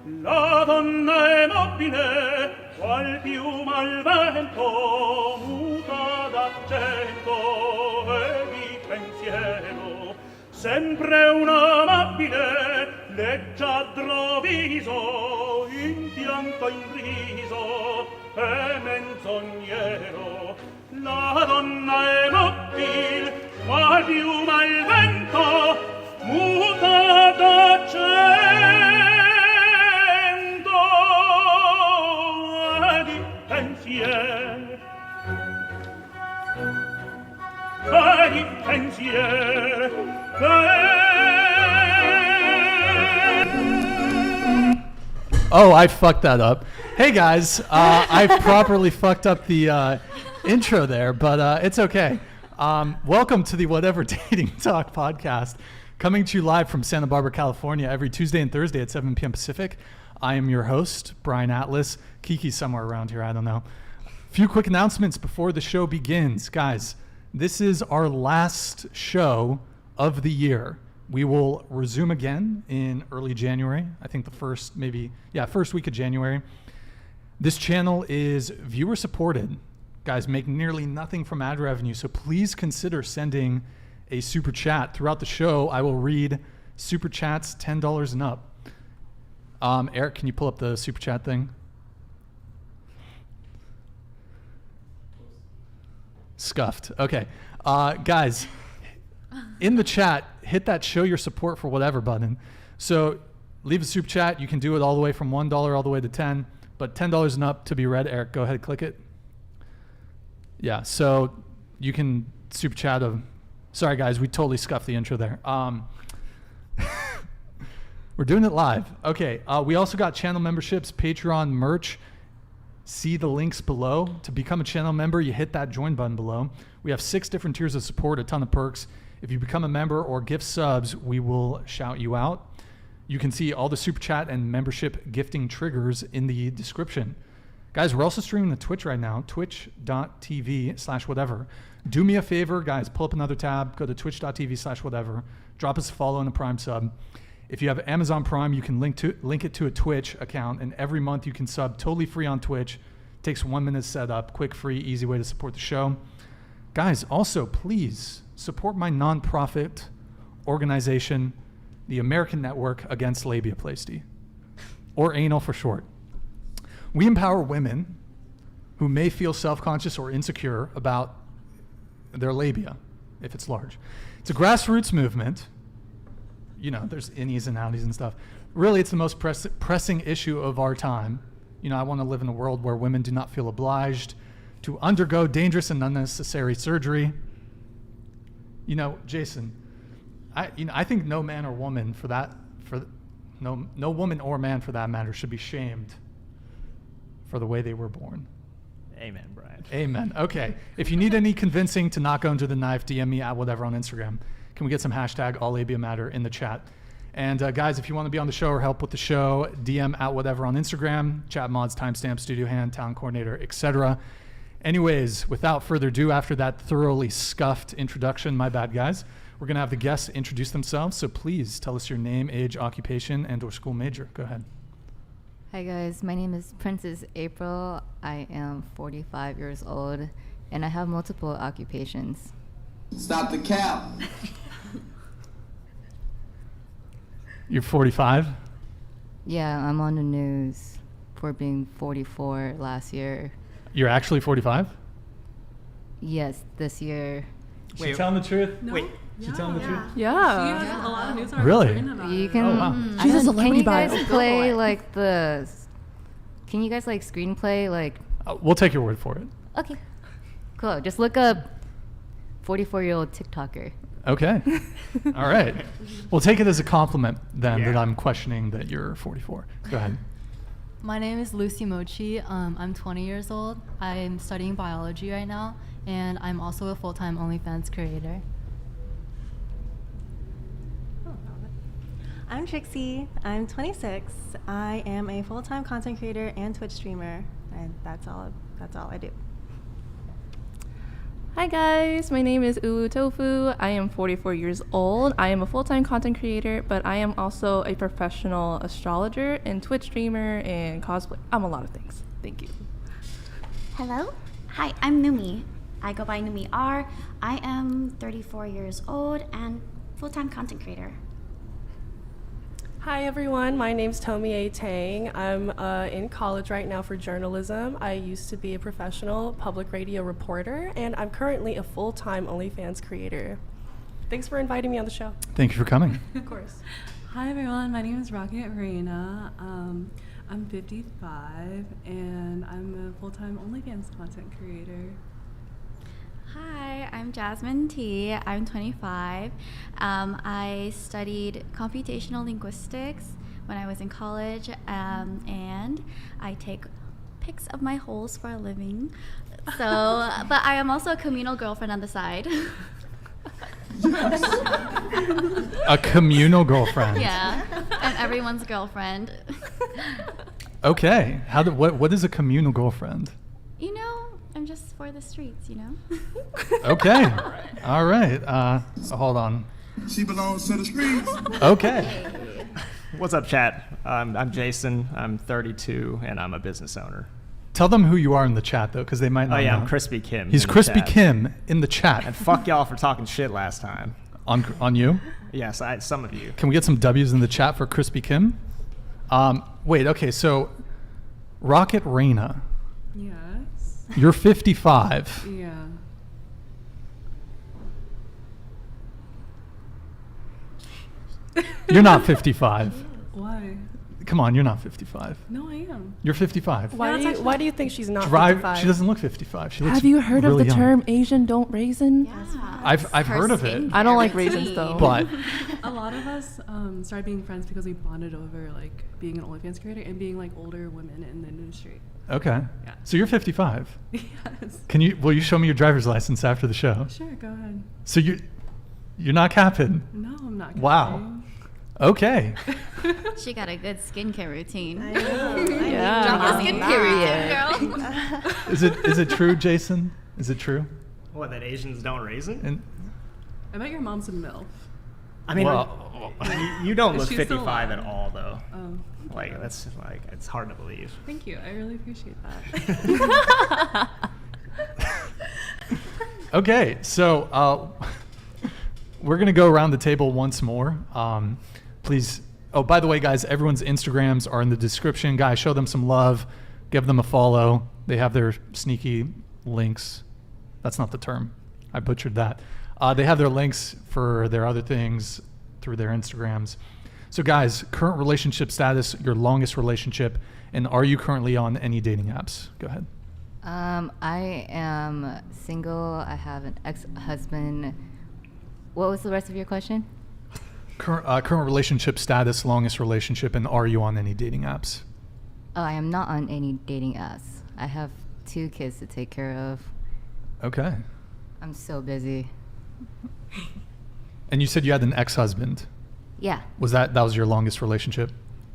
La donna è mobile, qual piuma al vento, muta d'accento e di pensiero. Sempre un amabile, leggiadro viso, in pianto in riso e menzognero. La donna è mobile, qual piuma al vento, muta d'accento e di pensiero. E di pensiero. Oh, I fucked that up. Hey guys, I properly fucked up the intro there, but it's okay. Welcome to the Whatever Dating Talk podcast, coming to you live from Santa Barbara, California, every Tuesday and Thursday at 7 p.m. Pacific. I am your host, Brian Atlas. Kiki's somewhere around here, I don't know. A few quick announcements before the show begins. Guys, this is our last show of the year. We will resume again in early January. I think the first week of January. This channel is viewer supported. Guys, make nearly nothing from ad revenue, so please consider sending a super chat. Throughout the show, I will read super chats $10 and up. Eric, can you pull up the super chat thing? Scuffed. Okay. Guys, in the chat, hit that show your support for whatever button. So leave a super chat. You can do it all the way from $1 all the way to 10, but $10 and up to be read. Eric, go ahead, click it. Yeah, so you can super chat sorry guys, we totally scuffed the intro there. We're doing it live. Okay, we also got channel memberships, Patreon, merch. See the links below. To become a channel member, you hit that join button below. We have 6 different tiers of support, a ton of perks. If you become a member or gift subs, we will shout you out. You can see all the super chat and membership gifting triggers in the description. Guys, we're also streaming to Twitch right now, twitch.tv/whatever. Do me a favor, guys, pull up another tab, go to twitch.tv/whatever, drop us a follow and a Prime sub. If you have Amazon Prime, you can link it to a Twitch account, and every month you can sub totally free on Twitch. Takes 1 minute to set up, quick, free, easy way to support the show. Guys, also, please support my nonprofit organization, the American Network Against Labiaplasty, or anal for short. We empower women who may feel self-conscious or insecure about their labia, if it's large. It's a grassroots movement. You know, there's innies and outies and stuff. Really, it's the most pressing issue of our time. You know, I want to live in a world where women do not feel obliged to undergo dangerous and unnecessary surgery. You know, Jason, I think no man or woman no woman or man for that matter should be shamed for the way they were born. Amen, Brian. Amen. Okay. If you need any convincing to not go under the knife, DM me at whatever on Instagram. Can we get some hashtag #AllLabiaMatter in the chat? And guys, if you want to be on the show or help with the show, DM at whatever on Instagram, chat mods, timestamp, studio hand, talent coordinator, etc. Anyways, without further ado, after that thoroughly scuffed introduction, my bad guys, we're going to have the guests introduce themselves. So please tell us your name, age, occupation, and or school major. Go ahead. Hi guys, my name is Princess April. I am 45 years old and I have multiple occupations. Stop the cap. You're 45? Yeah, I'm on the news for being 44 last year. You're actually 45? Yes, this year. She telling the truth? No? Wait, she telling the truth? Yeah. She has a lot of news articles Really? written about You it. can. Oh, wow. She's a celebrity Can you bio. guys play like the? Can you guys like screenplay like? We'll take your word for it. Okay, cool. Just look up 44-year-old TikToker. Okay. All right. We'll take it as a compliment then Yeah. that I'm questioning that you're 44. Go ahead. My name is Lucy Mochi. I'm 20 years old. I'm studying biology right now, and I'm also a full-time OnlyFans creator. I'm Trixie. I'm 26. I am a full-time content creator and Twitch streamer, and that's all I do. Hi guys, my name is Ulu Tofu. I am 44 years old. I am a full-time content creator, but I am also a professional astrologer and Twitch streamer and cosplay. I'm a lot of things. Thank you. Hello. Hi, I'm Numi. I go by Numi R. I am 34 years old and full-time content creator. Hi everyone, my name's Tomi Tang. I'm in college right now for journalism. I used to be a professional public radio reporter, and I'm currently a full-time OnlyFans creator. Thanks for inviting me on the show. Thank you for coming. Of course. Hi everyone, my name is Rocket Reina. I'm 55 and I'm a full-time OnlyFans content creator. Hi, I'm Jasmine T. I'm 25. I studied computational linguistics when I was in college, and I take pics of my holes for a living. So, but I am also a communal girlfriend on the side. A communal girlfriend. Yeah, and everyone's girlfriend. Okay. What is a communal girlfriend? You know, I'm just for the streets, you know? Okay. All right. Hold on. She belongs to the streets. Okay. What's up, chat? I'm Jason. I'm 32, and I'm a business owner. Tell them who you are in the chat, though, because they might not know. I'm Crispy Kim. He's Crispy Kim in the chat. And fuck y'all for talking shit last time. On you? Yes, some of you. Can we get some W's in the chat for Crispy Kim? Wait, okay, so Rocket Reina. Yes. You're 55. Yeah. You're not 55. Why? Come on, you're not 55. No, I am. You're 55. Why do you think she's not 55? She doesn't look 55. She looks Have you heard really of the young. term Asian don't raisin? Yeah. I've heard of it. I don't like raisins though. But A lot of us started being friends because we bonded over like being an OnlyFans creator and being like older women in the industry. okay. Yeah. So you're 55. Yes. Will you show me your driver's license after the show? Sure, go ahead. So you're not capping. No, I'm not. Wow. kidding. Okay. She got a good skincare routine. Yeah. Drop a skin period, girl. Is it true, Jason? Is it true? What, that Asians don't raisin? And I bet your mom's a MILF. I mean, well, you don't Is look she still 55 at alive? all, though. Oh. Like, that's like, it's hard to believe. Thank you. I really appreciate that. okay. So we're gonna go around the table once more. Please. Oh, by the way, guys, everyone's Instagrams are in the description. Guys, show them some love. Give them a follow. They have their sneaky links. That's not the term. I butchered that. They have their links for their other things through their Instagrams. So guys, current relationship status, your longest relationship, and are you currently on any dating apps? Go ahead. I am single. I have an ex-husband. What was the rest of your question? Current relationship status, longest relationship, and are you on any dating apps? Oh, I am not on any dating apps. I have 2 kids to take care of. Okay. I'm so busy. And you said you had an ex-husband. Yeah, Was that was your longest relationship?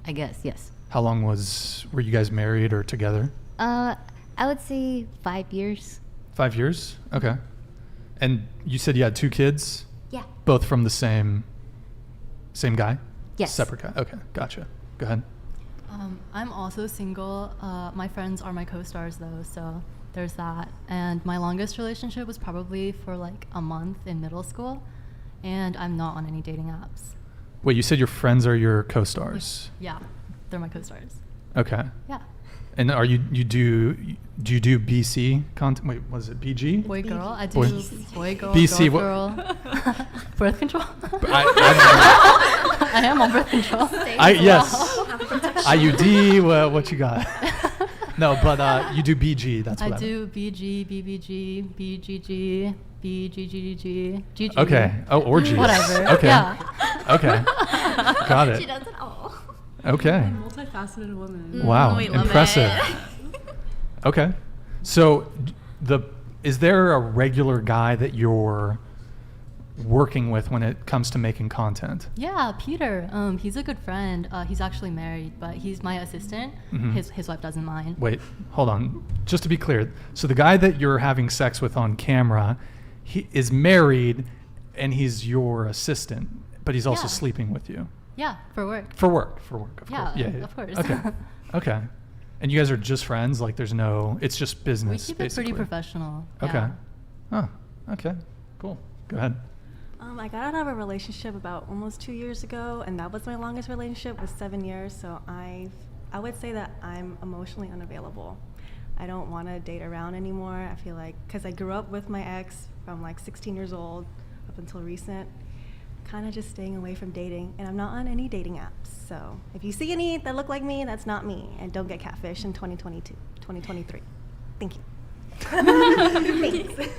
I guess, yes. How long were you guys married or together? I would say 5 years. 5 years? Okay. And you said you had 2 kids? Yeah. Both from the same guy? Yes. Separate guy. Okay, gotcha. Go ahead. I'm also single. My friends are my co-stars though, so there's that. And my longest relationship was probably for like a month in middle school, and I'm not on any dating apps. Wait, you said your friends are your co-stars? Yeah, they're my co-stars. Okay. Yeah. And do you do BC content? Wait, was it BG? Boy, girl. I do Boy- boy, girl, BC, girl. Birth control. I I am on birth control. yes. IUD. What you got? No, but you do BG. That's what I do BG, BBG, BGG, BGGG, GG. Okay. Oh, orgies. Whatever. Okay. Yeah. Okay. Got it. She does it all. Okay. I'm a multifaceted woman. Wow. We love Impressive. it. Okay. So is there a regular guy that you're working with when it comes to making content? Yeah, Peter. He's a good friend. He's actually married, but he's my assistant. Mhm. His wife doesn't mind. Wait, hold on. Just to be clear, so the guy that you're having sex with on camera he is married and he's your assistant, but he's also Yeah. sleeping with you. Yeah, for work. For work, of Yeah, course. Yeah, of course. Okay. Okay. And you guys are just friends? Like there's no, it's just We business, keep basically. it pretty professional. Okay. Yeah. Oh, okay. Cool. Go ahead. I got out of a relationship about almost 2 years ago, and that was my longest relationship, was 7 years. So I would say that I'm emotionally unavailable. I don't want to date around anymore. I feel like, because I grew up with my ex from like 16 years old up until recent, kind of just staying away from dating, and I'm not on any dating apps. So if you see any that look like me, that's not me, and don't get catfish in 2023. Thank you. Thanks.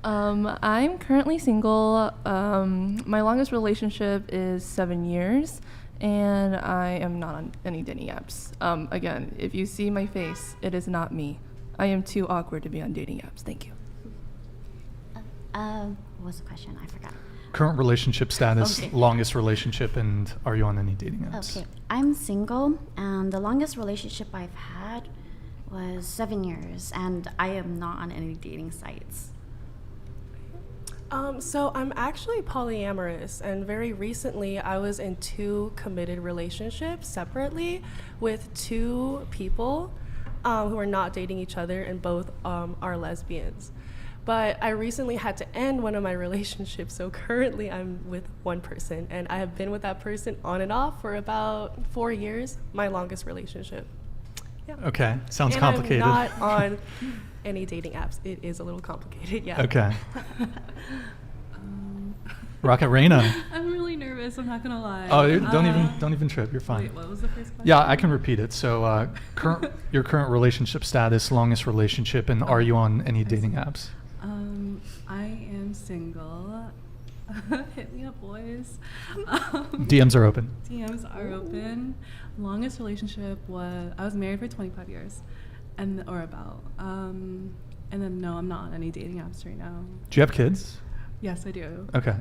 I'm currently single. My longest relationship is 7 years, and I am not on any dating apps. Again, if you see my face, it is not me. I am too awkward to be on dating apps. Thank you. What was the question? I forgot. Current relationship status, Okay. longest relationship, and are you on any dating apps? Okay, I'm single, and the longest relationship I've had was 7 years, and I am not on any dating sites. So I'm actually polyamorous, and very recently I was in 2 committed relationships separately with 2 people who are not dating each other, and both are lesbians. But I recently had to end one of my relationships, so currently I'm with one person, and I have been with that person on and off for about 4 years, my longest relationship. Yeah. Okay. Sounds And complicated. I'm not on any dating apps. It is a little complicated, yeah. Okay. Rocket Reina. I'm really nervous. I'm not gonna lie. Oh, don't even trip. You're fine. Wait, what was the first question? Yeah, I can repeat it. So, your current relationship status, longest relationship, and are you on any dating apps? I am single. Hit me up, boys. DMs are open. DMs are open. Longest relationship was I was married for 25 years, and then no, I'm not on any dating apps right now. Do you have kids? Yes, I do. Okay.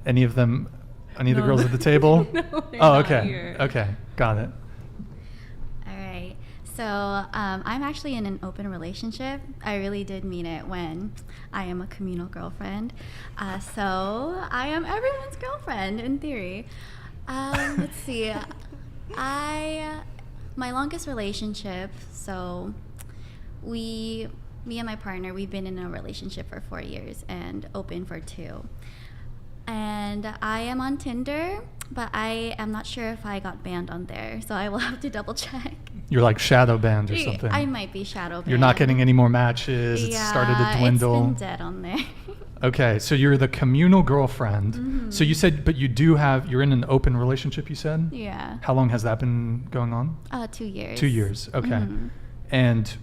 Any of the No, girls at the table? no, they're Oh, not okay. here. Okay, got it. All right. So I'm actually in an open relationship. I really did mean it when I am a communal girlfriend. So I am everyone's girlfriend in theory. Let's see. My longest relationship, so me and my partner, we've been in a relationship for 4 years and open for 2. And I am on Tinder, but I am not sure if I got banned on there, so I will have to double check. You're like shadow banned or something. I might be shadow banned. You're not getting any more matches. It's started to dwindle. It's been dead on there. Okay, so you're the communal girlfriend. Mhm. So you said, but you're in an open relationship, you said? Yeah. How long has that been going on? 2 years. 2 years, okay. Mhm. And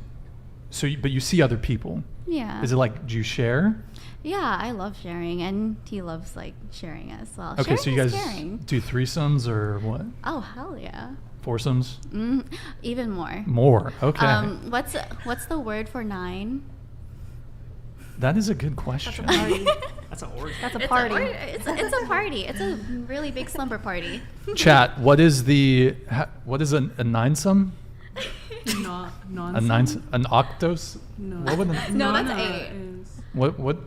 so, but you see other people. Yeah. Is it like, do you share? Yeah, I love sharing, and he loves like sharing as well. Okay, Sharing so you is guys caring. do threesomes or what? Oh hell yeah. Foursomes? Even more. More, okay. What's the word for 9? That is a good question. That's an orgy. That's a It's party. It's a party. It's a really big slumber party. Chat, what is a ninesome? Non. An octos? No. What would a, No, that's Nona 8. is- what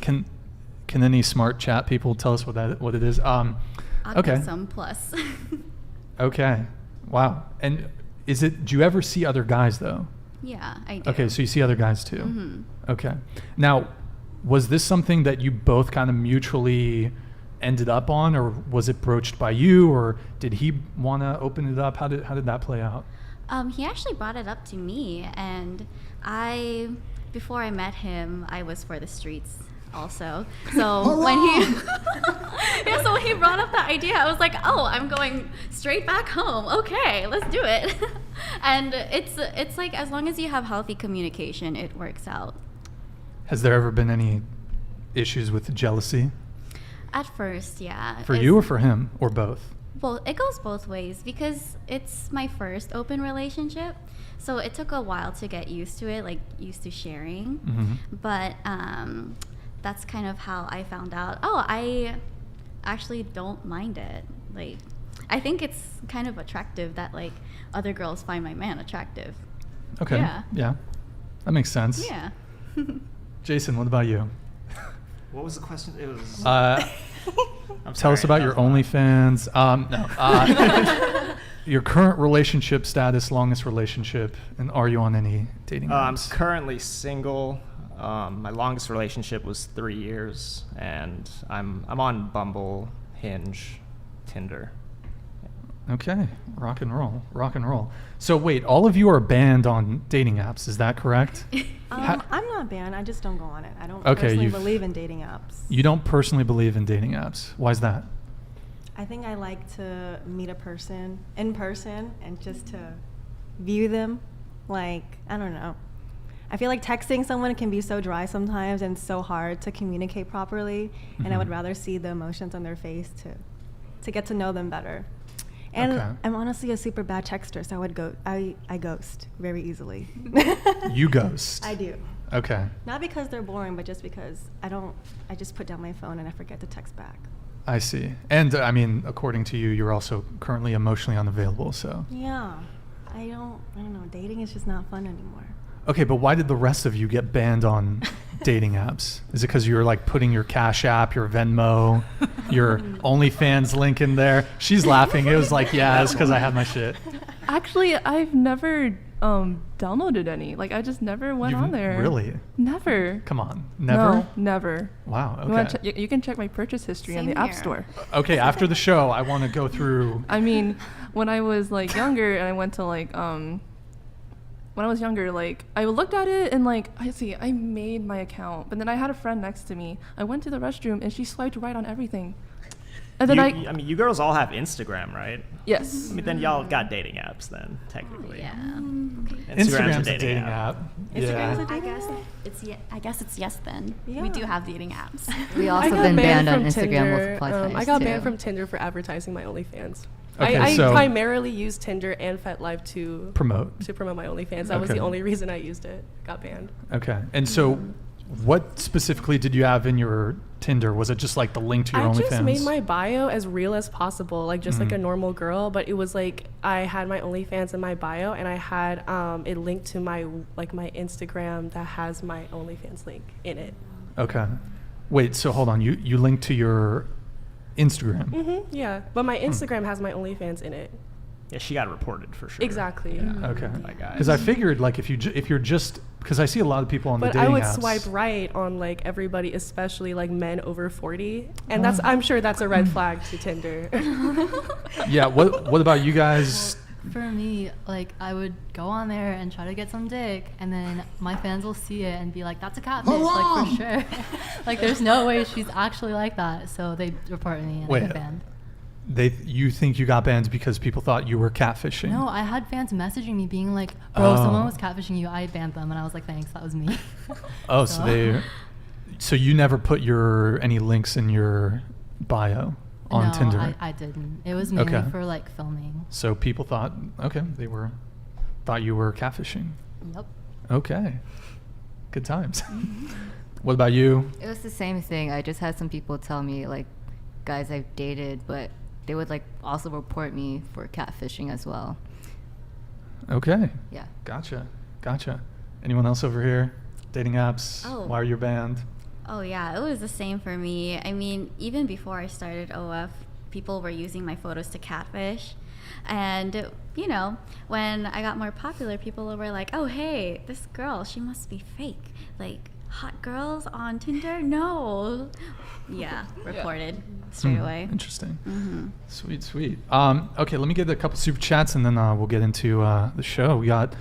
can any smart chat people tell us what it is? Okay. Octosome plus. Okay. Wow. And do you ever see other guys though? Yeah, I do. Okay, so you see other guys too. Mhm. Okay. Now, was this something that you both kind of mutually ended up on, or was it broached by you, or did he want to open it up? How did that play out? He actually brought it up to me, and before I met him, I was for the streets also. So when he brought up the idea, I was like, oh, I'm going straight back home. Okay, let's do it. And it's like, as long as you have healthy communication, it works out. Has there ever been any issues with jealousy? At first, yeah. For you or for him, or both? Well, it goes both ways because it's my first open relationship. So it took a while to get used to it, like used to sharing. Mhm. But that's kind of how I found out, oh, I actually don't mind it. Like, I think it's kind of attractive that like other girls find my man attractive. Okay. Yeah. Yeah. That makes sense. Yeah. Jason, what about you? What was the question? It was. Tell us about your OnlyFans. No. Your current relationship status, longest relationship, and are you on any dating I'm apps? currently single. My longest relationship was 3 years, and I'm on Bumble, Hinge, Tinder. Okay, rock and roll. So wait, all of you are banned on dating apps, is that correct? I'm not banned. I just don't go on it. I don't Okay, personally believe in dating apps. You don't personally believe in dating apps. Why is that? I think I like to meet a person in person and just to view them. Like, I don't know. I feel like texting someone can be so dry sometimes and so hard to communicate properly. And I would rather see the emotions on their face to get to know them better. And I'm honestly a super bad texter, so I ghost very easily. You ghost? I do. Okay. Not because they're boring, but just because I just put down my phone and I forget to text back. I see. And I mean, according to you, you're also currently emotionally unavailable, so. Yeah. I don't know. Dating is just not fun anymore. Okay, but why did the rest of you get banned on dating apps? Is it because you were like putting your Cash App, your Venmo, your OnlyFans link in there? She's laughing. It was like, yeah, it's because I had my shit. Actually, I've never downloaded any. Like, I just never went on there. Really? Never. Come on. Never? No, never. Wow, You wanna okay. you can check my purchase history on the App Store. Okay, after the show, I want to go through. I mean, when I was like younger and I went to like when I was younger, like I looked at it and like I made my account, but then I had a friend next to me. I went to the restroom and she swiped right on everything. And then I mean, you girls all have Instagram, right? Yes. I mean, then y'all got dating apps then, technically. Yeah. Instagram's a dating app. Yeah. I guess it's yes then. Yeah. We do have dating apps. We also I got been banned from on Instagram Tinder. multiple times. I got too. banned from Tinder for advertising my OnlyFans. Okay, I so- primarily use Tinder and FetLife to Promote my OnlyFans. That was Okay. the only reason I used it. Got banned. Okay. And so what specifically did you have in your Tinder? Was it just like the link to your I OnlyFans? just made my bio as real as possible, like just like a normal girl. But it was like I had my OnlyFans in my bio, and I had it linked to my Instagram that has my OnlyFans link in it. Okay. Wait, so hold on. You linked to your Instagram. Yeah, but my Instagram has my OnlyFans in it. Yeah, she got reported for sure. Exactly. Yeah. Okay. My guys. Because I figured like if you're just because I see a lot of people on the But dating I would apps. swipe right on like everybody, especially like men over 40, and I'm sure that's a red flag to Tinder. Yeah. What about you guys? For me, like I would go on there and try to get some dick, and then my fans will see it and be like, "That's a catfish, like for sure." Like there's no way she's actually like that, so they report me and I get banned. You think you got banned because people thought you were catfishing? No, I had fans messaging me being like, "Bro, someone was catfishing you." I banned them, and I was like, "Thanks, that was me." Oh, so you never put any links in your bio on no, Tinder? I didn't. It was mainly for like filming. So people thought you were catfishing. Yep. Okay. Good times. What about you? It was the same thing. I just had some people tell me, like, guys I've dated, but they would like also report me for catfishing as well. Okay. Yeah. Gotcha. Anyone else over here? Dating apps? Oh. Why are you banned? Oh yeah, it was the same for me. I mean, even before I started OF, people were using my photos to catfish. And, you know, when I got more popular, people were like, "Oh, hey, this girl, she must be fake. Like, hot girls on Tinder? No." Yeah, reported straight away. Interesting. Mm-hmm. Sweet. Okay, let me get a couple super chats and then we'll get into the show. We got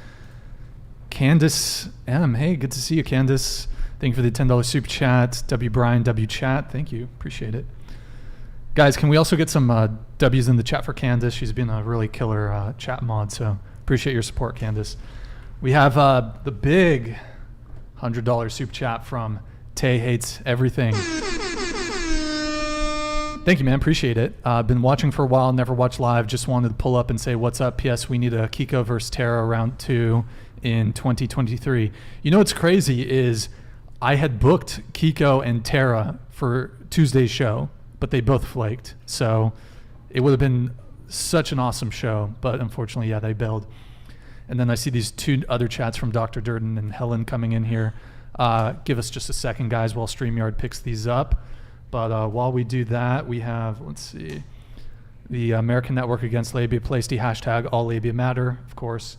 Candace M. Hey, good to see you, Candace. Thank you for the $10 super chat. W. Brian, W. Chat. Thank you. Appreciate it. Guys, can we also get some W's in the chat for Candace? She's been a really killer chat mod, so appreciate your support, Candace. We have the big $100 super chat from Tay Hates Everything. Thank you, man. Appreciate it. Been watching for a while, never watched live. Just wanted to pull up and say, what's up? P.S. We need a Kiko versus Tara round 2 in 2023. You know what's crazy is I had booked Kiko and Tara for Tuesday's show, but they both flaked. So it would have been such an awesome show, but unfortunately, yeah, they bailed. And then I see these two other chats from Dr. Durden and Helen coming in here. Give us just a second, guys, while StreamYard picks these up. But while we do that, we have, let's see, the American Network Against Labia Plasty, hashtag All Labia Matter, of course.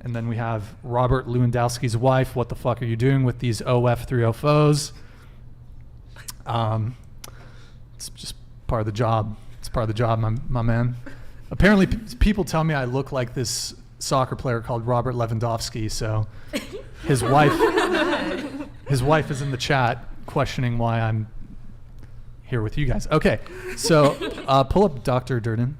And then we have Robert Lewandowski's wife, what the fuck are you doing with these OF304s? It's just part of the job. It's part of the job, my man. Apparently, people tell me I look like this soccer player called Robert Lewandowski, so his wife is in the chat questioning why I'm here with you guys. Okay, so pull up Dr. Durden.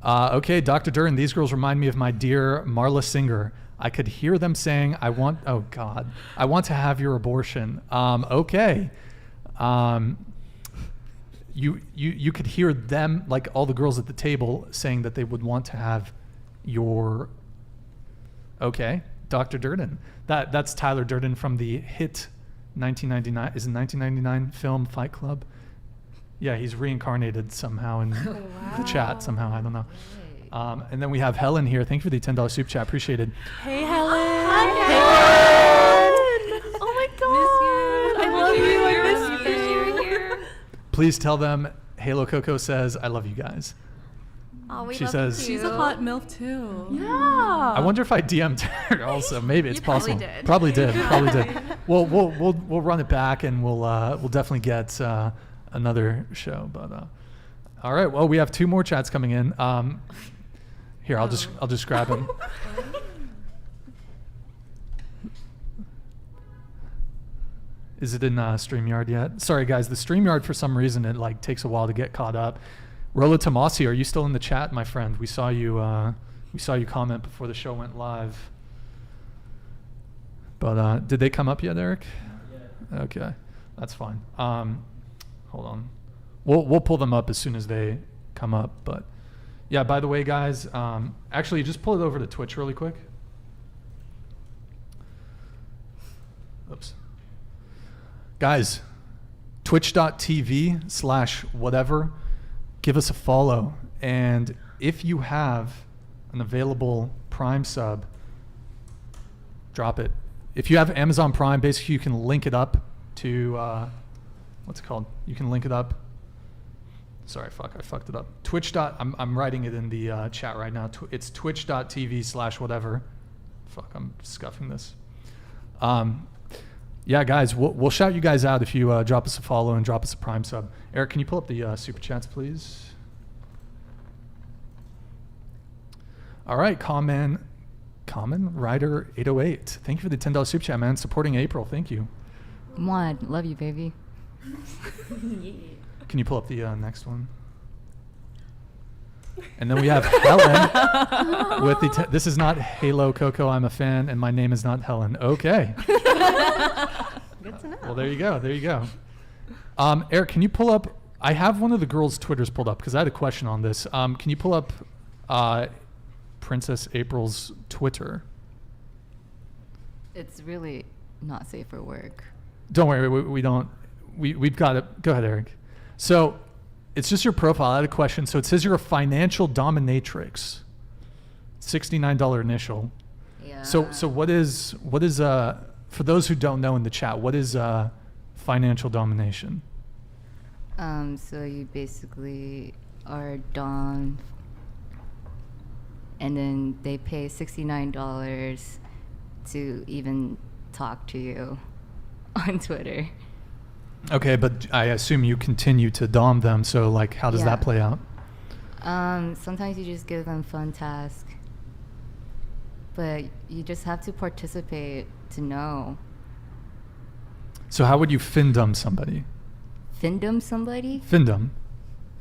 Okay, Dr. Durden, these girls remind me of my dear Marla Singer. I could hear them saying, I want to have your abortion. Okay. You could hear them, like all the girls at the table, saying that they would want to have your... Okay, Dr. Durden. That's Tyler Durden from the hit 1999, is it 1999 film Fight Club? Yeah, he's reincarnated somehow in the chat somehow. I don't know. And then we have Helen here. Thank you for the $10 super chat. Appreciate it. Hey, Helen. Hi, Helen. Oh my God. I love you. I miss you. Please tell them Halo Coco says, I love you guys. Oh, we She love says, She's a hot MILF too. Yeah. I wonder if I DM'd her also. Maybe it's probably possible. did. Probably did. Probably did. Well, we'll run it back and we'll definitely get another show. But all right. Well, we have 2 more chats coming in. Here, I'll just grab them. Is it in StreamYard yet? Sorry, guys. The StreamYard, for some reason, it like takes a while to get caught up. Rolo Tomasi, are you still in the chat, my friend? We saw you comment before the show went live. But did they come up yet, Eric? Not yet. Okay, that's fine. Hold on. We'll pull them up as soon as they come up. But yeah, by the way, guys, actually just pull it over to Twitch really quick. Oops. Guys, twitch.tv/whatever. Give us a follow. And if you have an available Prime sub, drop it. If you have Amazon Prime, basically you can link it up to, what's it called? You can link it up. Sorry, I fucked it up. I'm writing it in the chat right now. It's twitch.tv/whatever. Fuck, I'm scuffing this. Yeah, guys, we'll shout you guys out if you drop us a follow and drop us a Prime sub. Eric, can you pull up the super chats, please? All right, Common Rider 808. Thank you for the $10 super chat, man. Supporting April. Thank you. Come on, love you, baby. Can you pull up the next one? And then we have Helen with the. This is not Halo Coco. I'm a fan, and my name is not Helen. Okay. Good to know. Well, there you go. There you go. Eric, can you pull up? I have one of the girls' Twitters pulled up because I had a question on this. Can you pull up Princess April's Twitter? It's really not safe for work. Don't worry, we don't. We've got it. Go ahead, Eric. So it's just your profile. I had a question. So it says you're a financial dominatrix. $69 initial. Yeah. So what is for those who don't know in the chat, what is financial domination? So you basically are dom, and then they pay $69 to even talk to you on Twitter. Okay, but I assume you continue to dom them. So like, how does that play out? Sometimes you just give them fun tasks, but you just have to participate to know. So how would you findom somebody? Findom somebody? Findom.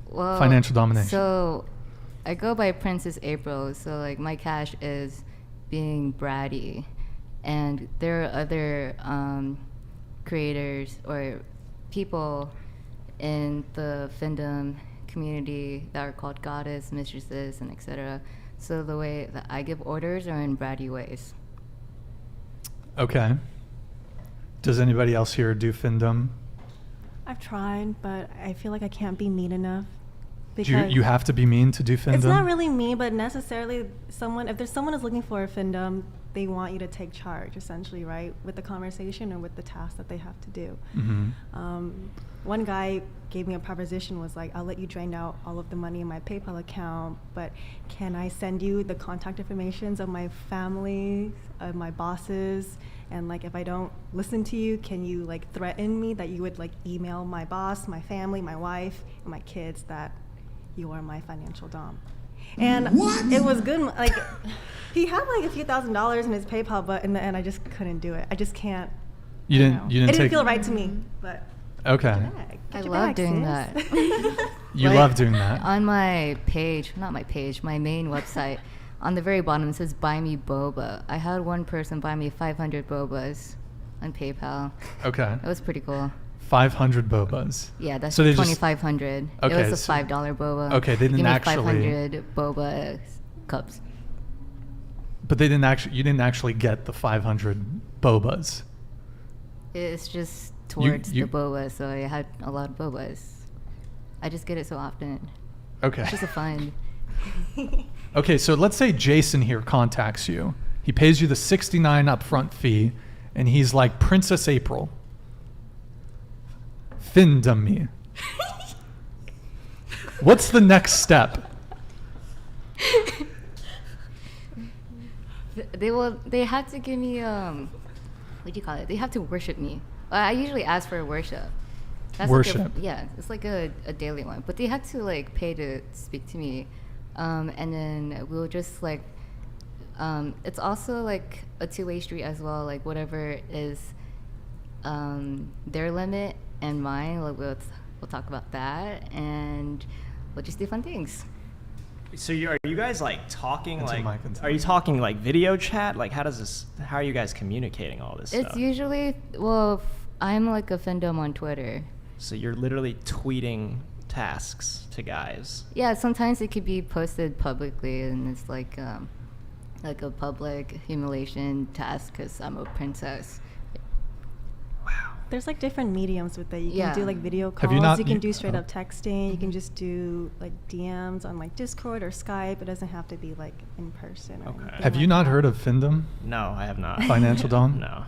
Well, financial domination. So I go by Princess April. So like my cash is being bratty, and there are other creators or people in the fandom community that are called goddess, mistresses, and etc. So the way that I give orders are in bratty ways. Okay. Does anybody else here do fandom? I've tried, but I feel like I can't be mean enough. Do you have to be mean to do findom? It's not really me, but necessarily if there's someone who's looking for a findom, they want you to take charge, essentially, right, with the conversation or with the task that they have to do. One guy gave me a proposition, was like, I'll let you drain out all of the money in my PayPal account, but can I send you the contact informations of my family, of my bosses, and like if I don't listen to you, can you like threaten me that you would like email my boss, my family, my wife, and my kids that you are my financial dom? And it was good. Like, he had like a few $1,000s in his PayPal, but in the end, I just couldn't do it. I just can't. You didn't. It didn't feel right to me. But okay. I love doing that. You love doing that. On my page, not my page, my main website, on the very bottom it says "Buy me boba." I had one person buy me 500 bobas on PayPal. Okay. It was pretty cool. 500 bobas. Yeah, that's so 2,500. Okay, it was a $5 boba. Okay, they didn't actually. 500 boba cups. But they didn't actually. You didn't actually get the 500 bobas. It's just towards the boba, so I had a lot of bobas. I just get it so often. Okay. It's just a fun. Okay, so let's say Jason here contacts you. He pays you the $69 upfront fee, and he's like, Princess April, findom me. What's the next step? They have to give me what do you call it? They have to worship me. I usually ask for a worship. That's worship. Like it's like a daily one. But they have to like pay to speak to me, and then we'll just like. It's also like a two-way street as well. Like whatever is their limit and mine, like we'll talk about that, and we'll just do fun things. So are you guys like talking are you talking like video chat? Like how are you guys communicating all this stuff? It's usually, I'm like a findom on Twitter. So you're literally tweeting tasks to guys. Yeah, sometimes it could be posted publicly and it's like a public humiliation task because I'm a princess. There's like different mediums with that. You can do like video calls. You can do straight up texting. You can just do like DMs on like Discord or Skype. It doesn't have to be like in person. Okay. Have you not heard of findom? No, I have not. Financial dom? No.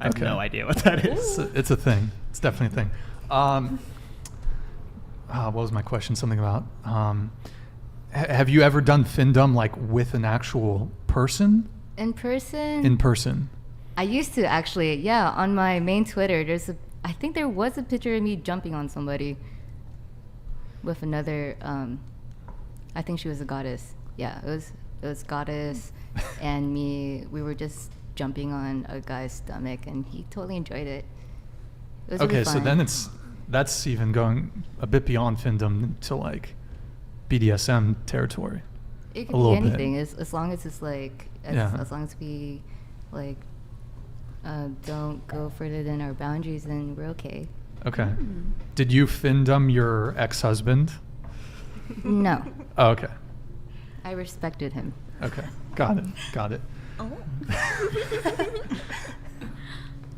I have no idea what that is. It's a thing. It's definitely a thing. What was my question? Something about. Have you ever done findom like with an actual person? In person? In person. I used to actually, yeah. On my main Twitter, I think there was a picture of me jumping on somebody with another. I think she was a goddess. Yeah, it was goddess and me. We were just jumping on a guy's stomach, and he totally enjoyed it. It was okay, really fun. so then that's even going a bit beyond findom to like BDSM territory. It could be anything, as long as it's like as long as we like. Don't go further than our boundaries, then we're okay. Okay. Did you findom your ex-husband? No. Oh, okay. I respected him. Okay. Got it. Oh.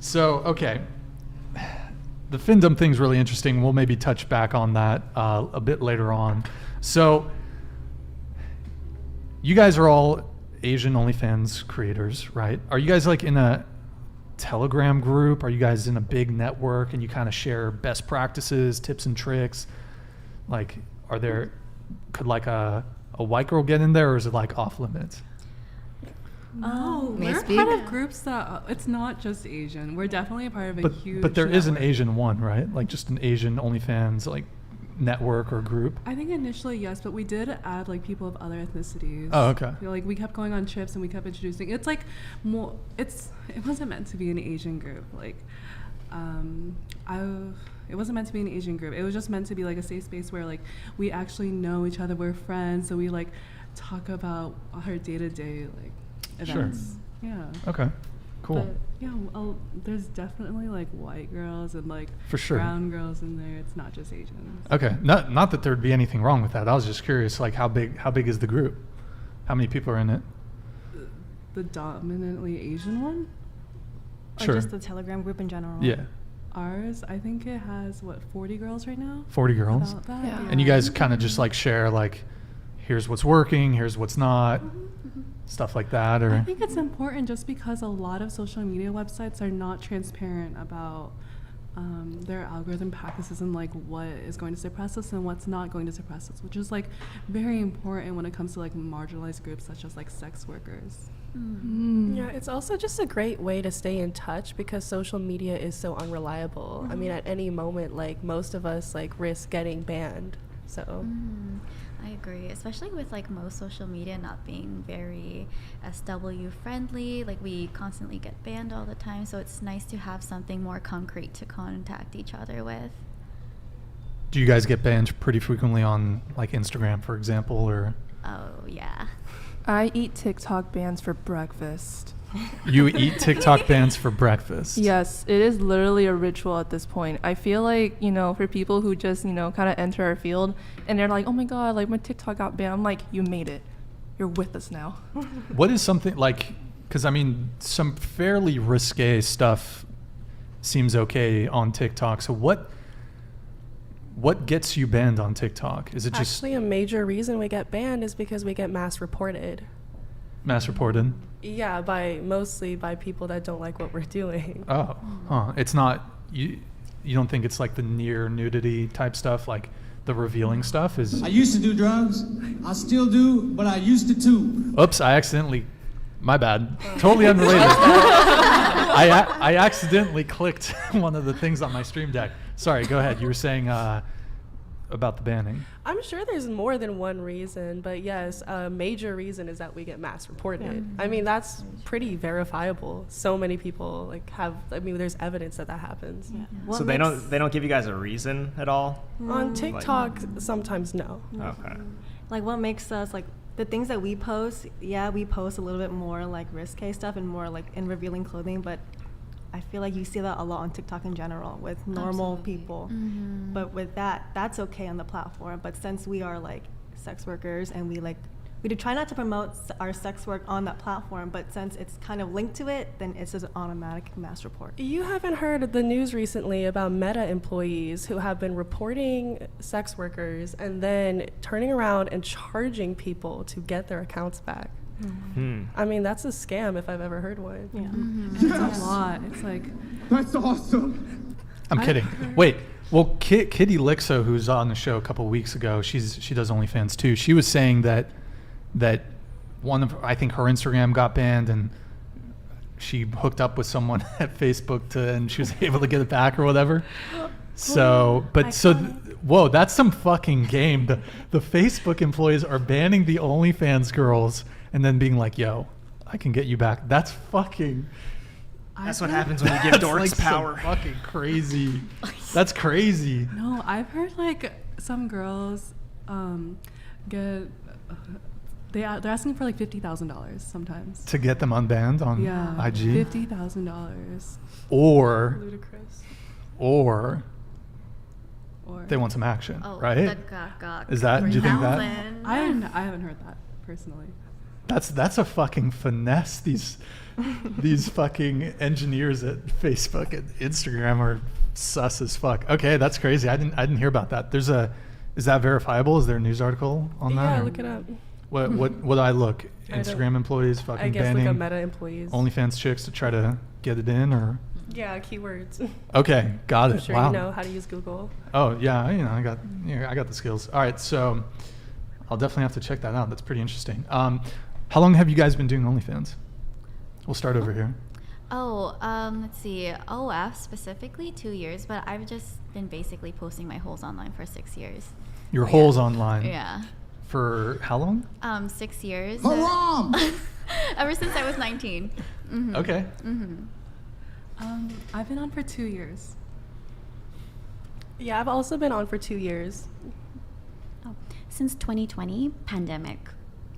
So, okay. The findom thing's really interesting. We'll maybe touch back on that a bit later on. So, you guys are all Asian OnlyFans creators, right? Are you guys like in a Telegram group? Are you guys in a big network and you kind of share best practices, tips and tricks? Like, could like a white girl get in there, or is it like off limits? We're part of groups that it's not just Asian. We're definitely a part of a huge. But there is an network. Asian one, right? Like just an Asian OnlyFans like network or group. I think initially yes, but we did add like people of other ethnicities. Oh, okay. Like we kept going on trips and we kept introducing. It's like more. It wasn't meant to be an Asian group. Like, it wasn't meant to be an Asian group. It was just meant to be like a safe space where like we actually know each other. We're friends, so we like talk about our day-to-day like events. Sure. Yeah. Okay. Cool. But, yeah, there's definitely like white girls and like for sure brown girls in there. It's not just Asians. Okay. Not that there'd be anything wrong with that. I was just curious, like how big is the group? How many people are in it? The dominantly Asian one? Or just the Telegram group in general? Yeah. Ours, I think it has, 40 girls right now? 40 girls? About that, Yeah. And you guys kind of just like share like, here's what's working, here's what's not, stuff like that, or? I think it's important just because a lot of social media websites are not transparent about their algorithm practices and like what is going to suppress us and what's not going to suppress us, which is like very important when it comes to like marginalized groups such as like sex workers. Yeah, it's also just a great way to stay in touch because social media is so unreliable. I mean, at any moment, like most of us like risk getting banned. So I agree, especially with like most social media not being very SW friendly. Like we constantly get banned all the time, so it's nice to have something more concrete to contact each other with. Do you guys get banned pretty frequently on like Instagram, for example, or? Oh yeah. I eat TikTok bans for breakfast. You eat TikTok bans for breakfast? Yes, it is literally a ritual at this point. I feel like, for people who just, kind of enter our field and they're like, oh my God, like my TikTok got banned. I'm like, you made it. You're with us now. What is something like, because I mean, some fairly risque stuff seems okay on TikTok. So what gets you banned on TikTok? Is it just actually a major reason we get banned is because we get mass reported. mass reported? Yeah, mostly by people that don't like what we're doing. Oh, huh. It's not, you don't think it's like the near nudity type stuff, like the revealing stuff is? I used to do drugs. I still do, but I used to too. Oops, my bad. Totally unrelated. I accidentally clicked one of the things on my stream deck. Sorry, go ahead. You were saying about the banning. I'm sure there's more than one reason, but yes, a major reason is that we get mass reported. Yeah. I mean, that's pretty verifiable. So many people there's evidence that happens. So they don't give you guys a reason at all? On TikTok, sometimes no. Okay. Like what makes us like the things that we post, we post a little bit more like risque stuff and more like in revealing clothing, but I feel like you see that a lot on TikTok in general with normal people. Mm-hmm. But with that, that's okay on the platform. But since we are like sex workers and we do try not to promote our sex work on that platform, but since it's kind of linked to it, then it's just an automatic mass report. You haven't heard the news recently about Meta employees who have been reporting sex workers and then turning around and charging people to get their accounts back. I mean, that's a scam if I've ever heard one. Yeah. It's a lot. It's like, That's awesome. I'm kidding. Wait. Well, Kitty Lixo, who's on the show a couple weeks ago, she does OnlyFans too. She was saying that I think her Instagram got banned and she hooked up with someone at Facebook and she was able to get it back or whatever. So, whoa, that's some fucking game. The Facebook employees are banning the OnlyFans girls and then being like, yo, I can get you back. That's fucking... That's what happens when you give dorks like power. Fucking crazy. That's crazy. no, I've heard like some girls they're asking for like $50,000 sometimes. To get them unbanned on IG? $50,000. Or Ludicrous. Or they want some action, Oh, right? the gawk. Is that, do you think that? I haven't heard that personally. That's a fucking finesse. These fucking engineers at Facebook and Instagram are sus as fuck. Okay, that's crazy. I didn't hear about that. Is that verifiable? Is there a news article on that? Yeah, or look it up. What do I look? I don't- Instagram employees fucking I guess banning look up Meta employees. OnlyFans chicks to try to get it in, or? Yeah, keywords. Okay, got it. I'm sure Wow. you know how to use Google. Oh yeah, I got the skills. All right, so I'll definitely have to check that out. That's pretty interesting. How long have you guys been doing OnlyFans? We'll start over here. Oh, let's see. OF specifically 2 years, but I've just been basically posting my holes online for 6 years. Your holes online. Yeah. For how long? 6 years. Haram! Ever since I was 19. Mm-hmm. Okay. Mm-hmm. I've been on for 2 years. Yeah, I've also been on for 2 years. Since 2020, pandemic.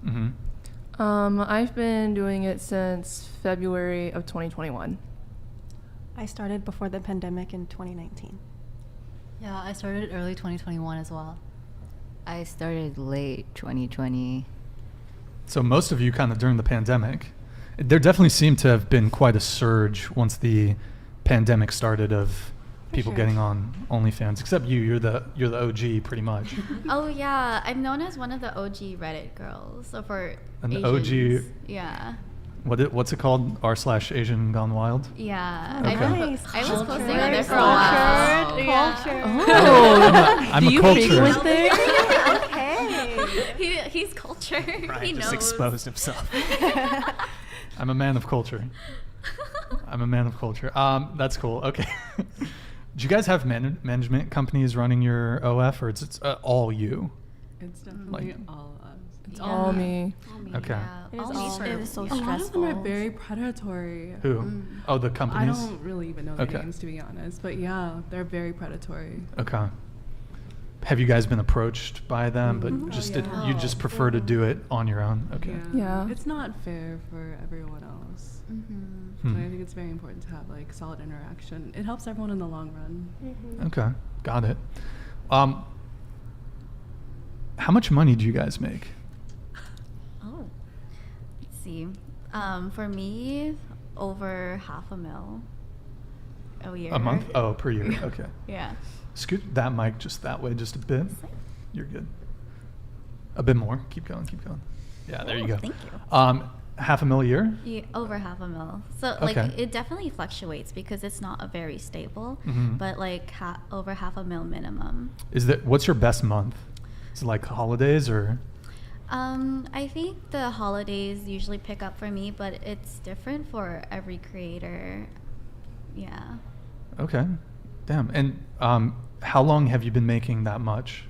Mm-hmm. I've been doing it since February of 2021. I started before the pandemic in 2019. Yeah, I started early 2021 as well. I started late 2020. So most of you kind of during the pandemic. There definitely seemed to have been quite a surge once the pandemic started of people sure. getting on OnlyFans. Except you, you're the OG pretty much. Oh yeah, I'm known as one of the OG Reddit girls. So for An Asians, OG. yeah. What's it called? r/Asian Gone Wild. Yeah, Okay. I was posting on there for a Culture. while. Culture. I'm Do a you culture. frequent there? Okay. He's culture. Brian He just knows. exposed himself. I'm a man of culture. I'm a man of culture. That's cool. Okay. Do you guys have management companies running your OF, or it's all you? It's definitely Like- all us. It's all me. Okay. Yeah, It is all all- me. it is so A lot of them stressful. are very predatory. Who? Oh, the I companies. don't really even know their Okay. names, to be honest, but yeah, they're very predatory. Okay. Have you guys been approached by them, but Mhm. just Oh, yeah. you just prefer to do it on your own? Okay. Yeah. It's not fair for everyone else. Hmm. But I think it's very important to have like solid interaction. It helps everyone in the long run. Okay, got it. How much money do you guys make? Oh, let's see. For me, over $500,000 a year. A month? Oh, per year. Okay. Yeah. Scoot that mic just that way, just a bit. You're good. A bit more. Keep going. Keep going. Yeah, there you go. Thank you. $500,000 a year? Yeah, over $500,000. So like Okay. it definitely fluctuates because it's not a very stable, Mhm. but like over $500,000 minimum. What's your best month? Is it like holidays or? I think the holidays usually pick up for me, but it's different for every creator. Yeah. Okay. Damn. And how long have you been making that much?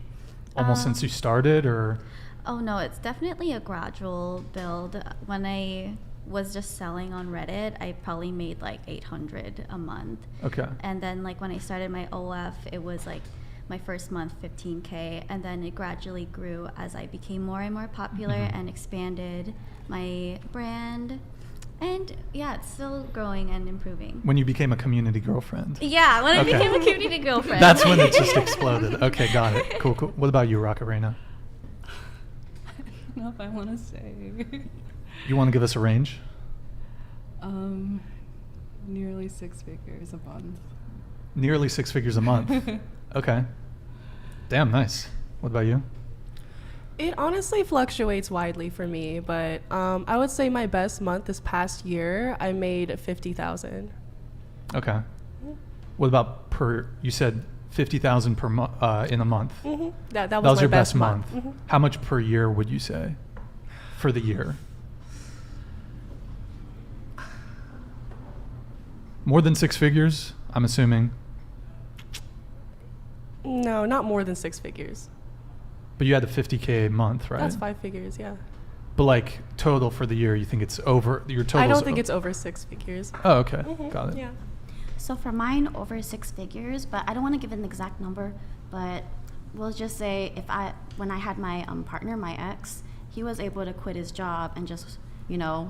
Almost since you started, or? Oh no, it's definitely a gradual build. When I was just selling on Reddit, I probably made like 800 a month. Okay. And then like when I started my OF, it was like my first month 15K, and then it gradually grew as I became more and more popular Mhm. and expanded my brand. And yeah, it's still growing and improving. When you became a community girlfriend. Yeah, when Okay. I became a community girlfriend. That's when it just exploded. Okay, got it. Cool, cool. What about you, Rocket Reina? I don't know if I want to say. You want to give us a range? Nearly 6 figures a month. Nearly 6 figures a month. Okay. Damn, nice. What about you? It honestly fluctuates widely for me, but I would say my best month this past year, I made 50,000. Okay. What about you said 50,000 per month in a month. Mm-hmm. That was my your best best month. Mhm. How much per year would you say for the year? More than 6 figures, I'm assuming. No, not more than 6 figures. But you had the 50K a month, right? That's 5 figures, yeah. But like total for the year, you think it's over your total? I don't think it's over 6 figures. Oh, okay. Mhm, Got it. Yeah. So for mine, over 6 figures, but I don't want to give an exact number, but we'll just say when I had my partner, my ex, he was able to quit his job and just,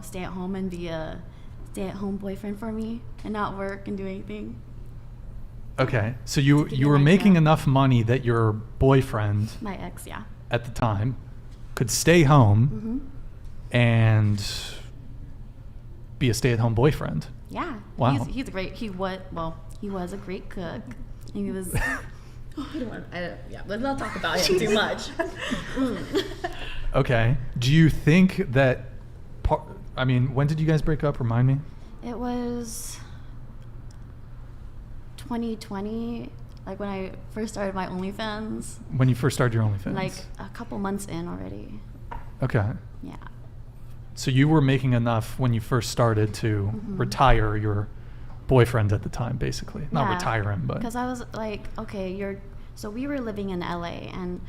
stay at home and be a stay-at-home boyfriend for me and not work and do anything. Okay. So you give you were an making idea. enough money that your boyfriend My ex, yeah. at the time could stay home Mm-hmm. and be a stay-at-home boyfriend. Yeah. Wow. He's a great. He was a great cook. And he was. Let's not talk about him too much. Okay. Do you think that when did you guys break up? Remind me. It was 2020, like when I first started my OnlyFans. When you first started your OnlyFans. Like a couple months in already. Okay. Yeah. So you were making enough when you first started to Mhm. retire your boyfriend at the time, basically. Not Yeah, retire him, but. Because I was like, okay, so we were living in LA, and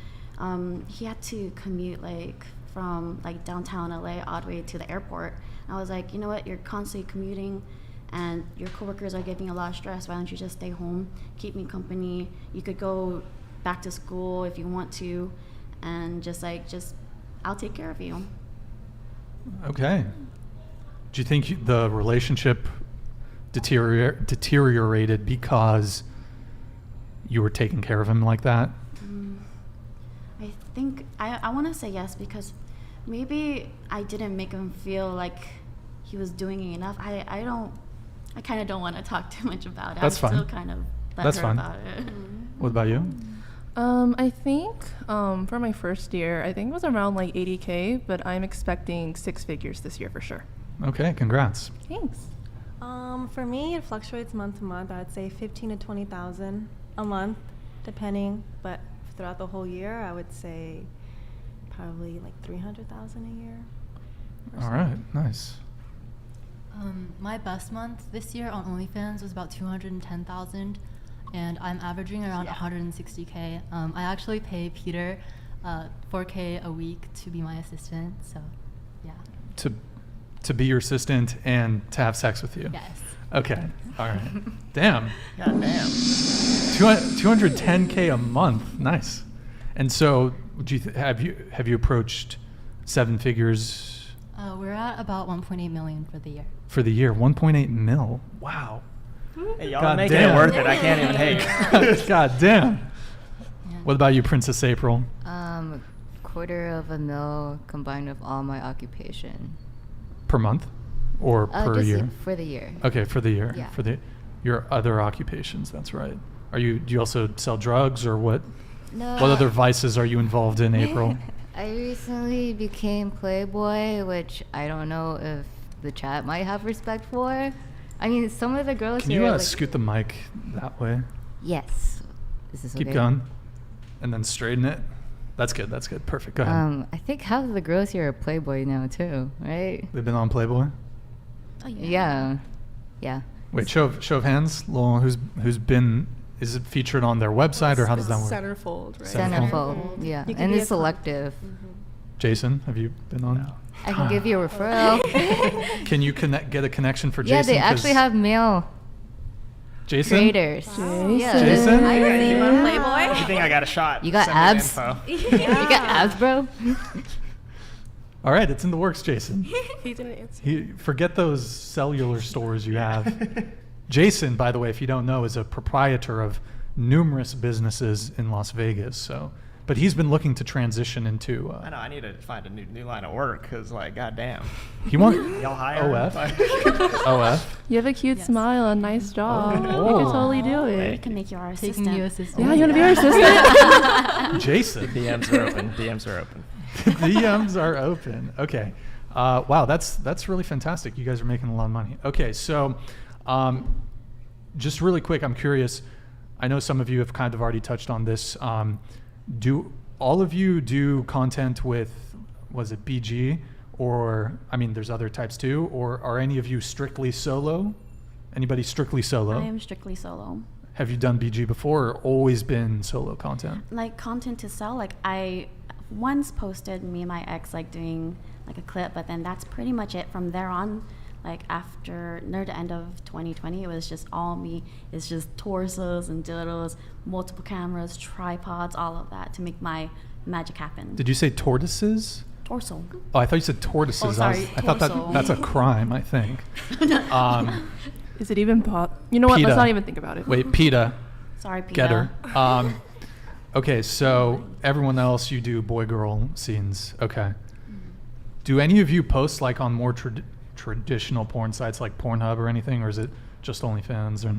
he had to commute like from like downtown LA all the way to the airport. And I was like, you know what, you're constantly commuting and your coworkers are giving a lot of stress. Why don't you just stay home, keep me company? You could go back to school if you want to, and just I'll take care of you. Okay. Do you think the relationship deteriorated because you were taking care of him like that? I think I want to say yes, because maybe I didn't make him feel like he was doing enough. I kind of don't want to talk too much about it. That's I'm still fine. kind of That's butthurt fine. about it. What about you? I think for my first year, I think it was around like 80K, but I'm expecting 6 figures this year for sure. Okay, congrats. Thanks. For me, it fluctuates month to month. I'd say 15 to 20,000 a month, depending. But throughout the whole year, I would say probably like 300,000 a year. All right, nice. My best month this year on OnlyFans was about 210,000, and I'm averaging around 160K. I actually pay Peter $4K a week to be my assistant, so yeah. To be your assistant and to have sex with you. Yes. Okay. All right. Damn. God damn. 210K a month. Nice. And so, have you approached 7 figures We're at about 1.8 million for the year. for the year? 1.8 mil. Wow. Hey, y'all God making damn. it worth it. I can't even hate. God damn. Yeah. What about you, Princess April? $250,000 combined with all my occupation. Per month, or per Just year? for the year. Okay, for the year. Yeah. For your other occupations. That's right. Do you also sell drugs, or what? No. What other vices are you involved in, April? I recently became Playboy, which I don't know if the chat might have respect for. I mean, some of the girls Can here you are like, scoot the mic that way? yes. Is this Keep okay? going, and then straighten it. That's good. That's good. Perfect. Go ahead. I think half of the girls here are Playboy now too, right? They've been on Playboy. Oh, Yeah. Yeah. Wait, show of hands. Lowell, who's been? Is it featured on their website, or how does that work? Centerfold, right? Centerfold. Centerfold, yeah. You can And be it's a con- selective. Jason, have you been on? No. I can give you a referral. Can you get a connection for Yeah, Jason? they actually have male Jason. creators. Yeah. Jason? I can see one You Playboy. think I got a shot? You got Send me the abs? info. You got abs, bro? All right, it's in the works, Jason. He didn't answer. Forget those cellular stores you have. Jason, by the way, if you don't know, is a proprietor of numerous businesses in Las Vegas. So, but he's been looking to transition into. I know. I need to find a new line of work because, like, goddamn. He want Y'all hire OF. Like- OF. You have a cute Yes. smile, a nice jaw. You Oh. can totally do We it. can make you our Taking assistant. you assistant. Yeah, you want to be our assistant? Jason. DMs are open. DMs are open. DMs are open. Okay. Wow, that's really fantastic. You guys are making a lot of money. Okay, so just really quick, I'm curious. I know some of you have kind of already touched on this. Do all of you do content with, was it BG? Or, I mean, there's other types too. Or are any of you strictly solo? Anybody strictly solo? I am strictly solo. Have you done BG before, or always been solo content? Like content to sell, like I once posted me and my ex like doing like a clip, but then that's pretty much it. From there on, like after near the end of 2020, it was just all me. It's just torsos and dildos, multiple cameras, tripods, all of that to make my magic happen. Did you say tortoises? Torso. Oh, I thought you said tortoises. Oh, sorry, I thought torso. that's a crime, I think. Is it even You know what? PETA. Let's not even think about it. Wait, PETA. Sorry, Peter. Get her. Okay, so everyone else, you do boy-girl scenes. Okay. Do any of you post like on more traditional porn sites like Pornhub or anything, or is it just OnlyFans? Or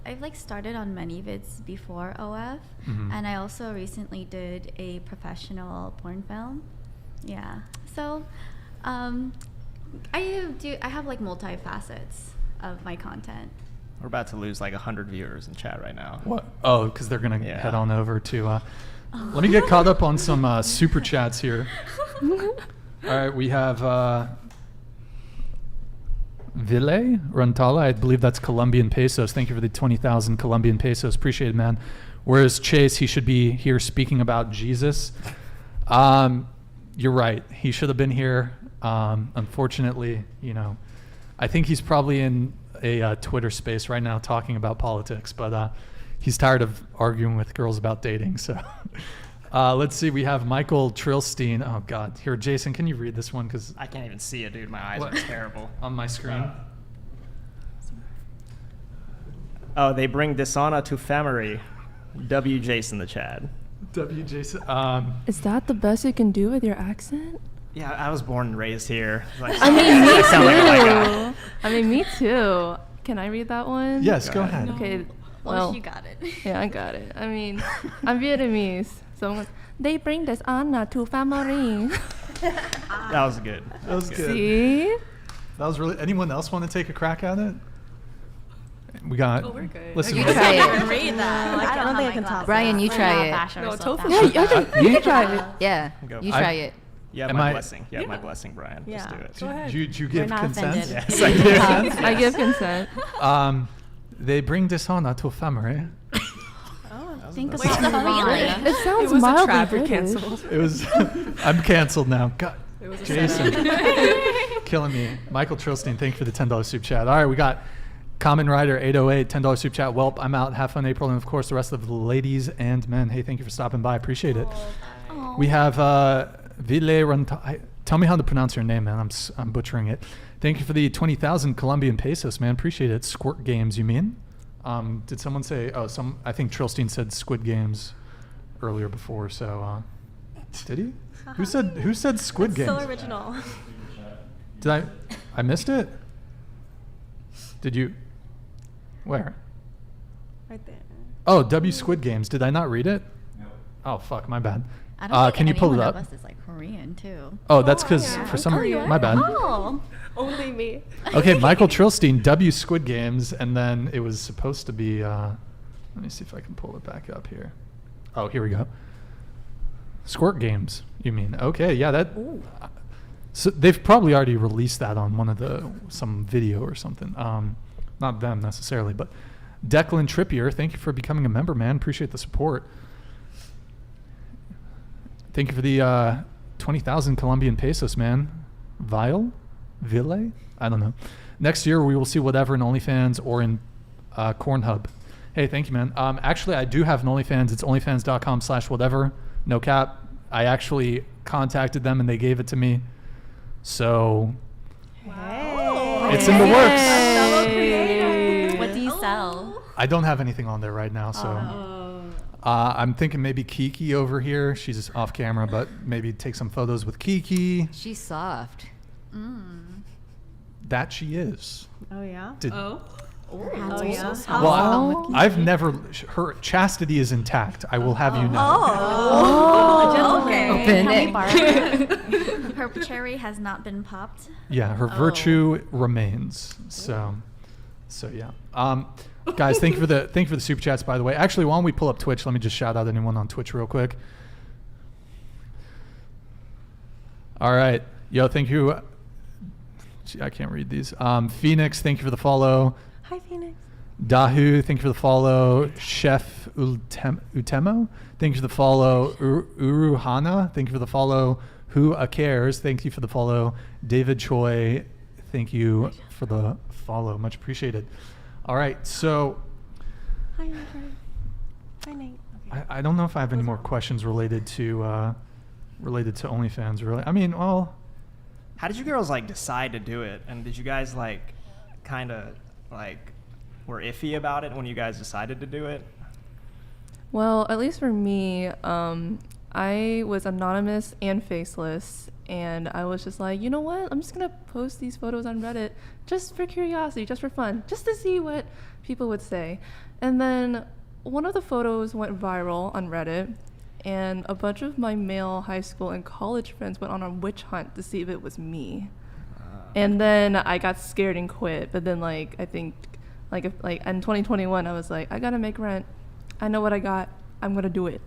I've like started on ManyVids before OF, and I also recently did a professional porn film. Yeah. So, I have like multi-facets of my content. We're about to lose like 100 viewers in chat right now. what? Oh, because they're gonna Yeah. head on over to. Let me get caught up on some super chats here. All right, we have Ville Rantala. I believe that's Colombian pesos. Thank you for the 20,000 Colombian pesos. Appreciate it, man. Whereas Chase, he should be here speaking about Jesus. You're right. He should have been here. Unfortunately, I think he's probably in a Twitter space right now talking about politics, but he's tired of arguing with girls about dating. So let's see. We have Michael Trilstein. Oh, God. Here, Jason, can you read this one? Because I can't even see it, dude. My eyes What? are terrible. on my screen. Oh, they bring dishonor to family. W. Jason the Chad. W. Jason. Is that the best you can do with your accent? Yeah, I was born and raised here. Like, I mean, me I sound like a white guy. too. I mean, me too. Can I read that one? Yes, go ahead. Okay. Well, you got it. Yeah, I got it. I mean, I'm Vietnamese, so they bring this honor to family. That was good. That was good. See? That was really. Anyone else want to take a crack at it? We got. Oh, we're good. Listen, You try it. Read that. I don't think I can top Brian, you try it. No, tofu. Yeah, you can try it. Yeah, Go you for it. try it. You have Am my I- blessing. You have my blessing, Brian. Yeah. Just do it. Go ahead. Did you give not consent? offended. Yes, I do. I give consent. They bring dishonor to family. Think That's- about the line. It sounds It was a mildly trap. You're British. canceled. It was. I'm canceled now. God, It was a Jason, killing me. Michael Trilstein, thank you for the $10 soup chat. All right, we got Common Rider 808 $10 soup chat. Welp, I'm out. Have fun, April, and of course the rest of the ladies and men. Hey, thank you for stopping by. Appreciate it. We have Ville Ranta. Tell me how to pronounce your name, man. I'm butchering it. Thank you for the 20,000 Colombian pesos, man. Appreciate it. Squirt Games, you mean? Did someone say? Oh, I think Trilstein said Squid Games earlier before. So, did he? Who said Squid That's Games? so original. Did I missed it? Did you? Where? Right there. Oh, W Squid Games. Did I not read it? No. Oh fuck, my bad. I don't think Can you pull it anyone up? of us is like Korean too. Oh, that's because yeah. for some. Oh, you are? My bad. Oh. Only me. Okay, Michael Trilstein, W Squid Games, and then it was supposed to be. Let me see if I can pull it back up here. Oh, here we go. Squirt Games, you mean? Okay, yeah, that. So they've probably already released that on some video or something. Not them necessarily, but Declan Trippier, thank you for becoming a member, man. Appreciate the support. Thank you for the 20,000 Colombian pesos, man. Ville? I don't know. Next year we will see whatever in OnlyFans or in Cornhub. Hey, thank you, man. Actually, I do have an OnlyFans. It's onlyfans.com/whatever. No cap. I actually contacted them and they gave it to me. So it's in the works. What do you sell? I don't have anything on there right now, so I'm thinking maybe Kiki over here. She's off camera, but maybe take some photos with Kiki. She's soft. That she is. Oh yeah. Oh yeah. Well, I've never. Her chastity is intact. I will have you know. Oh, okay. Open Can it. we borrow it? Her cherry has not been popped. Yeah, her virtue remains. So yeah. Guys, thank you for the super chats. By the way, actually, while we pull up Twitch, let me just shout out anyone on Twitch real quick. All right, yo, thank you. Gee, I can't read these. Phoenix, thank you for the follow. Hi, Phoenix. Dahu, thank you for the follow. Chef Utemo, thank you for the follow. Uruhana, thank you for the follow. Who cares? Thank you for the follow. David Choi, thank you for the follow. Much appreciated. All right, so Hi, Nate. Hi, Nate. Okay. I don't know if I have any more questions related to OnlyFans. Really, I mean, well, How did you girls like decide to do it? And did you guys like kind of like were iffy about it when you guys decided to do it? Well, at least for me, I was anonymous and faceless, and I was just like, you know what? I'm just gonna post these photos on Reddit just for curiosity, just for fun, just to see what people would say. And then one of the photos went viral on Reddit, and a bunch of my male high school and college friends went on a witch hunt to see if it was me. And then I got scared and quit. But then, like, I think, like in 2021, I was like, I gotta make rent. I know what I got. I'm gonna do it.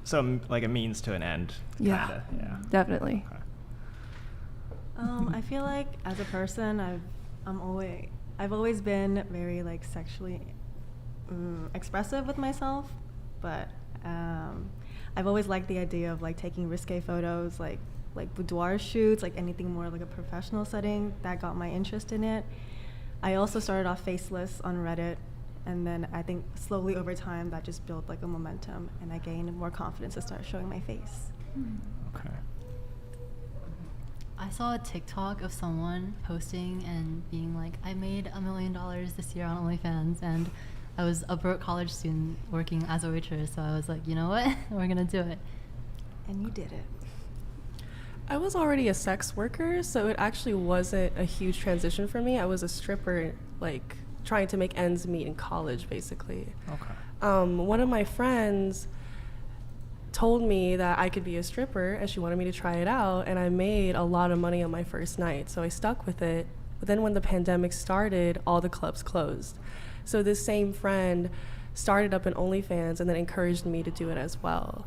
So like a means to an end. Yeah. Kinda, yeah. Definitely. Okay. I feel like as a person, I've always been very like sexually expressive with myself, but I've always liked the idea of like taking risque photos, like boudoir shoots, like anything more like a professional setting. That got my interest in it. I also started off faceless on Reddit, and then I think slowly over time that just built like a momentum, and I gained more confidence to start showing my face. Okay. I saw a TikTok of someone posting and being like, I made $1 million this year on OnlyFans, and I was a broke college student working as a waitress, so I was like, you know what? We're gonna do it. And you did it. I was already a sex worker, so it actually wasn't a huge transition for me. I was a stripper like trying to make ends meet in college, basically. Okay. One of my friends told me that I could be a stripper, and she wanted me to try it out, and I made a lot of money on my first night, so I stuck with it. But then when the pandemic started, all the clubs closed. So this same friend started up an OnlyFans and then encouraged me to do it as well.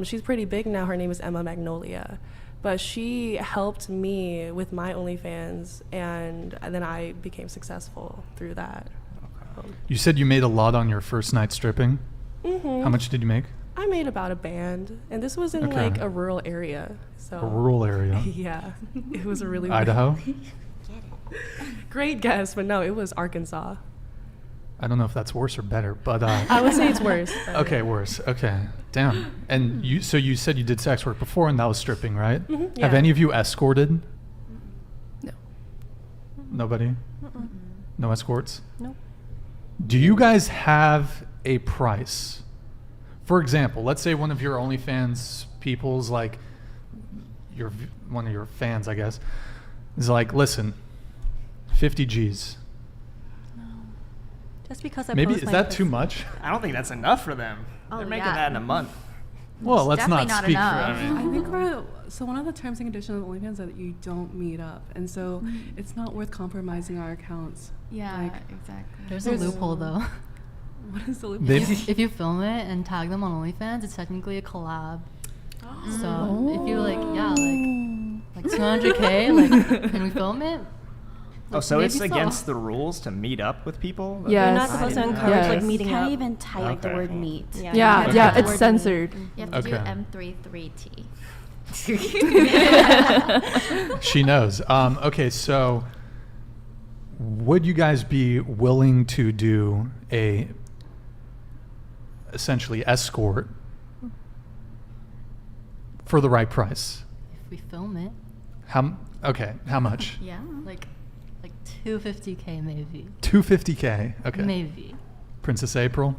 She's pretty big now. Her name is Emma Magnolia. But she helped me with my OnlyFans, and then I became successful through that. You said you made a lot on your first night stripping. Mm-hmm. How much did you make? I made about $1,000, and this was in like a rural area. So A rural area? Yeah, it was a really Idaho? Great guess, but no, it was Arkansas. I don't know if that's worse or better, but I would say it's worse. Okay, worse. Okay, damn. And you said you did sex work before, and that was stripping, right? Mm-hmm, Have yeah. any of you escorted? No. Nobody? No escorts? Nope. Do you guys have a price? For example, let's say one of your OnlyFans people's like one of your fans, I guess, is like, listen, 50 G's. Just because I Maybe post is my that pussy. too much? I don't think that's enough for them. Oh, They're making yeah. that in a month. Well, let's Definitely not not speak enough. for. I think so one of the terms and conditions of OnlyFans is that you don't meet up, and so it's not worth compromising our accounts. Yeah, Like, exactly. There's a loophole though. what is the loophole? If you film it and tag them on OnlyFans, it's technically a collab. So if you like 200K, like, can we film it? Oh, so Maybe it's so. against the rules to meet up with people? Yeah. You're not Yes. supposed to I didn't know. encourage Yes. like meeting Can't up. even type the Okay. word meet. Yeah. Yeah, you yeah, have to it's word censored. You have to do Okay. M33T. She knows. Okay, so would you guys be willing to do a essentially escort for the right price? If we film it, How much? Yeah. like 250K maybe. 250K. Okay. Maybe. Princess April.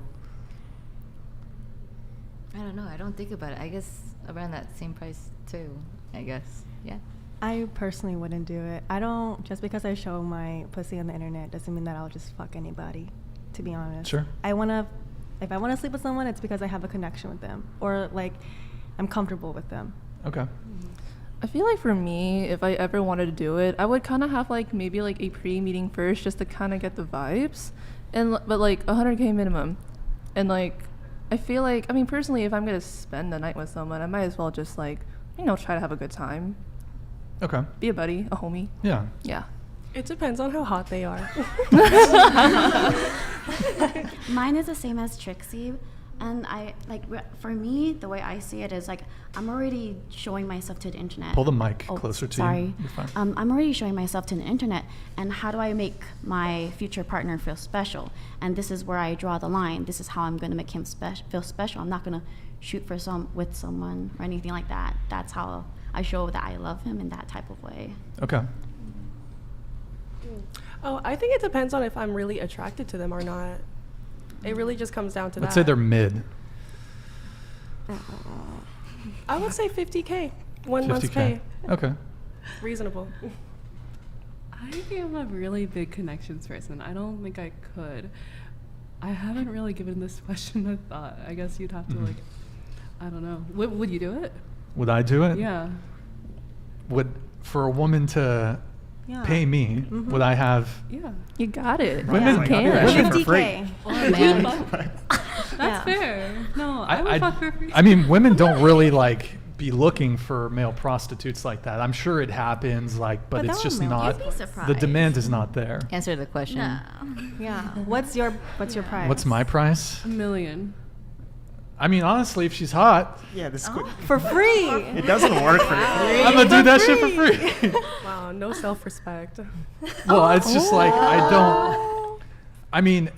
I don't know. I don't think about it. I guess around that same price too. I guess. Yeah. I personally wouldn't do it. I don't, just because I show my pussy on the internet doesn't mean that I'll just fuck anybody, to be honest. Sure. If I want to sleep with someone, it's because I have a connection with them, or like I'm comfortable with them. Okay. I feel like for me, if I ever wanted to do it, I would kind of have like maybe like a pre-meeting first just to kind of get the vibes, but like 100K minimum, and like I feel like, I mean, personally, if I'm gonna spend the night with someone, I might as well just like, try to have a good time, Okay. be a buddy, a homie. Yeah. Yeah. It depends on how hot they are. Mine is the same as Trixie, and for me, the way I see it is like I'm already showing myself to the internet. Pull the mic closer to sorry. you. You're fine. I'm already showing myself to the internet, and how do I make my future partner feel special? And this is where I draw the line. This is how I'm going to make him feel special. I'm not going to shoot with someone or anything like that. That's how I show that I love him in that type of way. Okay. Oh, I think it depends on if I'm really attracted to them or not. It really just comes down to Let's that. say they're mid. I would say 50K. 1 month's 50K. pay. Okay. Reasonable. I think I'm a really big connections person. I don't think I could. I haven't really given this question a thought. I guess you'd have to like, I don't know. Would you do it? Would I do it? Yeah. For a woman to Yeah. pay me, would I have? Yeah. You got it. Women You like, can. yeah, shit for free. 50K. Oh man. That's fair. No, I would fuck for free. I mean, women don't really like be looking for male prostitutes like that. I'm sure it happens, like, but But it's that just would not. You'd be surprised. The demand is not there. Answer the question. No. Yeah. What's your price? What's my price? $1 million. I mean, honestly, if she's hot, Yeah, this For free. it doesn't work for I'm gonna do that shit for free. Wow, no self-respect. Well, it's just like I don't. I mean,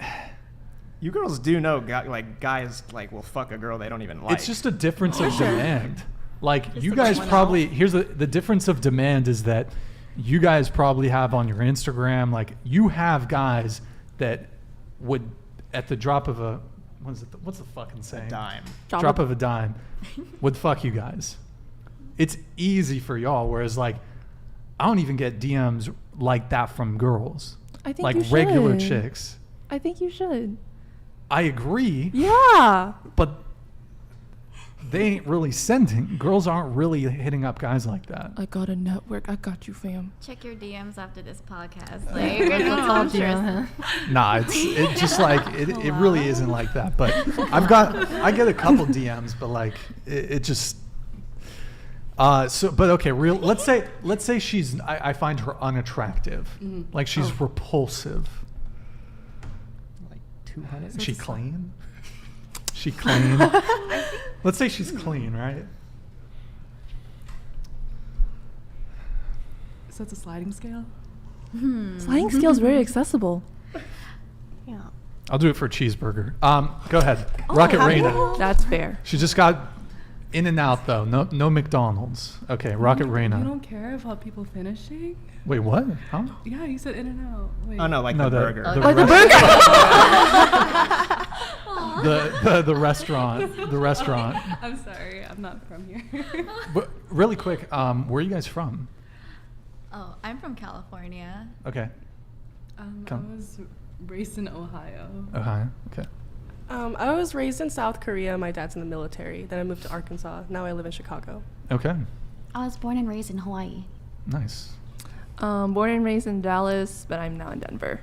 You girls do know, guys like will fuck a girl they don't even like. it's just a difference of demand. Like you to guys point probably here's the difference of demand is that you guys probably have on your Instagram, like you have guys that would at the drop of a what's the fucking saying? dime. Drop of a dime would fuck you guys. It's easy for y'all, whereas like I don't even get DMs like that from girls. I think like you should. regular chicks. I think you should. I agree. Yeah. But they ain't really sending. Girls aren't really hitting up guys like that. I got a network. I got you, fam. Check your DMs after this podcast. Like, you're gonna be so sure. Nah, it's just like it really isn't like that. But I get a couple DMs, but like it just but okay, let's say I find her unattractive. Mm-hmm. Like she's repulsive. Like 200. She clean? She clean? Let's say she's clean, right? So it's a sliding scale? Sliding scale is very accessible. Yeah. I'll do it for a cheeseburger. Go ahead. Rocket Raina. That's fair. She just got In and Out though. No McDonald's. Okay, Rocket You Raina. don't care about people finishing? Wait, what? Huh? Yeah, you said In and Out. Wait. Oh no, like No, the the- burger. the Oh, the burger. The restaurant. The restaurant. I'm sorry, I'm not from here. But really quick, where are you guys from? Oh, I'm from California. Okay. I Come. was raised in Ohio. Ohio. Okay. I was raised in South Korea. My dad's in the military. Then I moved to Arkansas. Now I live in Chicago. Okay. I was born and raised in Hawaii. Nice. Born and raised in Dallas, but I'm now in Denver.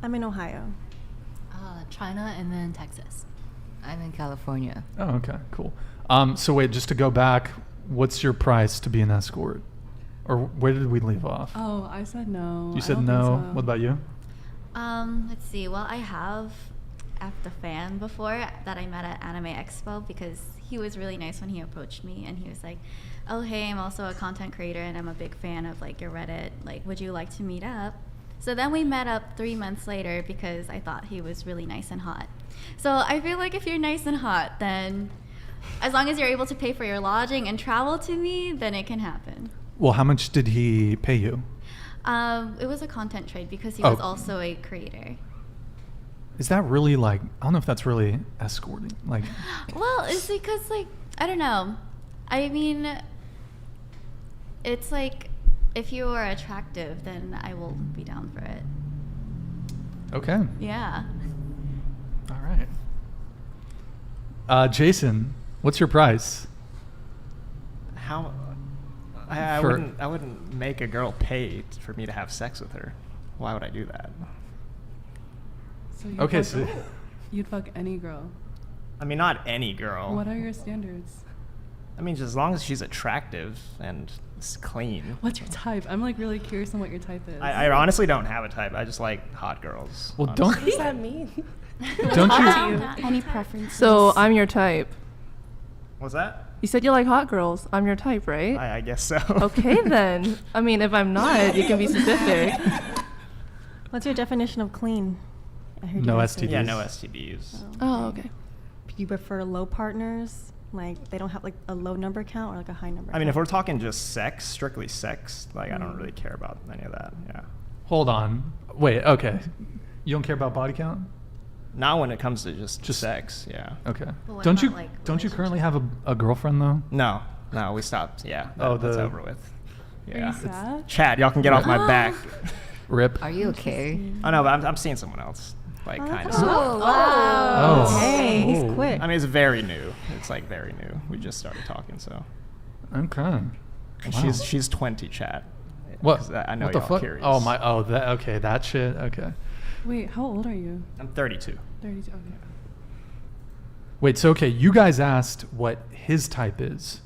I'm in Ohio. China and then Texas. I'm in California. Oh, okay. Cool. So wait, just to go back, what's your price to be an escort? Or where did we leave off? Oh, I said no. You I said don't no. think so. What about you? Let's see. Well, I have asked a fan before that I met at Anime Expo because he was really nice when he approached me and he was like, "Oh, hey, I'm also a content creator and I'm a big fan of like your Reddit. Like, would you like to meet up?" So then we met up 3 months later because I thought he was really nice and hot. So I feel like if you're nice and hot, then as long as you're able to pay for your lodging and travel to me, then it can happen. Well, how much did he pay you? It was a content trade because he Oh. was also a creator. Is that really like, I don't know if that's really escorting. Like, Well, it's because, like, I don't know. I mean, it's like, if you are attractive, then I will be down for it. okay. Yeah. All right. Jason, what's your price? How? I For- wouldn't make a girl pay for me to have sex with her. Why would I do that? So you'd Okay, fuck- so you'd fuck any girl. I mean, not any girl. What are your standards? I mean, just as long as she's attractive and clean. What's your type? I'm like really curious on what your type is. I honestly don't have a type. I just like hot girls. Well, honestly. What does that mean? don't you? Any preferences? So I'm your type. What's that? You said you like hot girls. I'm your type, right? I guess so. Okay then. I mean, if I'm not, you can be specific. What's your definition of clean? I heard No you guys say- STDs. Yeah, no STDs. Oh, okay. Do you prefer low partners? Like they don't have like a low number count or like a high number? I mean, if we're count? talking just sex, strictly sex, like I don't really care about any of that. Yeah. Hold on. Wait, okay. You don't care about body count? Not when it comes to just Just- sex. Yeah. Okay. But what Don't you about, like, don't you currently have a girlfriend though? No, we stopped. Yeah. Oh, that's the- over with. Are Yeah. you sad? Chad, y'all can get off my back. Rip. Are you okay? Oh no, but I'm seeing someone else. Like kind of. Oh, wow. Oh. Hey, he's Oh. quick. I mean, it's very new. It's like very new. We just started talking, so. Okay. And Wow. she's 20, Chad. What? 'Cause I know what the y'all fuck? curious. Oh my. Oh, that. Okay, that shit. Okay. Wait, how old are you? I'm 32. 32. Okay. Wait. So okay, you guys asked what his type is,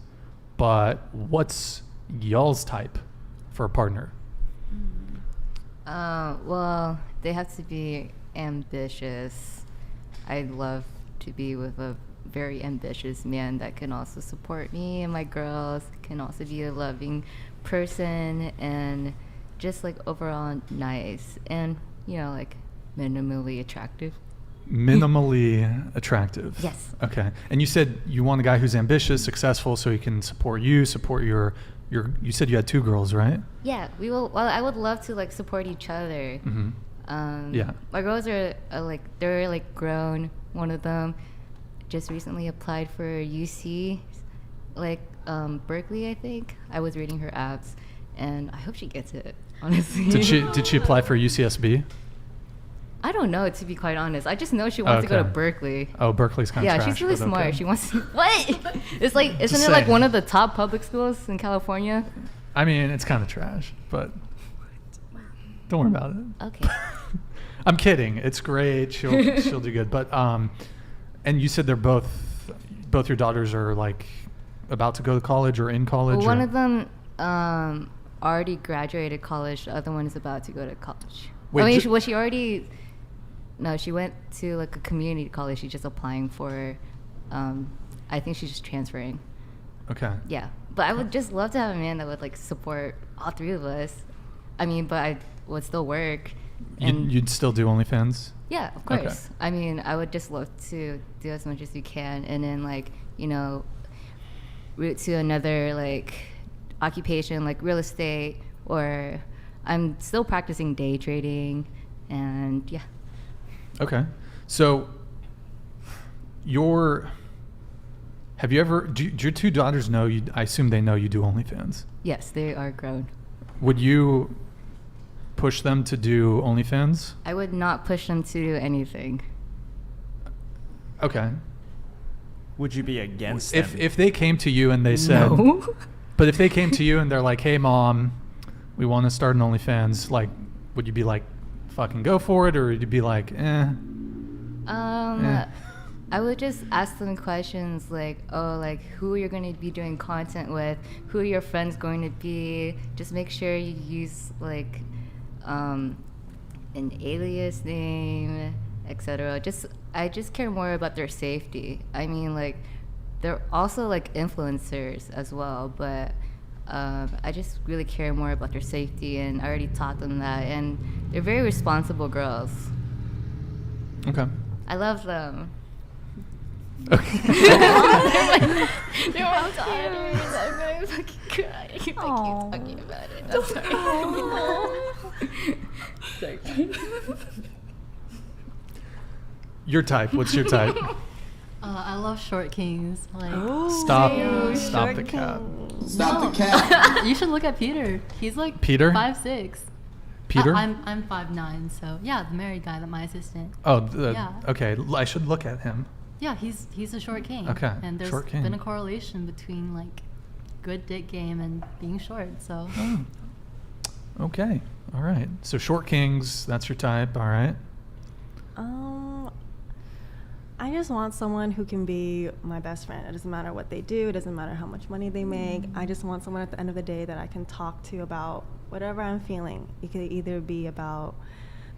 but what's y'all's type for a partner? Well, they have to be ambitious. I'd love to be with a very ambitious man that can also support me and my girls, can also be a loving person and just like overall nice and, you know, like minimally attractive. Minimally attractive. Yes. Okay. And you said you want a guy who's ambitious, successful, so he can support you, support your. You said you had 2 girls, right? Yeah, we will. Well, I would love to like support each other. Mm-hmm. Yeah. My girls are like they're like grown. One of them just recently applied for UC, like Berkeley, I think. I was reading her apps, and I hope she gets it. Honestly, Did she apply for UCSB? I don't know, to be quite honest. I just know she wants to go to Berkeley. Oh, Berkeley's kind of yeah, trash. she's really but smart. okay. She wants to, what? It's like, isn't Just it like saying. one of the top public schools in California? I mean, it's kind of trash, but don't worry about it. Okay. I'm kidding. It's great. She'll do good. But and you said they're both your daughters are like about to go to college or in college. Well, one or? of them already graduated college. The other one is about to go to college. Wait, I mean, she already? No, she went to like a community college. She's just applying for. I think she's just transferring. Okay. Yeah, but I would just love to have a man that would like support all three of us. I mean, but I would still work. You'd still do OnlyFans? Yeah, of course. Okay. I mean, I would just love to do as much as you can, and then like route to another like occupation like real estate, or I'm still practicing day trading, and yeah. Okay. So have you ever, do your two daughters know you? I assume they know you do OnlyFans. Yes, they are grown. Would you push them to do OnlyFans? I would not push them to do anything. Okay. Would you be against them? If they came to you and they said, no. But if they came to you and they're like, hey mom, we want to start an OnlyFans, like, would you be like, fucking go for it, or would you be like, eh? I would just ask them questions like, oh, like who you're going to be doing content with, who your friends going to be. Just make sure you use like an alias name, etc. I just care more about their safety. I mean, like they're also like influencers as well, but I just really care more about their safety, and I already taught them that, and they're very responsible girls. Okay. I love them. Okay. They're all tired. I'm going to fucking cry. I keep talking about it. I'm sorry. Sorry. Your type. What's your type? I love short kings. Like, Stop short the cat. Stop the cat. You should look at Peter. He's like Peter? 5'6". Peter? I'm 5'9", so yeah, the married guy, that my assistant. Oh, Yeah. Okay. I should look at him. Yeah, he's a short king. Okay, And there's short king. been a correlation between like good dick game and being short. So Okay. All right. So short kings, that's your type. All right. I just want someone who can be my best friend. It doesn't matter what they do. It doesn't matter how much money they make. I just want someone at the end of the day that I can talk to about whatever I'm feeling. It could either be about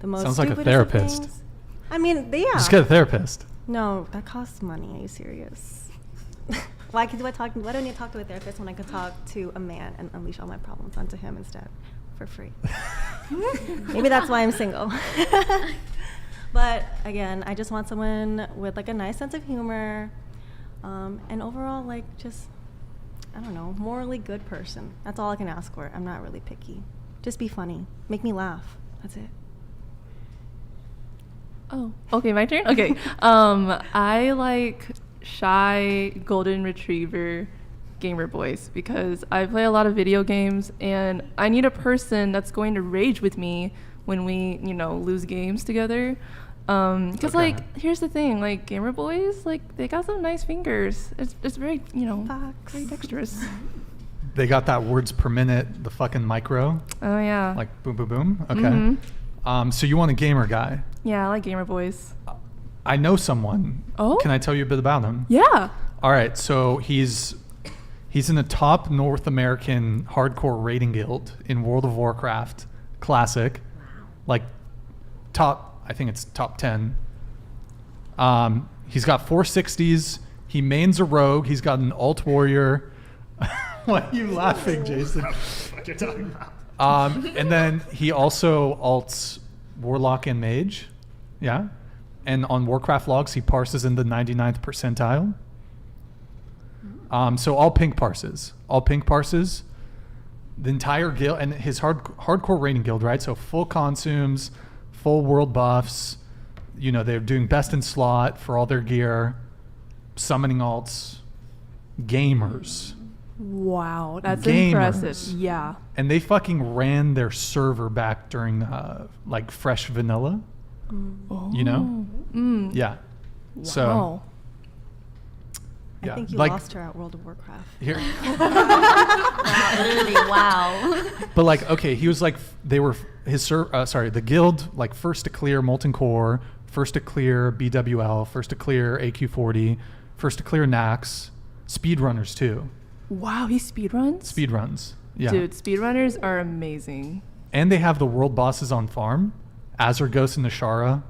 the most Sounds like a stupidest of therapist. things. I mean, yeah. Just get a therapist. No, that costs money. Are you serious? Why do I need to talk to a therapist when I could talk to a man and unleash all my problems onto him instead for free? Maybe that's why I'm single. But again, I just want someone with like a nice sense of humor, and overall like just, I don't know, morally good person. That's all I can ask for. I'm not really picky. Just be funny. Make me laugh. That's it. Oh, okay, my turn? Okay. I like shy golden retriever gamer boys because I play a lot of video games, and I need a person that's going to rage with me when we, lose games together. Because like, here's the thing, like gamer boys, like they got some nice fingers. It's very, very dexterous. They got that words per minute, the fucking micro. Oh yeah. Like boom, boom, boom. Okay. Mm-hmm. So you want a gamer guy? Yeah, I like gamer boys. I know someone. Oh? Can I tell you a bit about him? Yeah. All right. So he's in the top North American hardcore rating guild in World of Warcraft Classic. Wow. Like I think it's top 10. He's got 460s. He mains a rogue. He's got an alt warrior. Why are you laughing, Jason? What you're talking about? And then he also alts warlock and mage. Yeah. And on Warcraft logs, he parses in the 99th percentile. So all pink parses. The entire guild, and his hardcore rating guild, right? So full consumes, full world buffs. They're doing best in slot for all their gear, summoning alts, gamers. Wow, that's Gamers. impressive. Yeah. And they fucking ran their server back during like fresh vanilla. You know? Yeah. So Wow. I think you like, lost her at World of Warcraft. Here. Wow, literally, wow. But like, okay, he was like, they were the guild, like first to clear Molten Core, first to clear BWL, first to clear AQ40, first to clear Nax, speedrunners too. Wow, he speedruns? Speedruns, yeah. Dude, speedrunners are amazing. And they have the world bosses on farm, Azure Ghost and Nashara.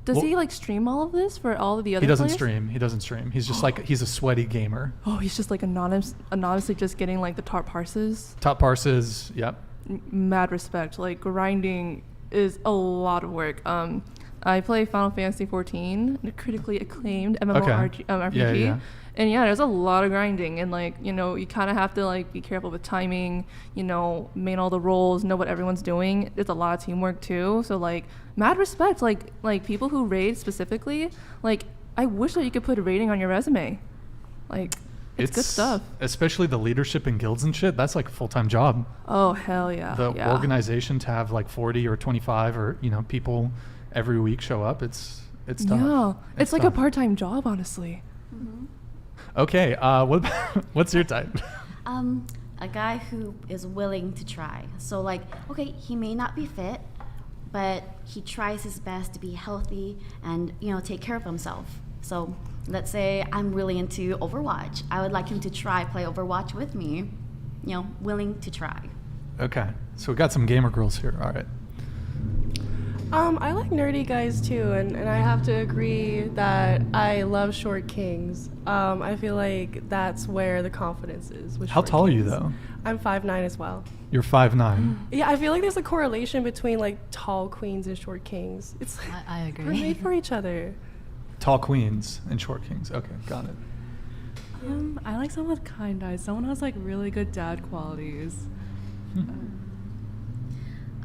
Does he like stream all of this for all of the other He doesn't players? stream. He doesn't stream. He's just like, he's a sweaty gamer. Oh, he's just like anonymously just getting like the top parses. Top parses, yep. Mad respect. Like grinding is a lot of work. I play Final Fantasy 14, a critically acclaimed MMORPG. Yeah. And yeah, there's a lot of grinding, and like, you know, you kind of have to like be careful with timing, you know, main all the roles, know what everyone's doing. There's a lot of teamwork too. So like, mad respect. Like people who raid specifically, like I wish that you could put a rating on your resume. Like, it's good stuff. Especially the leadership in guilds and shit. That's like a full-time job. Oh hell yeah. The yeah. organization to have like 40 or 25 or, you know, people every week show up. It's tough. Yeah, it's like tough. a part-time job, honestly. Okay, what's your type? A guy who is willing to try. So like, okay, he may not be fit, but he tries his best to be healthy and, you know, take care of himself. So let's say I'm really into Overwatch. I would like him to play Overwatch with me, you know, willing to try. Okay, so we got some gamer girls here. All right. I like nerdy guys too, and I have to agree that I love short kings. I feel like that's where the confidence is. With How short tall are you kings. though? I'm 5'9" as well. You're 5'9". Yeah, I feel like there's a correlation between like tall queens and short kings. It's like I agree. we're made for each other. Tall queens and short kings. Okay, got it. I like someone with kind eyes. Someone who has like really good dad qualities.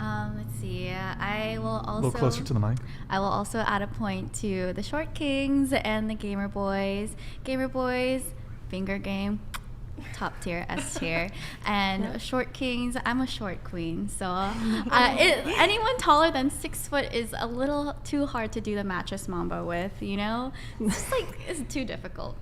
Let's see. I will also A little closer to the mic. I will also add a point to the short kings and the gamer boys. Gamer boys, finger game, top tier, S tier, and short kings. I'm a short queen, so anyone taller than 6 foot is a little too hard to do the mattress mambo with. You know, it's just like it's too difficult.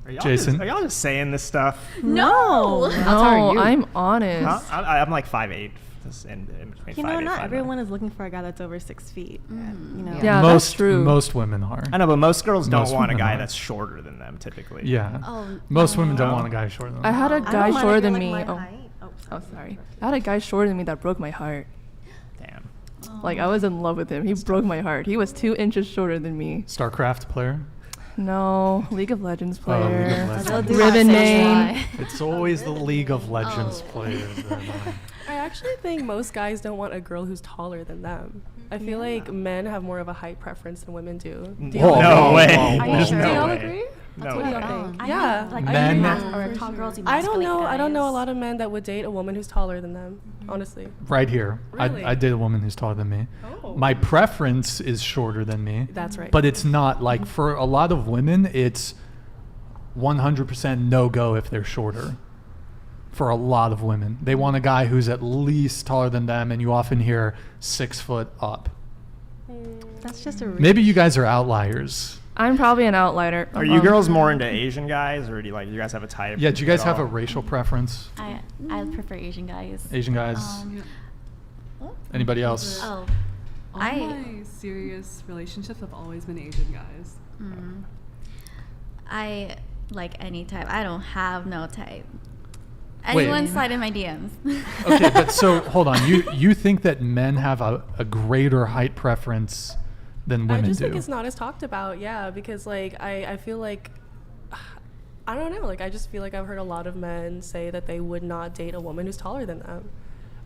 Are y'all Jason? Are y'all just saying this stuff? No. No, I'm honest. Huh? I'm like 5'8", just in between 5'8" You know, and not 5'9". everyone is looking for a guy that's over 6 feet. You know. Yeah, most that's true. Most women are. I know, but most girls don't Most want a women guy are. that's shorter than them, typically. Yeah. Oh, Most women don't no. want a guy shorter than I them. had a I don't guy mind if shorter you're, than like, me. my Oh, height. oh, sorry. I had a guy shorter than me that broke my heart. Damn. Like I was in love with him. He broke my heart. He was 2 inches shorter than me. StarCraft player? No, League of Legends Oh, League of player. Legends. Ribbon name. It's always the League of Legends players. that are annoying. I actually think most guys don't want a girl who's taller than them. I feel like men have more of a height preference than women do. Do Whoa, No whoa, way. whoa, Are you whoa. There's sure? no Do y'all way. agree? No What do way. y'all think? Yeah. I Men- Or tall girls. I don't know. I don't know a lot of men that would date a woman who's taller than them. Honestly. Right here. Really? I did a woman who's taller than me. Oh. My preference is shorter than me. That's right. But it's not like for a lot of women, it's 100% no go if they're shorter. For a lot of women, they want a guy who's at least taller than them, and you often hear 6 foot up. That's just a Maybe you guys are outliers. I'm probably an outlier. Are you girls more into Asian guys, or do you guys have a type? Yeah, do you guys at have a all? racial preference? I prefer Asian guys. Asian guys? Anybody else? Oh, All my serious relationships have always been Asian guys. I like any type. I don't have no type. Wait. Anyone slide in my DMs. Okay, but so hold on. You think that men have a greater height preference than women I just do? think it's not as talked about, yeah, because like I feel like I don't know, like I just feel like I've heard a lot of men say that they would not date a woman who's taller than them,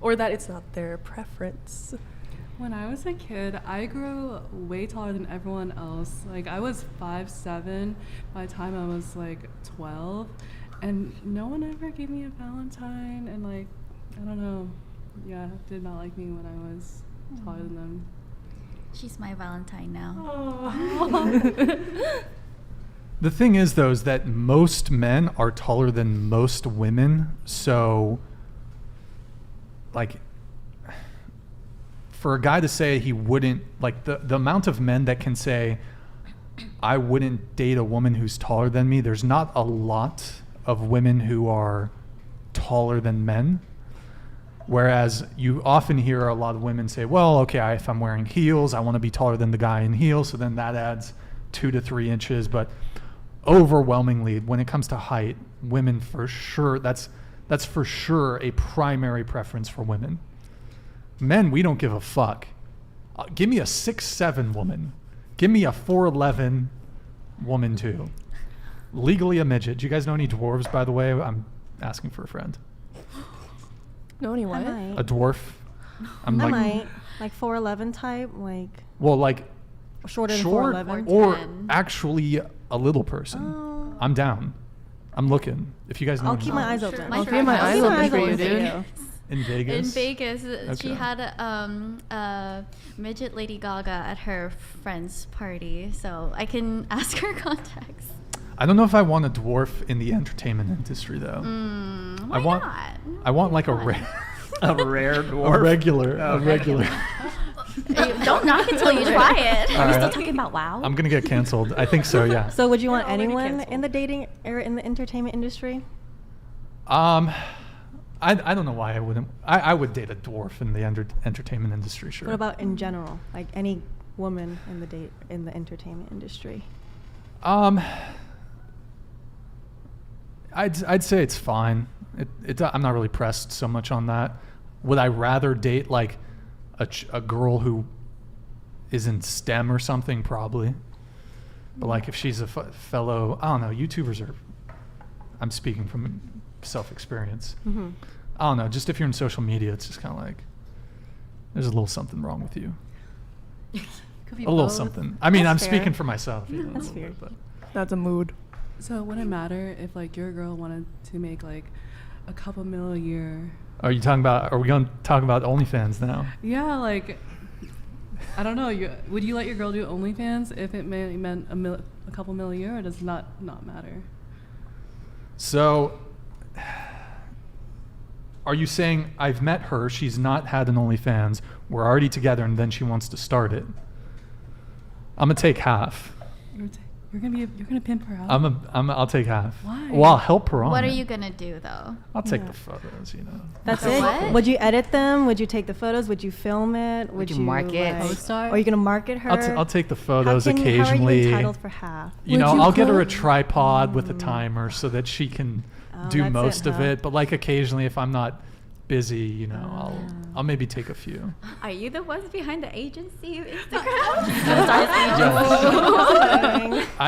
or that it's not their preference. When I was a kid, I grew way taller than everyone else. Like I was 5'7" by the time I was like 12, and no one ever gave me a Valentine. And like, I don't know, yeah, did not like me when I was taller than them. She's my Valentine now. The thing is, though, is that most men are taller than most women. So, like, for a guy to say he wouldn't, like, the amount of men that can say, I wouldn't date a woman who's taller than me, there's not a lot of women who are taller than men. Whereas you often hear a lot of women say, well, okay, if I'm wearing heels, I want to be taller than the guy in heels. So then that adds 2 to 3 inches. But overwhelmingly, when it comes to height, women for sure, that's for sure a primary preference for women. Men, we don't give a fuck. Give me a 6'7" woman. Give me a 4'11" woman too. Legally a midget. Do you guys know any dwarves, by the way? I'm asking for a friend. No, any what? A dwarf. I might. Like 4'11" type, like. Well, like shorter than short 4'11". or actually a little person. I'm down. I'm looking. If you guys know. I'll keep my eyes open. I'll keep my eyes open for you, dude. In Vegas? In Vegas, Okay. she had a midget Lady Gaga at her friend's party, so I can ask her contacts. I don't know if I want a dwarf in the entertainment industry, though. Why not? I want like a rare dwarf. A regular. Don't knock until you try it. All Are we right. still talking about WoW? I'm gonna get canceled. I think so. Yeah. So would you want anyone in the dating or in the entertainment industry? I don't know why I wouldn't. I would date a dwarf in the entertainment industry, sure. What about in general, like any woman in the entertainment industry? I'd say it's fine. I'm not really pressed so much on that. Would I rather date like a girl who is in STEM or something? Probably. But like if she's a fellow, I don't know, YouTubers are. I'm speaking from self-experience. Mm-hmm. I don't know. Just if you're in social media, it's just kind of like there's a little something wrong with you. Could be A little both. something. I mean, I'm That's fair. speaking for myself. You know, That's a little fair. bit, but. That's a mood. So would it matter if like your girl wanted to make like a couple mil a year? Are we going to talk about OnlyFans now? Yeah, like I don't know. Would you let your girl do OnlyFans if it meant a couple mil a year, or does it not matter? So, are you saying I've met her, she's not had an OnlyFans, we're already together, and then she wants to start it? I'm gonna take half. You're gonna pimp her out. I'll take half. Why? Well, I'll help her on. What are it. you gonna do though? I'll take the photos. You know. That's For it. what? Would you edit them? Would you take the photos? Would you film it? Would you market? Like, Co-star? are you gonna market her? I'll take the photos How occasionally. are you entitled for half? You Would know, you I'll get her a cook? tripod with a timer so that she can do that's it, most of huh? it. But like occasionally, if I'm not busy, you know, I'll maybe take a few. Are you the ones behind the agency Instagram?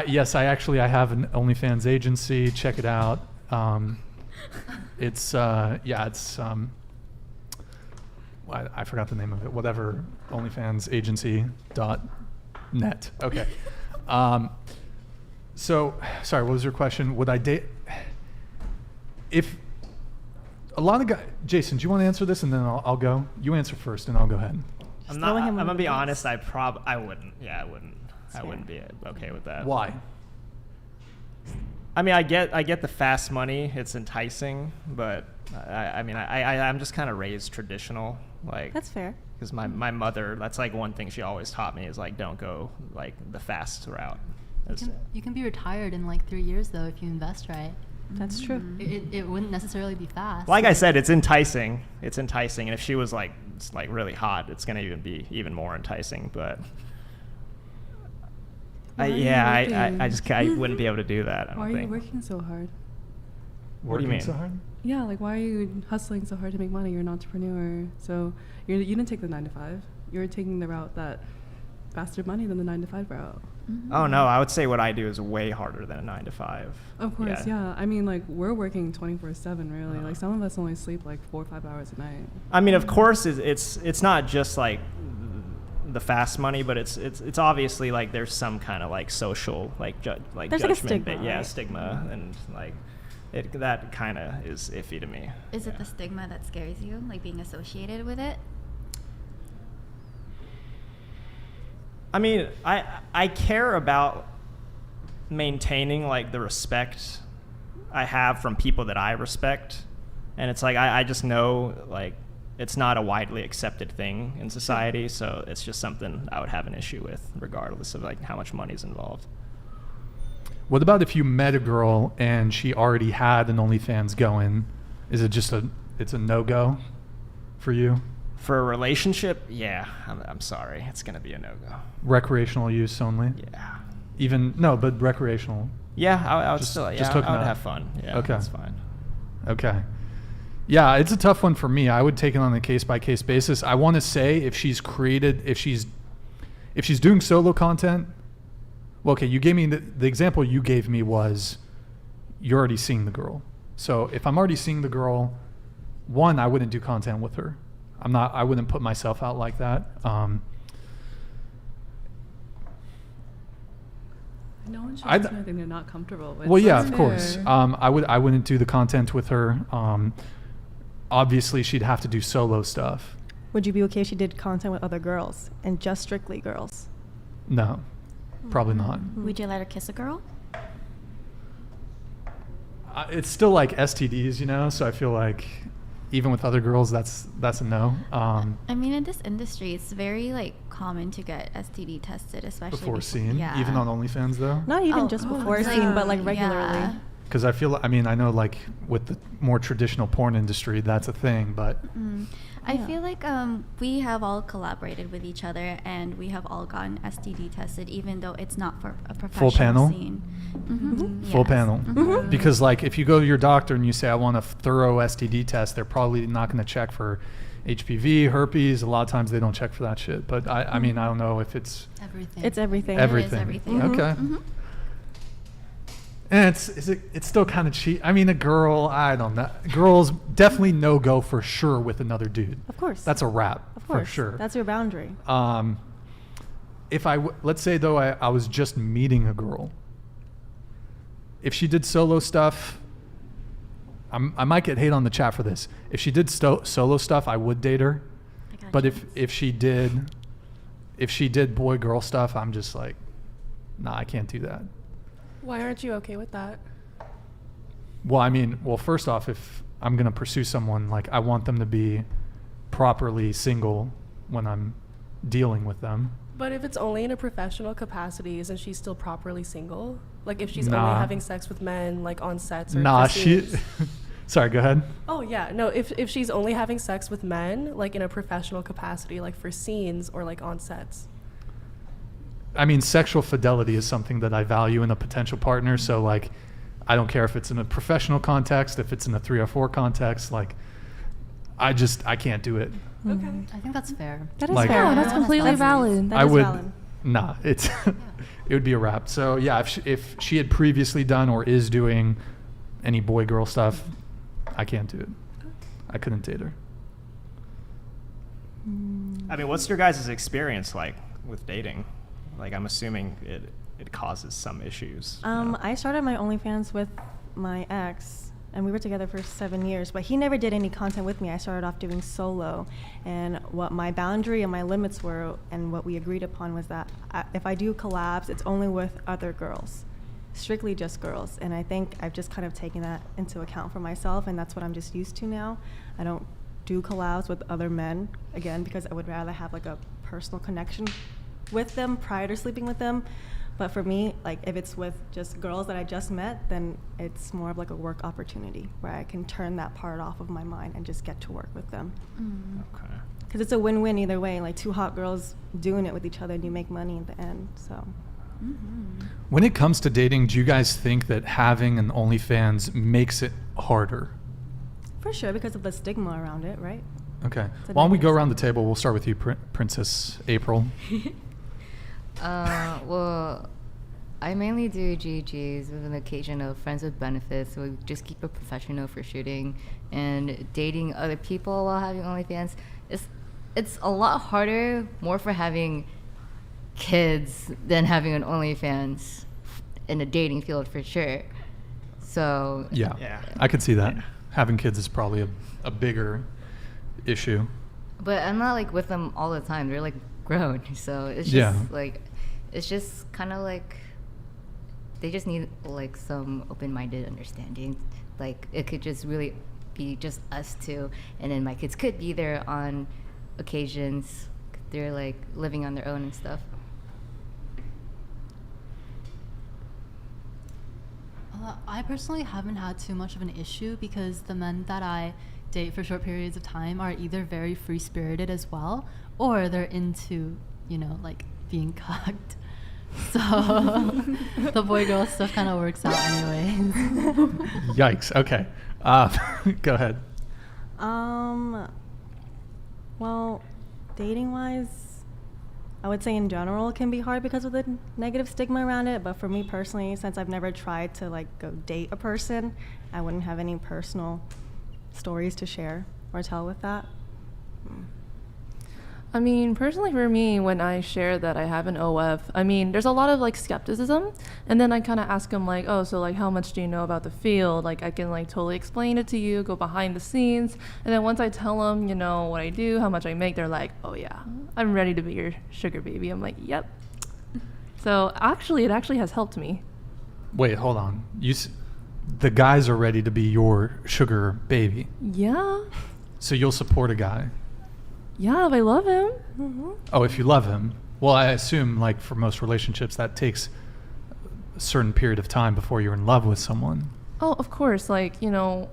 Yes, I have an OnlyFans agency. Check it out. It's I forgot the name of it. Whatever, OnlyFansAgency.net. Okay. So, sorry, what was your question? Would I date? If a lot of guys, Jason, do you want to answer this and then I'll go? You answer first and I'll go ahead. I'm gonna be honest. I wouldn't. Yeah, I wouldn't. I wouldn't be okay with that. Why? I mean, I get the fast money. It's enticing, but I'm just kind of raised traditional. Like That's fair. Because my mother, that's like one thing she always taught me is like don't go like the fast route. You can be retired in like 3 years though if you invest right. That's true. It wouldn't necessarily be fast. Like I said, it's enticing. It's enticing, and if she was like really hot, it's gonna be even more enticing. But I wouldn't be able to do that. I don't Why are think. you working so hard? What do you mean? So hard? Yeah, like why are you hustling so hard to make money? You're an entrepreneur, so you didn't take the 9 to 5. You're taking the route that faster money than the 9 to 5 route. Oh no, I would say what I do is way harder than a 9 to 5. Of course, yeah. I mean, like we're working 24/7, really. Like some of us only sleep like 4 or 5 hours a night. I mean, of course, it's not just like the fast money, but it's obviously like there's some kind of like social like There's judgment, like a stigma, yeah, right? stigma, and like that kind of is iffy to me. Is it the stigma that scares you, like being associated with it? I mean, I care about maintaining like the respect I have from people that I respect, and it's like I just know like it's not a widely accepted thing in society, so it's just something I would have an issue with regardless of like how much money is involved. What about if you met a girl and she already had an OnlyFans going? Is it just it's a no-go for you? For a relationship, yeah, I'm sorry, it's gonna be a no-go. Recreational use only? Yeah. But recreational. Yeah, I would Just still, hooking I would up. have fun. Yeah, Okay. that's fine. Okay. Yeah, it's a tough one for me. I would take it on a case-by-case basis. I want to say if she's doing solo content, well, okay, you gave me the example you gave me was you're already seeing the girl. So if I'm already seeing the girl, one, I wouldn't do content with her. I wouldn't put myself out like that. No one should do anything they're not comfortable with. Well, yeah, That's of course. fair. I wouldn't do the content with her. Obviously, she'd have to do solo stuff. Would you be okay if she did content with other girls and just strictly girls? No, probably not. Would you let her kiss a girl? It's still like STDs, you know. So I feel like even with other girls, that's a no. I mean, in this industry, it's very like common to get STD tested, especially Before scene, Yeah. even on OnlyFans though. Not even just before it's scene, but like regularly. Yeah. Because I know like with the more traditional porn industry, that's a thing, but I feel like we have all collaborated with each other, and we have all gotten STD tested, even though it's not for a professional full panel. scene. Mm-hmm. Full Yes. panel. Mhm. Because like if you go to your doctor and you say I want a thorough STD test, they're probably not going to check for HPV, herpes. A lot of times they don't check for that shit. But I mean, I don't know if it's Everything. It's everything. everything. It is everything. Okay. Mhm. And it's still kind of cheap. I mean, a girl, I don't know. Girls definitely no go for sure with another dude. Of course. That's a wrap Of course. for sure. That's your boundary. If let's say though I was just meeting a girl. If she did solo stuff, I might get hate on the chat for this. If she did solo stuff, I would date her. But if she did boy girl stuff, I'm just like, nah, I can't do that. Why aren't you okay with that? Well, I mean, first off, if I'm going to pursue someone, like I want them to be properly single when I'm dealing with them. But if it's only in a professional capacity, isn't she still properly single? Like if she's Nah. only having sex with men, like on sets or Nah, for scenes? Sorry, go ahead. Oh yeah, no. If she's only having sex with men, like in a professional capacity, like for scenes or like on sets. I mean, sexual fidelity is something that I value in a potential partner. So like, I don't care if it's in a professional context, if it's in a 304 context, like I can't do it. Okay. I think that's fair. That is Like- fair. Yeah, that's completely valid. That I is would, valid. nah, it would be a wrap. So yeah, if she had previously done or is doing any boy girl stuff, I can't do it. I couldn't date her. I mean, what's your guys' experience like with dating? Like, I'm assuming it causes some issues. you know? I started my OnlyFans with my ex, and we were together for 7 years, but he never did any content with me. I started off doing solo, and what my boundary and my limits were, and what we agreed upon was that if I do collabs, it's only with other girls, strictly just girls. And I think I've just kind of taken that into account for myself, and that's what I'm just used to now. I don't do collabs with other men, again, because I would rather have like a personal connection with them prior to sleeping with them. But for me, like if it's with just girls that I just met, then it's more of like a work opportunity where I can turn that part off of my mind and just get to work with them. Okay. Because it's a win-win either way, like two hot girls doing it with each other and you make money at the end, so. When it comes to dating, do you guys think that having an OnlyFans makes it harder? For sure, because of the stigma around it, right? Okay. It's a Why don't we go negative around the table? We'll start with you, Princess April. Well, I mainly do GGs with an occasion of friends with benefits. So we just keep it professional for shooting, and dating other people while having OnlyFans. It's a lot harder, more for having kids than having an OnlyFans in the dating field for sure. So Yeah. I could see that. Having kids is probably a bigger issue. But I'm not like with them all the time. They're like grown, so it's just Yeah. like it's just kind of like they just need like some open-minded understanding. Like it could just really be just us two, and then my kids could be there on occasions. They're like living on their own and stuff. I personally haven't had too much of an issue because the men that I date for short periods of time are either very free-spirited as well, or they're into, you know, like being cucked. So the boy-girl stuff kind of works out anyways. Yikes. Okay. Go ahead. Well, dating-wise, I would say in general it can be hard because of the negative stigma around it, but for me personally, since I've never tried to like go date a person, I wouldn't have any personal stories to share or tell with that. I mean, personally for me, when I share that I have an OF, I mean, there's a lot of like skepticism, and then I kind of ask them like, oh, so like how much do you know about the field? Like I can like totally explain it to you, go behind the scenes, and then once I tell them, you know, what I do, how much I make, they're like, oh yeah, I'm ready to be your sugar baby. I'm like, yep. So actually, it actually has helped me. Wait, hold on. The guys are ready to be your sugar baby. Yeah. So you'll support a guy. Yeah, if I love him. Mm-hmm. Oh, if you love him. Well, I assume, like, for most relationships, that takes a certain period of time before you're in love with someone. Oh, of course. Like, you know,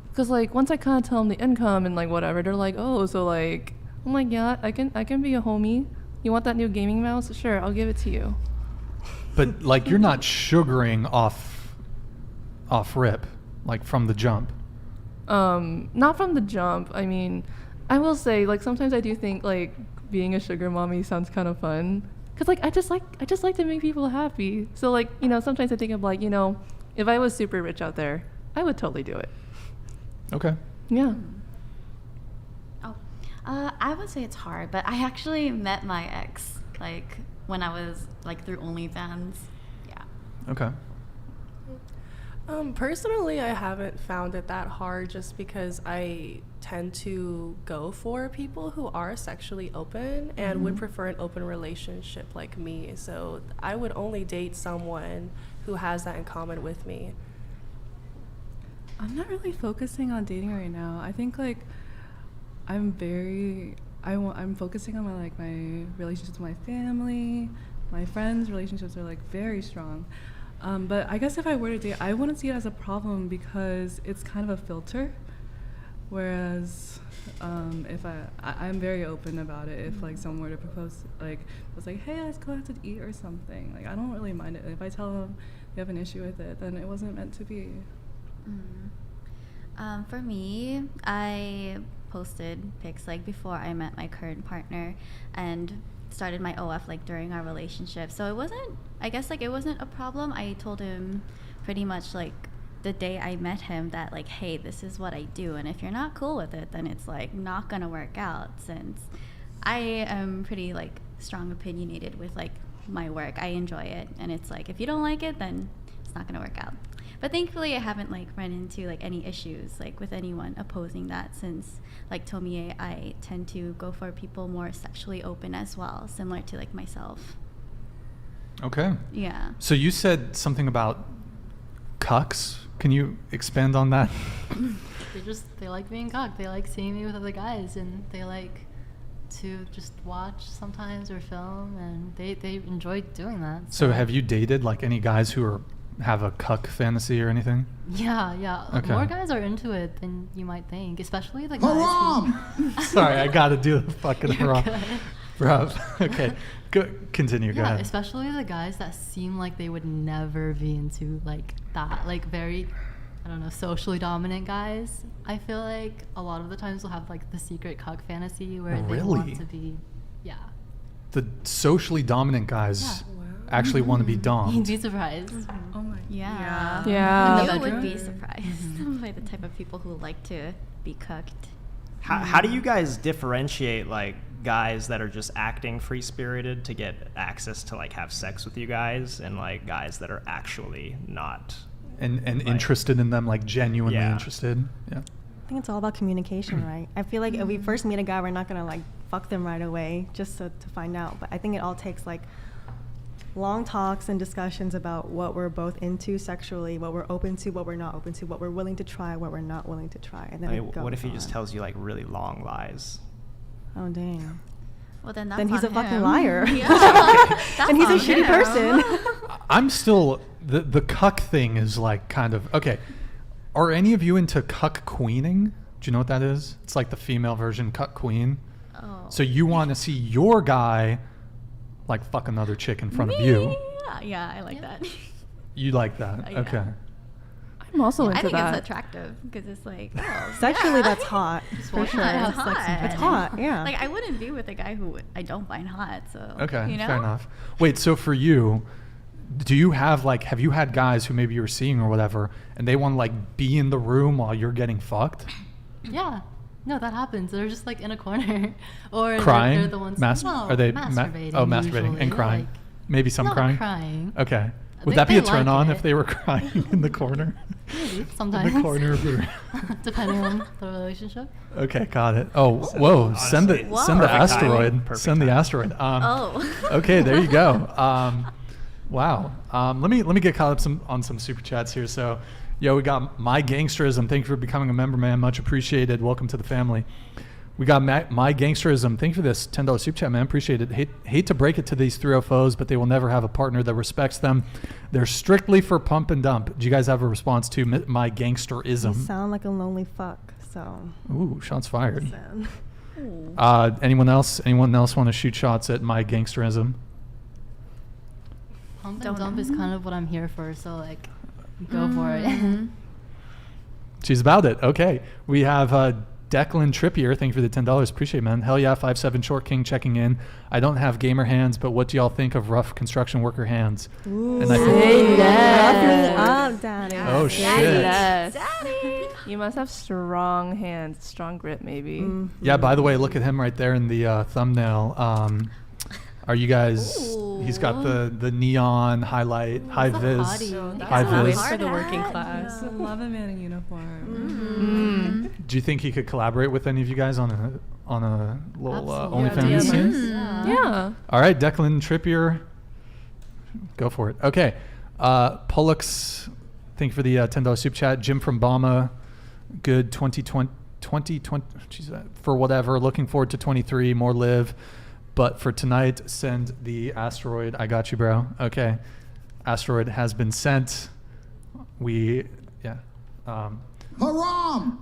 because, like, once I kind of tell them the income and, like, whatever, they're like, oh, so, like, I'm like, yeah, I can be a homie. You want that new gaming mouse? Sure, I'll give it to you. But, like, you're not sugaring off rip, like, from the jump. Not from the jump. I mean, I will say, like, sometimes I do think, like, being a sugar mommy sounds kind of fun. Because, like, I just like to make people happy. So, like, you know, sometimes I think of, like, you know, if I was super rich out there, I would totally do it. Okay. Yeah. I would say it's hard, but I actually met my ex, like, when I was, like, through OnlyFans. Yeah. Okay. Personally, I haven't found it that hard just because I tend to go for people who are sexually open and would prefer an open relationship like me. So I would only date someone who has that in common with me. I'm not really focusing on dating right now. I think like I'm focusing on my relationships with my family, my friends' relationships are like very strong. But I guess if I were to date, I wouldn't see it as a problem because it's kind of a filter. Whereas if I'm very open about it. If like someone were to propose, like was like, hey, let's go out to eat or something. Like I don't really mind it. If I tell them you have an issue with it, then it wasn't meant to be. For me, I posted pics like before I met my current partner and started my OF like during our relationship. So it wasn't a problem. I told him pretty much like the day I met him that like, hey, this is what I do, and if you're not cool with it, then it's like not gonna work out, since I am pretty like strong opinionated with like my work. I enjoy it, and it's like if you don't like it, then it's not gonna work out. But thankfully I haven't like run into like any issues like with anyone opposing that, since like Tomie, I tend to go for people more sexually open as well, similar to like myself. Okay. Yeah. So you said something about cucks. Can you expand on that? They like being cucked. They like seeing me with other guys, and they like to just watch sometimes or film, and they enjoy doing that. So have you dated like any guys who have a cuck fantasy or anything? Yeah. Okay. More guys are into it than you might think, especially the guys who... Sorry, I gotta do the fucking haram. Bro. Okay. Continue. Go ahead. Especially the guys that seem like they would never be into like that, like very, I don't know, socially dominant guys. I feel like a lot of the times will have like the secret cuck fantasy where they want to be, The socially dominant guys actually want to be domed. You'd be surprised. Oh my. Yeah. You would be surprised by the type of people who like to be cucked. How do you guys differentiate like guys that are just acting free-spirited to get access to like have sex with you guys, and like guys that are actually not and like, interested in them, like genuinely interested? Yeah. I think it's all about communication, right? I feel like if we first meet a guy, we're not gonna like fuck them right away just to find out. But I think it all takes like long talks and discussions about what we're both into sexually, what we're open to, what we're not open to, what we're willing to try, what we're not willing to try. And then I mean, it goes what if he on. just tells you like really long lies? Oh, dang. Well, then that's Then he's on a fucking him. liar. Yeah. That's And he's a on shitty him. person. I'm still the cuck thing is like kind of okay. Are any of you into cuck queening? Do you know what that is? It's like the female version cuck queen. Oh. So you want to see your guy like fuck another chick in front of you. Yeah, I like that. You like that? Yeah. Okay. I'm also I into think that. it's attractive because it's like, oh, Sexually, yeah. that's hot. For sure. Yeah, It's hot. It's hot, yeah. Like, I wouldn't be with a guy who I don't find hot, so. Okay, you know? fair enough. Wait, so for you, do you have like, have you had guys who maybe you were seeing or whatever, and they want to like be in the room while you're getting fucked? Yeah. No, that happens. They're just like in a corner, or Crying? They're the ones. Mas- no, are they masturbating? masturbating usually, and crying? like, Maybe some not crying? crying. Okay. Would They- that be a they turn like on it. if they were crying in the corner? Maybe sometimes. In the corner of the Depending on the relationship. Okay, got it. Oh, whoa! Send the Honestly, send the perfect asteroid. timing. Perfect Send the timing. asteroid. Oh. Okay, there you go. Wow. Let me get caught up on some super chats here. So, yo, we got My Gangsterism. Thank you for becoming a member, man. Much appreciated. Welcome to the family. We got My Gangsterism. Thank you for this $10 super chat, man. Appreciate it. Hate to break it to these 304s, but they will never have a partner that respects them. They're strictly for pump and dump. Do you guys have a response to My You Gangsterism? sound like a lonely fuck, so. Ooh, shots fired. Listen. Anyone else? Anyone else want to shoot shots at My Gangsterism? Pump Don't and dump know. is kind of what I'm here for, so like, go for it. Mhm. She's about it. Okay. We have Declan Trippier. Thank you for the $10. Appreciate it, man. Hell yeah. 5'7" Short King checking in. I don't have gamer hands, but what do y'all think of rough construction worker hands? Ooh. And I think- Say yes. Up, daddy. Oh, shit. Yes. Daddy. You must have strong hands, strong grip, maybe. Yeah, by the way, look at him right there in the thumbnail. Are you guys, he's got the neon highlight, high that's a vis. hottie. High That's vis. nice for the Hard working hat. class. Love a man in uniform. Do you think he could collaborate with any of you guys on a little Absolutely. OnlyFans Yeah, scene? DMs. Yeah. Yeah. All right, Declan Trippier, go for it. Okay, Pollux, thank you for the $10 super chat. Jim from Bama, good 2020, geez, for whatever. Looking forward to 23, more live. But for tonight, send the asteroid. I got you, bro. Okay, asteroid has been sent. Haram!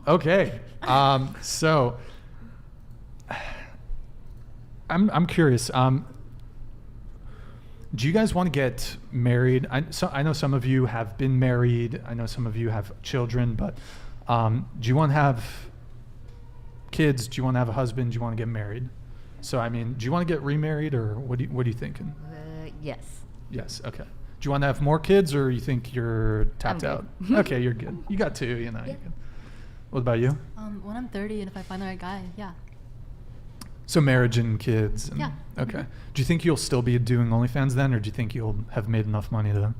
Okay, so I'm curious. Do you guys want to get married? I know some of you have been married. I know some of you have children, but do you want to have kids? Do you want to have a husband? Do you want to get married? So I mean, do you want to get remarried, or what are you thinking? Yes. Yes. Okay. Do you want to have more kids, or you think you're tapped I'm out? good. Okay, you're good. You got two. You know. Yeah. You're good. What about you? When I'm 30 and if I find the right guy, yeah. So marriage and kids. And, Yeah. Okay. Do you think you'll still be doing OnlyFans then, or do you think you'll have made enough money to?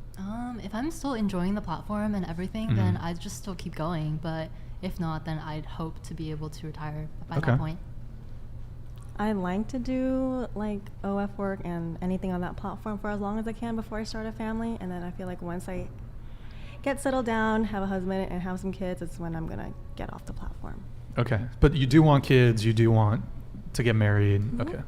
If I'm still enjoying the platform and everything, Mhm. then I'd just still keep going. But if not, then I'd hope to be able to retire by Okay. that point. I like to do like OF work and anything on that platform for as long as I can before I start a family. And then I feel like once I get settled down, have a husband, and have some kids, it's when I'm going to get off the platform. Okay. But you do want kids. You do want to get married. Mhm. Okay.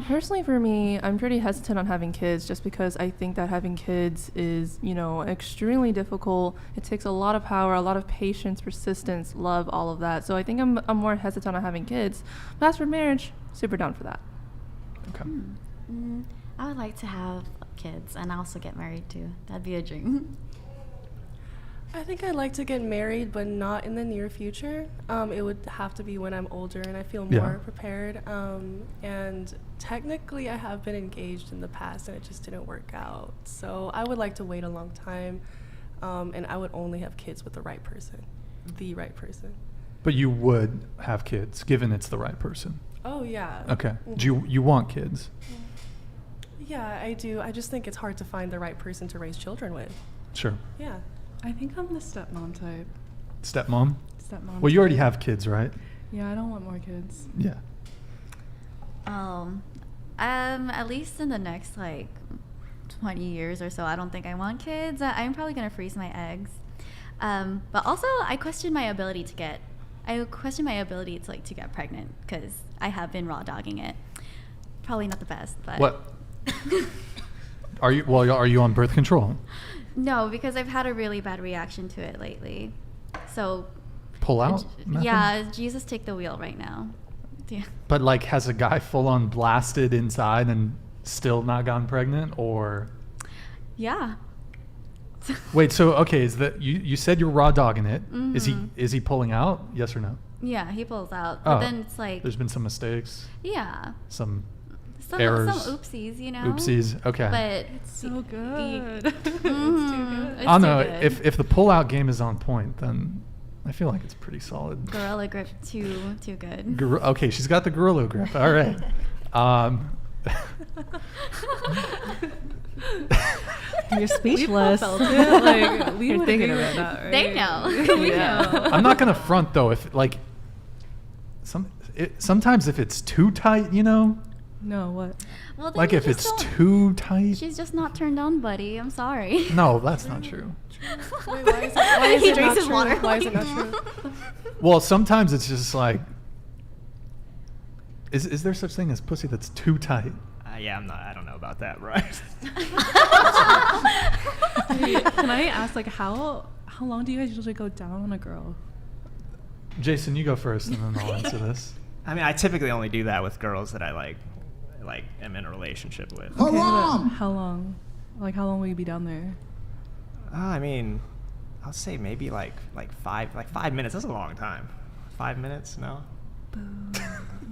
Personally for me, I'm pretty hesitant on having kids just because I think that having kids is, extremely difficult. It takes a lot of power, a lot of patience, persistence, love, all of that. So I think I'm more hesitant on having kids. But as for marriage, super down for that. Okay. I would like to have kids and also get married too. That'd be a dream. I think I'd like to get married, but not in the near future. It would have to be when I'm older and I feel Yeah. more prepared. And technically, I have been engaged in the past and it just didn't work out. So I would like to wait a long time, and I would only have kids with the right person. The right person. But you would have kids, given it's the right person. Oh, yeah. Okay. Mhm. Do you want kids? Yeah, I do. I just think it's hard to find the right person to raise children with. Sure. Yeah. I think I'm the stepmom type. Stepmom? Stepmom. Well, you already type. have kids, right? Yeah, I don't want more kids. Yeah. At least in the next 20 years or so, I don't think I want kids. I'm probably gonna freeze my eggs. But also, I question my ability to get pregnant because I have been raw dogging it. Probably not the best, but What? Are you on birth control? no, because I've had a really bad reaction to it lately. So Pull out? method? yeah, Jesus take the wheel right now. Yeah. But like, has a guy full on blasted inside and still not gotten pregnant, or? Yeah. Wait, so okay, is that you said you're raw dogging it? Mhm. Is he pulling out? Yes or no? Yeah, he pulls out. But Oh, then it's like there's been some mistakes. yeah. Some Some errors. some oopsies, you know. Oopsies. Okay. But It's so good. It's too good. I don't know if the pull out game is on point, then I feel like it's pretty solid. Gorilla grip too good. Okay, she's got the gorilla grip. All right. You're speechless. We both felt it. Like, we You're would thinking agree of with it. that, right? They know. We Yeah. know. I'm not gonna front though. If like sometimes if it's too tight, you know, No, what? Well, then like you if just it's don't- too tight. She's just not turned on, buddy. I'm sorry. No, that's not true. Wait, why is He it drinks not his true? water. Why is it not true? Well, sometimes it's just like, is there such thing as pussy that's too tight? Yeah, I don't know about that, right? Can I ask, like, how long do you guys usually go down on a girl? Jason, you go first, and then I'll answer this. I mean, I typically only do that with girls that I like am in a relationship with. Okay, but how long? Like, how long will you be down there? I mean, I'll say maybe like 5 minutes. That's a long time. 5 minutes? No.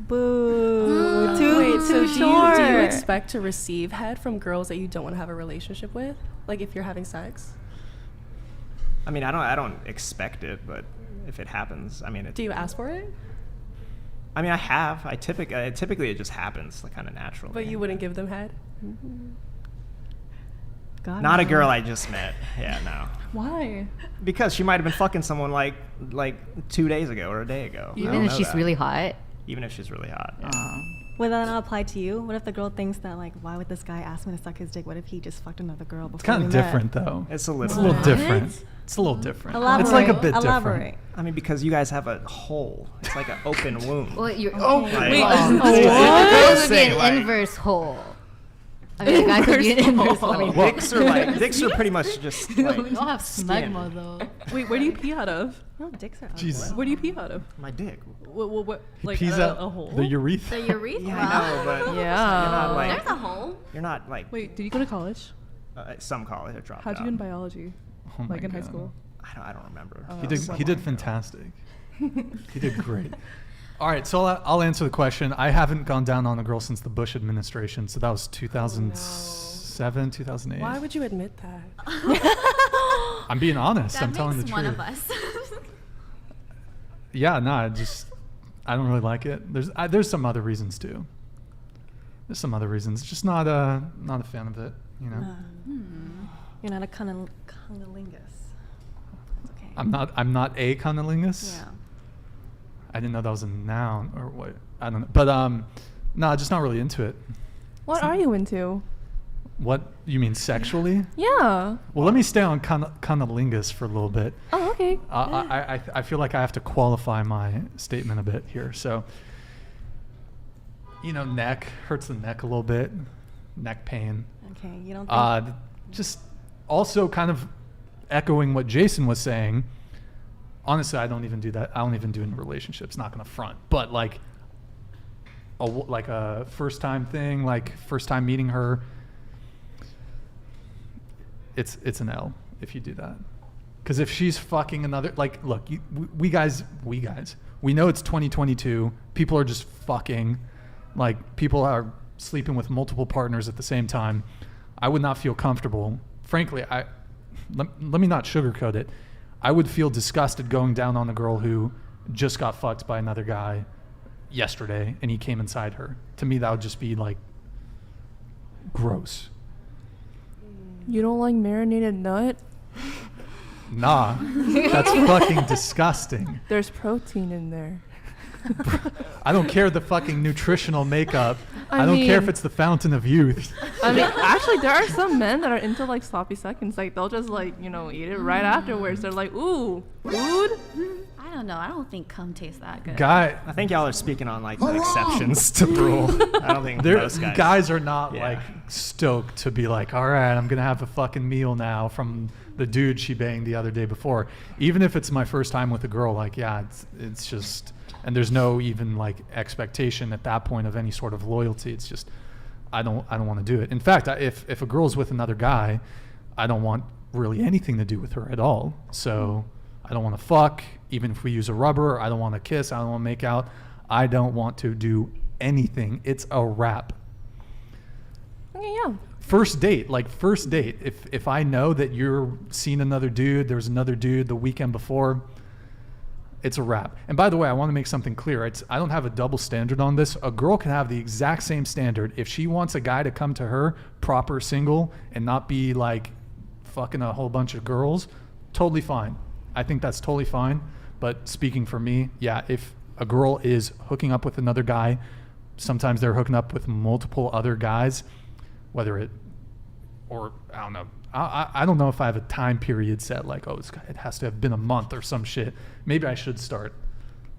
Boo. Wait, so too do short. you expect to receive head from girls that you don't want to have a relationship with? Like if you're having sex? I mean, I don't expect it, but if it happens, I mean, Do you ask for it? I mean, I have. Typically it just happens, like kind of naturally. But you wouldn't give them head? God, Not a no. girl I just met. Yeah, no. Why? Because she might have been fucking someone like 2 days ago or a day ago. I Even don't if know she's that. really hot. Even if she's really hot. Yeah. Would that not apply to you? What if the girl thinks that, like, why would this guy ask me to suck his dick? What if he just fucked another girl before It's kind we of met? different, though. It's a little different. It's a little different. Elaborate. It's like a bit Elaborate. different. I mean, because you guys have a hole. It's like an open wound. Well, you're Like, Wait, Girls what? would be an inverse hole. I mean, a guy could be an inverse hole. I mean, Well- dicks are pretty much just like We all have skin. smegma though. Wait, where do you pee out of? No, dicks are Jesus. ugly. Where do you pee out of? My dick. What He like pees a, out a hole? the urethra. The urethra. Yeah, I know, but Yeah. you're not like There's a hole. you're not like Wait, did you go to college? some college I dropped How'd you out. do in biology? Oh my Like in high God. school? I don't remember. Oh. He did fantastic. He did great. All right, so I'll answer the question. I haven't gone down on a girl since the Bush administration, so that was 2007, 2008. Why would you admit that? I'm being honest. That I'm makes telling the one truth. of us. Yeah, no, I don't really like it. There's some other reasons too. There's some other reasons. Just not a fan of it. You know. You're not a cunnilingus. Okay. I'm not a cunnilingus. Yeah. I didn't know that was a noun or what. I don't know. But no, just not really into it. What are you into? What you mean sexually? Yeah. Well, let me stay on cunnilingus for a little bit. Oh, okay. I feel like I have to qualify my statement a bit here. So, you know, neck hurts the neck a little bit, neck pain. Okay, you don't think... Just also kind of echoing what Jason was saying. Honestly, I don't even do that. I don't even do it in relationships. Not gonna front, but like a first time thing, like first time meeting her. It's an L if you do that. Because if she's fucking another, like, look, we guys, we know it's 2022. People are just fucking, like, people are sleeping with multiple partners at the same time. I would not feel comfortable. Frankly, let me not sugarcoat it. I would feel disgusted going down on a girl who just got fucked by another guy yesterday and he came inside her. To me, that would just be like gross. You don't like marinated nut? Nah, that's fucking disgusting. There's protein in there. I don't care the fucking nutritional makeup I don't care if it's the fountain of youth. I mean, actually, there are some men that are into like sloppy seconds. Like they'll just like eat it right afterwards. They're like, ooh, food. I don't know. I don't think cum tastes that good. I think y'all are speaking on like the exceptions to the rule. I don't think most guys are not like stoked to be like, all right, I'm gonna have a fucking meal now from the dude she banged the other day before. Even if it's my first time with a girl, like it's just, and there's no even like expectation at that point of any sort of loyalty. It's just I don't want to do it. In fact, if a girl's with another guy, I don't want really anything to do with her at all. So I don't want to fuck, even if we use a rubber. I don't want to kiss. I don't want to make out. I don't want to do anything. It's a wrap. Okay, yeah. First date. If I know that you're seeing another dude, there's another dude the weekend before, it's a wrap. And by the way, I want to make something clear. I don't have a double standard on this. A girl can have the exact same standard. If she wants a guy to come to her, proper single, and not be like fucking a whole bunch of girls, totally fine. I think that's totally fine. But speaking for me, yeah, if a girl is hooking up with another guy, sometimes they're hooking up with multiple other guys, I don't know. I don't know if I have a time period set, like, it has to have been a month or some shit. Maybe I should start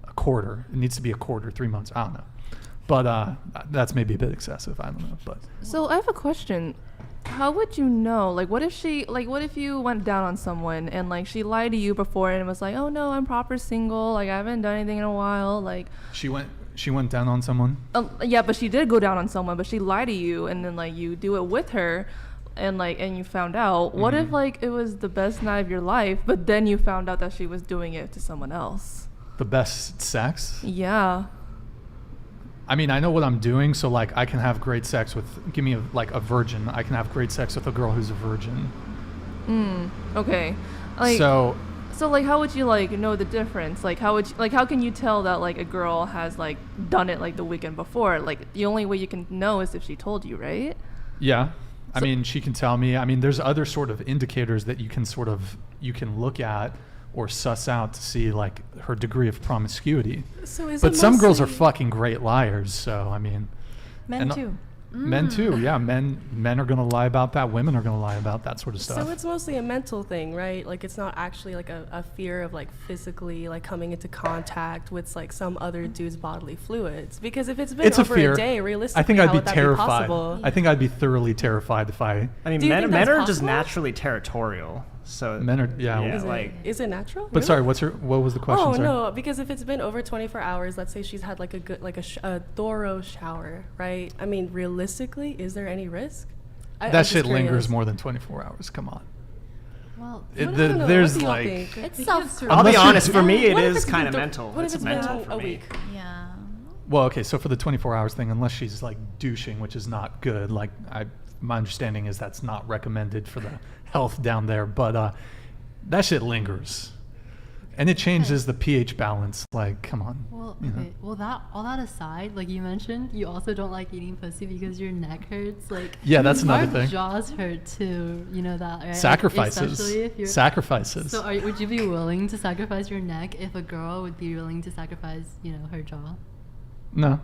a quarter. It needs to be a quarter, 3 months. I don't know. But that's maybe a bit excessive. I don't know. But so I have a question. How would you know? Like, what if you went down on someone and like she lied to you before and was like, oh no, I'm proper single. Like I haven't done anything in a while. Like she went down on someone. Yeah, but she did go down on someone, but she lied to you, and then like you do it with her, and you found out. What if like it was the best night of your life, but then you found out that she was doing it to someone else? The best sex? Yeah. I mean, I know what I'm doing, so like I can have great sex with, give me a virgin. I can have great sex with a girl who's a virgin. Okay. So like how would you like know the difference? Like how can you tell that like a girl has like done it like the weekend before? Like the only way you can know is if she told you, right? Yeah. I mean, she can tell me. I mean, there's other sort of indicators that you can look at or suss out to see like her degree of promiscuity. But some girls are fucking great liars, so I mean, men too. Men too, yeah. Men are gonna lie about that. Women are gonna lie about that sort of stuff. So it's mostly a mental thing, right? Like it's not actually like a fear of like physically like coming into contact with like some other dude's bodily fluids. Because if it's been over a day, realistically, I think I'd be terrified. I think I'd be thoroughly terrified if I. I mean, men are just naturally territorial. So men are, is it natural? But sorry, what was the question? Oh sorry? no, because if it's been over 24 hours, let's say she's had like a good a thorough shower, right? I mean, realistically, is there any risk? That shit lingers more than 24 hours. Come on. Well, there's like it's self. I'll be honest. For me, it is kind of mental. What if it's mental been for a me. week? Yeah. Well, okay, so for the 24 hours thing, unless she's like douching, which is not good. Like my understanding is that's not recommended for the health down there, but that shit lingers, and it changes the pH balance. Like, come on. Well, okay. Well, all that aside, like you mentioned, you also don't like eating pussy because your neck hurts. Like, yeah, that's another our thing. Jaws hurt too. You know that, right? Sacrifices. Especially if you're sacrifices. So, would you be willing to sacrifice your neck if a girl would be willing to sacrifice, her jaw? No.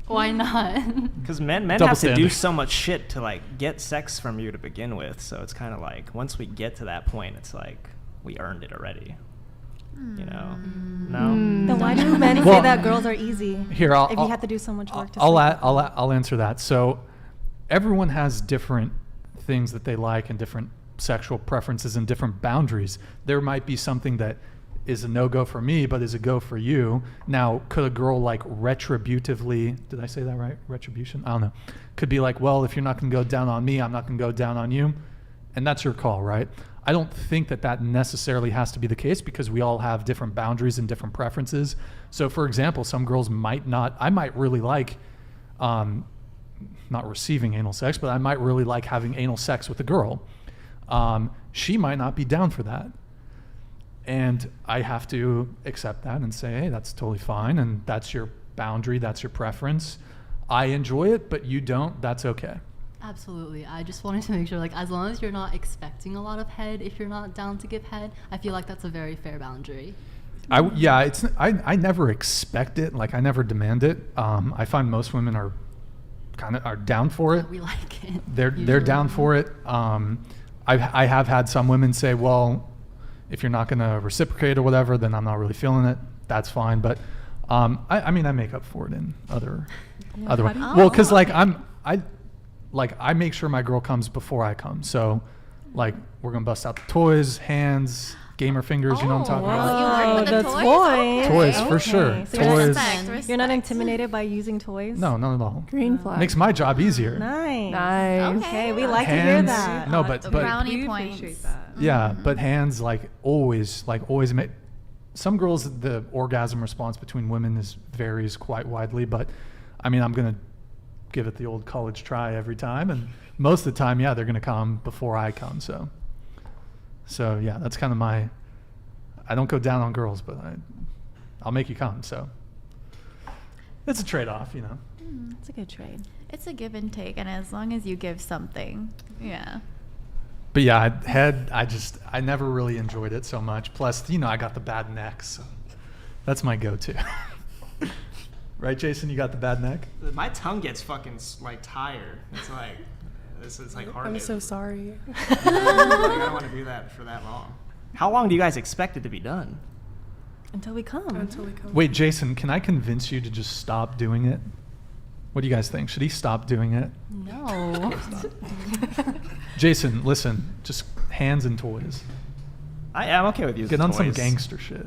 Why not? Because men have to do so much shit to like get sex from you to begin with. So it's kind of like once we get to that point, it's like we earned it already. You know? No. Then why do men say that girls are easy? Here, if you have to do so much work to I'll answer that. So everyone has different things that they like and different sexual preferences and different boundaries. There might be something that is a no-go for me, but is a go for you. Now, could a girl like retributively, did I say that right? Retribution? I don't know. Could be like, well, if you're not going to go down on me, I'm not going to go down on you. And that's your call, right? I don't think that necessarily has to be the case because we all have different boundaries and different preferences. So for example, some girls I might really like, not receiving anal sex, but I might really like having anal sex with a girl. She might not be down for that. And I have to accept that and say, hey, that's totally fine. And that's your boundary. That's your preference. I enjoy it, but you don't. That's okay. Absolutely. I just wanted to make sure, like, as long as you're not expecting a lot of head, if you're not down to give head, I feel like that's a very fair boundary. I never expect it. Like, I never demand it. I find most women are kind of are down for it. We like it. They're down for it. I have had some women say, well, if you're not going to reciprocate or whatever, then I'm not really feeling it. That's fine. But I mean, I make up for it in other ways. Well, because like I make sure my girl comes before I come. So like we're gonna bust out the toys, hands, gamer fingers. You know what I'm talking about? You work with the toys. Toys for sure. So Toys. you're not intimidated by using toys? No, not at all. Green flag. Makes my job easier. Nice. Okay, we like hands, to hear that. No, but brownie points. yeah, but hands like always make. Some girls, the orgasm response between women varies quite widely, but I mean, I'm gonna give it the old college try every time, and most of the time, yeah, they're gonna come before I come. So yeah, that's kind of I don't go down on girls, but I'll make you come. So it's a trade-off, you know. It's a good trade. It's a give and take, and as long as you give something, yeah. But yeah, I never really enjoyed it so much. Plus, you know, I got the bad neck, so that's my go-to. Right, Jason? You got the bad neck? My tongue gets fucking like tired. It's like this is like hard. I'm so sorry. I don't want to do that for that long. How long do you guys expect it to be done? Until we come. Wait, Jason, can I convince you to just stop doing it? What do you guys think? Should he stop doing it? No. Jason, listen, just hands and toys. I'm okay with you. Get on some gangster shit.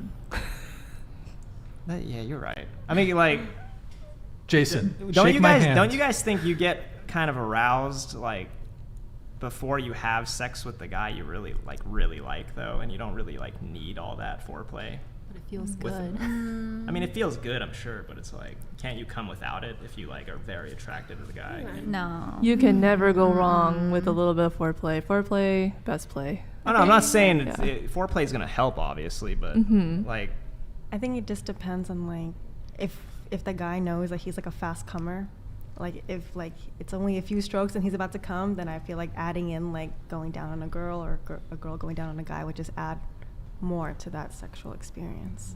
Yeah, you're right. I mean, like, Jason, don't shake you my guys hand. don't you guys think you get kind of aroused like before you have sex with the guy you really like though, and you don't really like need all that foreplay? But it feels good. I mean, it feels good, I'm sure, but it's like, can't you come without it if you like are very attracted to the guy? No. You can never go wrong with a little bit of foreplay. Foreplay, best play. Oh, no, I'm not saying foreplay is gonna help, obviously, but like, I think it just depends on like if the guy knows that he's like a fast comer. Like if like it's only a few strokes and he's about to come, then I feel like adding in like going down on a girl or a girl going down on a guy would just add more to that sexual experience.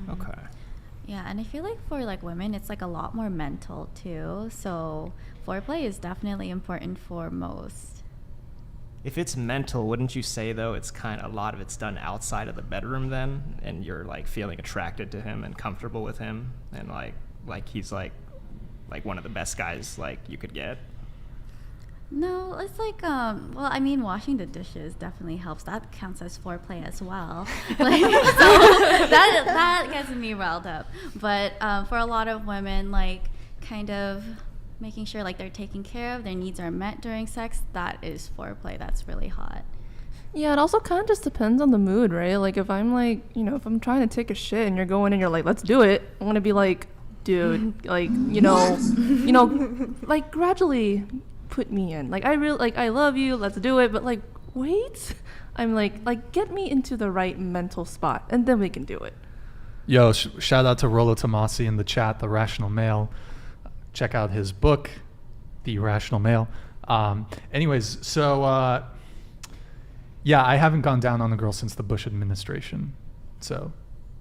Okay. Yeah, and I feel like for like women, it's like a lot more mental too. So foreplay is definitely important for most. If it's mental, wouldn't you say though it's kind of a lot of it's done outside of the bedroom then, and you're like feeling attracted to him and comfortable with him, and like he's like one of the best guys like you could get? No, it's like well, I mean, washing the dishes definitely helps. That counts as foreplay as well. Like, so that gets me riled up. But for a lot of women, like kind of making sure like they're taken care of, their needs are met during sex, that is foreplay. That's really hot. Yeah, it also kind of just depends on the mood, right? Like if I'm like, you know, if I'm trying to take a shit and you're going and you're like, let's do it, I'm gonna be like, dude, like, you know, like gradually put me in. Like I love you, let's do it, but like wait, I'm like get me into the right mental spot and then we can do it. Yo, shout out to Rollo Tomasi in the chat, The Rational Male. Check out his book, The Irrational Male. Anyways, so yeah, I haven't gone down on a girl since the Bush administration. So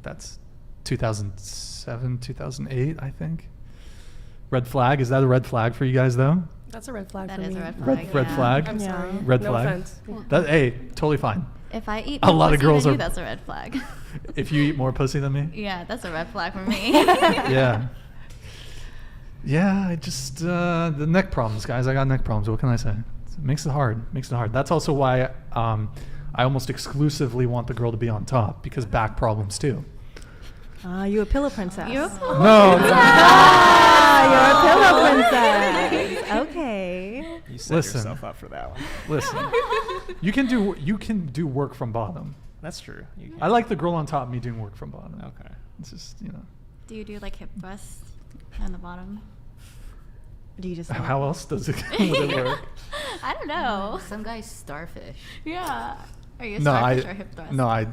that's 2007, 2008, I think. Red flag. Is that a red flag for you guys though? That's a red flag for me. That is a red flag. Red flag? I'm sorry. Red no flag? offense. Hey, totally fine. If I eat A lot of girls than are- you, that's a red flag. If you eat more pussy than me? Yeah, that's a red flag for me. Yeah. Yeah, I just, the neck problems, guys. I got neck problems. What can I say? It makes it hard. That's also why I almost exclusively want the girl to be on top, because back problems too. You a pillow princess. You're a pillow you're a pillow princess. Okay. You set yourself up for that one. Listen, you can do work from bottom. That's true. I like the girl on top, me doing work from bottom. Okay. It's just, you know. Do you do like hip thrust on the bottom? Do you just How else does it work? I don't know. Some guys starfish. Yeah. Are you a No, starfish or hip thrust? No,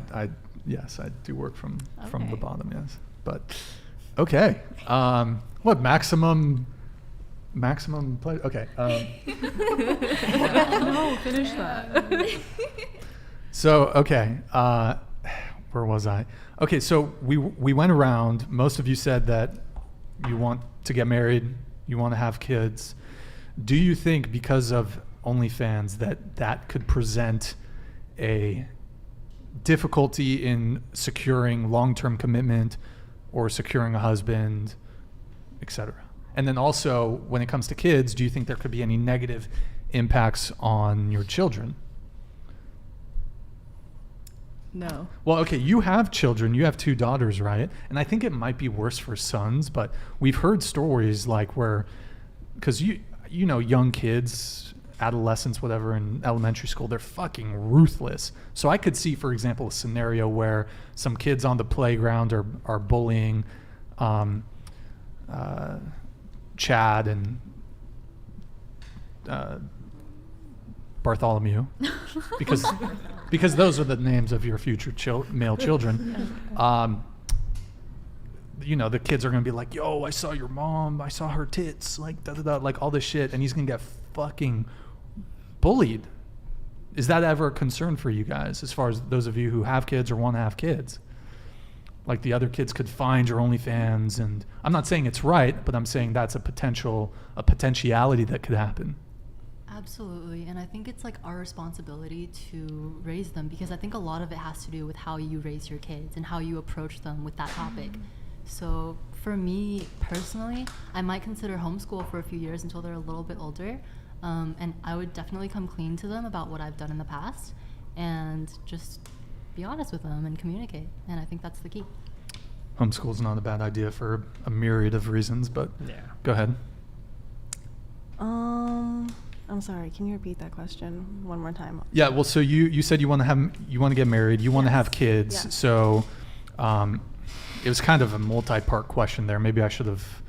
yes, I do work from the bottom, yes. But okay. What maximum pleasure? Okay. No, finish that. So, okay, where was I? Okay, so we went around. Most of you said that you want to get married, you want to have kids. Do you think because of OnlyFans that could present a difficulty in securing long-term commitment or securing a husband, etc.? And then also, when it comes to kids, do you think there could be any negative impacts on your children? No. Well, okay, you have children. You have 2 daughters, right? And I think it might be worse for sons, but we've heard stories like where, because you know, young kids, adolescents, whatever, in elementary school, they're fucking ruthless. So I could see, for example, a scenario where some kids on the playground are bullying Chad and Bartholomew, because those are the names of your future male children. You know, the kids are gonna be like, "Yo, I saw your mom. I saw her tits." Like, da da da, like all this shit, and he's gonna get fucking bullied. Is that ever a concern for you guys, as far as those of you who have kids or want to have kids? Like, the other kids could find your OnlyFans, and I'm not saying it's right, but I'm saying that's a potentiality that could happen. Absolutely, and I think it's like our responsibility to raise them, because I think a lot of it has to do with how you raise your kids and how you approach them with that topic. So for me personally, I might consider homeschool for a few years until they're a little bit older, and I would definitely come clean to them about what I've done in the past and just be honest with them and communicate, and I think that's the key. Homeschool's not a bad idea for a myriad of reasons, but go ahead. I'm sorry, can you repeat that question one more time? Yeah, well, so you said you want to get married, you want to have kids. Yes. So it was kind of a multi-part question there. Maybe I should have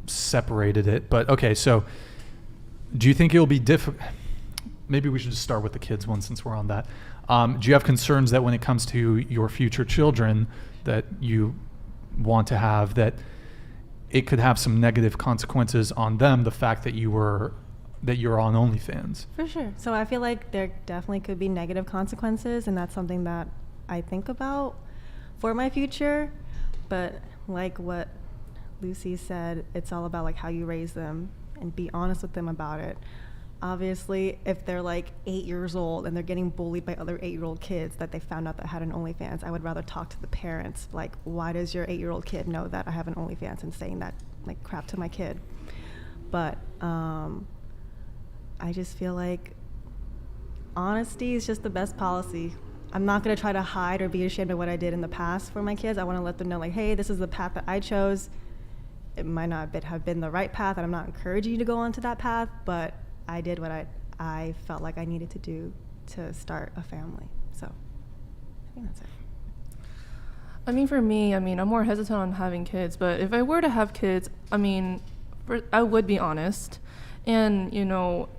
separated it. But okay, so do you think it'll be difficult? Maybe we should just start with the kids one, since we're on that. Do you have concerns that when it comes to your future children that you want to have, that it could have some negative consequences on them, the fact that you're on OnlyFans? For sure. So I feel like there definitely could be negative consequences, and that's something that I think about for my future. But like what Lucy said, it's all about like how you raise them and be honest with them about it. Obviously, if they're like 8 years old and they're getting bullied by other 8-year-old kids that they found out that had an OnlyFans, I would rather talk to the parents. Like, why does your 8-year-old kid know that I have an OnlyFans, and saying that like crap to my kid? But I just feel like honesty is just the best policy. I'm not going to try to hide or be ashamed of what I did in the past for my kids. I want to let them know, like, hey, this is the path that I chose. It might not have been the right path, and I'm not encouraging you to go onto that path, but I did what I felt like I needed to do to start a family. So I think that's it. I mean, for me, I'm more hesitant on having kids, but if I were to have kids, I would be honest. And, you know,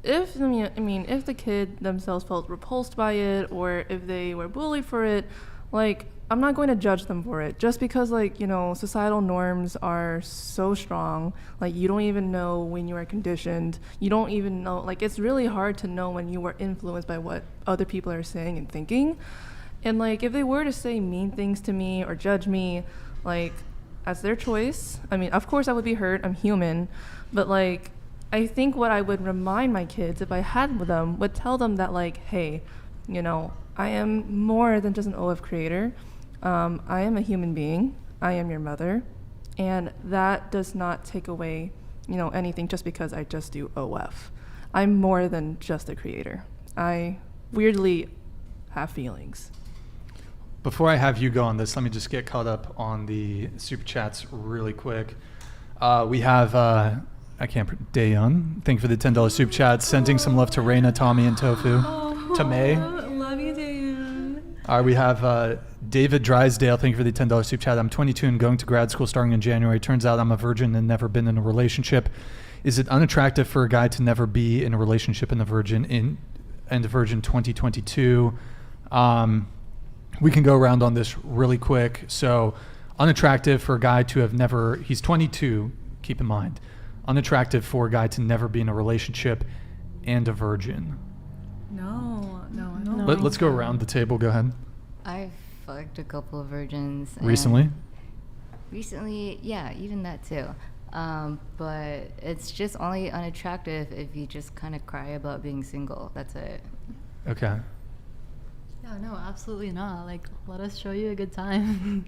if the kid themselves felt repulsed by it, or if they were bullied for it, like, I'm not going to judge them for it, just because, like, you know, societal norms are so strong. Like, you don't even know when you are conditioned. You don't even know, like, it's really hard to know when you are influenced by what other people are saying and thinking. And, like, if they were to say mean things to me or judge me, like, that's their choice. I mean, of course I would be hurt. I'm human. But, like, I think what I would remind my kids, if I had them, would tell them that, like, hey, you know, I am more than just an OF creator. I am a human being. I am your mother. And that does not take away, you know, anything just because I just do OF. I'm more than just a creator. I weirdly have feelings. Before I have you go on this, let me just get caught up on the super chats really quick. We have Dayon. Thank you for the $10 super chat. Sending some love to Raina, Tommy, and Tofu. To May. Love you, Dayon. All right, we have David Drysdale. Thank you for the $10 super chat. I'm 22 and going to grad school starting in January. Turns out I'm a virgin and never been in a relationship. Is it unattractive for a guy to never be in a relationship and a virgin 2022? We can go around on this really quick. So, unattractive for a guy to have never, he's 22, keep in mind. Unattractive for a guy to never be in a relationship and a virgin. No, I don't. No. Let's go around the table. Go ahead. I've fucked a couple of virgins. Recently? Recently, yeah, even that too. But it's just only unattractive if you just kind of cry about being single. That's it. Okay. Yeah, no, absolutely not. Like, let us show you a good time.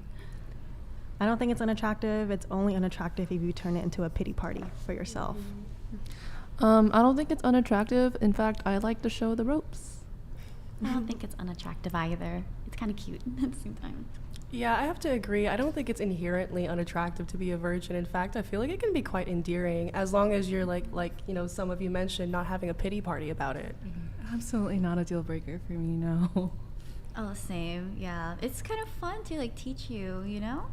I don't think it's unattractive. It's only unattractive if you turn it into a pity party for yourself. I don't think it's unattractive. In fact, I like to show the ropes. I don't think it's unattractive either. It's kind of cute at the same time. Yeah, I have to agree. I don't think it's inherently unattractive to be a virgin. In fact, I feel like it can be quite endearing as long as you're like some of you mentioned, not having a pity party about it. Absolutely not a deal breaker for me, no. Oh, same. Yeah, it's kind of fun to like teach you, you know.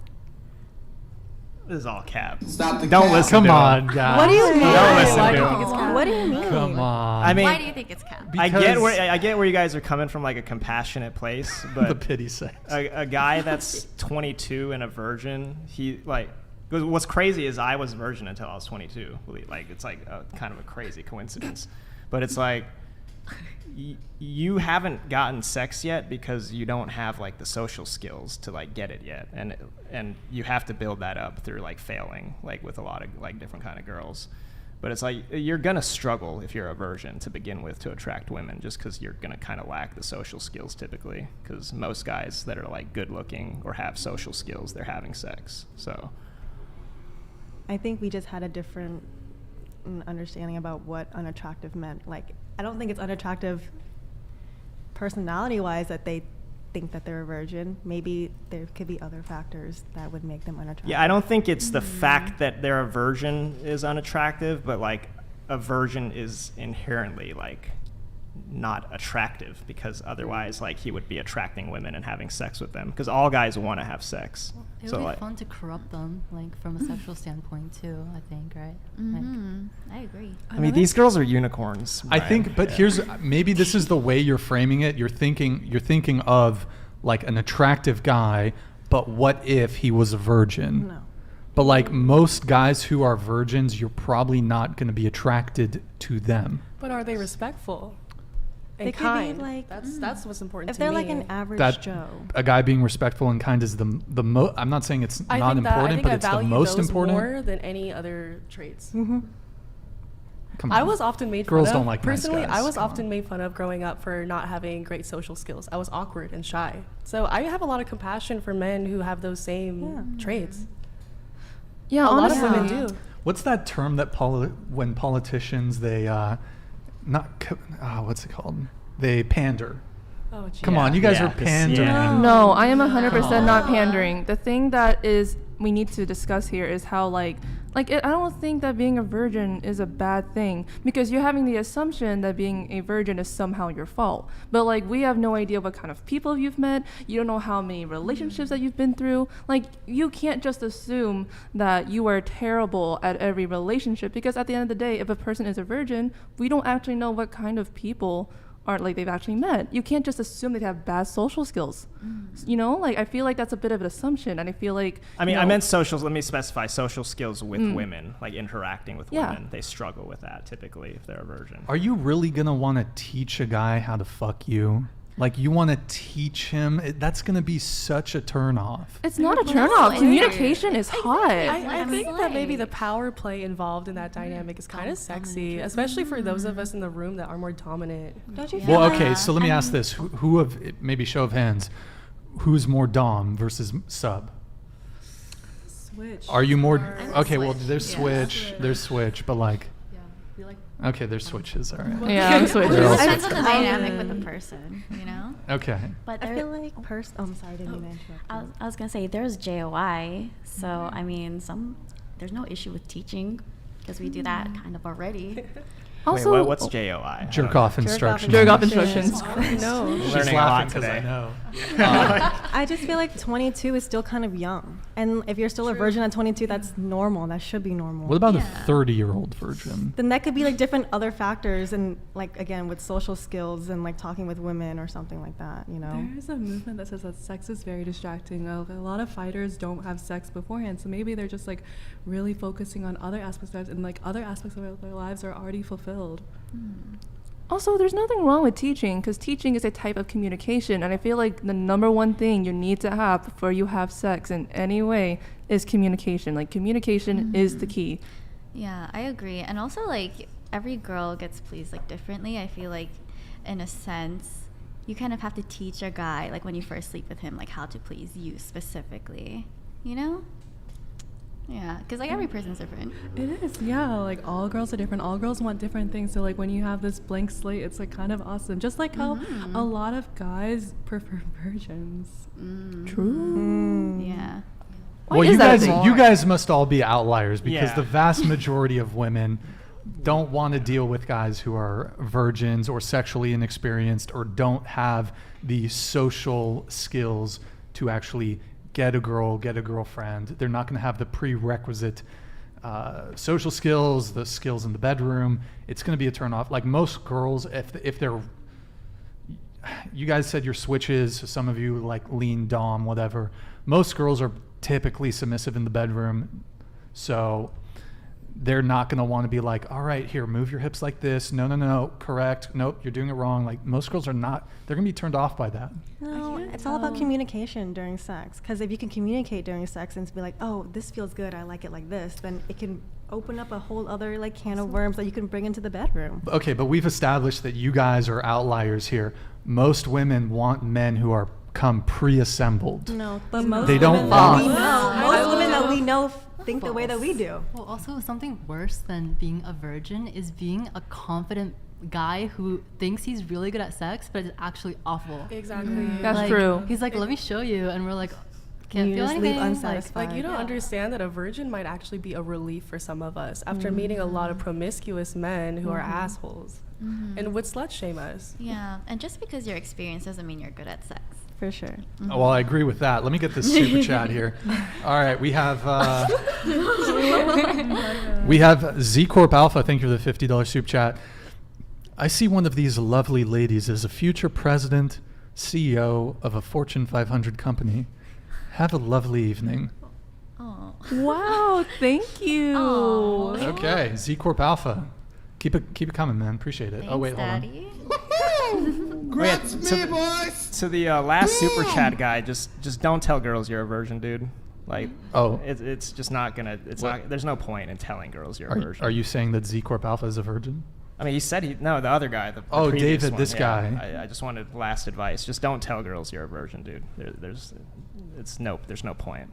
This is all cap. Stop the Don't cap. listen Come to on, him. guys. What do you mean? Don't listen Why to do you him. think it's cap? What do you mean? Come on. I mean, Why do you think it's cap? I get where you guys are coming from, like a compassionate place, but the pity sex. a guy that's 22 and a virgin, what's crazy is I was a virgin until I was 22. Like, it's like kind of a crazy coincidence, but it's like you haven't gotten sex yet because you don't have like the social skills to like get it yet, and you have to build that up through like failing, like with a lot of like different kind of girls. But it's like you're gonna struggle if you're a virgin to begin with to attract women, just because you're gonna kind of lack the social skills typically. Because most guys that are like good looking or have social skills, they're having sex. So I think we just had a different understanding about what unattractive meant. Like, I don't think it's unattractive personality-wise that they think that they're a virgin. Maybe there could be other factors that would make them unattractive. yeah, I don't think it's the fact that they're a virgin is unattractive, but like a virgin is inherently like not attractive, because otherwise like he would be attracting women and having sex with them, because all guys want to have sex. It would So be like, fun to corrupt them, like from a sexual standpoint too, I think, right? I agree. I mean, these girls are unicorns. I Brian. think, but here's maybe this is the way you're framing it. You're thinking of like an attractive guy, but what if he was a virgin? No. But like most guys who are virgins, you're probably not going to be attracted to them. But are they respectful? And They could be, kind. like, that's what's important If to they're me. like an average That Joe. a guy being respectful and kind is the most. I'm not saying it's I not think that, important, I think but I it's the value most those important. more than any other traits. Come on. I was often made Girls fun of. don't like nice Personally, guys. I was Come often made fun of growing up for not having great social skills. I was awkward and shy. So I have a lot of compassion for men who have those same traits. Yeah, a lot honestly. of women do. What's that term that when politicians they what's it called? They pander. Oh, geez. Come on, you guys Yeah, are this- pandering. yeah. No, I am 100% not pandering. The thing that is we need to discuss here is how I don't think that being a virgin is a bad thing, because you're having the assumption that being a virgin is somehow your fault. But like, we have no idea what kind of people you've met. You don't know how many relationships that you've been through. Like, you can't just assume that you are terrible at every relationship, because at the end of the day, if a person is a virgin, we don't actually know what kind of people they've actually met. You can't just assume they have bad social skills. You know, like, I feel like that's a bit of an assumption, and I feel like I mean, I meant social. Let me specify social skills with women, like interacting with Yeah. women. They struggle with that typically if they're a virgin. Are you really gonna want to teach a guy how to fuck you? Like, you want to teach him? That's gonna be such a turn off. it's not a turn off. Communication is hot. I think that maybe the power play involved in that dynamic is kind of sexy, especially for those of us in the room that are more dominant. Don't you feel Well, like okay, so let me ask this: who of maybe show of hands, who's more dom versus sub? Switch. Are you more I'm okay? Well, switch, there's yeah. switch, but like, Yeah, we like. okay, there's switches. All right. Yeah, I'm switching. We're all It depends on switches. the dynamic with the person, you know. Okay. But I there, feel like I'm sorry, I didn't mean to interrupt. I was gonna say there's JOI, so I mean there's no issue with teaching, because we do that kind of already. Also, Wait, what's JOI? Jerk off instructions. Jerk off instructions. No. She's Learning a lot laughing 'cause today. I know. I just feel like 22 is still kind of young, and if you're still a virgin at 22, that's normal. That should be normal. What about a 30-year-old virgin? Then that could be like different other factors, and like again with social skills and like talking with women or something like that. You know. There's a movement that says that sex is very distracting. A lot of fighters don't have sex beforehand, so maybe they're just like really focusing on other aspects of their lives, and like other aspects of their lives are already fulfilled. Also, there's nothing wrong with teaching, because teaching is a type of communication, and I feel like the number one thing you need to have before you have sex in any way is communication. Like, communication is the key. Yeah, I agree. And also, like, every girl gets pleased, like, differently. I feel like, in a sense, you kind of have to teach a guy, like, when you first sleep with him, like, how to please you specifically, you know? Yeah, because, like, every person's different. It is, yeah. Like, all girls are different. All girls want different things. So, like, when you have this blank slate, it's, like, kind of awesome. Just like how a lot of guys prefer virgins. True. Yeah. Well, you guys must all be outliers, because the vast majority of women don't want to deal with guys who are virgins or sexually inexperienced or don't have the social skills to actually get a girl, get a girlfriend. They're not going to have the prerequisite social skills, the skills in the bedroom. It's going to be a turn off. Like, most girls, if they're, you guys said your switches, some of you like lean dom, whatever. Most girls are typically submissive in the bedroom, so they're not going to want to be like, all right, here, move your hips like this. No, correct. Nope, you're doing it wrong. Like, most girls are not, they're going to be turned off by that. No, it's all about communication during sex. Because if you can communicate during sex and be like, oh, this feels good, I like it like this, then it can open up a whole other, like, can of worms that you can bring into the bedroom. Okay, but we've established that you guys are outliers here. Most women want men who are come pre-assembled. No, but most they women don't that want. we know, most women that we know think the way that we do. Well, also, something worse than being a virgin is being a confident guy who thinks he's really good at sex, but is actually awful. Exactly. That's Like, true. He's like, let me show you, and we're like, can't You feel just leave anything. unsatisfied. Like, you don't understand that a virgin might actually be a relief for some of us after meeting a lot of promiscuous men who are assholes and would slut shame us. Yeah, and just because you're experienced doesn't mean you're good at sex. For sure. Oh, well, I agree with that. Let me get this super chat here. All right, we have Z Corp Alpha. Thank you for the $50 super chat. I see one of these lovely ladies as a future president, CEO of a Fortune 500 company. Have a lovely evening. Oh. Wow, thank you. Aw. Okay, Z Corp Alpha. Keep it coming, man. Appreciate it. Thanks, Oh, wait, hold on. Daddy. Congrats, me, boys! To the last super chat guy, just don't tell girls you're a virgin, dude. Like, it's just not gonna. It's What? not. There's no point in telling girls you're a virgin. Are you saying that Z Corp Alpha is a virgin? I mean, he said the other guy. The Oh, previous David, one, this yeah. guy. I just wanted last advice. Just don't tell girls you're a virgin, dude. There's no point.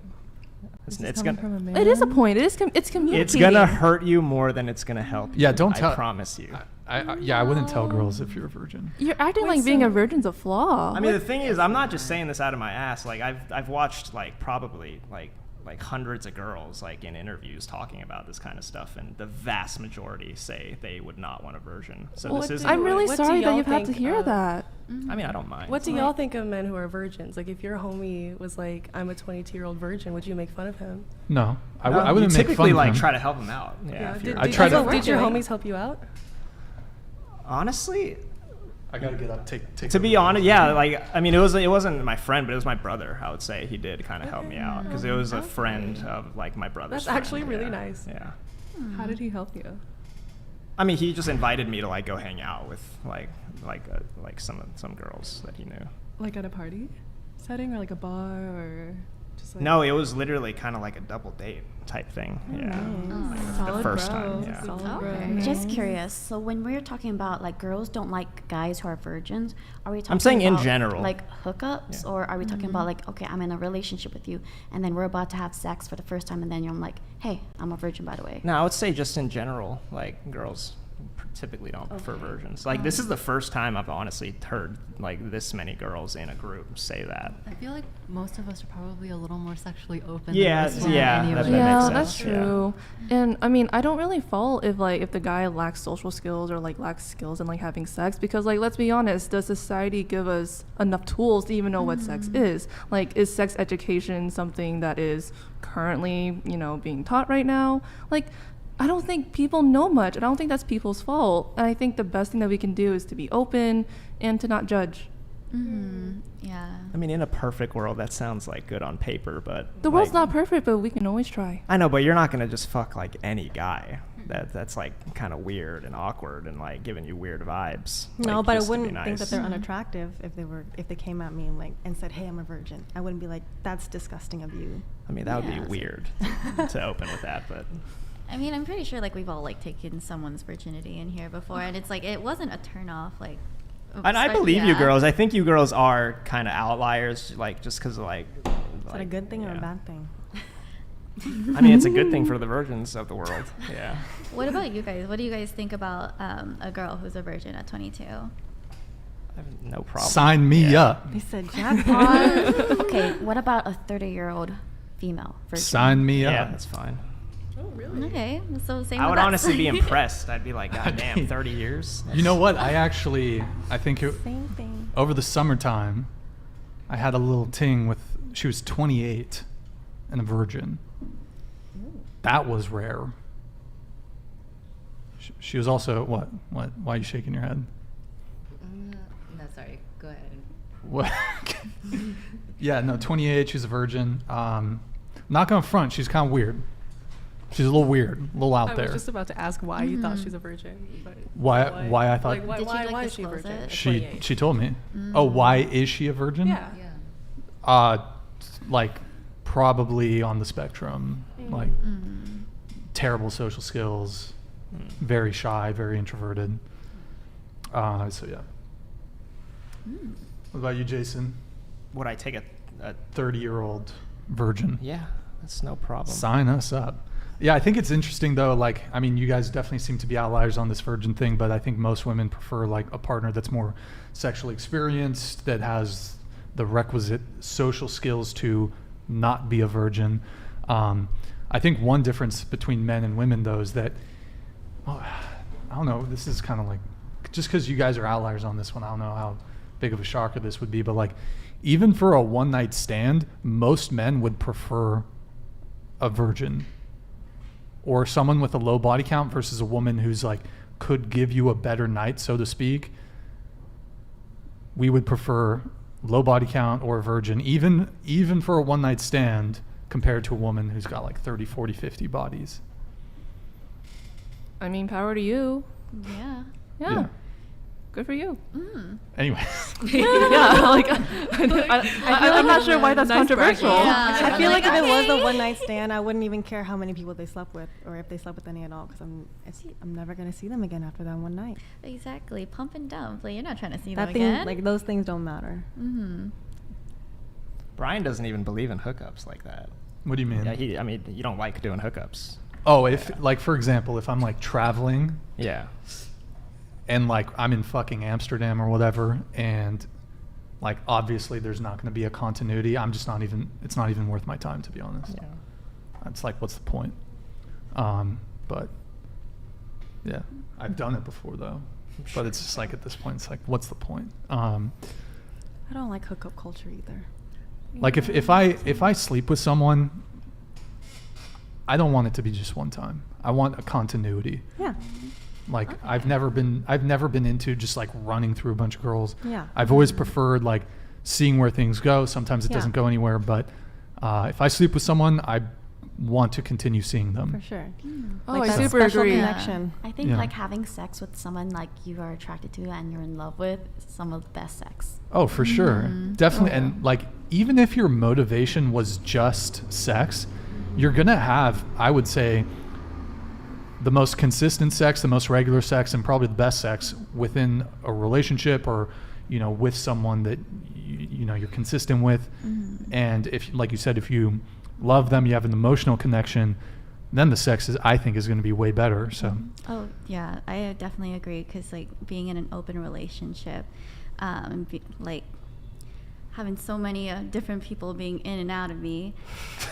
It's gonna. It is a point. It's communicating. It's gonna hurt you more than it's gonna help you. Yeah, don't tell. I promise you. I wouldn't tell girls if you're a virgin. You're acting like being a virgin's a flaw. I mean, the thing is, I'm not just saying this out of my ass. Like, I've watched like probably like hundreds of girls like in interviews talking about this kind of stuff, and the vast majority say they would not want a virgin. So this is. I'm really sorry that you've had to think hear of- that. I mean, I don't mind. What do y'all think of men who are virgins? Like, if your homie was like, I'm a 22-year-old virgin, would you make fun of him? No, I You wouldn't make typically fun like of him. try to help him out. Yeah. if you're- Did your homies help you out? Honestly, I gotta get up. Take. To be honest, yeah, like I mean, it wasn't my friend, but it was my brother. I would say he did kind of help me out because it was a friend of like my brother's. That's actually friend, really yeah, nice. Yeah. How did he help you? I mean, he just invited me to like go hang out with like some girls that he knew. Like at a party setting or like a bar or just like... No, it was literally kind of like a double date type thing. Yeah. Like the first time. Yeah. Okay. Just curious. So when we're talking about like girls don't like guys who are virgins, are we talking I'm saying in about, general. like hookups, or are we talking about like, okay, I'm in a relationship with you and then we're about to have sex for the first time and then you're like, hey, I'm a virgin by the way. No, I would say just in general, like girls typically don't prefer virgins. Like this is the first time I've honestly heard like this many girls in a group say that. I feel like most of us are probably a little more sexually open. Yeah, than this one yeah, anyway. that makes sense. That's true. And I mean, I don't really fault if the guy lacks social skills or like lacks skills in like having sex, because like, let's be honest, does society give us enough tools to even know what sex is? Like, is sex education something that is currently, being taught right now? Like, I don't think people know much. I don't think that's people's fault. And I think the best thing that we can do is to be open and to not judge. Yeah. I mean, in a perfect world, that sounds like good on paper, but The world's not perfect, but we can always try. I know, but you're not gonna just fuck like any guy. that's like kind of weird and awkward and like giving you weird vibes. No, like, but I just to be wouldn't think that they're nice. unattractive if they came at me and said, "Hey, I'm a virgin." I wouldn't be like, "That's disgusting of you." I mean, that would Yeah. be weird to open with that, but I mean, I'm pretty sure like we've all like taken someone's virginity in here before, and it's like it wasn't a turn off. Like, and I believe you girls. I think you girls are kind of outliers, like just because like. Is that a good thing or a bad thing? I mean, it's a good thing for the virgins of the world. Yeah. What about you guys? What do you guys think about a girl who's a virgin at 22? I have no problem. Sign me up. They said jackpot. Okay, what about a 30-year-old female virgin? Sign me up. Yeah, that's fine. Okay, so same. I with would us. honestly be impressed. I'd be like, God damn, 30 years? You know what? I think Same thing. over the summertime, I had a little ting with, she was 28 and a virgin. That was rare. She was also, what? Why are you shaking your head? No, sorry. Go ahead. What? Yeah, no, 28, she's a virgin. Not gonna front, she's kind of weird. She's a little weird, a little out I there. was just about to ask why you thought she's a virgin. But Why I thought like, Did she, like, why is she a disclose virgin? it? at she 28? she told me. Oh, why is she a virgin? Yeah. Like probably on the spectrum, like terrible social skills, very shy, very introverted. So yeah. What about you, Jason? Would I take a 30-year-old virgin? yeah, that's no problem. Sign us up. Yeah, I think it's interesting though. Like, I mean, you guys definitely seem to be outliers on this virgin thing, but I think most women prefer like a partner that's more sexually experienced, that has the requisite social skills to not be a virgin. I think one difference between men and women though is that, I don't know, this is kind of like, just because you guys are outliers on this one, I don't know how big of a shocker this would be, but like, even for a one-night stand, most men would prefer a virgin or someone with a low body count versus a woman who's like could give you a better night, so to speak. We would prefer low body count or a virgin, even for a one-night stand, compared to a woman who's got like 30, 40, 50 bodies. I mean, power to you. Yeah. Yeah. Good for you. Anyway. Yeah, like I'm not sure why that's Nice controversial. bracket. Yeah. I feel like if it was okay. a one-night stand, I wouldn't even care how many people they slept with, or if they slept with any at all, because I'm never gonna see them again after that one night. Exactly. Pump and dump. Like, you're not trying to see That them thing, again. like those things, don't matter. Brian doesn't even believe in hookups like that. What do you mean? Yeah, I mean, you don't like doing hookups. Oh, if like, for example, if I'm like traveling Yeah. and like I'm in fucking Amsterdam or whatever, and like obviously there's not going to be a continuity, it's not even worth my time, to be honest. Yeah. It's like, what's the point? But yeah, I've done it before though, but it's just like, at this point, it's like, what's the point? I don't like hookup culture either. Like if I sleep with someone, I don't want it to be just one time. I want a continuity. Yeah. Like, okay. I've never been into just like running through a bunch of girls. Yeah. I've always preferred like seeing where things go. Sometimes it doesn't go anywhere, but if I sleep with someone, I want to continue seeing them. For sure. Oh, Like I that super special agree. connection. I think Yeah. like having sex with someone like you are attracted to and you're in love with is some of the best sex. Oh, for sure. Definitely. And like, even if your motivation was just sex, you're going to have, I would say, the most consistent sex, the most regular sex, and probably the best sex within a relationship, or, you know, with someone that, you know, you're consistent with. And if, like you said, if you love them, you have an emotional connection, then the sex I think is going to be way better. So. Oh yeah, I definitely agree, because like being in an open relationship, like having so many different people being in and out of me,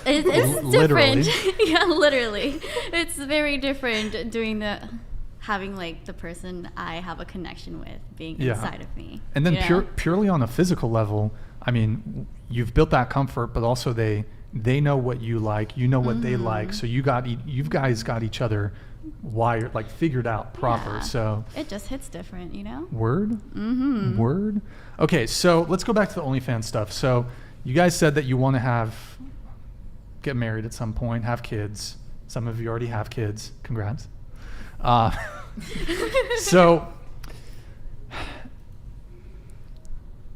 it's different. Yeah, literally, it's very different doing having like the person I have a connection with being inside of me. And then purely on a physical level, I mean, you've built that comfort, but also they know what you like, you know what they like, so you guys got each other wired, like figured out proper. Yeah. So it just hits different, you know. Word. Word. Okay, so let's go back to the OnlyFans stuff. So you guys said that you want to get married at some point, have kids. Some of you already have kids. Congrats. So,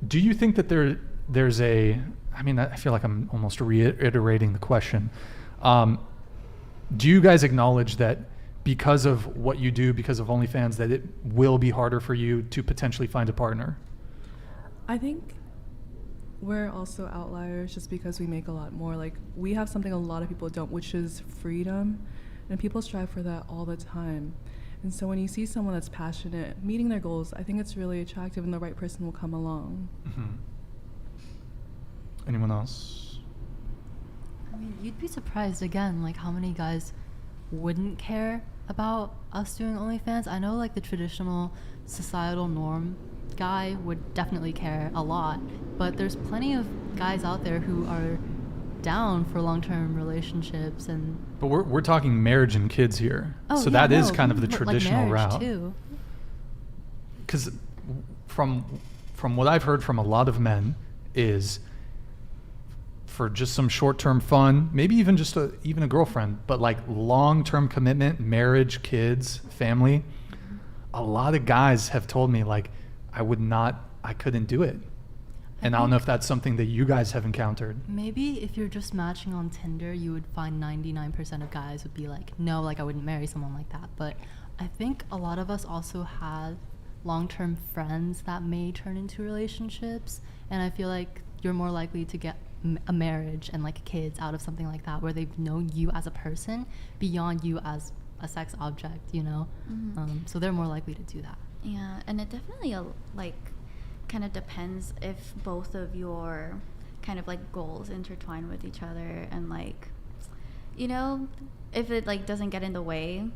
do you think that there's a? I mean, I feel like I'm almost reiterating the question. Do you guys acknowledge that because of what you do, because of OnlyFans, that it will be harder for you to potentially find a partner? I think we're also outliers just because we make a lot more. Like, we have something a lot of people don't, which is freedom, and people strive for that all the time. And so when you see someone that's passionate, meeting their goals, I think it's really attractive, and the right person will come along. Mm-hmm. Anyone else? I mean, you'd be surprised again, like how many guys wouldn't care about us doing OnlyFans. I know like the traditional societal norm guy would definitely care a lot, but there's plenty of guys out there who are down for long-term relationships. And but we're talking marriage and kids here. Oh, so yeah, that is no, kind of the like traditional marriage route. too. Because from what I've heard from a lot of men is for just some short-term fun, maybe even just even a girlfriend, but like long-term commitment, marriage, kids, family. A lot of guys have told me like I couldn't do it. And I don't know if that's something that you guys have encountered. Maybe if you're just matching on Tinder, you would find 99% of guys would be like, no, like I wouldn't marry someone like that. But I think a lot of us also have long-term friends that may turn into relationships. And I feel like you're more likely to get a marriage and like kids out of something like that, where they've known you as a person beyond you as a sex object, you know? Mm-hmm. So they're more likely to do that. Yeah, and it definitely like kind of depends if both of your kind of like goals intertwine with each other, and like, you know, if it like doesn't get in the way,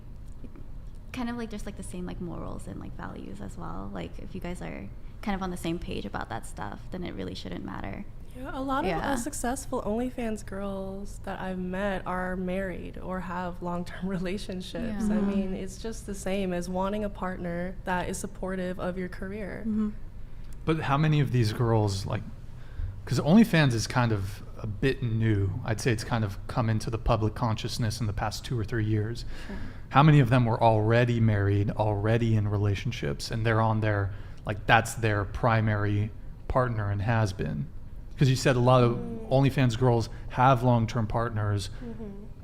kind of like just like the same like morals and like values as well. Like if you guys are kind of on the same page about that stuff, then it really shouldn't matter. Yeah, a lot of successful OnlyFans girls that I've met are married or have long-term relationships. Yeah. I mean, it's just the same as wanting a partner that is supportive of your career. Mm-hmm. But how many of these girls, like, because OnlyFans is kind of a bit new. I'd say it's kind of come into the public consciousness in the past 2 or 3 years. Sure. How many of them were already married, already in relationships, and they're on their, like, that's their primary partner and has been? Because you said a lot of OnlyFans girls have long-term partners,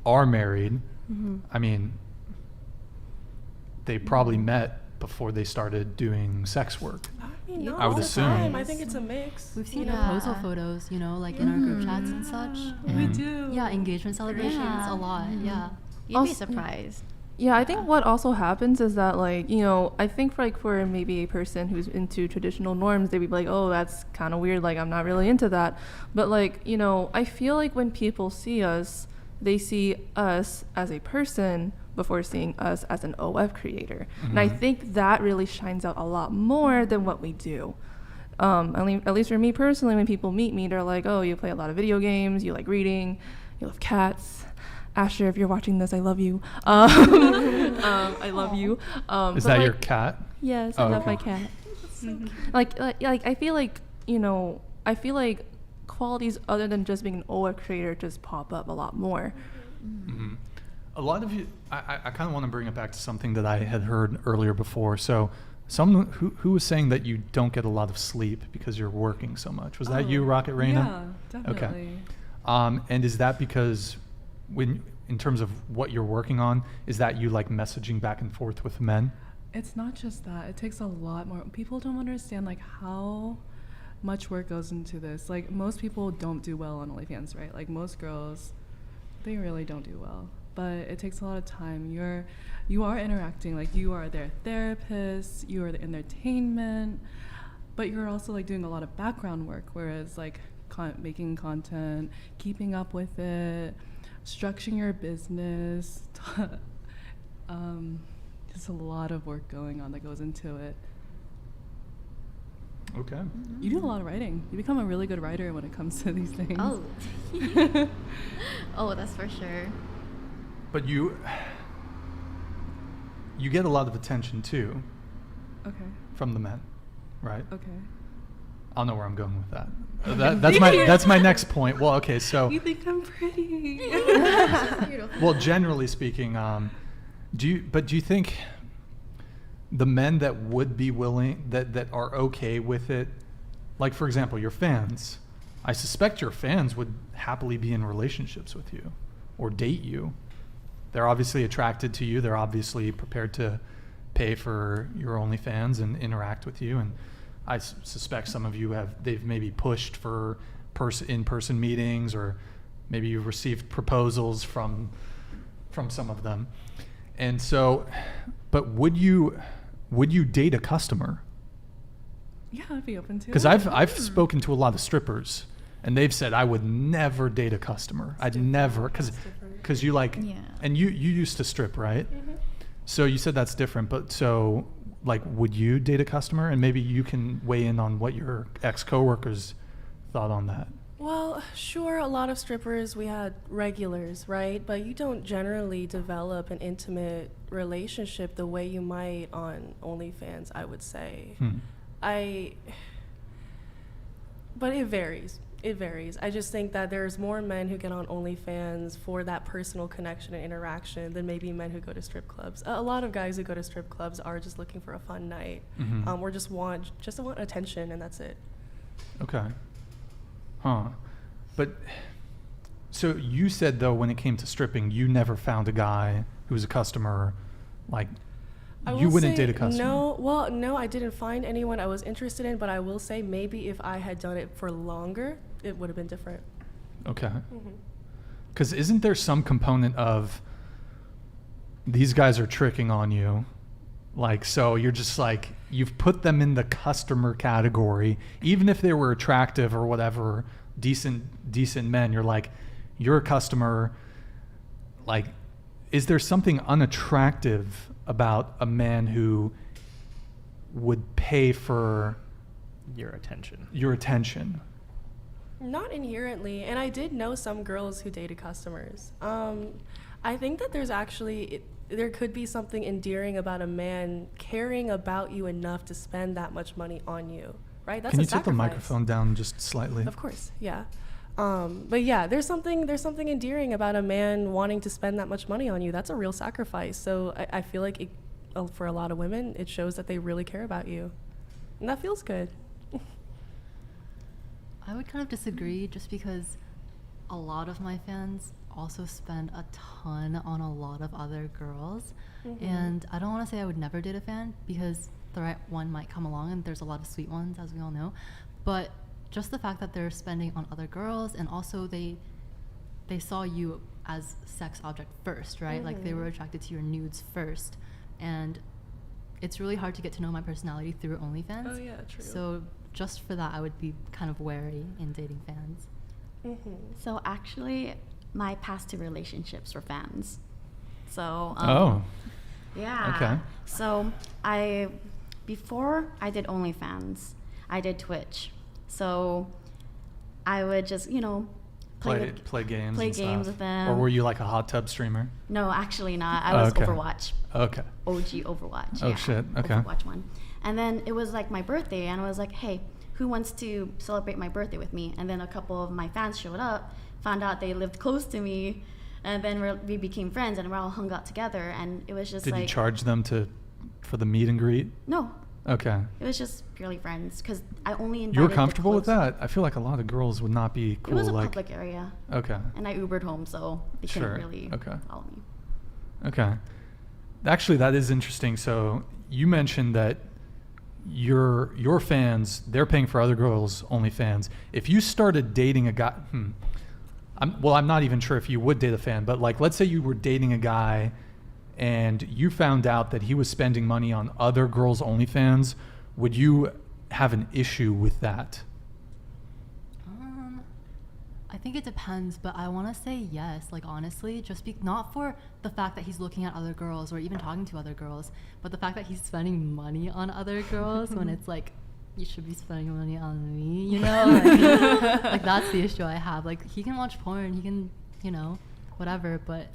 are married. Mm-hmm. I mean, they probably met before they started doing sex work. I mean, not I would all the assume. time. I think it's a mix. We've seen Yeah. proposal photos, you know, like in our group chats and such. We And do. Yeah, engagement celebrations Yeah. a lot. Yeah. You'd be Also- surprised. Yeah, I think what also happens is that, like, you know, I think for maybe a person who's into traditional norms, they'd be like, oh, that's kind of weird, like, I'm not really into that. But, like, you know, I feel like when people see us, they see us as a person before seeing us as an OF creator. And I think that really shines out a lot more than what we do. At least for me personally, when people meet me, they're like, oh, you play a lot of video games, you like reading, you love cats. Asher, if you're watching this, I love you. I love you. Is but that like, your cat? Yes, Oh, I love okay. my cat. Like I feel like, you know, I feel like qualities other than just being an OF creator just pop up a lot more. Mm-hmm. A lot of you, I kind of want to bring it back to something that I had heard earlier before. So someone who was saying that you don't get a lot of sleep because you're working so much. Was that you, Rocket Raina? Yeah, definitely. Okay. And is that because in terms of what you're working on, is that you like messaging back and forth with men? It's not just that. It takes a lot more. People don't understand like how much work goes into this. Like most people don't do well on OnlyFans, right? Like most girls, they really don't do well. But it takes a lot of time. You are interacting, like you are their therapist, you are the entertainment, but you're also like doing a lot of background work, whereas like making content, keeping up with it, structuring your business. There's a lot of work going on that goes into it. Okay. You do a lot of writing. You become a really good writer when it comes to these things. Oh. Oh, that's for sure. But you get a lot of attention too. Okay. From the men, right? Okay. I don't know where I'm going with that. That's my next point. Well, okay, so You think I'm pretty? well, generally speaking, Do you think the men that would be willing, that are okay with it, like for example, your fans, I suspect your fans would happily be in relationships with you or date you. They're obviously attracted to you. They're obviously prepared to pay for your OnlyFans and interact with you. And I suspect some of you they've maybe pushed for in-person meetings, or maybe you've received proposals from some of them. And so, but would you date a customer? Yeah, I'd be open to it. Because I've spoken to a lot of strippers, and they've said I would never date a customer. I'd never, because you like, and you used to strip, right? Mm-hmm. So you said that's different, but so like, would you date a customer? And maybe you can weigh in on what your ex-coworkers thought on that. Well, sure, a lot of strippers, we had regulars, right? But you don't generally develop an intimate relationship the way you might on OnlyFans, I would say. But it varies. It varies. I just think that there's more men who get on OnlyFans for that personal connection and interaction than maybe men who go to strip clubs. A lot of guys who go to strip clubs are just looking for a fun night, or just want attention, and that's it. Okay. Huh. But so you said, though, when it came to stripping, you never found a guy who was a customer, like, you wouldn't date a customer? No, I didn't find anyone I was interested in, but I will say maybe if I had done it for longer, it would have been different. Okay. Because isn't there some component of these guys are tricking on you? Like, so you're just like, you've put them in the customer category, even if they were attractive or whatever, decent men, you're like, you're a customer. Like, is there something unattractive about a man who would pay for your attention? Not inherently, and I did know some girls who dated customers. I think that there could be something endearing about a man caring about you enough to spend that much money on you, right? That's Can a you take the sacrifice. microphone down just slightly? Of course, yeah. But yeah, there's something endearing about a man wanting to spend that much money on you. That's a real sacrifice. So I feel like for a lot of women, it shows that they really care about you, and that feels good. I would kind of disagree, just because a lot of my fans also spend a ton on a lot of other girls. And I don't want to say I would never date a fan, because the right one might come along, and there's a lot of sweet ones, as we all know. But just the fact that they're spending on other girls, and also they saw you as sex object first, right? Like, they were attracted to your nudes first. And it's really hard to get to know my personality through OnlyFans. Oh yeah, true. So just for that, I would be kind of wary in dating fans. So actually, my past 2 relationships were fans. So yeah. Okay. So before I did OnlyFans, I did Twitch. So I would just, play games with them. Or were you like a hot tub streamer? No, actually not. I was Overwatch. Okay. OG Overwatch. Oh, shit. Okay. Overwatch 1. And then it was like my birthday, and I was like, hey, who wants to celebrate my birthday with me? And then a couple of my fans showed up, found out they lived close to me, and then we became friends, and we all hung out together, and it was just Did you charge them for the meet and greet? No. Okay. It was just purely friends, because I only invited You were comfortable with that? I feel like a lot of girls would not be cool. It was a public area. Okay. And I Ubered home, so they couldn't really follow me. Okay. Actually, that is interesting. So you mentioned that your fans, they're paying for other girls' OnlyFans. If you started dating a guy, I'm not even sure if you would date a fan, but like, let's say you were dating a guy and you found out that he was spending money on other girls' OnlyFans, would you have an issue with that? I think it depends, but I want to say yes, like, honestly, just not for the fact that he's looking at other girls or even talking to other girls, but the fact that he's spending money on other girls when it's like, you should be spending money on me, like that's the issue I have. Like, he can watch porn, he can, whatever, but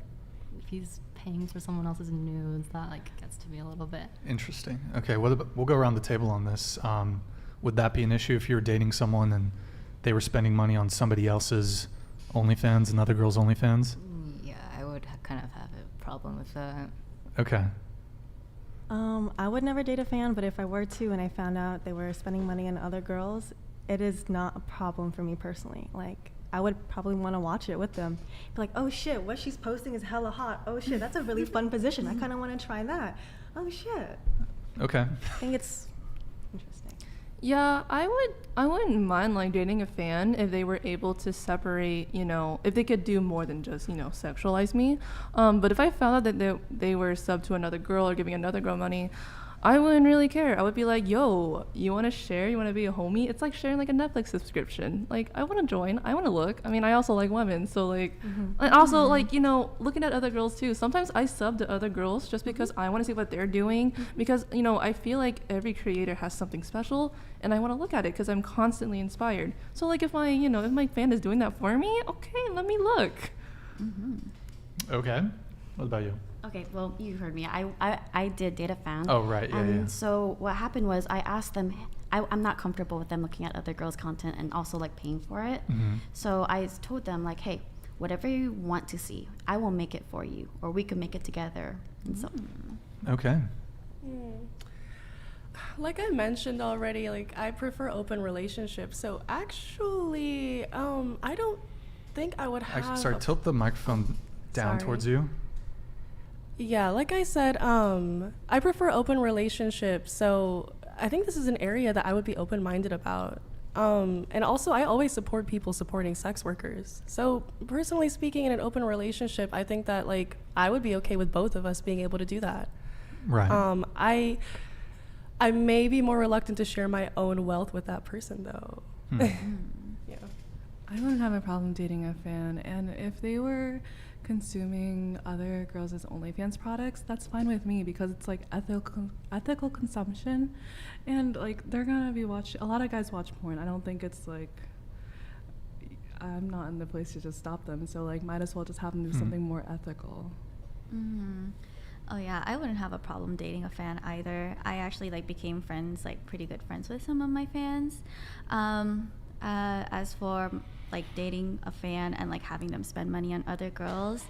if he's paying for someone else's nudes, that like gets to me a little bit. Interesting. Okay, we'll go around the table on this. Would that be an issue if you were dating someone and they were spending money on somebody else's OnlyFans, another girl's OnlyFans? Yeah, I would kind of have a problem with that. Okay. I would never date a fan, but if I were to and I found out they were spending money on other girls, it is not a problem for me personally. Like, I would probably want to watch it with them. Be like, oh shit, what she's posting is hella hot. Oh shit, that's a really fun position. I kind of want to try that. Oh shit. Okay. I think it's interesting. Yeah, I wouldn't mind like dating a fan if they were able to separate, you know, if they could do more than just, you know, sexualize me. But if I found out that they were sub to another girl or giving another girl money, I wouldn't really care. I would be like, yo, you want to share? You want to be a homie? It's like sharing like a Netflix subscription. Like, I want to join. I want to look. I mean, I also like women. So like, and also like, you know, looking at other girls too. Sometimes I sub to other girls just because I want to see what they're doing. Because, you know, I feel like every creator has something special and I want to look at it because I'm constantly inspired. So like if my fan is doing that for me, okay, let me look. Okay. What about you? Okay, well, you heard me. I did date a fan. Oh, right. Yeah, and yeah. so what happened was I asked them, I'm not comfortable with them looking at other girls' content and also like paying for it. So I told them like, hey, whatever you want to see, I will make it for you, or we can make it together. And so. Okay. Like I mentioned already, like I prefer open relationships. So actually, I don't think I would have. Sorry, tilt the microphone down towards you. Yeah, like I said, I prefer open relationships. So I think this is an area that I would be open-minded about. And also, I always support people supporting sex workers. So personally speaking, in an open relationship, I think that like I would be okay with both of us being able to do that. Right. I may be more reluctant to share my own wealth with that person, though. Yeah. I wouldn't have a problem dating a fan, and if they were consuming other girls' OnlyFans products, that's fine with me because it's like ethical consumption, and like they're gonna be watching. A lot of guys watch porn. I don't think it's like I'm not in the place to just stop them. So like, might as well just have them do something more ethical. Oh yeah, I wouldn't have a problem dating a fan either. I actually like became friends, like pretty good friends with some of my fans. As for like dating a fan and like having them spend money on other girls,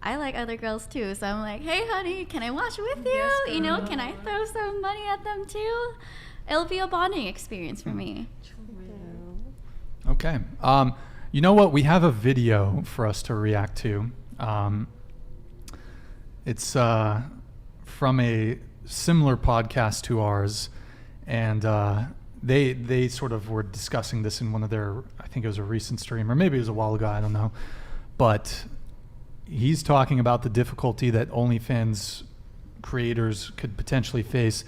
I like other girls too. So I'm like, hey honey, can I watch with you? Yes, you know, can I throw some money at them too? It'll be a bonding experience for me. Okay. You know what? We have a video for us to react to. It's from a similar podcast to ours, and they sort of were discussing this in one of their, I think it was a recent stream, or maybe it was a while ago, I don't know. But he's talking about the difficulty that OnlyFans creators could potentially face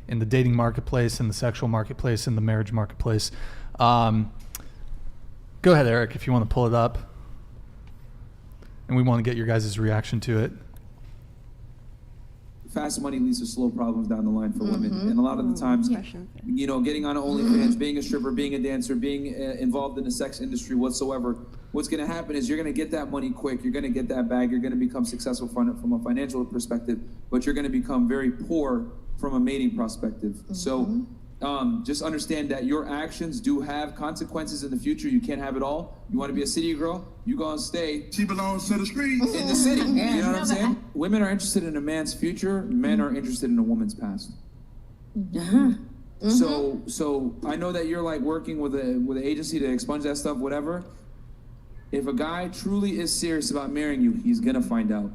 in the dating marketplace, in the sexual marketplace, in the marriage marketplace. Go ahead, Eric, if you want to pull it up. And we want to get your guys' reaction to it. Fast money leads to slow problems down the line for women. And a lot of the times, you know, getting on OnlyFans, being a stripper, being a dancer, being involved in the sex industry whatsoever, what's going to happen is you're going to get that money quick. You're going to get that bag. You're going to become successful from a financial perspective, but you're going to become very poor from a mating perspective. So just understand that your actions do have consequences in the future. You can't have it all. You want to be a city girl, you gonna stay. She belongs to the streets. In the city. You know what I'm saying? Women are interested in a man's future. Men are interested in a woman's past. So I know that you're like working with an agency to expunge that stuff, whatever. If a guy truly is serious about marrying you, he's gonna find out.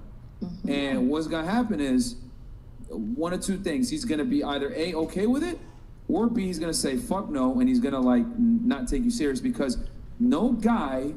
And what's gonna happen is one of two things. He's gonna be either A, okay with it, or B, he's gonna say fuck no, and he's gonna like not take you serious, because no guy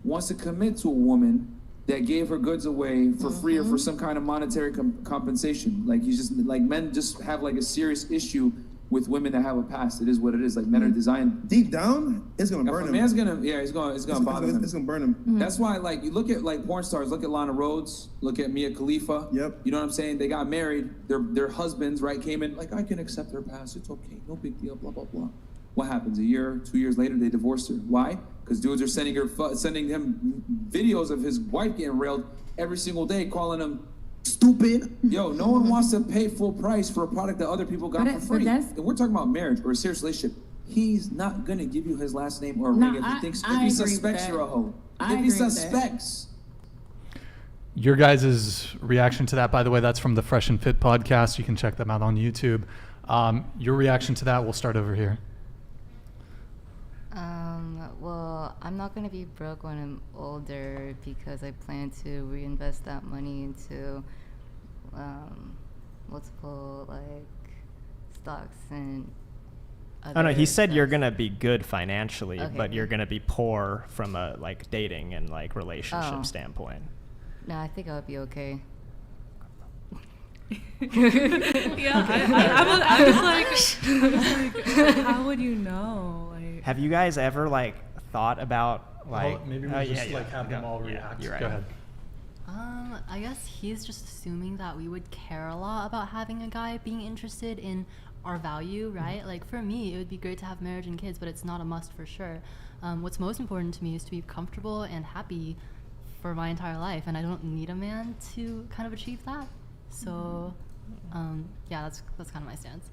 wants to commit to a woman that gave her goods away for free or for some kind of monetary compensation. Like he's just like, men just have like a serious issue with women that have a past. It is what it is. Like men are designed deep down. It's gonna burn him. Man's gonna it's gonna bother him. It's gonna burn him. That's why like you look at like porn stars. Look at Lana Rhoades. Look at Mia Khalifa. Yep. You know what I'm saying? They got married. Their husbands came in like, I can accept her past. It's okay. No big deal. Blah blah blah. What happens? A year, 2 years later, they divorced her. Why? Because dudes are sending him videos of his wife getting railed every single day, calling him stupid. Yo, no one wants to pay full price for a product that other people got for free. And we're talking about marriage or a serious relationship. He's not gonna give you his last name or a ring if he suspects you're a hoe. If he suspects. your guys' reaction to that, by the way, that's from the Fresh and Fit podcast. You can check them out on YouTube. Your reaction to that, we'll start over here. Well, I'm not going to be broke when I'm older because I plan to reinvest that money into multiple like stocks and Oh no, he said stuff. you're gonna be good financially, Okay. but you're gonna be poor from a like dating and like relationship Oh. standpoint. No, I think I would be okay. Yeah, I was like, how would you know? Like, Have you guys ever like thought about like Well, maybe we have them all react. You're right. Go ahead. I guess he's just assuming that we would care a lot about having a guy being interested in our value, right? Like for me, it would be great to have marriage and kids, but it's not a must for sure. What's most important to me is to be comfortable and happy for my entire life, and I don't need a man to kind of achieve that. So, yeah, that's kind of my stance.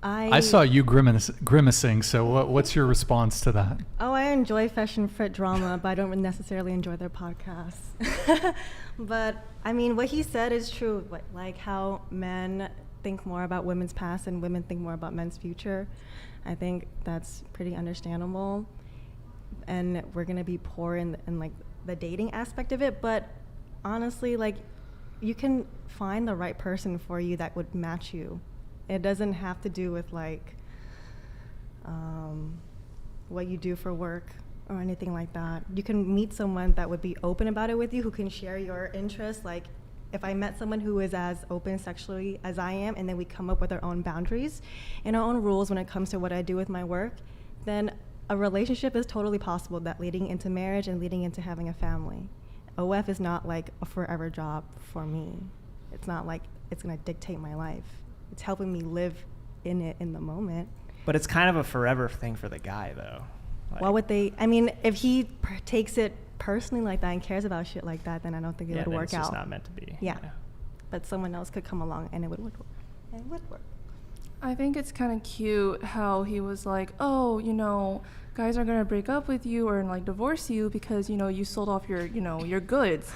I saw you grimacing, so what's your response to that? Oh, I enjoy fashion fit drama, but I don't necessarily enjoy their podcasts. But I mean, what he said is true. Like how men think more about women's past and women think more about men's future. I think that's pretty understandable. And we're gonna be poor in like the dating aspect of it, but honestly, like you can find the right person for you that would match you. It doesn't have to do with like what you do for work or anything like that. You can meet someone that would be open about it with you, who can share your interests. Like if I met someone who is as open sexually as I am, and then we come up with our own boundaries and our own rules when it comes to what I do with my work, then a relationship is totally possible, that leading into marriage and leading into having a family. OF is not like a forever job for me. It's not like it's gonna dictate my life. It's helping me live in it in the moment. But it's kind of a forever thing for the guy, though. Like, Why would they? I mean, if he takes it personally like that and cares about shit like that, then I don't think it would then work it's out. just not meant to be. Yeah. But someone else could come along and it would work. And it would work. I think it's kind of cute how he was like, oh, you know, guys are going to break up with you or like divorce you because, you know, you sold off your, you know, your goods.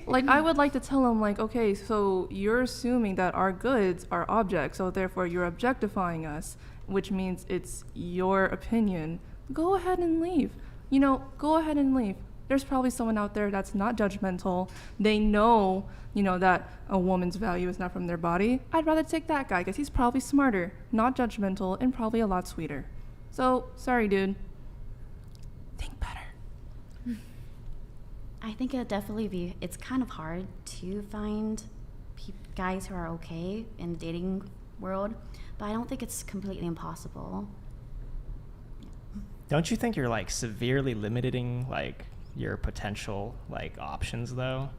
Like, I would like to tell him like, okay, so you're assuming that our goods are objects, so therefore you're objectifying us, which means it's your opinion. Go ahead and leave. You know, go ahead and leave. There's probably someone out there that's not judgmental. They know, you know, that a woman's value is not from their body. I'd rather take that guy because he's probably smarter, not judgmental, and probably a lot sweeter. So, sorry, dude. Think better. I think it'd definitely be, it's kind of hard to find guys who are okay in the dating world, but I don't think it's completely impossible. Don't you think you're like severely limiting like your potential like options though?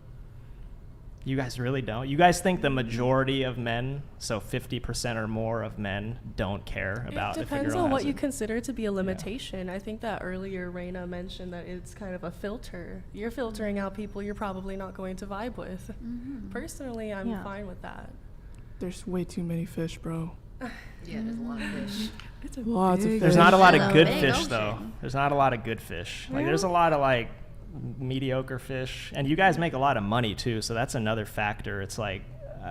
You guys really don't? You guys think the majority of men, so 50% or more of men, don't care about it if a depends girl on has what you it? consider to be a limitation. I think that earlier Raina mentioned that it's kind of a filter. You're filtering out people you're probably not going to vibe with. Personally, I'm fine with that. There's way too many fish, bro. Yeah, there's a lot of fish. It's lots of fish. There's not a lot of good fish though. There's not a lot of good fish. Like there's a lot of like mediocre fish, and you guys make a lot of money too, so that's another factor. It's like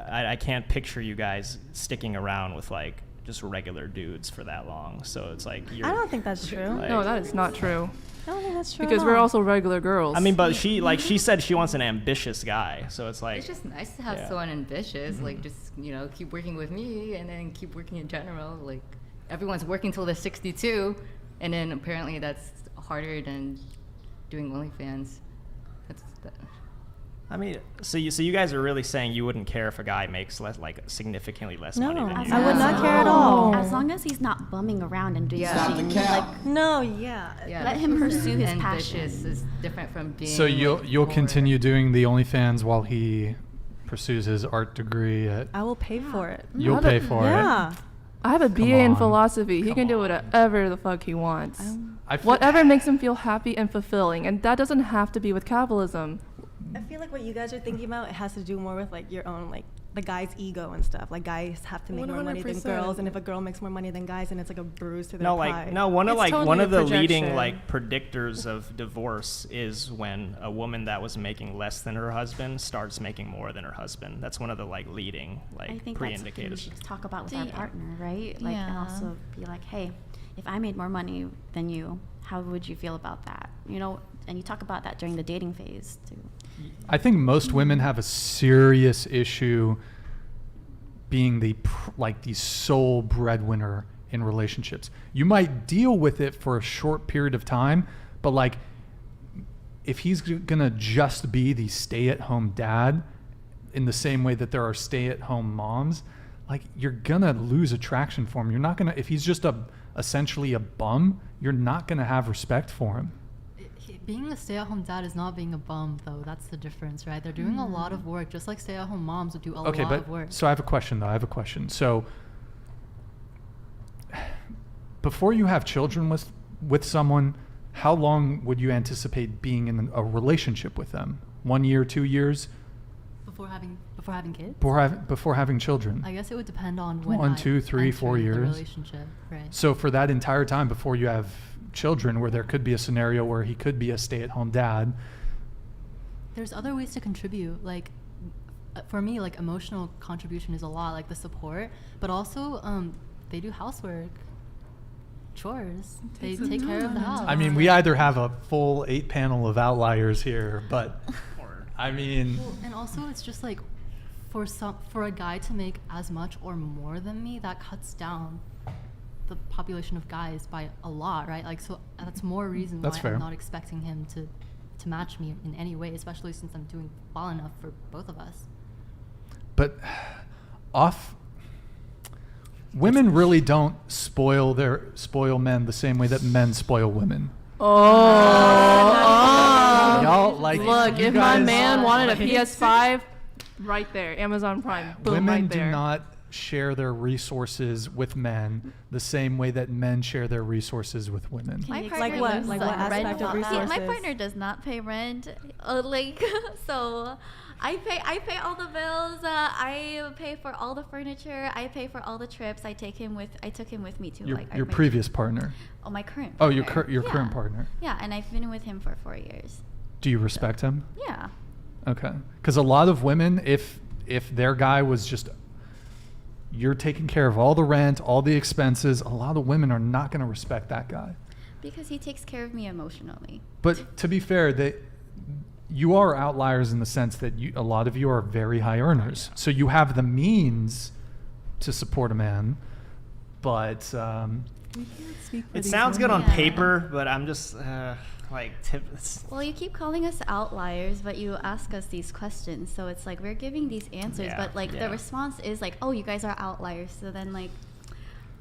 I can't picture you guys sticking around with like just regular dudes for that long. So it's like I don't think that's true. Like, No, that is not true. I don't think that's true. Because at we're all. also regular girls. I mean, but she said she wants an ambitious guy, so it's like It's just nice to have someone ambitious, like just, you know, keep working with me and then keep working in general. Like everyone's working till they're 62, and then apparently that's harder than doing OnlyFans. I mean, so you guys are really saying you wouldn't care if a guy makes significantly less money than you? I would not care at all. As long as he's not bumming around and doing like no, yeah. Let him pursue his passion. Ambitious is different from being. So you'll continue doing the OnlyFans while he pursues his art degree at. I will pay for it. You'll pay for it. Yeah. I have a Come BA in on. philosophy. He can do whatever the fuck he wants. I feel- Whatever makes him feel happy and fulfilling. And that doesn't have to be with capitalism. I feel like what you guys are thinking about, it has to do more with like your own like the guy's ego and stuff. Like guys have to make more money than 100%. girls, and if a girl makes more money than guys, then it's like a bruise to their No, pride. one of It's totally one of a the leading projection. like predictors of divorce is when a woman that was making less than her husband starts making more than her husband. That's one of the like leading I like think that's something we pre-indicators. should talk about with Do our you- partner, right? Like, and Yeah. also be like, hey, if I made more money than you, how would you feel about that? You know, and you talk about that during the dating phase too. I think most women have a serious issue being the sole breadwinner in relationships. You might deal with it for a short period of time, but like if he's gonna just be the stay-at-home dad in the same way that there are stay-at-home moms, like you're gonna lose attraction for him. You're not gonna, if he's just essentially a bum, you're not gonna have respect for him. Being a stay-at-home dad is not being a bum, though. That's the difference, right? They're doing a lot of work, just like stay-at-home moms would do a lot of work. So I have a question, though. So before you have children with someone, how long would you anticipate being in a relationship with them? 1 year, 2 years? Before having kids? Before having children? I guess it would depend on when 1, 2, 3, 4 the years. relationship, right? So for that entire time before you have children, where there could be a scenario where he could be a stay-at-home dad, There's other ways to contribute. Like, for me, like emotional contribution is a lot, like the support, but also they do housework, chores. They take care of the house. I mean, we either have a full 8-panel of outliers here, but I mean, Well, and also it's just like for a guy to make as much or more than me, that cuts down the population of guys by a lot, right? Like, so that's more reason That's why fair. I'm not expecting him to match me in any way, especially since I'm doing well enough for both of us. but women really don't spoil men the same way that men spoil women. Y'all, like, Look, you if my guys- man wanted a PS5, right there, Amazon Prime, boom, Women right there. do not share their resources with men the same way that men share their resources with women. My Like partner what? does Like not what rent aspect of out- See, my resources? partner does not pay rent. So I pay all the bills. I pay for all the furniture. I pay for all the trips. I took him with me to Your previous partner. Oh, my current. Oh, partner. your current partner. Yeah, and I've been with him for 4 years. Do you respect him? Yeah. Okay. Because a lot of women, if their guy was just, you're taking care of all the rent, all the expenses, a lot of women are not going to respect that guy. Because he takes care of me emotionally. But to be fair, you are outliers in the sense that a lot of you are very high earners. So you have the means to support a man, but It sounds good on women. paper, but I'm just Well, you keep calling us outliers, but you ask us these questions. So it's like we're giving these answers, Yeah, but like yeah. the response is like, oh, you guys are outliers. So then like,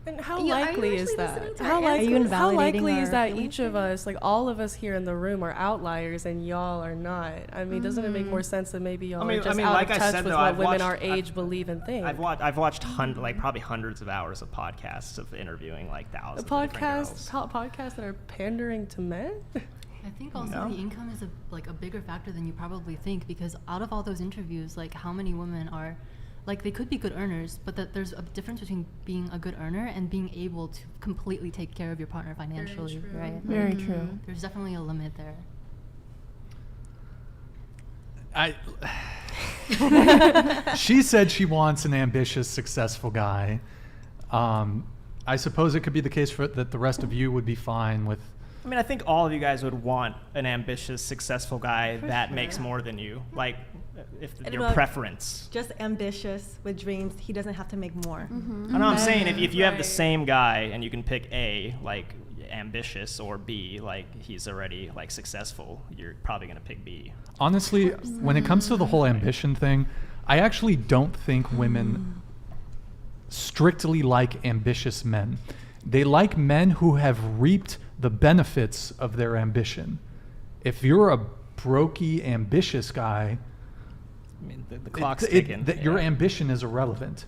And how Are you likely is actually that? listening to How our likely, answers? how Are you likely invalidating is that our each of us, like all of us here in the room, are outliers and y'all are not? I mean, doesn't it make more sense that maybe y'all are just out like of I touch said, with though, what I've women watched- our age believe and think? I've watched probably hundreds of hours of podcasts of interviewing like The thousands of different girls. podcasts that are pandering to men? I think also No. the income is a bigger factor than you probably think, because out of all those interviews, like how many women are, like they could be good earners, but that there's a difference between being a good earner and being able to completely take care of your partner financially, right? Very Like, true. There's definitely a limit there. she said she wants an ambitious, successful guy. I suppose it could be the case that the rest of you would be fine with. I mean, I think all of you guys would want an ambitious, successful guy that makes more than you. Like, if And your like, preference. Just ambitious with dreams. He doesn't have to make more. I know I'm saying if you have the Right. same guy and you can pick A, like ambitious, or B, like he's already like successful, you're probably gonna pick B. Honestly, when it comes to the whole ambition thing, I actually don't think women strictly like ambitious men. They like men who have reaped the benefits of their ambition. If you're a brokey, ambitious guy, I mean, the clock's ticking. your ambition is irrelevant.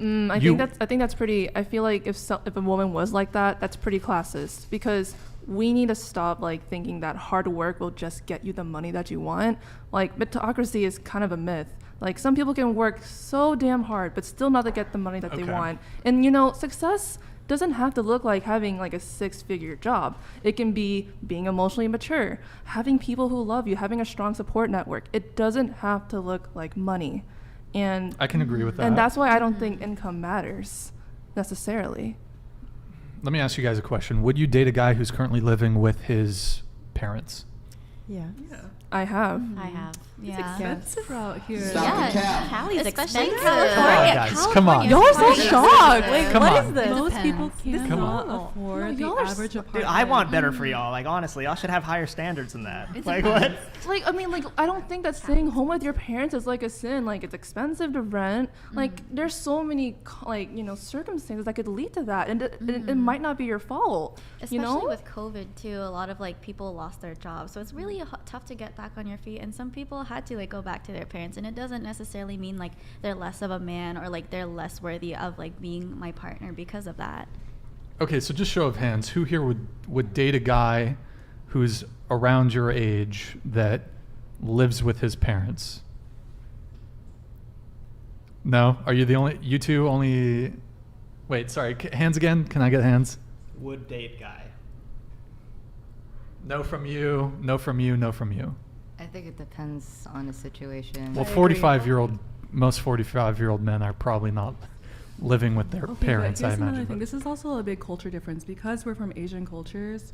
I think that's pretty. I feel like if a woman was like that, that's pretty classist, because we need to stop like thinking that hard work will just get you the money that you want. Like meritocracy is kind of a myth. Like some people can work so damn hard but still not to get the money that they want. And success doesn't have to look like having like a 6-figure job. It can be being emotionally mature, having people who love you, having a strong support network. It doesn't have to look like money. And I can agree with that. And that's why I don't think income matters necessarily. Let me ask you guys a question. Would you date a guy who's currently living with his parents? Yeah. I have. I have. It's Yeah. expensive out here. Cali's especially expensive. in California. Guys, come on. Y'all are so shocked. Wait, Come what on. is this? Most Depends. people cannot afford the average apartment. Dude, I want better for y'all. Like, honestly, y'all should have higher standards than that. Like, what? Like, I mean, like, I don't think that staying home with your parents is like a sin. Like, it's expensive to rent. Like, there's so many, circumstances that could lead to that. And it might not be your fault. Especially with COVID, too. A lot of, people lost their jobs. So it's really tough to get back on your feet. And some people had to, go back to their parents. And it doesn't necessarily mean, they're less of a man or, they're less worthy of, being my partner because of that. Okay, so just show of hands. Who here would date a guy who's around your age that lives with his parents? No? Are you the only? You two only? Wait, sorry. Hands again? Can I get hands? Would date guy. No from you. No from you. No from you. I think it depends on the situation. Well, most 45-year-old men are probably not living with their parents, But I here's imagine. another thing. This is also a big culture difference. Because we're from Asian cultures,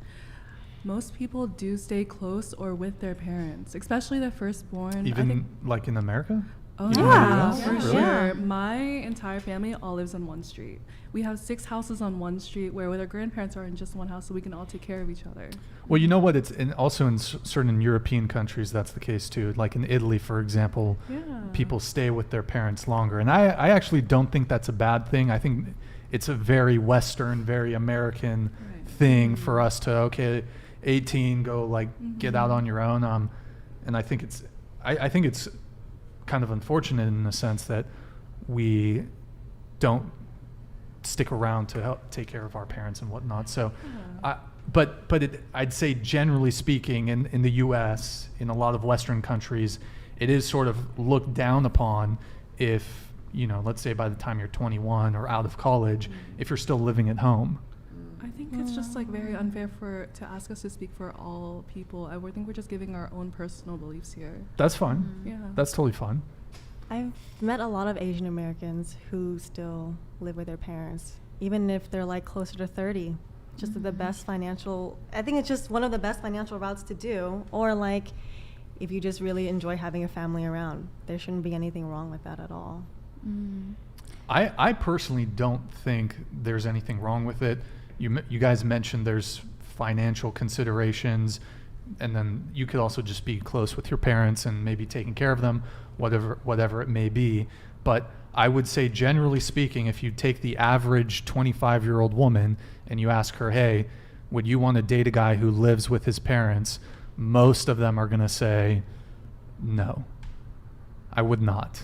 most people do stay close or with their parents, especially the firstborn. Even in America? Oh, Even yeah, in the US? for Really? sure. My entire family all lives on one street. We have 6 houses on one street where our grandparents are in just one house, so we can all take care of each other. Well, you know what? It's also in certain European countries that's the case too. Like in Italy, for example, people stay with their parents longer, and I actually don't think that's a bad thing. I think it's a very Western, very American thing for us to 18, go get out on your own. And I think it's kind of unfortunate in the sense that we don't stick around to help take care of our parents and whatnot. So, I'd say generally speaking, in the U.S., in a lot of Western countries, it is sort of looked down upon if, let's say by the time you're 21 or out of college, if you're still living at home. I think it's just very unfair to ask us to speak for all people. I think we're just giving our own personal beliefs here. That's fine. Yeah. That's totally fine. I've met a lot of Asian Americans who still live with their parents, even if they're closer to 30. Just the best financial, I think it's just one of the best financial routes to do. Or if you just really enjoy having a family around, there shouldn't be anything wrong with that at all. I personally don't think there's anything wrong with it. You guys mentioned there's financial considerations, and then you could also just be close with your parents and maybe taking care of them, whatever it may be. But I would say, generally speaking, if you take the average 25-year-old woman and you ask her, hey, would you want to date a guy who lives with his parents? Most of them are going to say, no, I would not.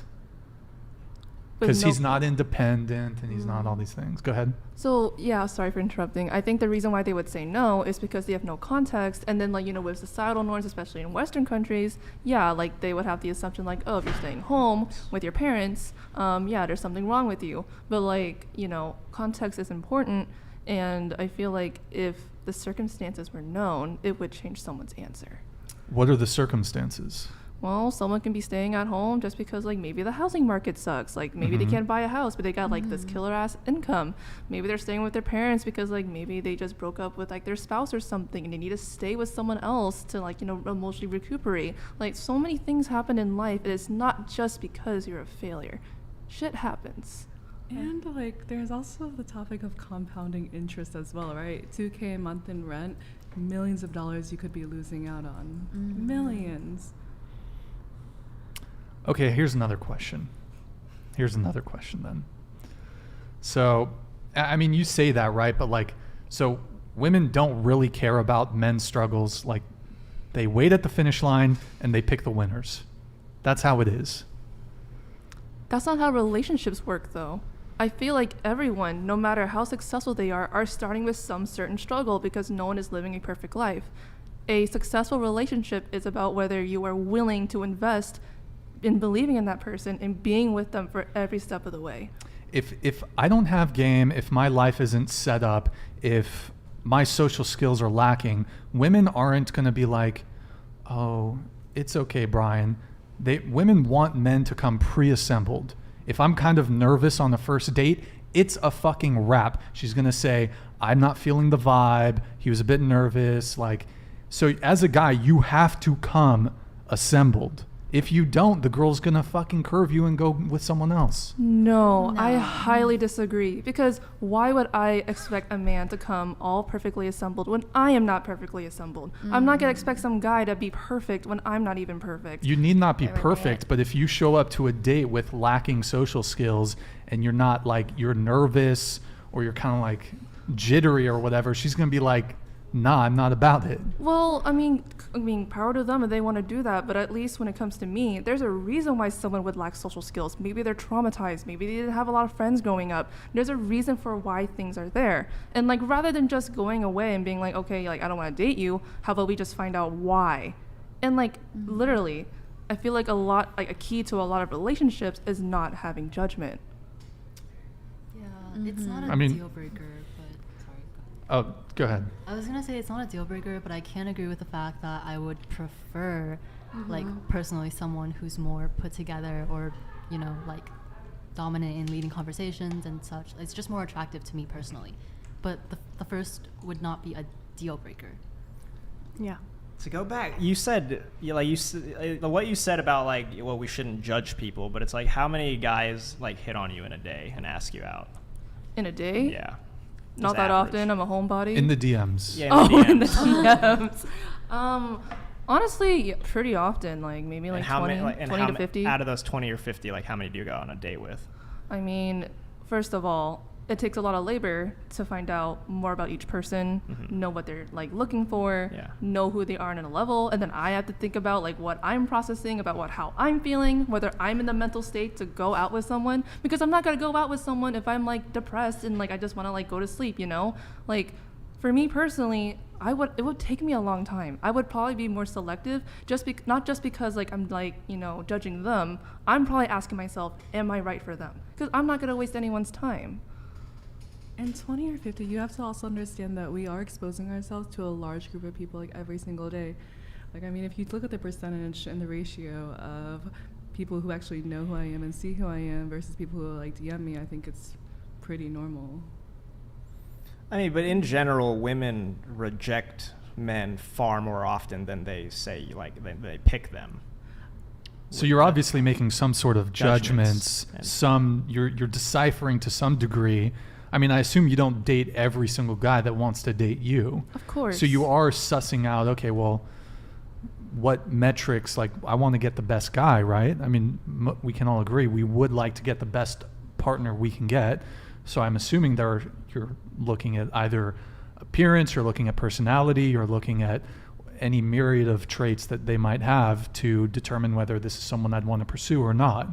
Because he's not independent and he's not all these things. Go ahead. So, yeah, sorry for interrupting. I think the reason why they would say no is because they have no context. And then, with societal norms, especially in Western countries, they would have the assumption oh, if you're staying home with your parents, there's something wrong with you. But, context is important. And I feel if the circumstances were known, it would change someone's answer. What are the circumstances? Well, someone can be staying at home just because maybe the housing market sucks. Maybe they can't buy a house, but they got this killer ass income. Maybe they're staying with their parents because maybe they just broke up with their spouse or something and they need to stay with someone else to emotionally recuperate. So many things happen in life. It is not just because you're a failure. Shit happens. And there's also the topic of compounding interest as well, right? $2K a month in rent, millions of dollars you could be losing out on. Millions. Okay, here's another question then. So, I mean, you say that, right? But so women don't really care about men's struggles. They wait at the finish line and they pick the winners. That's how it is. That's not how relationships work, though. I feel like everyone, no matter how successful they are starting with some certain struggle because no one is living a perfect life. A successful relationship is about whether you are willing to invest in believing in that person and being with them for every step of the way. If I don't have game, if my life isn't set up, if my social skills are lacking, women aren't going to be like, oh, it's okay, Brian. Women want men to come pre-assembled. If I'm kind of nervous on the first date, it's a fucking wrap. She's going to say, I'm not feeling the vibe. He was a bit nervous. Like, so as a guy, you have to come assembled. If you don't, the girl's going to fucking curve you and go with someone else. No, I highly disagree. Because why would I expect a man to come all perfectly assembled when I am not perfectly assembled? I'm not going to expect some guy to be perfect when I'm not even perfect. You need not be perfect, but if you show up to a date with lacking social skills and you're not like, you're nervous or you're kind of like jittery or whatever, she's going to be like, nah, I'm not about it. Well, I mean, power to them if they want to do that, but at least when it comes to me, there's a reason why someone would lack social skills. Maybe they're traumatized. Maybe they didn't have a lot of friends growing up. There's a reason for why things are there. And like, rather than just going away and being like, okay, like, I don't want to date you, how about we just find out why? And like, literally, I feel like a key to a lot of relationships is not having judgment. Yeah, it's not a deal breaker. Oh, go ahead. I was going to say it's not a deal breaker, but I can agree with the fact that I would prefer, like, personally someone who's more put together or, you know, like, dominant in leading conversations and such. It's just more attractive to me personally. But the first would not be a deal breaker. Yeah. To go back, you said, what you said about, like, well, we shouldn't judge people, but it's like, how many guys, like, hit on you in a day and ask you out? In a day? Yeah. Not that average. often. I'm a homebody. In the DMs. Yeah, in the DMs. Honestly, pretty often. Like maybe like 20 to 50. Out of those 20 or 50, like how many do you go on a date with? I mean, first of all, it takes a lot of labor to find out more about each person, know what they're like looking for, know who they are on a level, and then I have to think about like what I'm processing, about how I'm feeling, whether I'm in the mental state to go out with someone, because I'm not gonna go out with someone if I'm like depressed and like I just want to like go to sleep, you know? Like for me personally, it would take me a long time. I would probably be more selective, not just because like I'm like, you know, judging them. I'm probably asking myself, am I right for them? Because I'm not gonna waste anyone's time. And 20 or 50, you have to also understand that we are exposing ourselves to a large group of people like every single day. Like, I mean, if you look at the percentage and the ratio of people who actually know who I am and see who I am versus people who like DM me, I think it's pretty normal. I mean, but in general, women reject men far more often than they say, like, they pick them. So you're obviously making some sort of judgments, you're deciphering to some degree. I mean, I assume you don't date every single guy that wants to date you. Of course. So you are sussing out, okay, well, what metrics, like, I want to get the best guy, right? I mean, we can all agree we would like to get the best partner we can get. So I'm assuming you're looking at either appearance, you're looking at personality, you're looking at any myriad of traits that they might have to determine whether this is someone I'd want to pursue or not.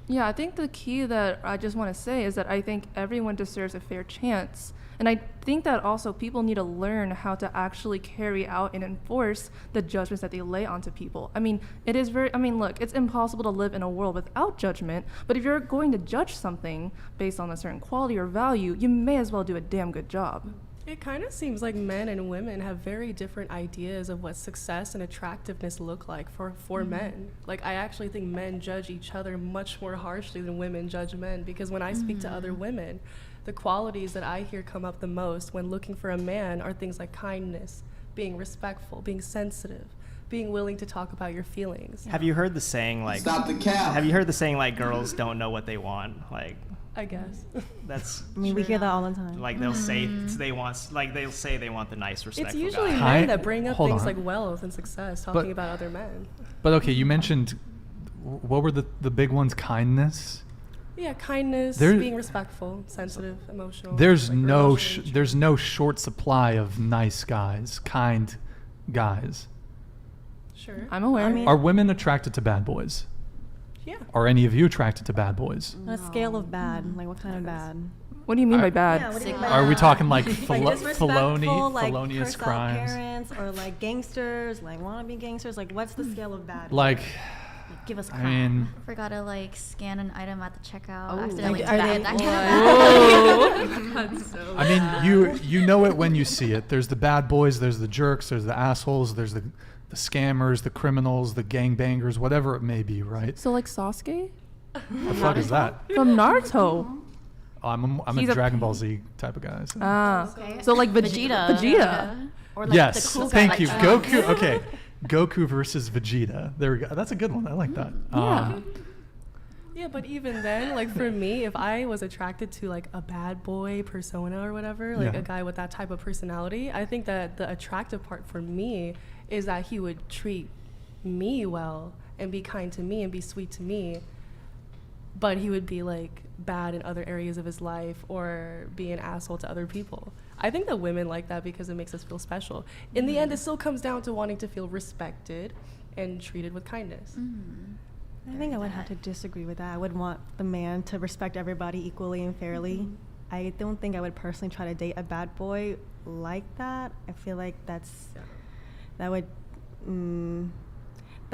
Yeah, I think the key that I just want to say is that I think everyone deserves a fair chance. And I think that also people need to learn how to actually carry out and enforce the judgments that they lay onto people. I mean, look, it's impossible to live in a world without judgment, but if you're going to judge something based on a certain quality or value, you may as well do a damn good job. It kind of seems like men and women have very different ideas of what success and attractiveness look like for men. Like, I actually think men judge each other much more harshly than women judge men, because when I speak to other women, the qualities that I hear come up the most when looking for a man are things like kindness, being respectful, being sensitive, being willing to talk about your feelings. Have you heard the saying, like, stop the cap? Have you heard the saying, like, girls don't know what they want? Like, I guess. That's. I mean, we hear that all the time. Like they'll say they'll say they want the nice, respectful It's usually guy. men that bring up things like wealth and success, talking about other men. But okay, you mentioned, what were the big ones? Kindness. Yeah, kindness, being respectful, sensitive, emotional. There's no short supply of nice guys, kind guys. Sure, I'm aware. Are women attracted to bad boys? Yeah. Are any of you attracted to bad boys? On a scale of bad, like what kind of bad? What do you mean by bad? Yeah, what do you mean by Are we bad? talking like disrespectful, like felonious curse out crimes? parents, or like gangsters, like wannabe gangsters? Like, what's the scale of bad? Like, give us. I mean, Forgot to like scan an item at the checkout. Oh, Accidentally like, bad, that kind of bad. I mean, you know it when you see it. There's the bad boys, there's the jerks, there's the assholes, there's the scammers, the criminals, the gangbangers, whatever it may be, right? So like Sasuke? The fuck is that? From Naruto. Oh, I'm He's a a- Dragon Ball Z type of guy. So. So like Vegeta. Or like Yes, the cool thank guy, you. like Goku. Okay, Goku versus Vegeta. There we go. That's a good one. I like that. Yeah, but even then, like for me, if I was attracted to like a bad boy persona or whatever, like Yeah. a guy with that type of personality, I think that the attractive part for me is that he would treat me well and be kind to me and be sweet to me, but he would be like bad in other areas of his life or be an asshole to other people. I think that women like that because it makes us feel special. In the end, it still comes down to wanting to feel respected and treated with kindness. I think I would have to disagree with that. I would want the man to respect everybody equally and fairly. I don't think I would personally try to date a bad boy like that. I feel like that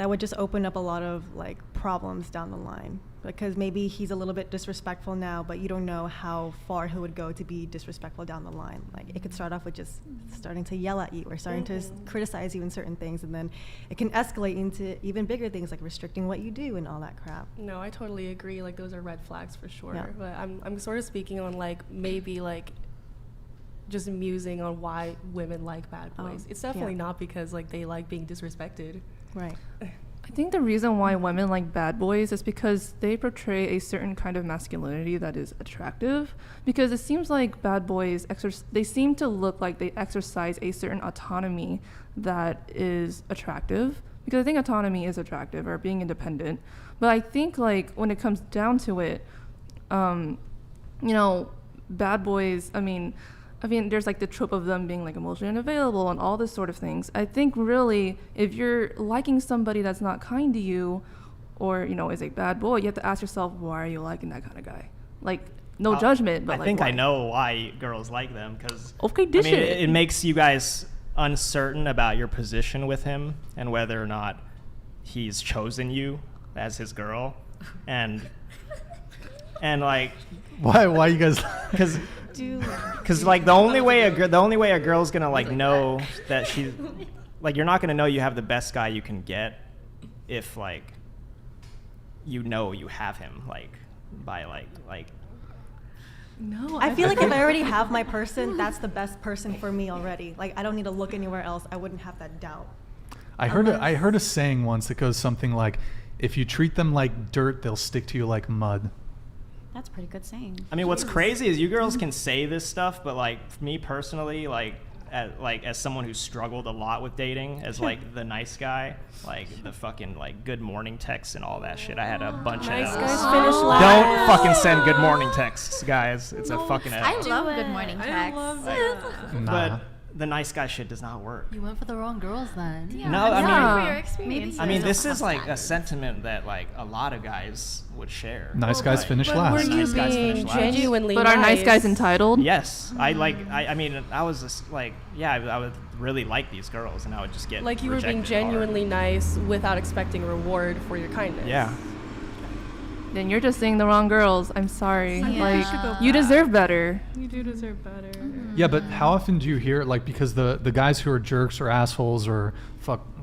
would just open up a lot of like problems down the line, because maybe he's a little bit disrespectful now, but you don't know how far he would go to be disrespectful down the line. Like it could start off with just starting to yell at you or starting to criticize you in certain things, and then it can escalate into even bigger things like restricting what you do and all that crap. No, I totally agree. Like those are red flags for sure. Yeah. But I'm sort of speaking on like maybe like just musing on why women like bad boys. It's definitely not because like they like being disrespected. Right. I think the reason why women like bad boys is because they portray a certain kind of masculinity that is attractive. Because it seems like bad boys, they seem to look like they exercise a certain autonomy that is attractive. Because I think autonomy is attractive, or being independent. But I think like when it comes down to it, you know, bad boys, I mean, there's like the trope of them being like emotionally unavailable and all this sort of things. I think really, if you're liking somebody that's not kind to you, or you know, is a bad boy, you have to ask yourself, why are you liking that kind of guy? Like, no judgment, but I like, think why? I know why girls like them, because Okay, dish I mean, it. it makes you guys uncertain about your position with him and whether or not he's chosen you as his girl, and like why you guys? Because like the only way a girl's gonna like know that she's like, you're not gonna know you have the best guy you can get if like you know you have him like by like. No, I feel like if I already have my person, that's the best person for me already. Like I don't need to look anywhere else. I wouldn't have that doubt. I heard a saying once that goes something like, "If you treat them like dirt, they'll stick to you like mud." That's a pretty good saying. I mean, what's crazy is you girls can say this stuff, but like for me personally, as someone who's struggled a lot with dating, as like the nice guy, like the fucking like good morning texts and all that shit. I had a bunch Nice of those. guys finish last. Don't fucking send good morning texts, guys. It's a fucking. I love good morning I texts. love that. Nah. But the nice guy shit does not work. You went for the wrong girls then. Yeah, No, I'm I sorry mean- for your experience. I mean, this is like a sentiment that like a lot of guys would share. Nice guys finish But last. were you Nice guys finish being last. genuinely But are nice guys entitled? Yes, I mean, I was just like, yeah, I would really like these girls, and I would just get Like you were being rejected hard. genuinely nice without expecting reward for your kindness. Yeah. Then you're just seeing the wrong girls. I'm sorry. Yeah. Like, you deserve better. You do deserve better. Yeah, but how often do you hear it? Like, because the guys who are jerks or assholes or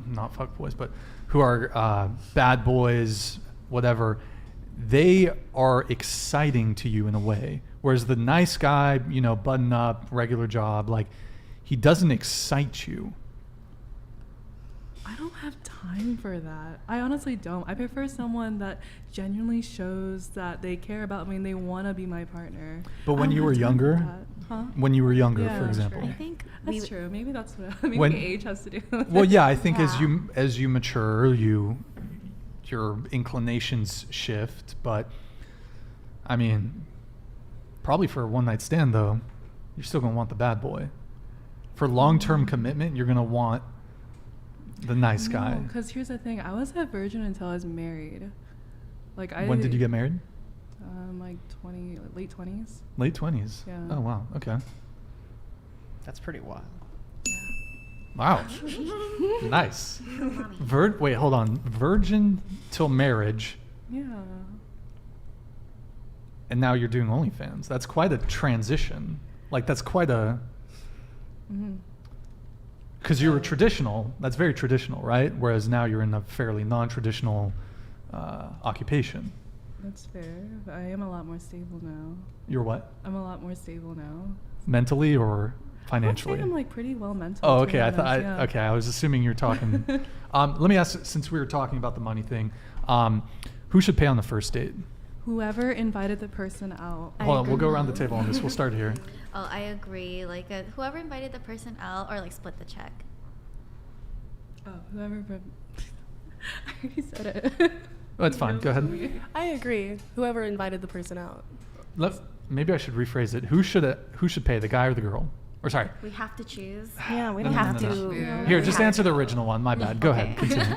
not fuck boys, but who are bad boys, whatever, they are exciting to you in a way. Whereas the nice guy, you know, button up, regular job, like, he doesn't excite you. I don't have time for that. I honestly don't. I prefer someone that genuinely shows that they care about me and they want to be my partner. But when I you don't were have time younger, for that. Huh? when you were younger, Yeah, for example. sure. I think That's true. Maybe that's what. Maybe When- age has to do with Well, it. yeah, I think as you mature, your inclinations shift. But I mean, probably for a one night stand though, you're still gonna want the bad boy. For long term commitment, you're gonna want the nice guy. Because here's the thing. I was a virgin until I was married. Like When did you get married? Like late 20s. Late 20s. Yeah. Oh wow. Okay. That's pretty wild. Wow. Nice. Wait, hold on. Virgin till marriage, Yeah. and now you're doing OnlyFans. That's quite a transition. Like that's quite a. Because you were traditional. That's very traditional, right? Whereas now you're in a fairly non-traditional occupation. That's fair. I am a lot more stable now. You're what? I'm a lot more stable now. Mentally or I financially? would say I'm like pretty well mentally. Oh, to be okay. honest, yeah. Okay. I was assuming you're talking. Let me ask, since we were talking about the money thing, who should pay on the first date? Whoever invited the person out. Hold on, we'll go around the table on this. We'll start here. Oh, I agree. Like whoever invited the person out, or like split the check. Oh, whoever. I already said it. Oh, that's fine. Go ahead. I agree. Whoever invited the person out. Maybe I should rephrase it. Who should pay, the guy or the girl? Or sorry. We have to choose. Yeah, we No, don't no, have no, to. no. Here, just answer the original one. My bad. Go ahead. Continue.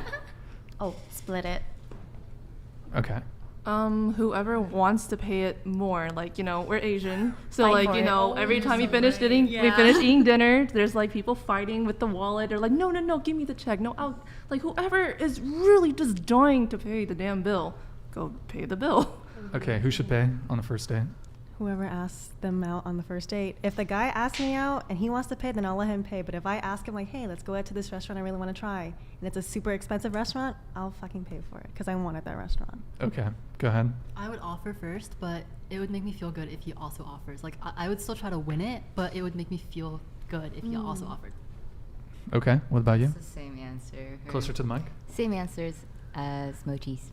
Oh, split it. Okay. Whoever wants to pay it more, like, you know, we're Asian, so Fight like, for you it. know, every time we finish eating dinner, there's like people fighting with the wallet. They're like, no, give me the check. No, I'll, like, whoever is really just dying to pay the damn bill, go pay the bill. Okay. Who should pay on the first date? Whoever asks them out on the first date. If the guy asks me out and he wants to pay, then I'll let him pay. But if I ask him, like, hey, let's go out to this restaurant I really want to try, and it's a super expensive restaurant, I'll fucking pay for it because I wanted that restaurant. Okay. Go ahead. I would offer first, but it would make me feel good if he also offers. Like, I would still try to win it, but it would make me feel good if he also offered. Okay. What about you? It's the same answer. Closer to the mic. Same answers as Mochi's.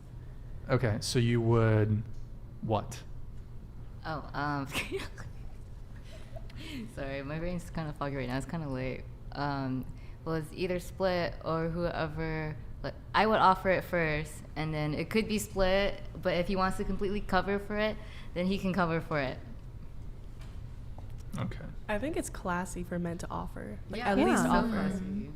Okay. So you would what? Oh, sorry, my brain's kind of foggy right now. It's kind of late. Well, it's either split or whoever. Like, I would offer it first, and then it could be split. But if he wants to completely cover for it, then he can cover for it. Okay. I think it's classy for men to offer. Like, Yeah, at yeah. least So offer. classy.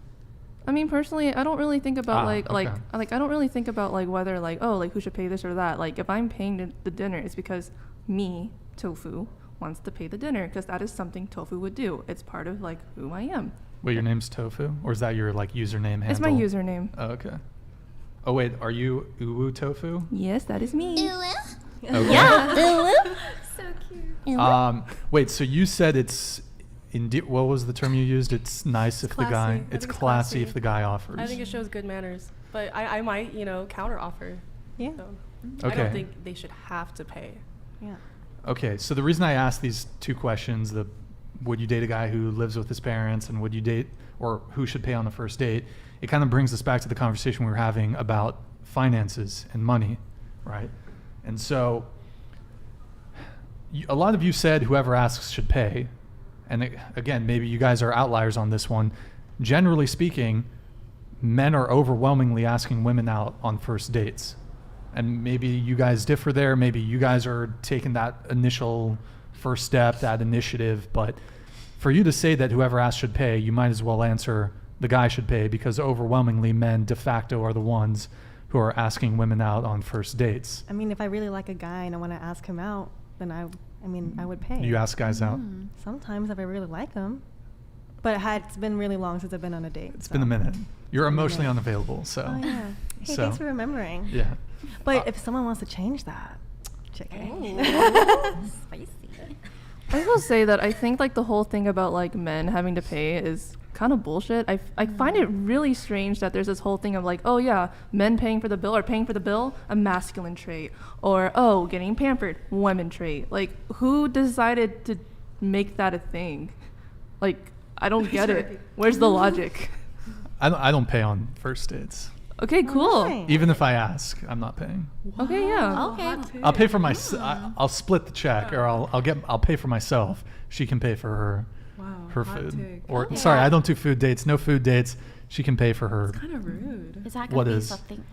I mean, personally, I don't really think about okay. I don't really think about like whether like, oh, like who should pay this or that. Like if I'm paying the dinner, it's because me, Tofu, wants to pay the dinner because that is something Tofu would do. It's part of like who I am. Wait, your name's Tofu, or is that your like username handle? It's my username. Oh, okay. Oh wait, are you Uwu Tofu? Yes, that is me. Okay. Yeah. So cute. Wait, so you said it's what was the term you used? It's nice if the Classy. guy. I It's think it's classy classy. if the guy offers. I think it shows good manners. But I might, counter offer. Yeah. So I Okay. don't think they should have to pay. Yeah. Okay, so the reason I asked these two questions, the would you date a guy who lives with his parents and would you date, or who should pay on the first date, it kind of brings us back to the conversation we were having about finances and money, right? And so a lot of you said whoever asks should pay. And again, maybe you guys are outliers on this one. Generally speaking, men are overwhelmingly asking women out on first dates. And maybe you guys differ there. Maybe you guys are taking that initial first step, that initiative. But for you to say that whoever asks should pay, you might as well answer the guy should pay, because overwhelmingly men de facto are the ones who are asking women out on first dates. I mean, if I really like a guy and I want to ask him out, then I would pay. You ask guys out? Sometimes if I really like him. But it's been really long since I've been on a date. It's been a minute. You're emotionally unavailable, so. Oh, yeah. Hey, So- thanks for remembering. Yeah. But if someone wants to change that, JK. Spicy. I will say that I think like the whole thing about like men having to pay is kind of bullshit. I find it really strange that there's this whole thing of like, oh yeah, men paying for the bill or paying for the bill, a masculine trait, or oh, getting pampered, women trait. Like, who decided to make that a thing? Like, I don't get it. Where's the logic? I don't pay on first dates. Okay, cool. Even if I ask, I'm not paying. Okay, yeah. Okay. I'll pay for my. I'll split the check, or I'll pay for myself. She can pay for her hot food. take. Or Okay. sorry, I don't do food dates. No food dates. She can pay for her. Kind of rude. Is that What gonna be is? something?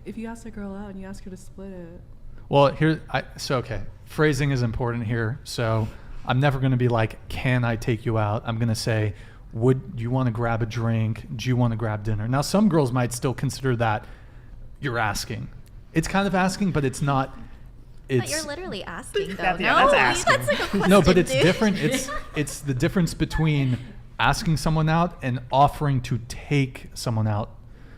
If you ask a girl out and you ask her to split it. Well, okay. Phrasing is important here. So I'm never going to be like, can I take you out? I'm going to say, would you want to grab a drink? Do you want to grab dinner? Now, some girls might still consider that you're asking. It's kind of asking, but it's not. But you're literally asking, though. That's no, asking. that's like a question, No, but it's dude. different. It's the difference between asking someone out and offering to take someone out.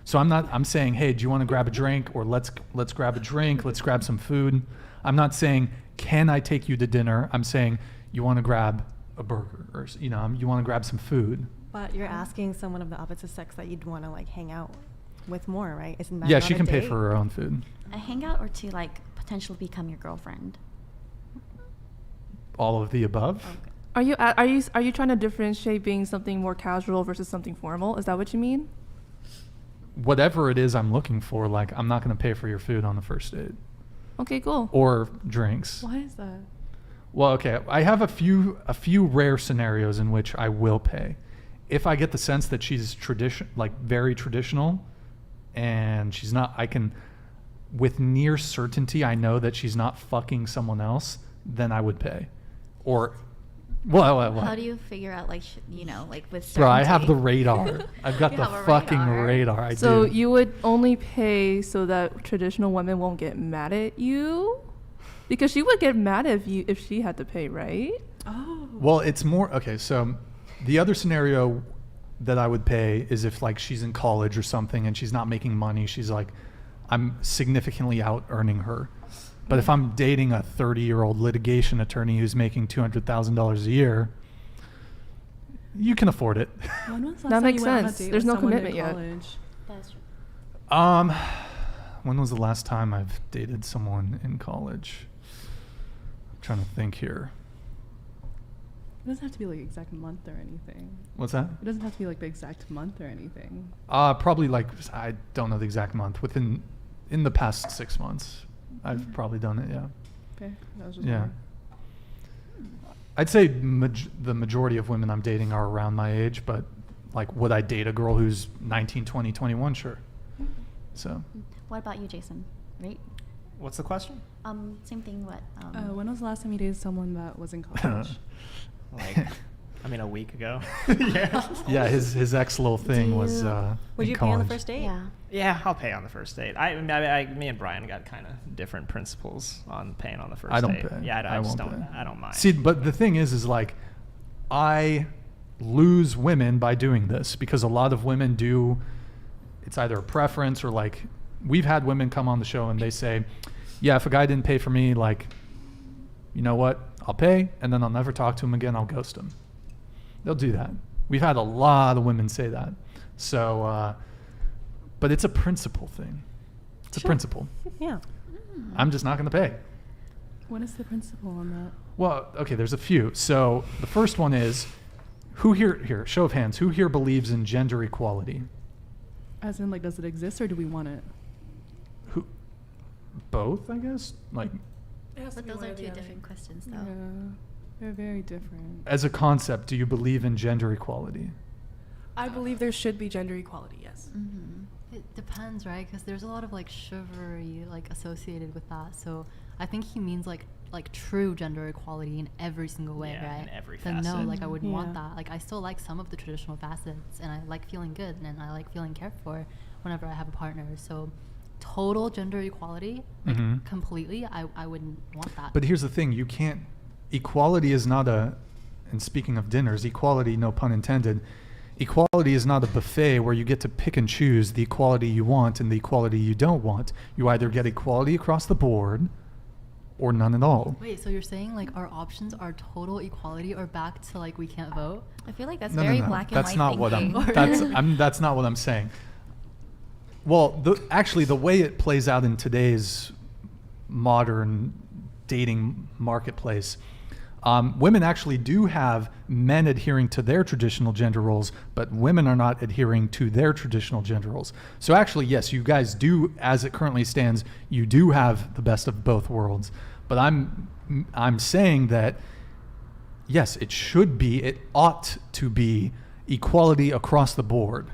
So I'm saying, hey, do you want to grab a drink, or let's grab a drink, let's grab some food. I'm not saying, can I take you to dinner? I'm saying, you want to grab a burger, or you want to grab some food. But you're asking someone of the opposite sex that you'd want to like hang out with more, right? Isn't that Yeah, not she a can pay date? for her own food. A hangout or to like potentially become your girlfriend? All of the above. Okay. Are you trying to differentiate being something more casual versus something formal? Is that what you mean? Whatever it is I'm looking for, like, I'm not going to pay for your food on the first date. Okay, cool. Or drinks. Why is that? Well, okay, I have a few rare scenarios in which I will pay. If I get the sense that she's very traditional, and she's not, with near certainty, I know that she's not fucking someone else, then I would pay. Or, well. How do you figure out, like, like with certainty? Bro, I have the radar. I've got You the have a fucking radar. radar. So do. you would only pay so that traditional women won't get mad at you? Because she would get mad if she had to pay, right? Oh. Well, it's more, okay, so the other scenario that I would pay is if, like, she's in college or something and she's not making money. She's like, I'm significantly out earning her. But if I'm dating a 30-year-old litigation attorney who's making $200,000 a year, you can afford it. When was the last That time makes you went on a sense. date There's with no someone in commitment yet. college? That's true. When was the last time I've dated someone in college? I'm trying to think here. It doesn't have to be like exact month or anything. What's that? It doesn't have to be like the exact month or anything. Probably, like, I don't know the exact month. In the past 6 months, I've probably done it. Yeah. Okay, that was just Yeah. wondering. I'd say the majority of women I'm dating are around my age, but, like, would I date a girl who's 19, 20, 21? Sure. So. What about you, Jason? Right? What's the question? Same thing. What? When was the last time you dated someone that was in college? A week ago. Yeah, his ex little thing was Would in you pay on the college. first date? Yeah. Yeah, I'll pay on the first date. Me and Brian got kind of different principles on paying on the first date. I don't pay. Yeah, I just won't don't. pay. I don't mind. See, but the thing is like, I lose women by doing this because a lot of women do. It's either a preference or, like, we've had women come on the show and they say, yeah, if a guy didn't pay for me, like, you know what, I'll pay and then I'll never talk to him again. I'll ghost him. They'll do that. We've had a lot of women say that. So, but it's a principle thing. It's a principle. Yeah. I'm just not going to pay. What is the principle on that? Well, okay, there's a few. So the first one is, who here, show of hands, who here believes in gender equality? As in, like, does it exist or do we want it? Who? Both, I guess? Like, But those are two different questions, though. Yeah, they're very different. as a concept, do you believe in gender equality? I believe there should be gender equality, yes. It depends, right? Because there's a lot of, like, chivalry, like, associated with that. So I think he means like true gender equality in every single way, Yeah, right? in every Then no, facet. like, I wouldn't want Yeah. that. Like, I still like some of the traditional facets, and I like feeling good, and I like feeling cared for whenever I have a partner. So total gender equality, like, Mhm. completely, I wouldn't want that. But here's the thing, you can't, equality is not and speaking of dinners, equality, no pun intended, equality is not a buffet where you get to pick and choose the equality you want and the equality you don't want. You either get equality across the board or none at all. Wait, so you're saying, like, our options are total equality or back to, like, we can't vote? I feel like that's No, very no. black and That's white not what thinking. that's not what I'm saying. Well, actually, the way it plays out in today's modern dating marketplace, women actually do have men adhering to their traditional gender roles, but women are not adhering to their traditional gender roles. So actually, yes, you guys do, as it currently stands, you do have the best of both worlds. But I'm saying that, yes, it ought to be equality across the board.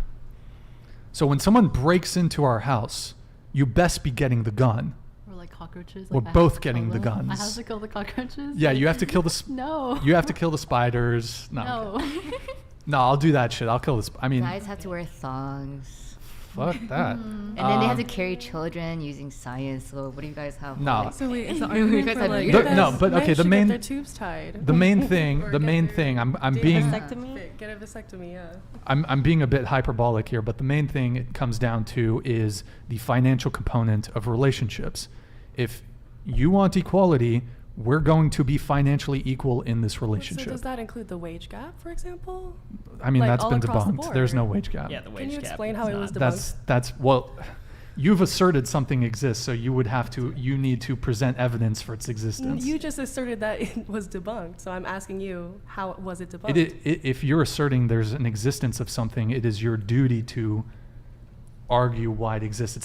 So when someone breaks into our house, you best be getting the gun. Or, like, cockroaches? We're Like, I both have to getting kill the them? I guns. have to kill the cockroaches? Yeah, Like, you have to kill the No. You have to kill the spiders. No. No, I'll do that shit. I'll kill this. I mean, Guys have to wear thongs. fuck that. And then they have to carry children using science. So what do you guys have? No. Like, So wait, is the you argument guys for have- like No, but okay, the Should main get their tubes tied. the main thing I'm Do a being vasectomy? Get a vasectomy, yeah. I'm being a bit hyperbolic here, but the main thing it comes down to is the financial component of relationships. If you want equality, we're going to be financially equal in this So relationship. does that include the wage gap, for example? I mean, Like, that's all been across the debunked. There's no board? wage gap. Yeah, the wage Can you gap explain is how it was not- debunked? That's well, you've asserted something exists, so you need to present evidence for its existence. You just asserted that it was debunked, so I'm asking you, how was it debunked? If you're asserting there's an existence of something, it is your duty to argue why it exists.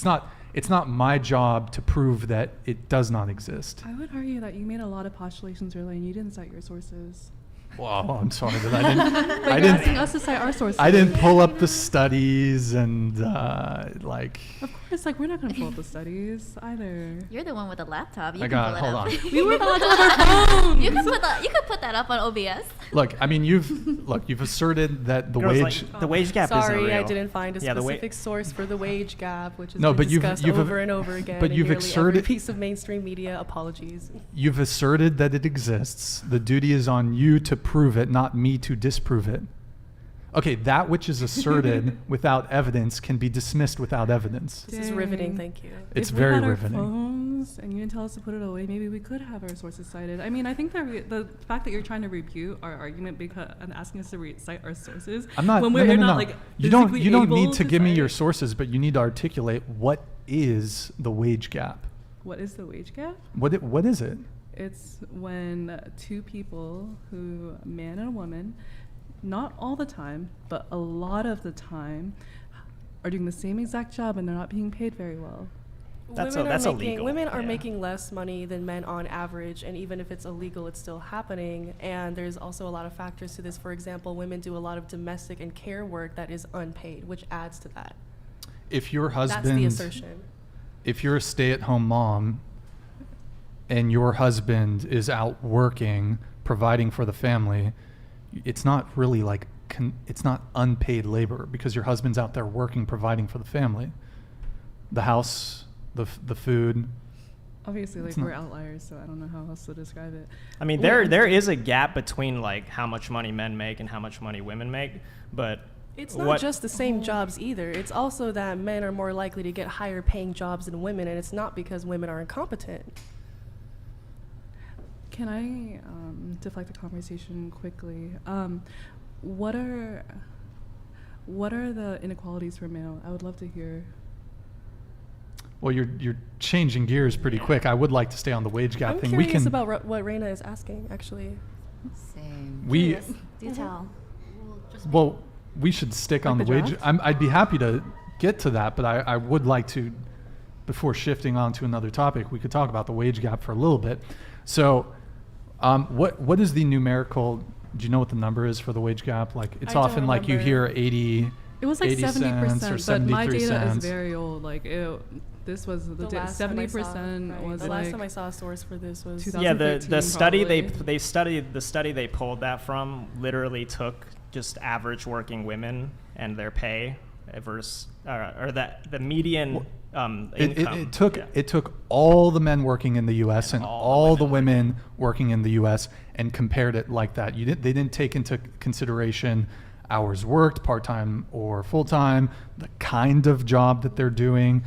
It's not my job to prove that it does not exist. I would argue that you made a lot of postulations earlier and you didn't cite your sources. Well, I'm sorry that I didn't. But you're asking us to cite our sources. I didn't pull up the studies and like. Of course, like we're not gonna pull up the studies either. You're the one with a laptop. You I can got pull it. it Hold up. on. We were not on our phones. You can put that up on OBS. Look, I mean, you've asserted that the Girls, wage. like, the wage gap isn't Sorry, real. I didn't find a Yeah, the wa- specific source for the wage gap, which has No, been but discussed you've over and over again. but in you've nearly every asserted- piece of mainstream media. Apologies. You've asserted that it exists. The duty is on you to prove it, not me to disprove it. Okay, that which is asserted without evidence can be dismissed without evidence. This is riveting. Thank you. It's If very we had riveting. Our phones and you didn't tell us to put it away, maybe we could have our sources cited. I mean, I think that the fact that you're trying to refute our argument because and asking us to cite our sources. I'm not. When No, we're no, no, not no. like You don't physically need able to give me cite your it. sources, but you need to articulate what is the wage gap. What is the wage gap? What is it? It's when two people who, a man and a woman, not all the time, but a lot of the time, are doing the same exact job and they're not being paid very well. That's making, illegal. Women are Yeah. making less money than men on average, and even if it's illegal, it's still happening. And there's also a lot of factors to this. For example, women do a lot of domestic and care work that is unpaid, which adds to that. If your That's the husband, assertion. if you're a stay-at-home mom, and your husband is out working, providing for the family, it's not really like it's not unpaid labor because your husband's out there working, providing for the family, the house, the food. Obviously, like It's we're not- outliers, so I don't know how else to describe it. I mean, Yeah. there is a gap between like how much money men make and how much money women make, but It's not just the same jobs either. It's also that men are more likely to get higher paying jobs than women, and it's not because women are incompetent. Can I deflect the conversation quickly? What are the inequalities for male? I would love to hear. Well, you're changing gears pretty quick. I would like to stay on the wage gap I'm thing. curious about what Reina is asking, actually. Same. We Do tell. well, we should stick Like on the the wage. draft? I'd be happy to get to that, but I would like to, before shifting on to another topic, we could talk about the wage gap for a little bit. So, what is the numerical? Do you know what the number is for the wage gap? Like, it's I don't often like you hear 80. It was like 80 cents or 70%, but my 73 data cents. is very old. Like this was the last time I saw- 70% right, was the like last time I saw a source for this was 2013 the study probably. they studied the study they pulled that from literally took just average working women and their pay versus or that the median income. It took all the men working in the U.S. and all the women working in the U.S. and compared it like that. They didn't take into consideration hours worked, part-time or full-time, the kind of job that they're doing.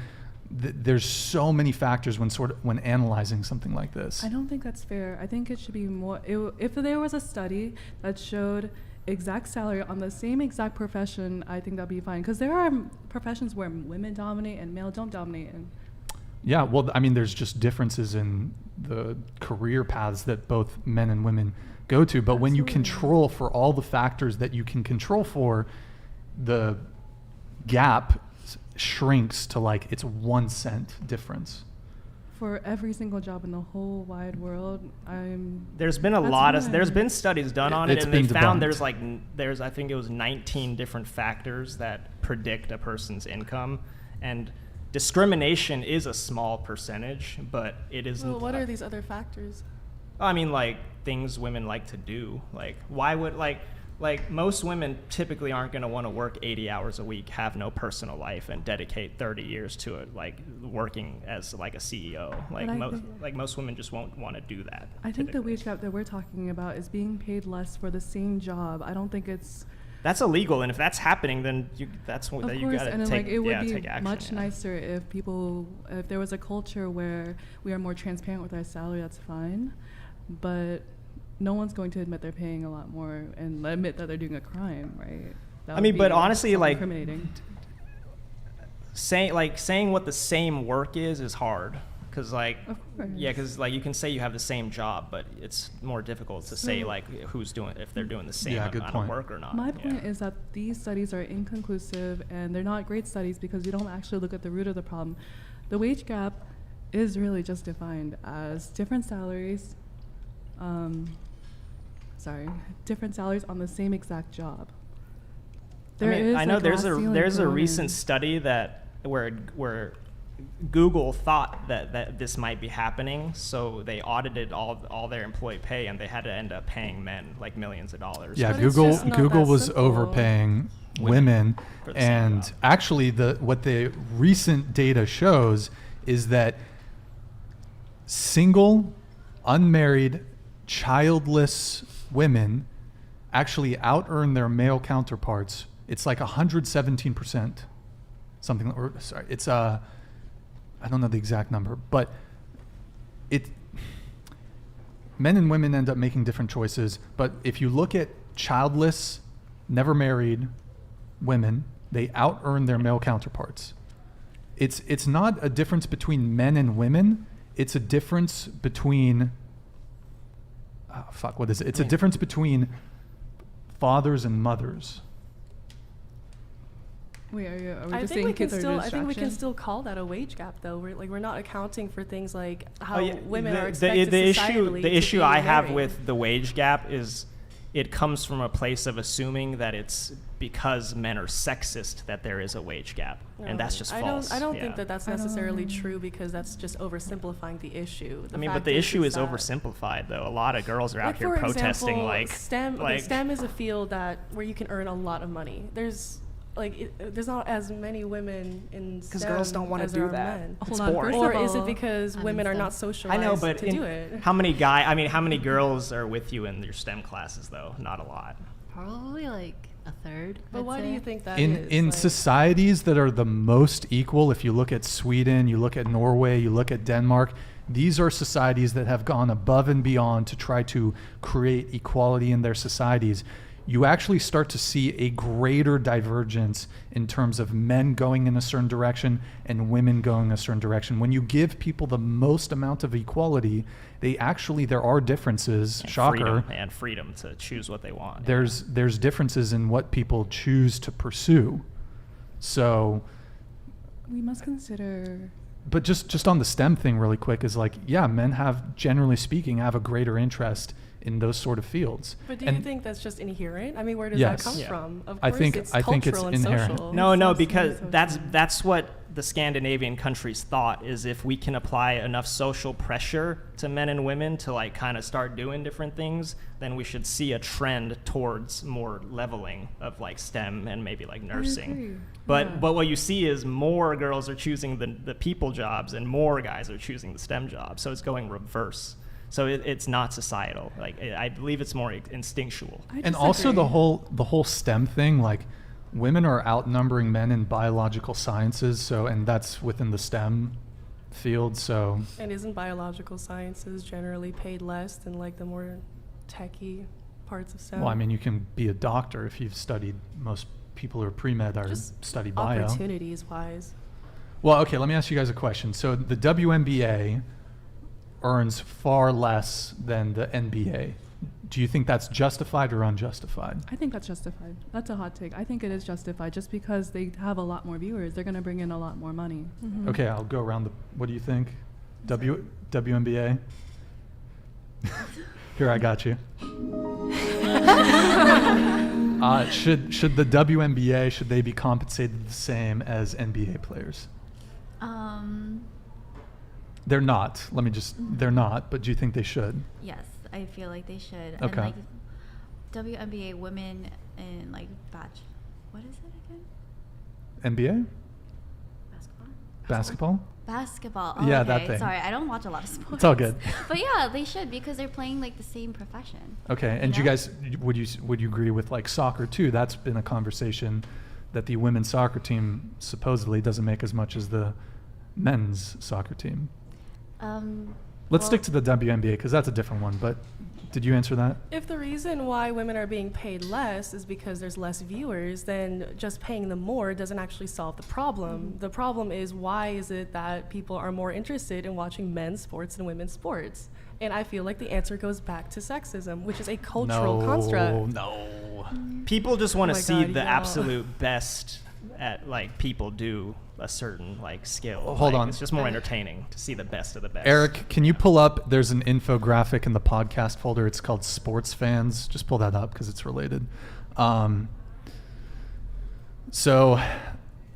There's so many factors when analyzing something like this. I don't think that's fair. I think it should be more. If there was a study that showed exact salary on the same exact profession, I think that'd be fine. Because there are professions where women dominate and male don't dominate. And Yeah, well, I mean, there's just differences in the career paths that both men and women go to. But when you control for all the factors that you can control for, the gap shrinks to like it's 1 cent difference. for every single job in the whole wide world, There's been there's been studies done on it, and they found there's I think it was 19 different factors that predict a person's income, and discrimination is a small percentage, but it isn't. Well, what are these other factors? I mean, like things women like to do. Like, why would like most women typically aren't going to want to work 80 hours a week, have no personal life, and dedicate 30 years to it, like working as like a CEO. Like most women just won't want to do that. I think the wage gap that we're talking about is being paid less for the same job. I don't think it's. That's illegal, and if that's happening, then that's what you got to take. It would be take action, much nicer if if there was a culture where we are more transparent with our salary. That's fine, but no one's going to admit they're paying a lot more and admit that they're doing a crime, right? I mean, but honestly, like incriminating. saying what the same work is hard. Because because you can say you have the same job, but it's more difficult to say like if they're doing the same amount of work or not. My point is that these studies are inconclusive and they're not great studies because you don't actually look at the root of the problem. The wage gap is really just defined as different salaries. Different salaries on the same exact job. I know there's a recent study that where Google thought that this might be happening, so they audited all their employee pay, and they had to end up paying men like millions of dollars. Yeah, Google was overpaying women, and actually what the recent data shows is that single, unmarried, childless women actually out-earn their male counterparts. It's like 117%, something. Or sorry, it's I don't know the exact number, but men and women end up making different choices. But if you look at childless, never married women, they out-earn their male counterparts. It's not a difference between men and women. It's a difference between what is it? It's a difference between fathers and mothers. Wait, are we I just think saying kids are distraction? I think we can still call that a wage gap, though. We're not accounting for things like how women are expected societally The issue to be I have married. with the wage gap is it comes from a place of assuming that it's because men are sexist that there is a wage gap, and that's just false. I don't think that's necessarily true because that's just oversimplifing the issue. But the issue is oversimplified, though. A lot of girls are out here protesting, STEM is a field where you can earn a lot of money. There's not as many women in STEM because girls don't want to do that. Men. It's boring. Or is it because women are not socialized I know, but to do it? How many girls are with you in your STEM classes, though? Not a lot. Probably like a third. But why do you think that is? In societies that are the most equal, if you look at Sweden, you look at Norway, you look at Denmark, these are societies that have gone above and beyond to try to create equality in their societies. You actually start to see a greater divergence in terms of men going in a certain direction and women going a certain direction. When you give people the most amount of equality, there are differences. And shocker. Freedom to choose what they want. There's differences in what people choose to pursue. So we must consider. But just on the STEM thing really quick is men generally speaking, have a greater interest in those sort of fields. But do you think that's just inherent? I mean, where does that come from? Of course, it's cultural and social. No, because that's what the Scandinavian countries thought, is if we can apply enough social pressure to men and women to kind of start doing different things, then we should see a trend towards more leveling of STEM and maybe nursing. But what you see is more girls are choosing the people jobs and more guys are choosing the STEM jobs. So it's going reverse. So it's not societal. I believe it's more instinctual. And also the whole STEM thing, women are outnumbering men in biological sciences, and that's within the STEM field. So. And isn't biological sciences generally paid less than the more techie parts of STEM? Well, I mean, you can be a doctor if you've studied. Most people who are pre-med study bio. Opportunities wise. Well, okay. Let me ask you guys a question. So the WNBA earns far less than the NBA. Do you think that's justified or unjustified? I think that's justified. That's a hot take. I think it is justified just because they have a lot more viewers. They're going to bring in a lot more money. Mm-hmm. Okay, I'll go around what do you think? WNBA? Here, I got you. Should the WNBA, should they be compensated the same as NBA players? They're not. They're not, but do you think they should? Yes, I feel like they should. Okay. And WNBA women in like what is it again? NBA? Basketball? Basketball. Oh, Yeah, okay. that thing. Sorry, I don't watch a lot of sports. It's all good. But yeah, they should because they're playing like the same profession. Okay, and you guys, would you agree with like soccer too? That's been a conversation that the women's soccer team supposedly doesn't make as much as the men's soccer team. Let's stick to the WNBA because that's a different one. But did you answer that? If the reason why women are being paid less is because there's less viewers, then just paying them more doesn't actually solve the problem. The problem is, why is it that people are more interested in watching men's sports than women's sports? And I feel like the answer goes back to sexism, which is a cultural construct. No. People just want to see the y'all. absolute best at like people do a certain like skill. Hold Like, on. It's just more entertaining to see the best of the best. Eric, can you pull up? There's an infographic in the podcast folder. It's called Sports Fans. Just pull that up because it's related. So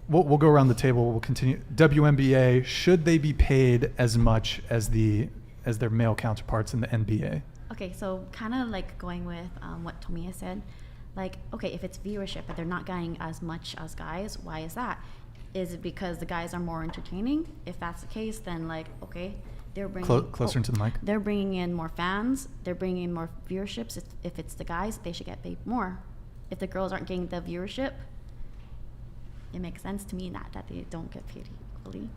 we'll go around the table. We'll continue. WNBA, should they be paid as much as their male counterparts in the NBA? Okay, so kind of like going with what Tomiya said, like, okay, if it's viewership but they're not getting as much as guys, why is that? Is it because the guys are more entertaining? If that's the case, then like, okay, they're bringing Closer into the mic. They're bringing in more fans. They're bringing in more viewerships. If it's the guys, they should get paid more. If the girls aren't getting the viewership, it makes sense to me that they don't get paid equally.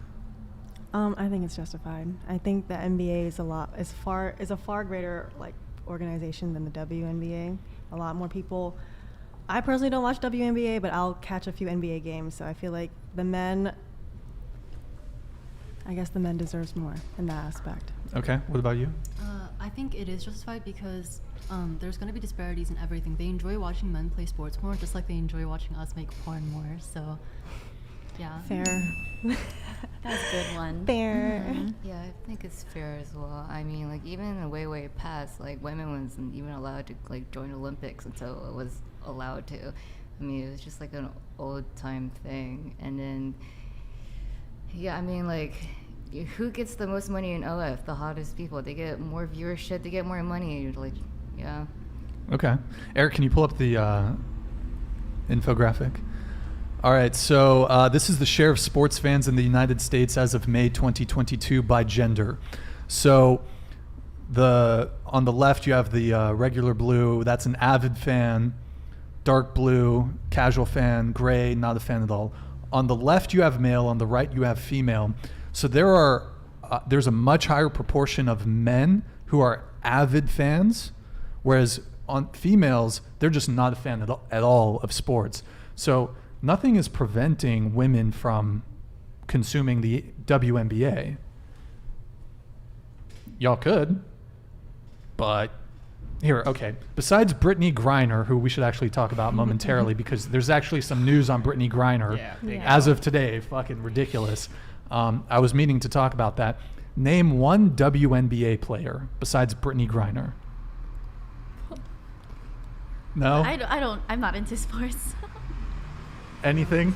I think it's justified. I think the NBA is a far greater like organization than the WNBA. A lot more people. I personally don't watch WNBA, but I'll catch a few NBA games. So I feel like the men deserves more in that aspect. Okay, what about you? I think it is justified because there's going to be disparities in everything. They enjoy watching men play sports more, just like they enjoy watching us make porn more. So, yeah. Fair. That's a good one. Fair. Mm-hmm. Yeah, I think it's fair as well. I mean, like, even in the way past, like, women wasn't even allowed to, like, join Olympics until it was allowed to. I mean, it was just, like, an old-time thing. And then, yeah, I mean, like, who gets the most money in OF? The hottest people. They get more viewership. They get more money. Like, yeah. Okay. Eric, can you pull up the infographic? All right, so this is the share of sports fans in the United States as of May 2022 by gender. So on the left, you have the regular blue. That's an avid fan. Dark blue, casual fan. Gray, not a fan at all. On the left, you have male. On the right, you have female. So there's a much higher proportion of men who are avid fans, whereas on females, they're just not a fan at all of sports. So nothing is preventing women from consuming the WNBA. Y'all could, but here, okay. Besides Brittney Griner, who we should actually talk about momentarily because there's actually some news on Brittney Griner as of today. Fucking ridiculous. I was meaning to talk about that. Name one WNBA player besides Brittney Griner. No? I'm not into sports. Anything?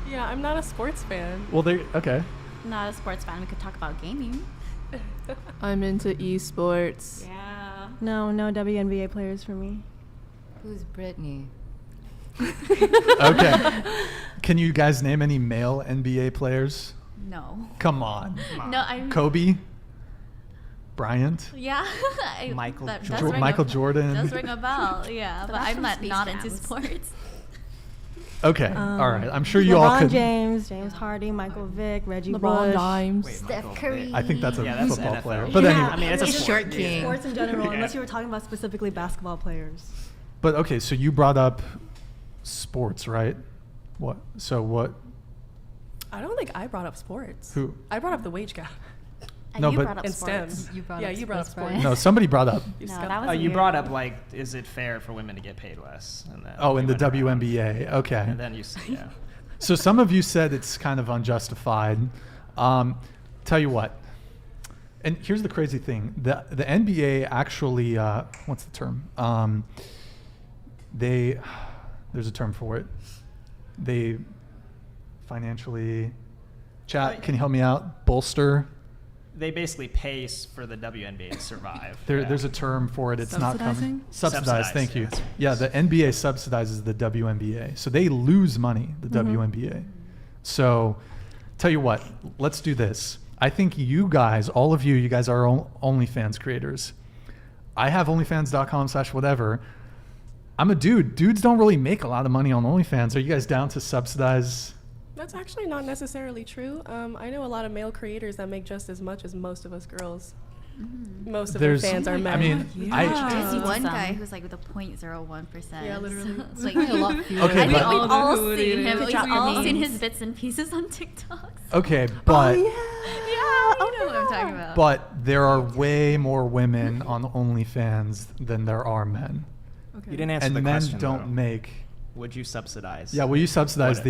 Yeah, I'm not a sports fan. Well, okay. Not a sports fan. We could talk about gaming. I'm into esports. Yeah. No WNBA players for me. Who's Brittney? Okay. Can you guys name any male NBA players? No. Come on. No, I'm Kobe? Bryant? Yeah. Michael Jordan. Does ring a bell, yeah. But I'm not into Jams. sports. Okay, all right. I'm sure you all could. James Harden, Michael Vick, Reggie LeBron Bush. James. Steph Curry. I think that's a that's football NFL. player. Yeah. But anyway. I mean, it's a Short sport. king. Sports in general, Yeah. unless you were talking about specifically basketball players. But okay, so you brought up sports, right? What? So what? I don't think I brought up sports. Who? I brought up the wage gap. No, you but- brought up And sports. STEM. You brought Yeah, up you brought up sports, sports. No, somebody brought up. You No, skipped that was it. You weird. brought up like, is it fair for women to get paid less? And then Oh, in the we went around. WNBA. Okay. And then yeah. So some of you said it's kind of unjustified. Tell you what. And here's the crazy thing: the NBA actually, what's the term? There's a term for it. They financially, chat. Can you help me out? Bolster they basically pay for the WNBA to survive. There's a term for it. It's not coming. Subsidized. Thank you. Yeah, Yeah, the NBA subsidizes the WNBA, so they lose money. The WNBA. So, tell you what, let's do this. I think you guys, all of you guys are OnlyFans creators. I have OnlyFans.com/whatever. I'm a dude. Dudes don't really make a lot of money on OnlyFans. Are you guys down to subsidize? That's actually not necessarily true. I know a lot of male creators that make just as much as most of us girls. Most of their fans are men. I mean, There's one guy who's like with a 0.01%. Yeah, literally. So it's like a lot fewer. Okay, I think but- we've all seen him. Good We've job, your all seen memes. his bits and pieces on TikTok. Okay, but Yeah, you know what I'm talking about. but there are way more women on OnlyFans than there are men. Okay. You didn't answer And the men question. don't though. make. Would you subsidize? Yeah, will you subsidize What-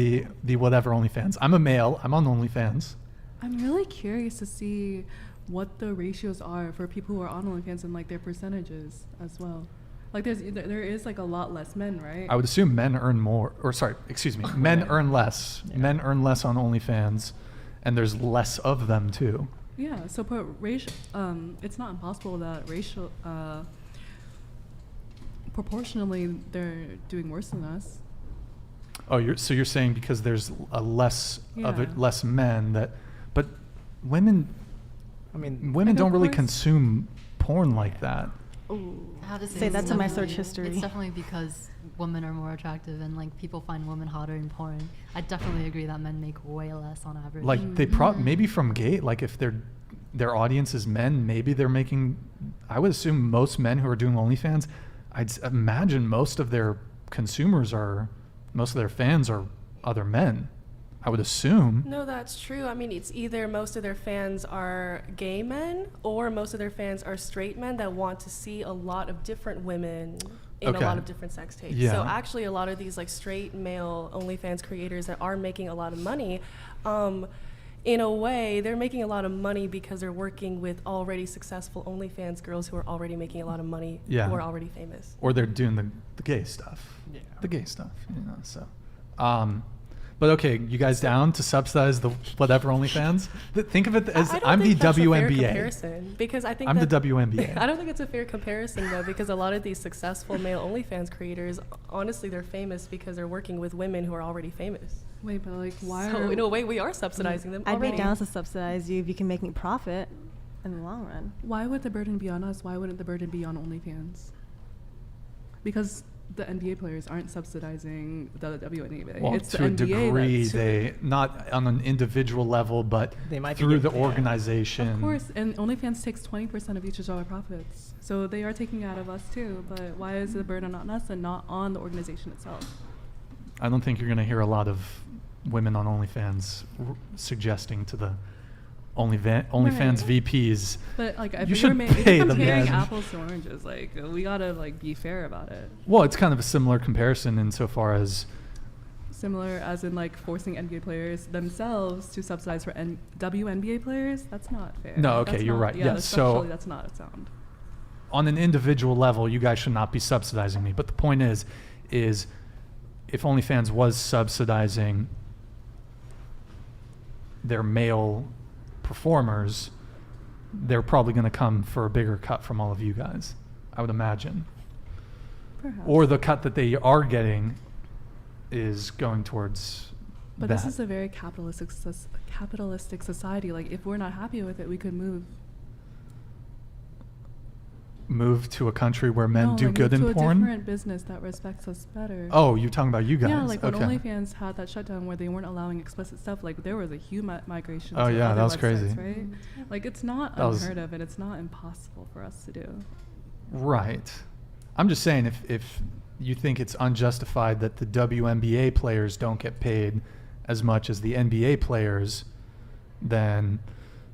the whatever OnlyFans? I'm a male. I'm on OnlyFans. I'm really curious to see what the ratios are for people who are on OnlyFans and like their percentages as well. Like there is like a lot less men, right? I would assume men earn more, or sorry, excuse me, men earn less. Yeah. Men earn less on OnlyFans, and there's less of them too. Yeah. So, but it's not impossible that proportionally they're doing worse than us. Oh, you're saying because there's a less of it, Yeah. less men but women. I mean, Women And of don't really course- consume porn like that. How to Say that to my search It's history. definitely because women are more attractive and like people find women hotter in porn. I definitely agree that men make way less on average. Like they maybe from gay, like if their audience is men, maybe they're making. I would assume most men who are doing OnlyFans, imagine most of their fans are other men. I would assume. No, that's true. I mean, it's either most of their fans are gay men or most of their fans are straight men that want to see a lot of different women in a lot of different sex tapes. Yeah. So actually a lot of these like straight male OnlyFans creators that are making a lot of money, in a way, they're making a lot of money because they're working with already successful OnlyFans girls who are already making a lot of money, Yeah. who are already famous. Or they're doing the gay stuff. Yeah. The gay stuff, so. But okay, you guys down to subsidize the whatever OnlyFans? Think of it as I don't I'm the think that's a fair WNBA. comparison, because I think I'm the that- WNBA. I don't think it's a fair comparison though, because a lot of these successful male OnlyFans creators, honestly, they're famous because they're working with women who are already famous. Wait, but like why? So in a way, we are subsidizing them I'd already. be down to subsidize you if you can make me profit in the long run. Why would the burden be on us? Why wouldn't the burden be on OnlyFans? Because the NBA players aren't subsidizing the WNBA. Well, it's to the a NBA degree, that's they not on an individual level, but They might be through the getting- yeah. organization. Of course, and OnlyFans takes 20% of each of our profits. So they are taking out of us too, but why is the burden on us and not on the organization itself? I don't think you're going to hear a lot of women on OnlyFans suggesting to the OnlyFans VPs. But like if you you're should if pay you're the comparing men. apples to oranges, like we gotta like be fair about it. Well, it's kind of a similar comparison insofar as Similar as in like forcing NBA players themselves to subsidize for WNBA players. That's not fair. No, okay, That's you're not- right. Yeah, Yeah, so- structurally, that's not sound. on an individual level, you guys should not be subsidizing me. But the point is if OnlyFans was subsidizing their male performers, they're probably going to come for a bigger cut from all of you guys, I would imagine. Perhaps. Or the cut that they are getting is going towards But that. this is a very capitalistic society. Like if we're not happy with it, we could Move to a country where men No, do like, good move in to porn? a different business that respects us better. Oh, you're talking about you guys. Yeah, like when Okay. OnlyFans had that shutdown where they weren't allowing explicit stuff, like there was a huge migration. Oh, to yeah, other that was websites, crazy. right? Like it's not That was- unheard of, and it's not impossible for us to do. Right. I'm just saying if you think it's unjustified that the WNBA players don't get paid as much as the NBA players, then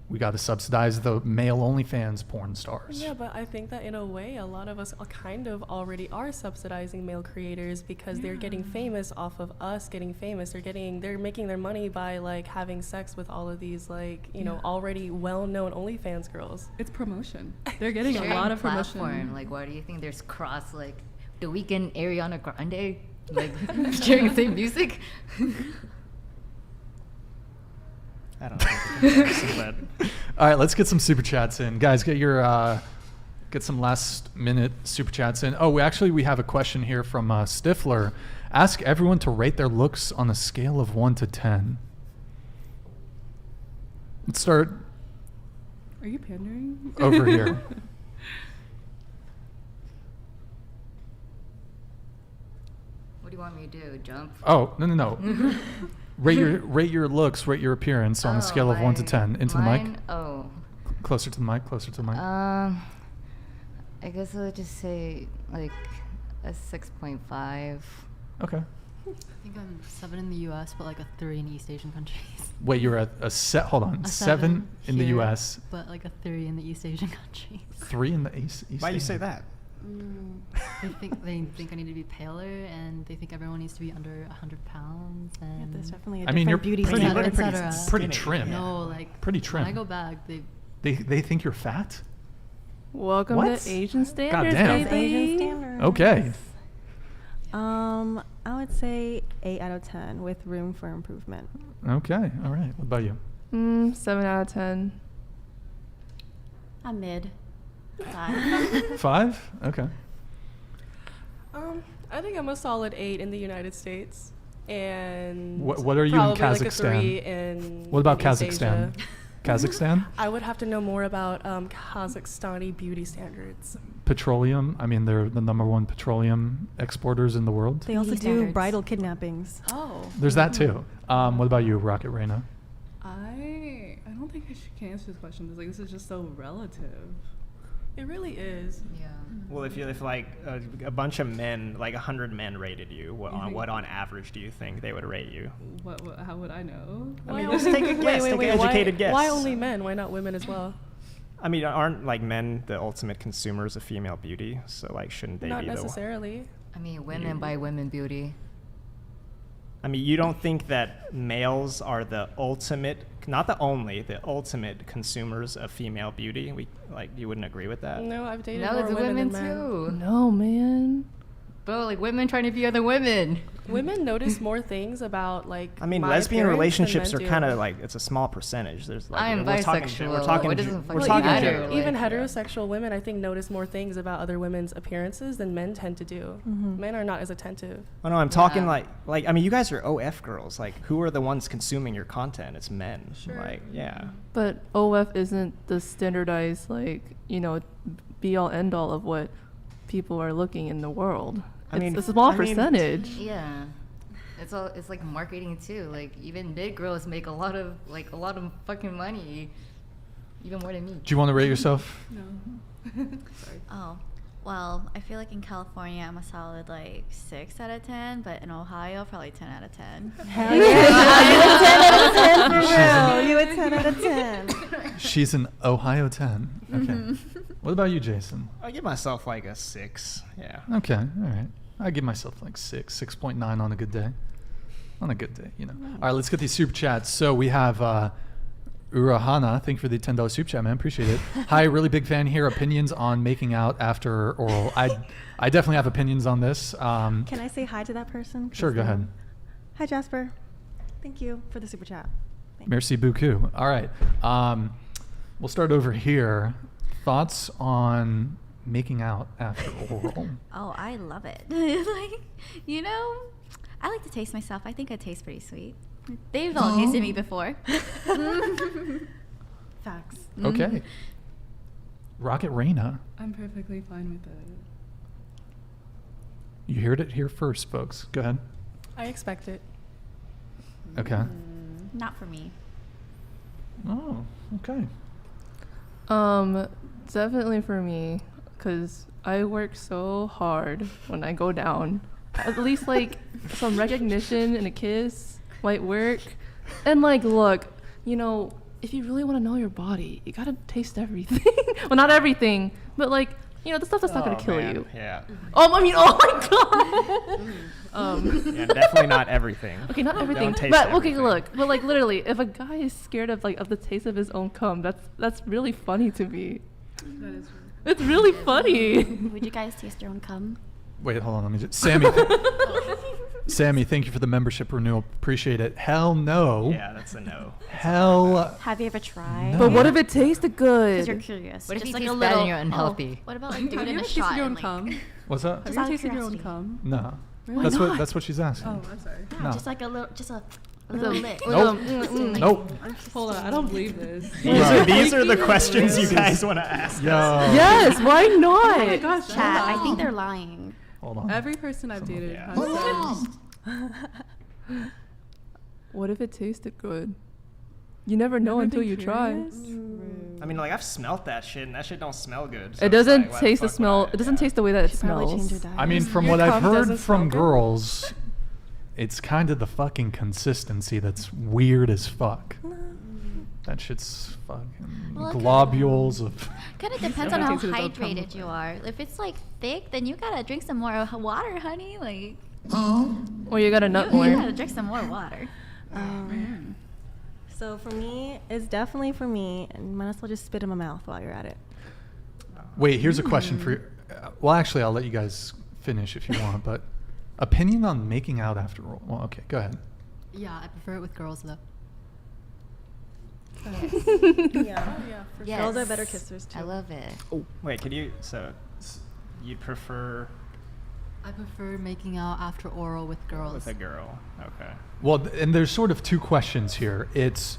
we got to subsidize the male OnlyFans porn stars. Yeah, but I think that in a way, a lot of us kind of already are subsidizing male creators because they're getting famous off of us getting famous. They're making their money by like having sex with all of these like, you know, already well-known OnlyFans girls. It's promotion. They're getting a Sharing lot of platform. promotion. Like, why do you think there's cross like The Weeknd, Ariana Grande, like sharing the same music? I don't know the comparison, but All right, let's get some super chats in, guys. Get some last minute super chats in. Oh, we have a question here from Stifler. Ask everyone to rate their looks on a scale of 1 to 10. Let's start. Are you pandering? Over here. What do you want me to do? Jump? Oh, no. rate your looks, rate your appearance on a scale of 1 to 10. Into the mic. Oh. Closer to the mic. I guess I would just say like a 6.5. Okay. I think I'm 7 in the U.S., but like a 3 in East Asian countries. Wait, you're at a set. Hold on, 7 in the here, U.S. but like a 3 in the East Asian countries. 3 in the East. Why do you say that? They think I need to be paler, and they think everyone needs to be under 100 pounds. And there's definitely a I mean, you're different beauty pretty, standard. pretty trim. No, like pretty trim. When I go back, they think you're fat. Welcome What? to Asian standards, Goddamn. baby. Asian standards. Okay. I would say 8 out of 10 with room for improvement. Okay. All right. What about you? 7 out of 10. I'm mid. 5. 5? Okay. I think I'm a solid 8 in the United States, and What are you in probably like a Kazakhstan? 3 in What about East Kazakhstan? Asia. Kazakhstan? I would have to know more about Kazakhstani beauty standards. Petroleum. I mean, they're the number 1 petroleum exporters in the world. They also Beauty do standards. bridal kidnappings. Oh. There's that too. What about you, Rocket Reina? I don't think I can answer this question because like this is just so relative. It really is. Yeah. Well, if like a bunch of men, like 100 men rated you, what on average do you think they would rate you? What how would I know? I mean, let's take a guess. Take an educated guess. Why only men? Why not women as well? I mean, aren't like men the ultimate consumers of female beauty? So like, shouldn't they Not be necessarily. I mean, women buy women beauty. I mean, you don't think that males are the ultimate, not the only, the ultimate consumers of female beauty? You wouldn't agree with that? No, I've dated No, more it's women women than men. too. No, man. Bro, like women trying to be other women. Women notice more things about like. I mean, my lesbian appearance relationships than are men kind do. of like, it's a small percentage. There's like, I am we're talking, bisexual. we're talking, What doesn't we're fucking talking matter? generally. Even Like, heterosexual women, I think, notice more things about other women's appearances than men tend to do. Men are not as attentive. Oh no, I'm talking like I mean, you guys are OF girls. Like, who are the ones consuming your content? It's men. Sure. Like, yeah. But OF isn't the standardized, be all end all of what people are looking in the world. It's a small percentage. Yeah. It's like marketing too. Like even big girls make a lot of fucking money. Even more than me. Do you want to rate yourself? No. Sorry. Oh, well, I feel like in California I'm a solid 6 out of 10, but in Ohio probably 10 out of 10. Hell yeah. You a 10 out of 10 for real. You a 10 out of 10. She's an Ohio 10. Okay. What about you, Jason? I give myself like a 6. Yeah. Okay. All right. I give myself like 6.9 on a good day. On a good day, All right, let's get these super chats. So we have Urahana. Thank you for the $10 super chat, man. Appreciate it. Hi, really big fan here. Opinions on making out after oral. I definitely have opinions on this. Can I say hi to that person? Sure, go ahead. Hi, Jasper. Thank you for the super chat. Thanks. Merci beaucoup. All right. We'll start over here. Thoughts on making out after oral? Oh, I love it. I like to taste myself. I think I taste pretty sweet. They've all tasted me before. Facts. Okay. Rocket Reina. I'm perfectly fine with it. You heard it here first, folks. Go ahead. I expect it. Okay. Not for me. Oh, okay. Definitely for me, because I work so hard when I go down. At least some recognition and a kiss might work. And look, if you really want to know your body, you gotta taste everything. Well, not everything, but the stuff that's not gonna kill you. Yeah. Oh my god. Yeah, definitely not everything. Okay, not everything. Don't taste But everything. okay, look. But literally, if a guy is scared of the taste of his own cum, that's really funny to me. That is true. It's really funny. Would you guys taste your own cum? Wait, hold on. Let me just. Sammy. Sammy, thank you for the membership renewal. Appreciate it. Hell no. Yeah, that's a no. Hell. Have you ever tried? But what if it tasted good? Because you're curious. What if Just you like taste a bad little. and you're unhealthy? What about like doing Have it you in a ever tasted shot your own and like cum? What's that? Have Just you out of tasted your own curiosity. cum? No. Really? That's Why what not? that's what she's asking. Oh, I'm sorry. Yeah, No. just like a little lick. Nope. Nope. Hold on, I don't believe this. These are the questions you guys want to ask. Yo. Yes, why not? Oh my gosh, Chat, I think they're lying. Hold on. Every person I've dated Yeah. has said. What if it tasted good? You never know until you try. I mean, like I've smelt that shit, and that shit don't smell good. so It it's doesn't like, why taste the fuck would smell. I- It doesn't yeah. taste the way that it Should probably change smells. your diet. I mean, from Your what I've cum heard doesn't from smell good? girls, it's kind of the fucking consistency that's weird as fuck. That shit's fucking Well, globules of. Kind of depends on how Tasted it, don't tell me. hydrated you are. If it's like thick, then you gotta drink some more water, honey. Like Or you gotta nut you more. gotta drink some more water. So for me, it's definitely for me, and might as well just spit in my mouth while you're at it. Wait, here's a question for you. Well, actually, I'll let you guys finish if you want, but opinion on making out after all. Well, okay, go ahead. Yeah, I prefer it with girls though. Yeah. For Yes. Girls are better kissers too. I love it. Wait, could you? So, you'd prefer I prefer making out after oral with girls. with a girl? Okay. Well, and there's sort of two questions here. It's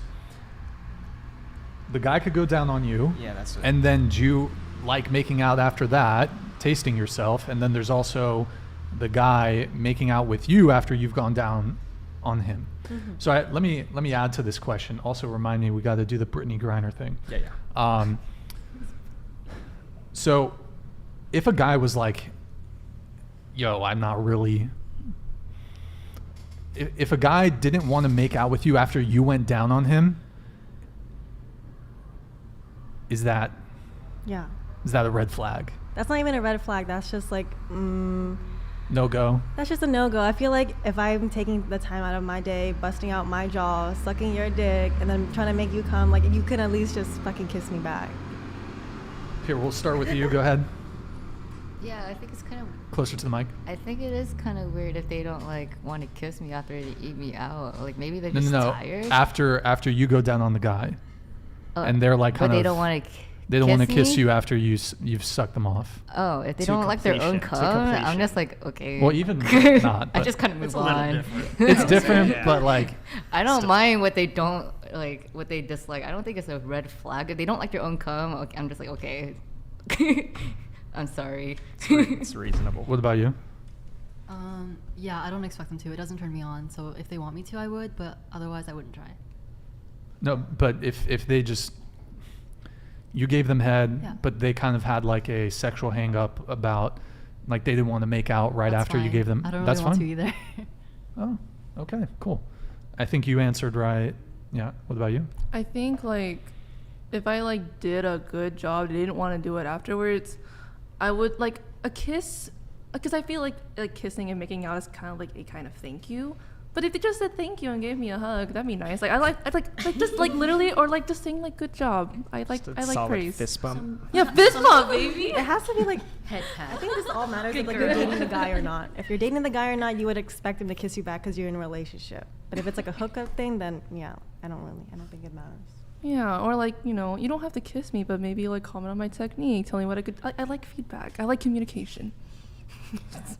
the guy could go down on you, Yeah, that's. What, and then do you like making out after that, tasting yourself, and then there's also the guy making out with you after you've gone down on him. So let me add to this question. Also, remind me we got to do the Brittney Griner thing. Yeah. So, if a guy was like, "Yo, I'm not really," if a guy didn't want to make out with you after you went down on him, is that Yeah. a red flag? That's not even a red flag. That's just like, No go. that's just a no-go. I feel like if I'm taking the time out of my day, busting out my jaw, sucking your dick, and then trying to make you come, like you could at least just fucking kiss me back. Here, we'll start with you. Go ahead. Yeah, I think it's kind of. Closer to the mic. I think it is kind of weird if they don't like want to kiss me after they eat me out. Like maybe they're No, just no, no. tired. After you go down on the guy, Oh, and they're like but kind they of. don't want to. They don't want to kiss me? you after you've sucked them off. Oh, if they To don't like their own completion, to cum, I'm completion. just like, okay. Well, even not. I but just kind of move It's a little on. different. It's different, Yeah. but like. I don't mind what they don't like, what they dislike. I don't think it's a red flag. If they don't like their own cum, okay, I'm just like, okay. I'm sorry. It's reasonable. What about you? Yeah, I don't expect them to. It doesn't turn me on. So if they want me to, I would, but otherwise I wouldn't try. No, but if they just. You gave them head, Yeah. but they kind of had like a sexual hang up about, like they didn't want to make out right That's after you fine. gave them. I don't really That's want fine. to either. Oh, okay, cool. I think you answered right. Yeah. What about you? I think like if I like did a good job, didn't want to do it afterwards, I would like a kiss, because I feel like kissing and making out is kind of like a kind of thank you. But if they just said thank you and gave me a hug, that'd be nice. Like I like just like literally, or like just saying like good job. I like Solid praise. fist bump. Yeah, fist bump, baby. It has to be like, Head pat. I think this all matters Good if like you're girl. dating the guy or not. If you're dating the guy or not, you would expect him to kiss you back because you're in a relationship. But if it's like a hookup thing, then yeah, I don't think it matters. Yeah, or like, you know, you don't have to kiss me, but maybe like comment on my technique, tell me what I like feedback. I like communication.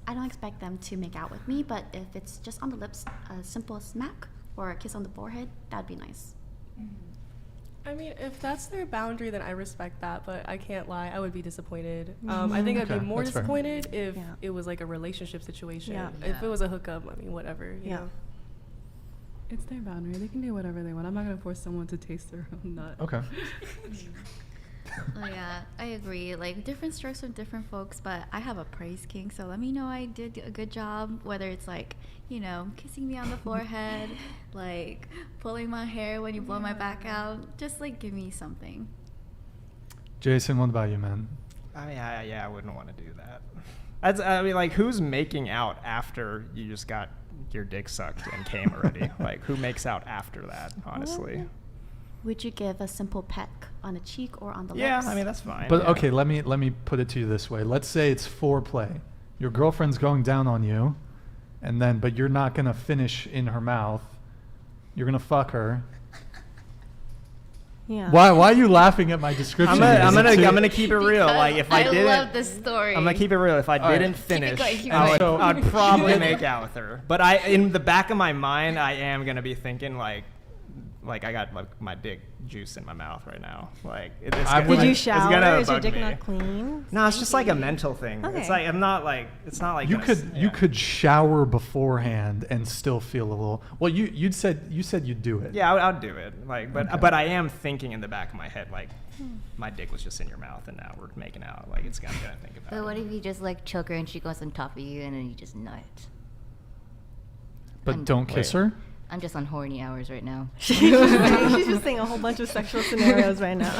I don't expect them to make out with me, but if it's just on the lips, a simple smack or a kiss on the forehead, that'd be nice. I mean, if that's their boundary, then I respect that, but I can't lie, I would be disappointed. I think I'd be Okay, more that's fair. disappointed if Yeah. it was like a relationship situation. Yeah. If it was a hookup, I mean, whatever, you Yeah. know. It's their boundary. They can do whatever they want. I'm not gonna force someone to taste their own nut. Okay. Oh yeah, I agree. Like different strokes from different folks, but I have a praise king, so let me know I did a good job. Whether it's like, you know, kissing me on the forehead, like pulling my hair when you blow my back out, just like give me something. Jason, what about you, man? I wouldn't want to do that. I mean, like, who's making out after you just got your dick sucked and came already? Like, who makes out after that, honestly? Would you give a simple peck on the cheek or on the Yeah, lips? I mean, that's fine. But yeah. okay, let me put it to you this way. Let's say it's foreplay. Your girlfriend's going down on you, and then but you're not gonna finish in her mouth. You're gonna fuck her. Yeah. Why are you laughing at my description? I'm gonna keep it real. Like if I didn't, love this story. I'm gonna keep it real. If I didn't finish, I'd probably make out with her. But in the back of my mind, I am gonna be thinking like I got like my dick juice in my mouth right now. Like, did you shower? Is your dick me. not clean? No, it's just like a mental thing. Okay. It's like it's not like you could shower beforehand and still feel a little. Well, you said you'd do it. Yeah, I'd do it. Like, but I am thinking in the back of my head like, my dick was just in your mouth and now we're making out. Like I'm gonna think about it. But what if you just like choke her and she goes on top of you and then you just nut? But don't kiss her. I'm just on horny hours right now. She's just saying a whole bunch of sexual scenarios right now.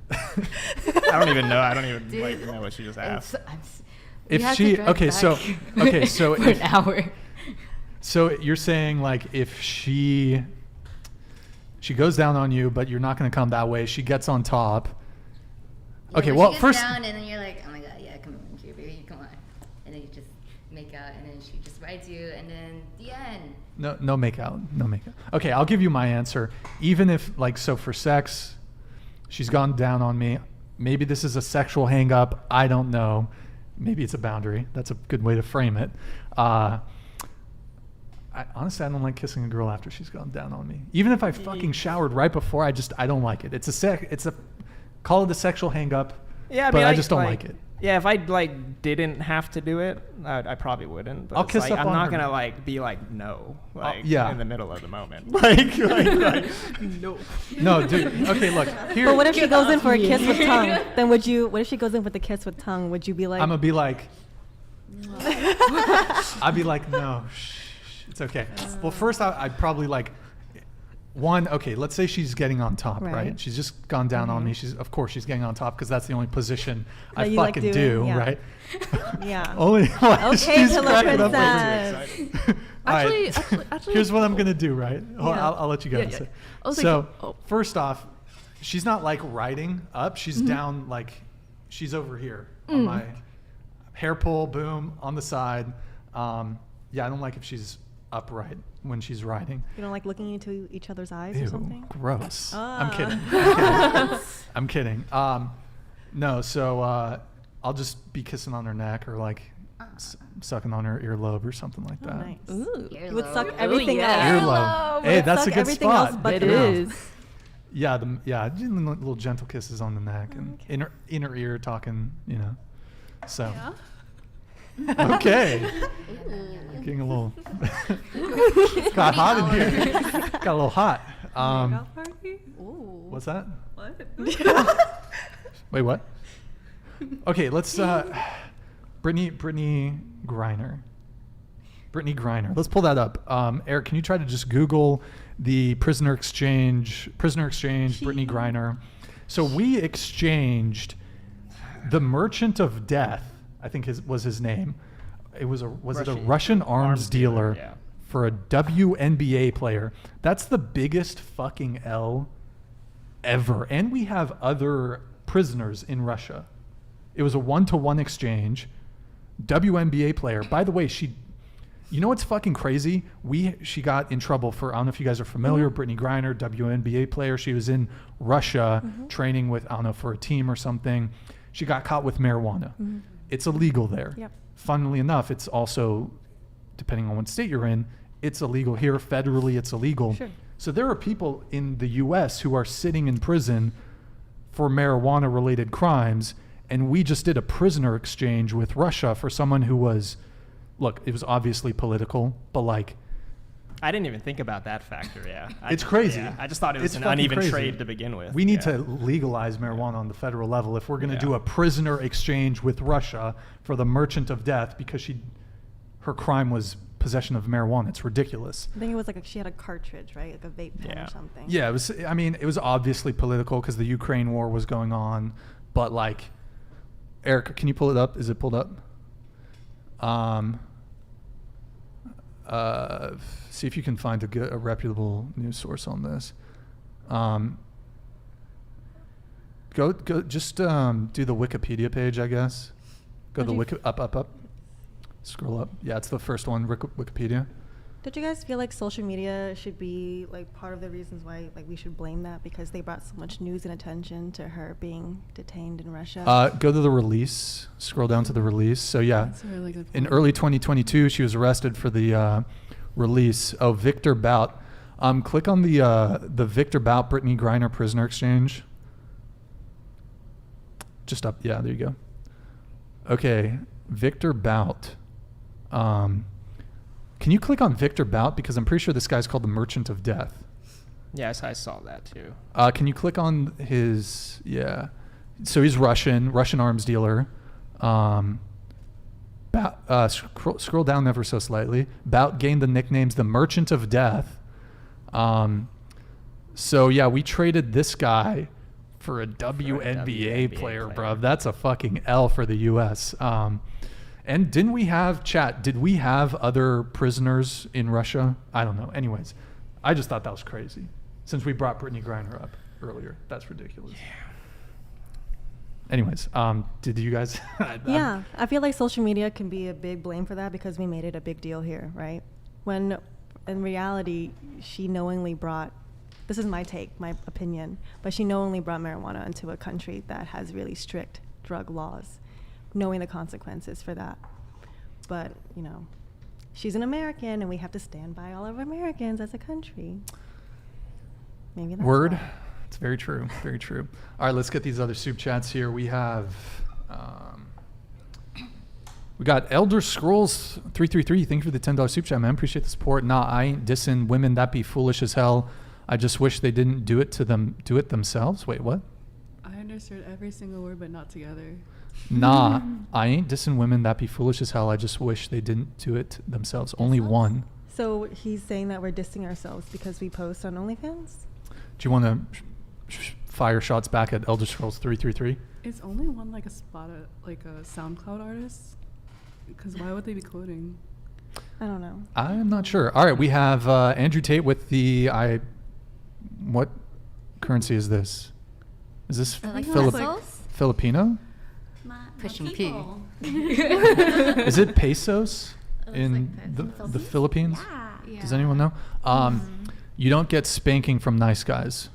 I don't even know what she just asked. If she so for an hour. So you're saying like if she goes down on you, but you're not going to come that way. She gets on top. Yeah, okay, she well gets first down and then you're like, oh my god, yeah, come on, here, baby, come on, and then you just make out, and then she just rides you, and then the end. No make out. Okay, I'll give you my answer. Even if like so for sex, she's gone down on me. Maybe this is a sexual hang up. I don't know. Maybe it's a boundary. That's a good way to frame it. Honestly, I don't like kissing a girl after she's gone down on me. Even if I fucking showered right before, I don't like it. Call it a sexual hang up. Yeah, but I just don't like it. Yeah, if I didn't have to do it, I probably wouldn't. But I'll kiss up I'm on not her. gonna be no, in the middle of the moment. No. No, dude. Okay, look. Here. But what if she goes in for a kiss with tongue? Then would you? What if she goes in with the kiss with tongue? Would you be like? I'm gonna be like. I'd be like, no, it's okay. Well, first I'd probably like. Okay, let's say she's getting on top, right? She's just gone down on me. Of course she's getting on top because that's the only position I fucking do, right? Yeah. Only okay, Pillow Princess. Actually, here's what I'm gonna do, right? I'll let you guys. First off, she's not like riding up. She's down like she's over here on my hair pull, boom, on the side. I don't like if she's upright when she's riding. You don't like looking into each other's eyes Ew, or something? Gross. I'm kidding. I'm kidding. No, so I'll just be kissing on her neck or like sucking on her earlobe or something like that. Nice. Ooh. You would suck everything else. Earlobe. Hey, that's a good spot. It is. Yeah, little gentle kisses on the neck and in her ear talking, So. Yeah. Okay. Getting a little got hot in here. Got a little hot. What's that? What? Wait, what? Okay, let's Brittney Griner. Brittney Griner. Let's pull that up. Eric, can you try to just Google the prisoner exchange, Brittney Griner? So we exchanged the Merchant of Death, I think was his name. It was a Russian arms dealer for a WNBA player. That's the biggest fucking L ever. And we have other prisoners in Russia. It was a 1-to-1 exchange. WNBA player. By the way, you know what's fucking crazy? She got in trouble for, I don't know if you guys are familiar, Brittney Griner, WNBA player. She was in Russia training with, I don't know, for a team or something. She got caught with marijuana. It's illegal there. Yep. Funnily enough, it's also, depending on what state you're in, it's illegal here. Federally, it's illegal. Sure. So there are people in the U.S. who are sitting in prison for marijuana-related crimes, and we just did a prisoner exchange with Russia for someone who was, look, it was obviously political, but like, I didn't even think about that factor. It's crazy. Yeah, I just thought it was an uneven trade to begin with. We need to legalize marijuana on the federal level if we're going to do a prisoner exchange with Russia for the Merchant of Death because her crime was possession of marijuana. It's ridiculous. I think it was like she had a cartridge, right? Like a vape pen or something. Yeah, it was. I mean, it was obviously political because the Ukraine war was going on. But like, Eric, can you pull it up? Is it pulled up? See if you can find a reputable news source on this. Go. Just do the Wikipedia page, I guess. Go to the up. Scroll up. Yeah, it's the first one, Wikipedia. Don't you guys feel like social media should be like part of the reasons why like we should blame that because they brought so much news and attention to her being detained in Russia? Go to the release. Scroll down to the release. So yeah, That's a really good in point. early 2022, she was arrested for the release of Victor Bout. Click on the Victor Bout Brittney Griner prisoner exchange. Just up. Yeah, there you go. Okay, Victor Bout. Can you click on Victor Bout? Because I'm pretty sure this guy's called the Merchant of Death. Yes, I saw that too. Can you click on his, yeah. So he's Russian arms dealer. Scroll down ever so slightly. Bout gained the nicknames the Merchant of Death. So yeah, we traded this guy for a WNBA player, bruv. That's a fucking L for the U.S. And did we have other prisoners in Russia? I don't know. Anyways, I just thought that was crazy. Since we brought Brittney Griner up earlier, that's ridiculous. Yeah. Anyways, did you guys? Yeah, I feel like social media can be a big blame for that because we made it a big deal here, right? When in reality, she knowingly brought, this is my take, my opinion, but she knowingly brought marijuana into a country that has really strict drug laws, knowing the consequences for that. But, you know, she's an American and we have to stand by all of Americans as a country. Maybe that's Word. why. It's very true. Very true. All right, let's get these other soup chats here. We have, we got Elder Scrolls 333. Thank you for the $10 soup chat, man. Appreciate the support. Nah, I ain't dissing women. That be foolish as hell. I just wish they didn't do it themselves. Wait, what? I understood every single word, but not together. Nah, I ain't dissing women. That be foolish as hell. I just wish they didn't do it themselves. Only one. So he's saying that we're dissing ourselves because we post on OnlyFans? Do you want to fire shots back at Elder Scrolls 333? Is only one like a SoundCloud artist? Because why would they be quoting? I don't know. I'm not sure. All right, we have Andrew Tate with what currency is this? Is this Like Filipino? Pushing P. Is it pesos in the Philippines? Yeah. Does anyone know? You don't get spanking from nice guys.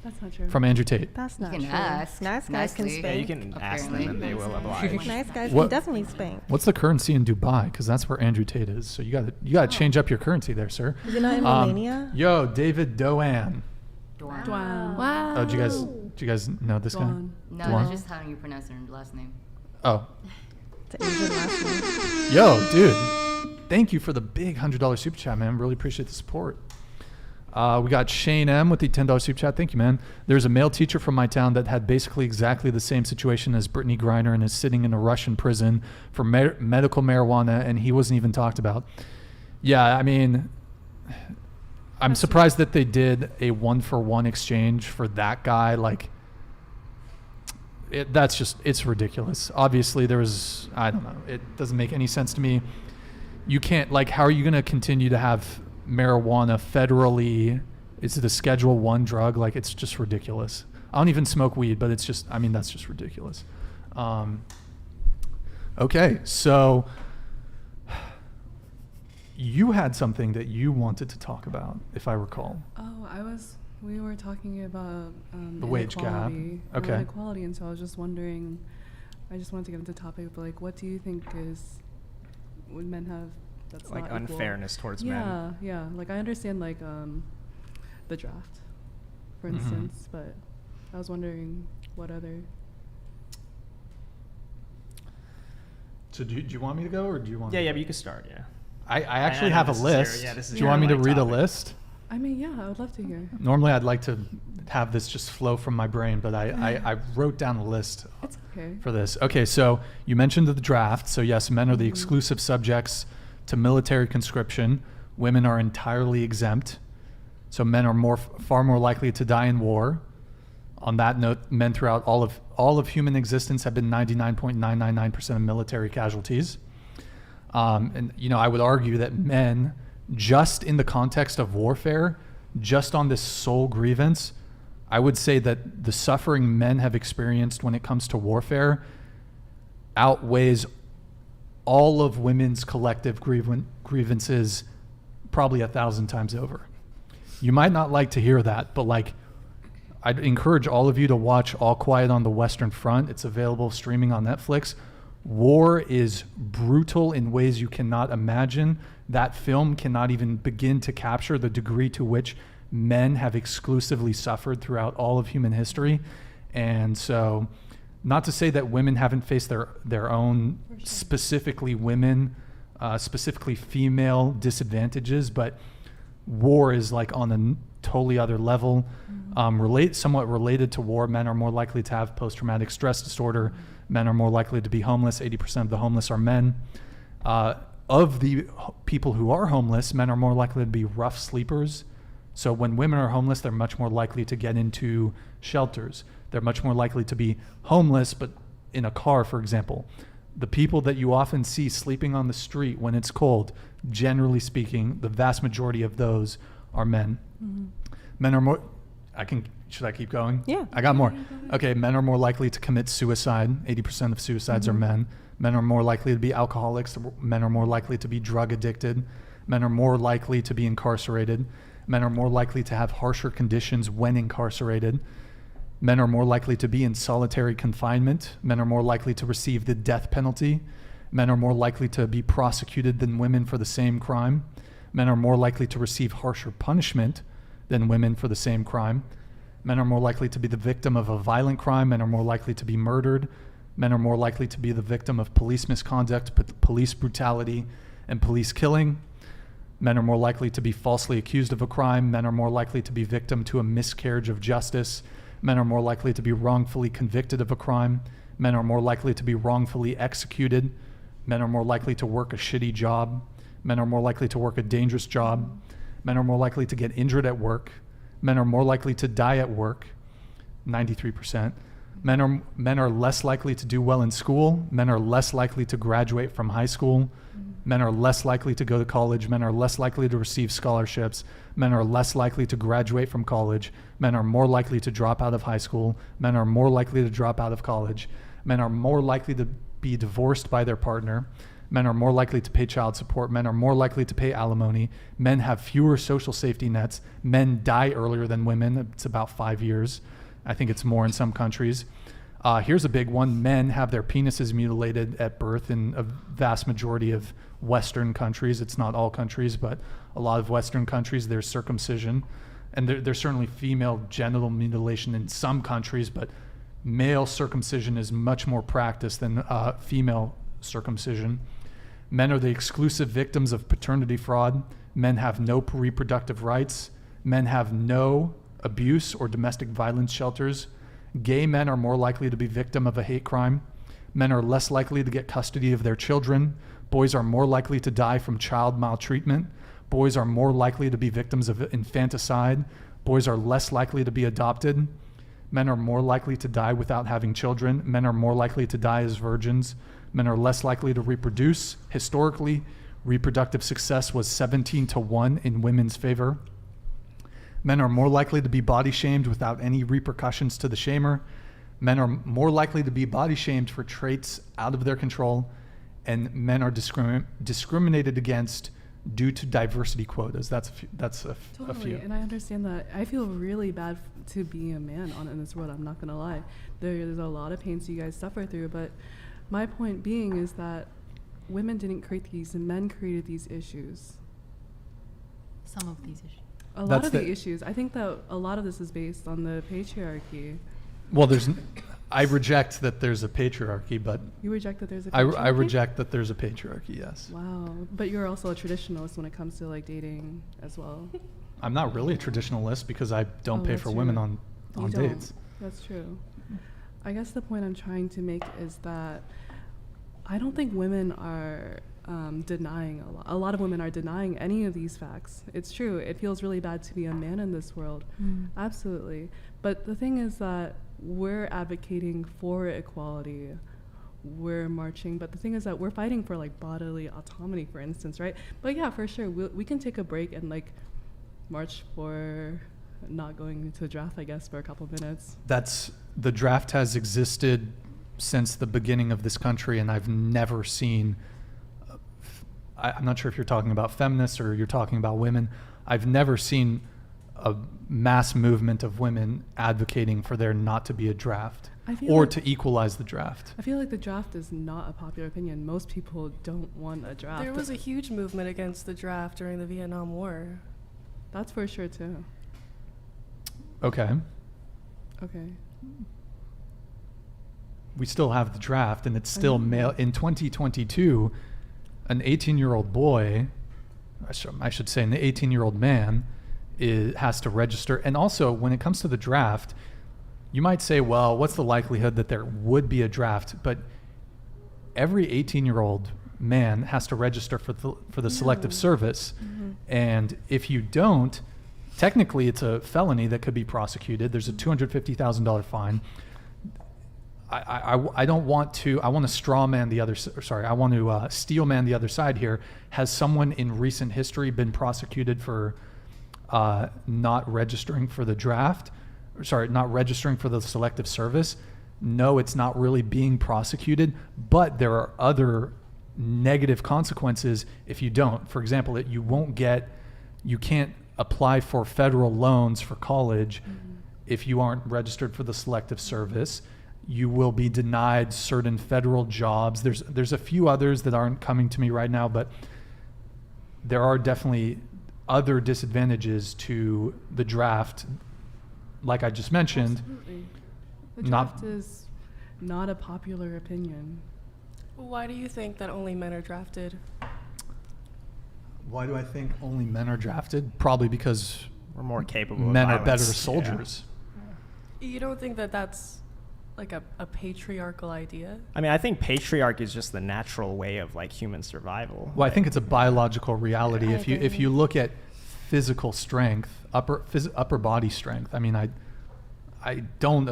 That's not true. From Andrew Tate. That's not You true. can ask. Nice guys can nicely. spank. Yeah, you can ask them and they will oblige. Nice guys What- can definitely spank. What's the currency in Dubai? Because that's where Andrew Tate is. So you got to change up your currency there, sir. Is it not in Romania? Yo, David Doan. Dwan. Wow. Oh, do you guys know this guy? Dwan. No, Dwan? that's just how you pronounce her last name. Oh, It's an Asian last name. yo, dude. Thank you for the big $100 super chat, man. Really appreciate the support. We got Shane M with the $10 super chat. Thank you, man. There's a male teacher from my town that had basically exactly the same situation as Brittney Griner and is sitting in a Russian prison for medical marijuana, and he wasn't even talked about. Yeah, I mean, I'm surprised that they did a 1-for-1 exchange for that guy. Like, it's ridiculous. Obviously, I don't know. It doesn't make any sense to me. You can't, like, how are you going to continue to have marijuana federally? It's the Schedule 1 drug. Like, it's just ridiculous. I don't even smoke weed, but it's just, I mean, that's just ridiculous. Okay, so you had something that you wanted to talk about, if I recall. Oh, we were talking about The wage gap. inequality, Okay. inequality, and so I was just wondering, I just wanted to get into the topic, but like, what do you think would men have that's Like not equal? unfairness towards yeah, men. Yeah, like I understand like the draft, for Mhm. instance, but I was wondering what other. So do you want me to go, or do you want Yeah, but you can start, yeah. I actually know have a this is your- list. yeah, this is Do you your, want me to like, read a topic. list? I mean, yeah, I would love to hear. Normally, I'd like to have this just flow from my brain, but I wrote down a list It's okay. for this. Okay, so you mentioned the draft. So yes, men are the exclusive subjects to military conscription. Women are entirely exempt. So men are far more likely to die in war. On that note, men throughout all of human existence have been 99.999% of military casualties. And you know, I would argue that men, just in the context of warfare, just on this sole grievance, I would say that the suffering men have experienced when it comes to warfare outweighs all of women's collective grievances probably 1,000 times over. You might not like to hear that, but like, I'd encourage all of you to watch All Quiet on the Western Front. It's available streaming on Netflix. War is brutal in ways you cannot imagine. That film cannot even begin to capture the degree to which men have exclusively suffered throughout all of human history. And so, not to say that women haven't faced their own, specifically women, specifically female disadvantages, but war is like on a totally other level. Somewhat related to war, men are more likely to have post-traumatic stress disorder. Men are more likely to be homeless. 80% of the homeless are men. Of the people who are homeless, men are more likely to be rough sleepers. So when women are homeless, they're much more likely to get into shelters. They're much more likely to be homeless, but in a car, for example. The people that you often see sleeping on the street when it's cold, generally speaking, the vast majority of those are men. Men are more, should I keep going? Yeah. I got more. Okay, men are more likely to commit suicide. 80% of suicides are men. Men are more likely to be alcoholics. Men are more likely to be drug addicted. Men are more likely to be incarcerated. Men are more likely to have harsher conditions when incarcerated. Men are more likely to be in solitary confinement. Men are more likely to receive the death penalty. Men are more likely to be prosecuted than women for the same crime. Men are more likely to receive harsher punishment than women for the same crime. Men are more likely to be the victim of a violent crime. Men are more likely to be murdered. Men are more likely to be the victim of police misconduct, police brutality, and police killing. Men are more likely to be falsely accused of a crime. Men are more likely to be victim to a miscarriage of justice. Men are more likely to be wrongfully convicted of a crime. Men are more likely to be wrongfully executed. Men are more likely to work a shitty job. Men are more likely to work a dangerous job. Men are more likely to get injured at work. Men are more likely to die at work, 93%. Men are less likely to do well in school. Men are less likely to graduate from high school. Men are less likely to go to college. Men are less likely to receive scholarships. Men are less likely to graduate from college. Men are more likely to drop out of high school. Men are more likely to drop out of college. Men are more likely to be divorced by their partner. Men are more likely to pay child support. Men are more likely to pay alimony. Men have fewer social safety nets. Men die earlier than women. It's about 5 years. I think it's more in some countries. Here's a big one. Men have their penises mutilated at birth in a vast majority of Western countries. It's not all countries, but a lot of Western countries, there's circumcision. And there's certainly female genital mutilation in some countries, but male circumcision is much more practiced than female circumcision. Men are the exclusive victims of paternity fraud. Men have no reproductive rights. Men have no abuse or domestic violence shelters. Gay men are more likely to be victim of a hate crime. Men are less likely to get custody of their children. Boys are more likely to die from child maltreatment. Boys are more likely to be victims of infanticide. Boys are less likely to be adopted. Men are more likely to die without having children. Men are more likely to die as virgins. Men are less likely to reproduce. Historically, reproductive success was 17-1 in women's favor. Men are more likely to be body shamed without any repercussions to the shamer. Men are more likely to be body shamed for traits out of their control. And men are discriminated against due to diversity quotas. That's a few. And I understand that. I feel really bad to be a man in this world. I'm not going to lie. There's a lot of pains you guys suffer through. But my point being is that women didn't create these, and men created these issues. Some of these issues. A lot of the issues. I think that a lot of this is based on the patriarchy. Well, I reject that there's a patriarchy, but you reject that there's a patriarchy? I reject that there's a patriarchy, yes. Wow. But you're also a traditionalist when it comes to like dating as well. I'm not really a traditionalist because I don't pay for women on dates. That's true. I guess the point I'm trying to make is that I don't think women are denying a lot of women are denying any of these facts. It's true. It feels really bad to be a man in this world. Absolutely. But the thing is that we're advocating for equality. We're marching. But the thing is that we're fighting for like bodily autonomy, for instance, right? But yeah, for sure. We can take a break and like march for not going to draft, I guess, for a couple minutes. The draft has existed since the beginning of this country, and I've never seen I'm not sure if you're talking about feminists or you're talking about women. I've never seen a mass movement of women advocating for there not to be a draft or like, to equalize the draft. I feel like the draft is not a popular opinion. Most people don't want a draft. There was a huge movement against the draft during the Vietnam War. That's for sure too. Okay. Okay. We still have the draft, and it's still male. In 2022, an 18-year-old boy, I should say an 18-year-old man, has to register. And also, when it comes to the draft, you might say, well, what's the likelihood that there would be a draft? But every 18-year-old man has to register for the selective service. Mm-hmm. And if you don't, technically it's a felony that could be prosecuted. There's a $250,000 fine. I don't want to, I want to straw man the other, sorry, I want to steel man the other side here. Has someone in recent history been prosecuted for not registering for the draft? Sorry, not registering for the selective service? No, it's not really being prosecuted, but there are other negative consequences if you don't. For example, you can't apply for federal loans for college if you aren't registered for the selective service. You will be denied certain federal jobs. There's a few others that aren't coming to me right now, but there are definitely other disadvantages to the draft, like I just mentioned. Absolutely. The draft is not a popular opinion. Why do you think that only men are drafted? Why do I think only men are drafted? Probably because we're more capable. Men of are better violence. soldiers. Yeah. You don't think that that's like a patriarchal idea? I mean, I think patriarchy is just the natural way of like human survival. Well, I think it's a biological reality. If you look at physical strength, upper body strength, I mean, I don't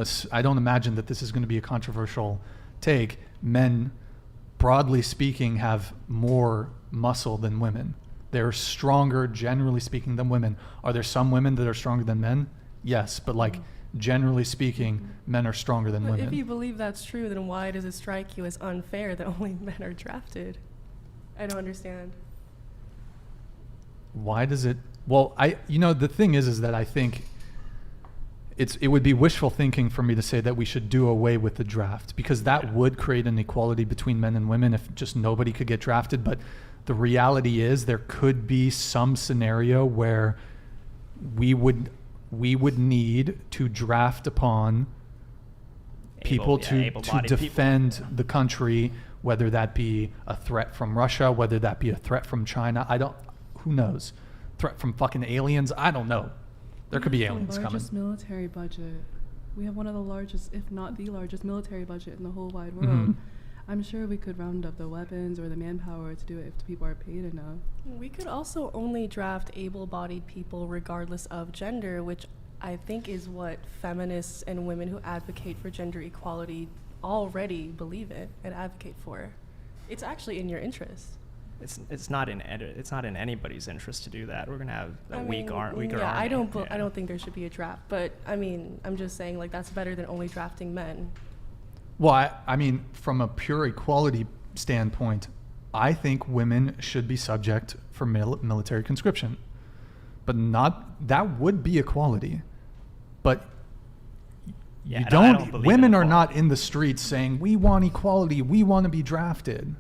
imagine that this is going to be a controversial take. Men, broadly speaking, have more muscle than women. They're stronger, generally speaking, than women. Are there some women that are stronger than men? Yes, but like generally speaking, men are stronger than women. If you believe that's true, then why does it strike you as unfair that only men are drafted? I don't understand. Why does it? Well, the thing is that I think it would be wishful thinking for me to say that we should do away with the draft, because that would create an equality between men and women if just nobody could get drafted. But the reality is there could be some scenario where we would need to draft upon people to defend the country, whether that be a threat from Russia, whether that be a threat from China. Who knows? Threat from fucking aliens? I don't know. There could be aliens coming. The largest military budget. We have one of the largest, if not the largest, military budget in the whole wide world. Mm-hmm. I'm sure we could round up the weapons or the manpower to do it if the people are paid enough. We could also only draft able-bodied people regardless of gender, which I think is what feminists and women who advocate for gender equality already believe in and advocate for. It's actually in your interest. It's not in anybody's interest to do that. We're gonna have a weaker army. Yeah, I don't think there should be a draft, but I mean, I'm just saying like that's better than only drafting men. Well, I mean, from a pure equality standpoint, I think women should be subject for military conscription, but that would be equality. But women are not in the streets saying, we want equality, we want to be drafted.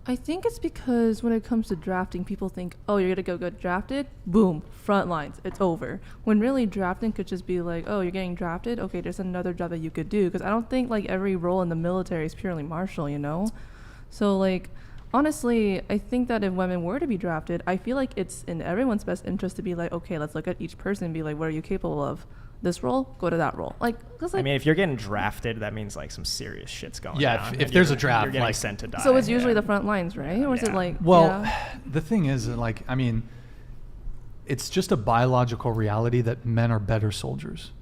I think it's because when it comes to drafting, people think, oh, you're going to go get drafted? Boom, front lines, it's over. When really drafting could just be like, oh, you're getting drafted? Okay, there's another job that you could do. Because I don't think like every role in the military is purely martial, you know? So like, honestly, I think that if women were to be drafted, I feel like it's in everyone's best interest to be like, okay, let's look at each person and be like, what are you capable of? This role, go to that role. I mean, if you're getting drafted, that means like some serious shit's going on. Yeah, if there's a draft, you're getting sent to die. So it's usually the front lines, right? Or is it like? Well, the thing is, like, I mean, it's just a biological reality that men are better soldiers.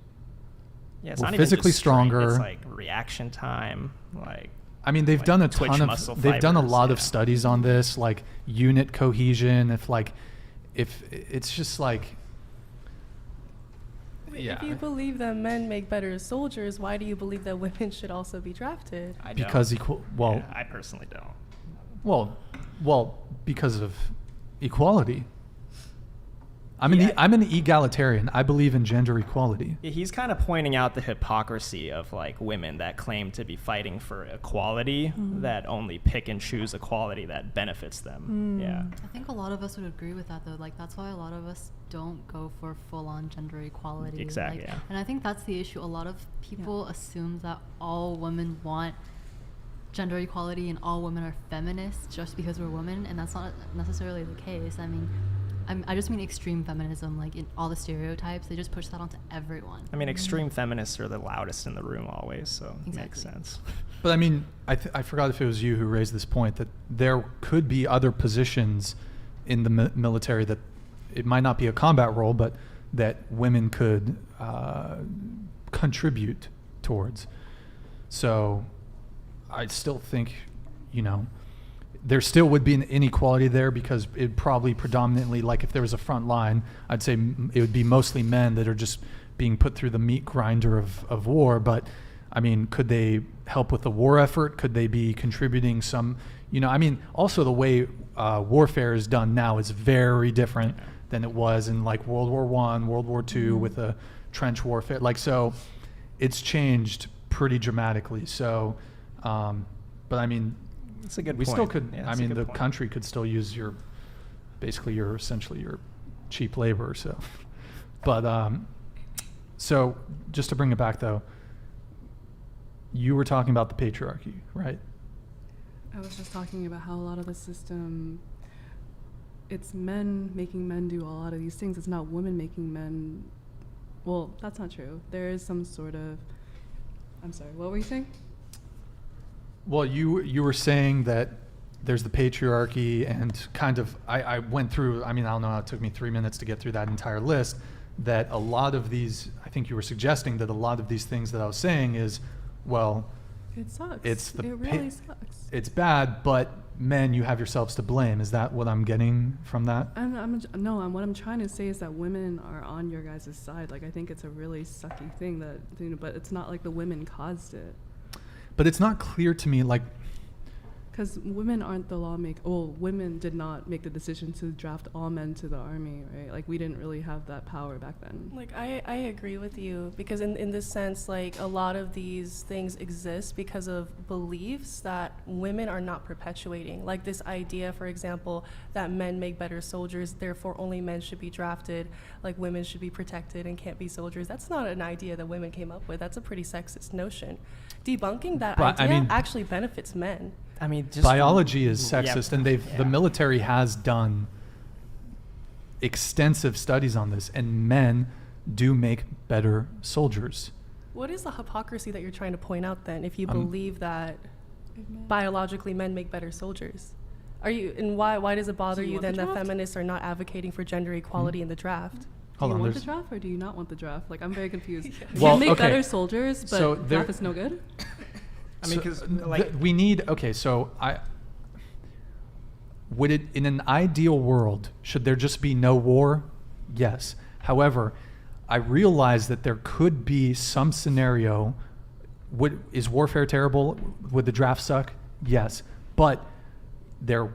Yeah, it's We're not physically even just stronger. It's like reaction time, like. I mean, they've done a ton of. They've done a lot of studies on this, like unit cohesion. If it's just like. If you believe that men make better soldiers, why do you believe that women should also be drafted? Because I personally don't. Well, Well, because of equality. I'm an egalitarian. I believe in gender equality. He's kind of pointing out the hypocrisy of like women that claim to be fighting for equality that only pick and choose equality that benefits them. Yeah. I think a lot of us would agree with that though. Like that's why a lot of us don't go for full-on gender equality. Exactly. Like, yeah. And I think that's the issue. A lot of people assume that all women want gender equality and all women are feminists just because we're women, and that's not necessarily the case. I mean, I just mean extreme feminism, like in all the stereotypes, they just push that onto everyone. I mean, extreme feminists are the loudest in the room always, so Exactly. it makes sense. But I mean, I forgot if it was you who raised this point that there could be other positions in the military that it might not be a combat role, but that women could contribute towards. So I still think, there still would be an inequality there because it probably predominantly, like if there was a front line, I'd say it would be mostly men that are just being put through the meat grinder of war. But I mean, could they help with the war effort? Could they be contributing some, also the way warfare is done now is very different than it was in like World War I, World War II with a trench warfare. Like, so it's changed pretty dramatically. So, but I mean, That's a good we point. still could, Yeah, I mean, the point. country could still use essentially your cheap labor. So, but, so just to bring it back though, you were talking about the patriarchy, right? I was just talking about how a lot of the system, it's men making men do a lot of these things. It's not women making men. Well, that's not true. There is some sort of, I'm sorry, what were you saying? Well, you were saying that there's the patriarchy and kind of, I went through, I don't know, it took me 3 minutes to get through that entire list, that a lot of these, I think you were suggesting that a lot of these things that I was saying is, well, It sucks. it really sucks. It's bad, but men, you have yourselves to blame. Is that what I'm getting from that? What I'm trying to say is that women are on your guys' side. Like, I think it's a really sucky thing that, but it's not like the women caused it. But it's not clear to me, like, because women aren't the lawmaker. Well, women did not make the decision to draft all men to the army, right? Like, we didn't really have that power back then. Like, I agree with you because in this sense, like, a lot of these things exist because of beliefs that women are not perpetuating. Like this idea, for example, that men make better soldiers, therefore only men should be drafted, like women should be protected and can't be soldiers. That's not an idea that women came up with. That's a pretty sexist notion. Debunking that idea actually benefits men. I mean, just biology is sexist, and the military has done extensive studies on this, and men do make better soldiers. What is the hypocrisy that you're trying to point out then, if you believe that biologically men make better soldiers? Why does it bother you then that feminists are not advocating for gender equality in the draft? Do you want the draft or do you not want the draft? Like, I'm very confused. Well, you make better soldiers, but so draft is no good? I mean, because we need, would it, in an ideal world, should there just be no war? Yes. However, I realize that there could be some scenario. Is warfare terrible? Would the draft suck? Yes. But there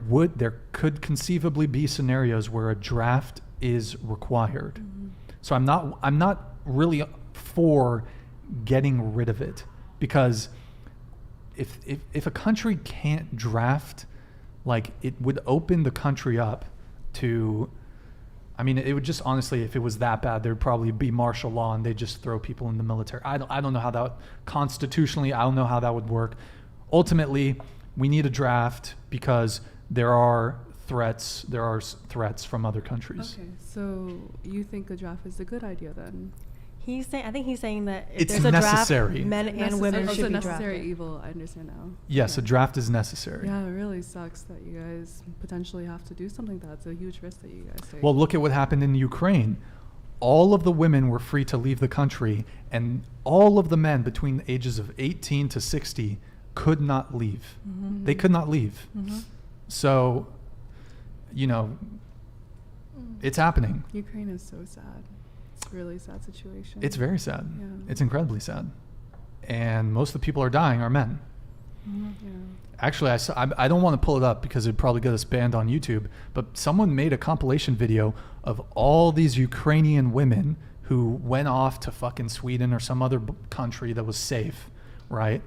could conceivably be scenarios where a draft is required. Mm-hmm. So I'm not really for getting rid of it, because if a country can't draft, like, it would open the country up to, it would just, honestly, if it was that bad, there'd probably be martial law and they'd just throw people in the military. I don't know how that, constitutionally, I don't know how that would work. Ultimately, we need a draft because there are threats from other countries. Okay, so you think a draft is a good idea then? I think he's saying that if it's there's a necessary. draft, men and women should be necessary drafted. evil. I understand now. Yes, a draft is necessary. Yeah, it really sucks that you guys potentially have to do something like that. It's a huge risk that you guys take. Well, look at what happened in Ukraine. All of the women were free to leave the country, and all of the men between the ages of 18 to 60 could not leave. Mm-hmm. They could not leave. Mm-hmm. So, it's happening. Ukraine is so sad. It's a really sad situation. It's very sad. Yeah. It's incredibly sad. And most of the people are dying are men. Actually, I don't want to pull it up because it'd probably get us banned on YouTube, but someone made a compilation video of all these Ukrainian women who went off to fucking Sweden or some other country that was safe, right?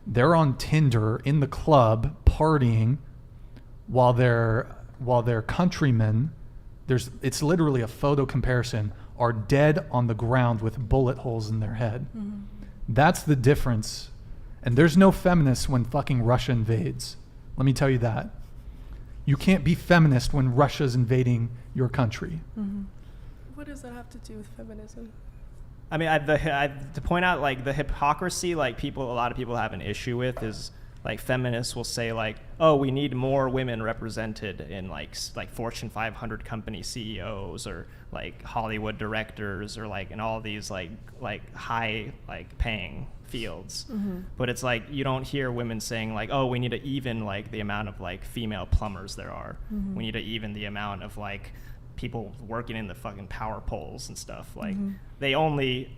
They're on Tinder in the club partying while their countrymen, it's literally a photo comparison, are dead on the ground with bullet holes in their head. Mm-hmm. That's the difference. And there's no feminists when fucking Russia invades. Let me tell you that. You can't be feminist when Russia's invading your country. Mm-hmm. What does that have to do with feminism? I mean, to point out like the hypocrisy, like a lot of people have an issue with is like feminists will say like, oh, we need more women represented in like Fortune 500 company CEOs or like Hollywood directors or like in all these like high like paying fields. Mm-hmm. But it's like you don't hear women saying like, oh, we need to even like the amount of like female plumbers there are. Mm-hmm. We need to even the amount of like people working in the fucking power poles and stuff. Like they only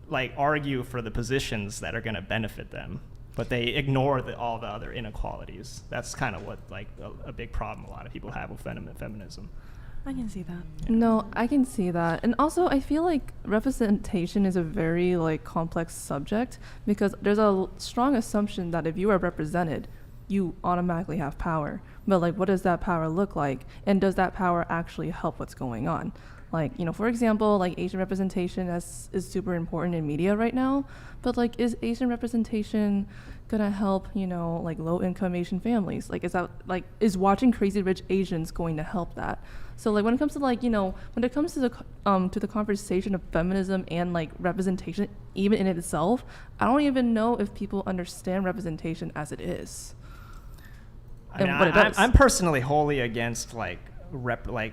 like argue for the positions that are going to benefit them, but they ignore all the other inequalities. That's kind of what like a big problem a lot of people have with feminism. I can see that. No, I can see that. And also, I feel like representation is a very like complex subject because there's a strong assumption that if you are represented, you automatically have power. But like, what does that power look like? And does that power actually help what's going on? Like, you know, for example, like Asian representation is super important in media right now. But like, is Asian representation gonna help, you know, like low-income Asian families? Like, is watching Crazy Rich Asians going to help that? So like, when it comes to like, you know, when it comes to the conversation of feminism and like representation, even in itself, I don't even know if people understand representation as it is. I mean, I'm personally wholly against like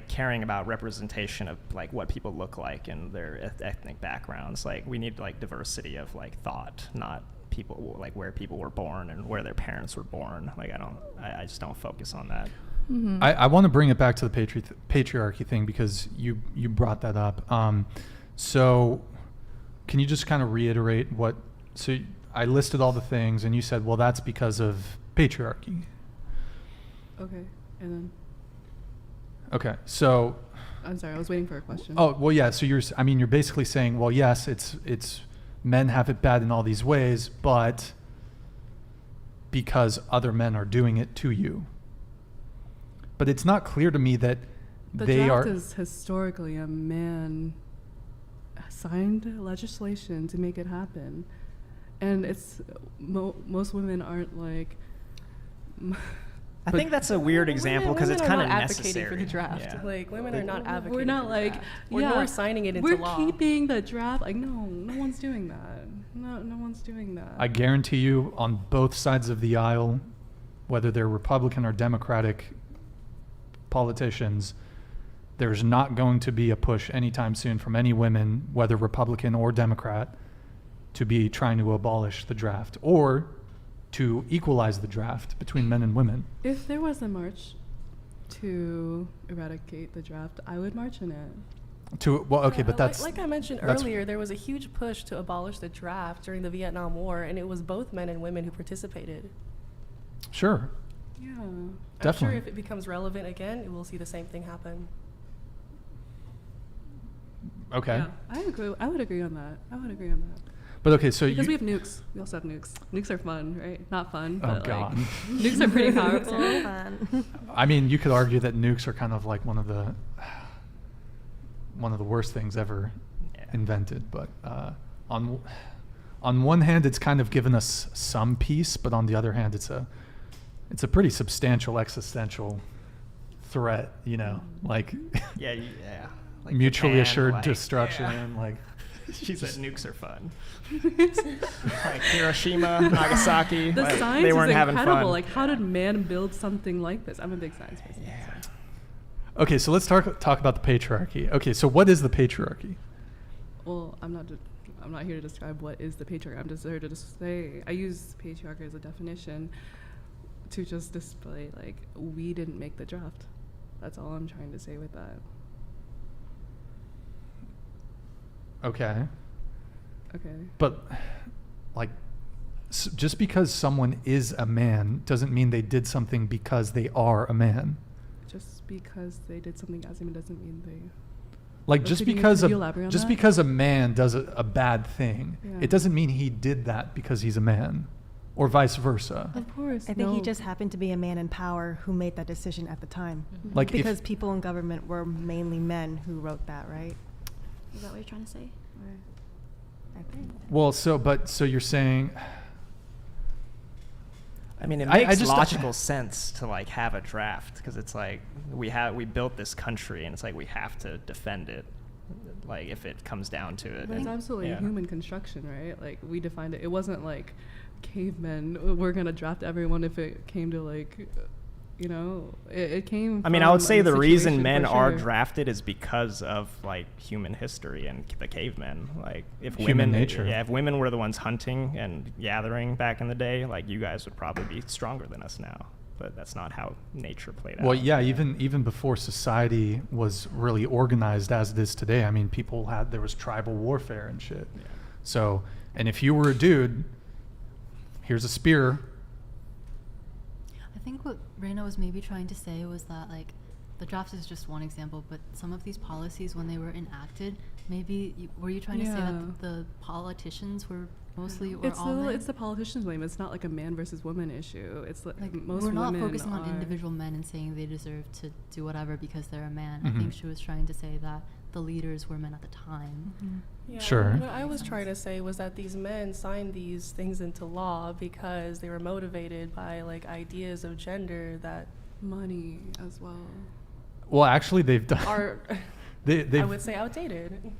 caring about representation of like what people look like and their ethnic backgrounds. Like we need like diversity of like thought, not people like where people were born and where their parents were born. Like I just don't focus on that. Mm-hmm. I want to bring it back to the patriarchy thing because you brought that up. So can you just kind of reiterate what? So I listed all the things and you said, well, that's because of patriarchy. Okay, and then. Okay, so. I'm sorry, I was waiting for a question. Oh well, yeah. So you're basically saying, well, yes, it's men have it bad in all these ways, but because other men are doing it to you. But it's not clear to me that they are. The draft is historically a man signed legislation to make it happen, and it's most women aren't like. I think that's a weird example because it's kind of necessary. For the draft. Yeah. Like women are not advocating. We're not for like that. We're signing it into law. We're keeping the draft. Like no one's doing that. No one's doing that. I guarantee you, on both sides of the aisle, whether they're Republican or Democratic politicians, there's not going to be a push anytime soon from any women, whether Republican or Democrat, to be trying to abolish the draft or to equalize the draft between men and women. If there was a march to eradicate the draft, I would march in it. But that's like I mentioned earlier, there was a huge push to abolish the draft during the Vietnam War, and it was both men and women who participated. Sure. Yeah. Definitely. I'm sure if it becomes relevant again, we'll see the same thing happen. Okay. Yeah, I would agree on that. But okay, so because we have nukes. We also have nukes. Nukes are fun, right? Not fun, but God. like nukes are pretty powerful. Fun. I mean, you could argue that nukes are kind of like one of the worst things ever invented. But on one hand, it's kind of given us some peace, but on the other hand, it's a pretty substantial existential threat. You know, like like mutually Japan, assured like, destruction, like. She said nukes are fun. Like Hiroshima, Nagasaki. The like, science they weren't is having incredible. fun. Like, how did man build something like this? I'm a big science person. Yeah. Okay, so let's talk about the patriarchy. Okay, so what is the patriarchy? Well, I'm not here to describe what is the patriarchy. I'm just here to say I use patriarchy as a definition to just display like we didn't make the draft. That's all I'm trying to say with that. Okay. Okay. But, like, just because someone is a man doesn't mean they did something because they are a man. Just because they did something as a man doesn't mean they. Like, Or just could because you elaborate on that? because a man does a bad thing, Yeah. it doesn't mean he did that because he's a man, or vice versa. Of course. I think he just happened to be a man in power who made that decision at the time. Like, if- because people in government were mainly men who wrote that, right? Is that what you're trying to say? I think. Well, so you're saying. I mean, it I makes just- logical sense to like have a draft because it's like we built this country and it's like we have to defend it, like if it comes down to it. But it's absolutely yeah. a human construction, right? Like, we defined it. It wasn't like cavemen. We're gonna draft everyone if it came to like, you know, it came. I mean, I would from say a the reason situation men for are sure. drafted is because of like human history and the cavemen. Like if Human women, nature. yeah, if women were the ones hunting and gathering back in the day, like you guys would probably be stronger than us now. But that's not how nature played out. Well, yeah, even before society was really organized as it is today. I mean, there was tribal warfare and shit. Yeah. So, and if you were a dude, here's a spear. I think what Reina was maybe trying to say was that, like, the draft is just one example, but some of these policies, when they were enacted, maybe were you trying to say that the politicians were mostly or all men? It's the politicians' blame. It's not like a man versus woman issue. It's like most we're not women focusing on are- individual men and saying they deserve to do whatever because they're a man. Mhm. I think she was trying to say that the leaders were men at the time. Yeah, Sure. What I was trying to say was that these men signed these things into law because they were motivated by like ideas of gender that money as well. Well, actually, they've done. are, they've, I would say, outdated.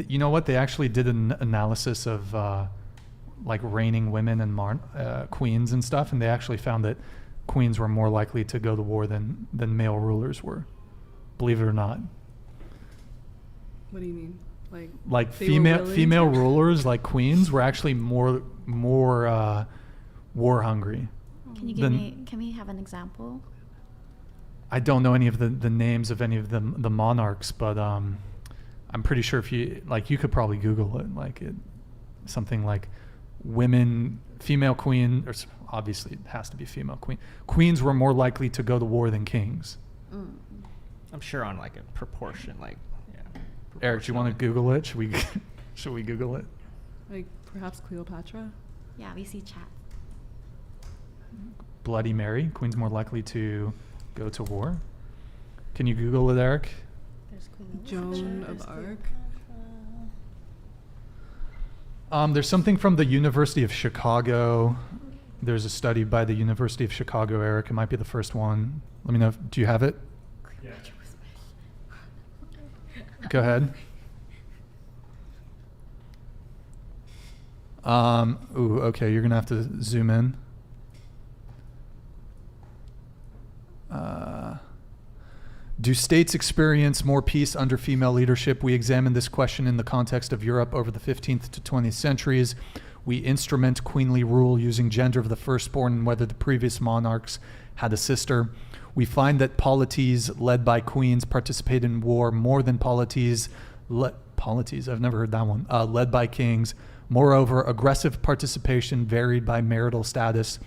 You know what? They actually did an analysis of like reigning women and queens and stuff, and they actually found that queens were more likely to go to war than male rulers were. Believe it or not. What do you mean? Like they were willing female to- rulers, like queens, were actually more war hungry. Can you give me? Can we have an example? I don't know any of the names of any of the monarchs, but I'm pretty sure if you could probably Google it, something like female queen, or obviously it has to be female queen. Queens were more likely to go to war than kings. I'm sure on like a proportion, like yeah. Eric, do you want to Google it? Should we Google it? Like perhaps Cleopatra? Yeah, we see chat. Bloody Mary, queen's more likely to go to war. Can you Google it, Eric? There's Queen Joan of Arc. There's something from the University of Chicago. There's a study by the University of Chicago, Eric. It might be the first one. Let me know. Do you have it? Yeah. Go ahead. Okay, you're gonna have to zoom in. Do states experience more peace under female leadership? We examined this question in the context of Europe over the 15th to 20th centuries. We instrument queenly rule using gender of the firstborn and whether the previous monarchs had a sister. We find that polities led by queens participate in war more than polities, I've never heard that one, led by kings. Moreover, aggressive participation varied by marital status.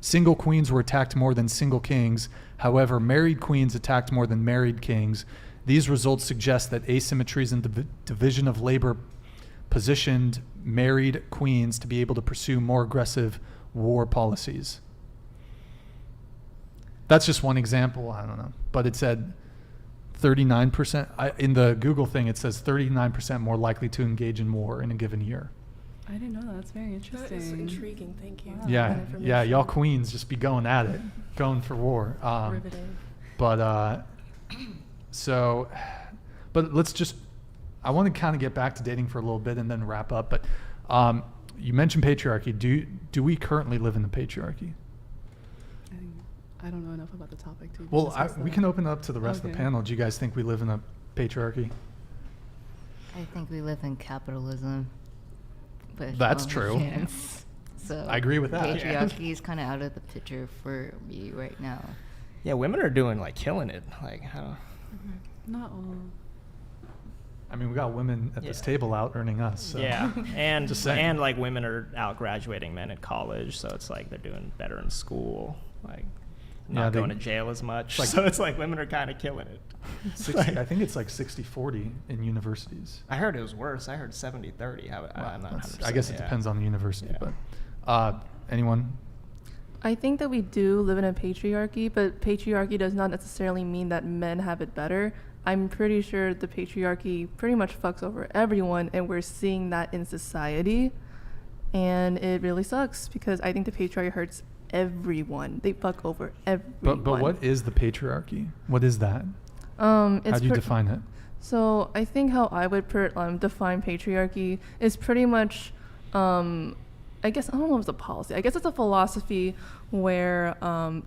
Single queens were attacked more than single kings. However, married queens attacked more than married kings. These results suggest that asymmetries in the division of labor positioned married queens to be able to pursue more aggressive war policies. That's just one example. I don't know. But it said 39%. In the Google thing, it says 39% more likely to engage in war in a given year. I didn't know that. That's very interesting. That is intriguing. Thank you. Yeah, y'all queens just be going at it, going for war. Riveting. But let's just, I want to kind of get back to dating for a little bit and then wrap up. But you mentioned patriarchy. Do we currently live in a patriarchy? I don't know enough about the topic to Well, discuss we that. can open it up to the rest of the Okay. panel. Do you guys think we live in a patriarchy? I think we live in capitalism. But That's true. yes. So I agree with that. Patriarchy is kind of out of the picture for me right now. Yeah, women are doing like killing it. Like how? Not all. I mean, we got women at this table out earning us. So. Yeah, and Just saying. and like women are out graduating men at college, so it's like they're doing better in school, like not going to jail as much. Like, so it's like women are kind of killing it. 60, I think it's like 60-40 in universities. I heard it was worse. I heard 70-30. I'm not 100%. I guess it depends on the university, but anyone? I think that we do live in a patriarchy, but patriarchy does not necessarily mean that men have it better. I'm pretty sure the patriarchy pretty much fucks over everyone, and we're seeing that in society. And it really sucks because I think the patriarchy hurts everyone. They fuck over everyone. But what is the patriarchy? What is that? How do you define it? So I think how I would define patriarchy is pretty much, I guess, I don't know if it's a policy. I guess it's a philosophy where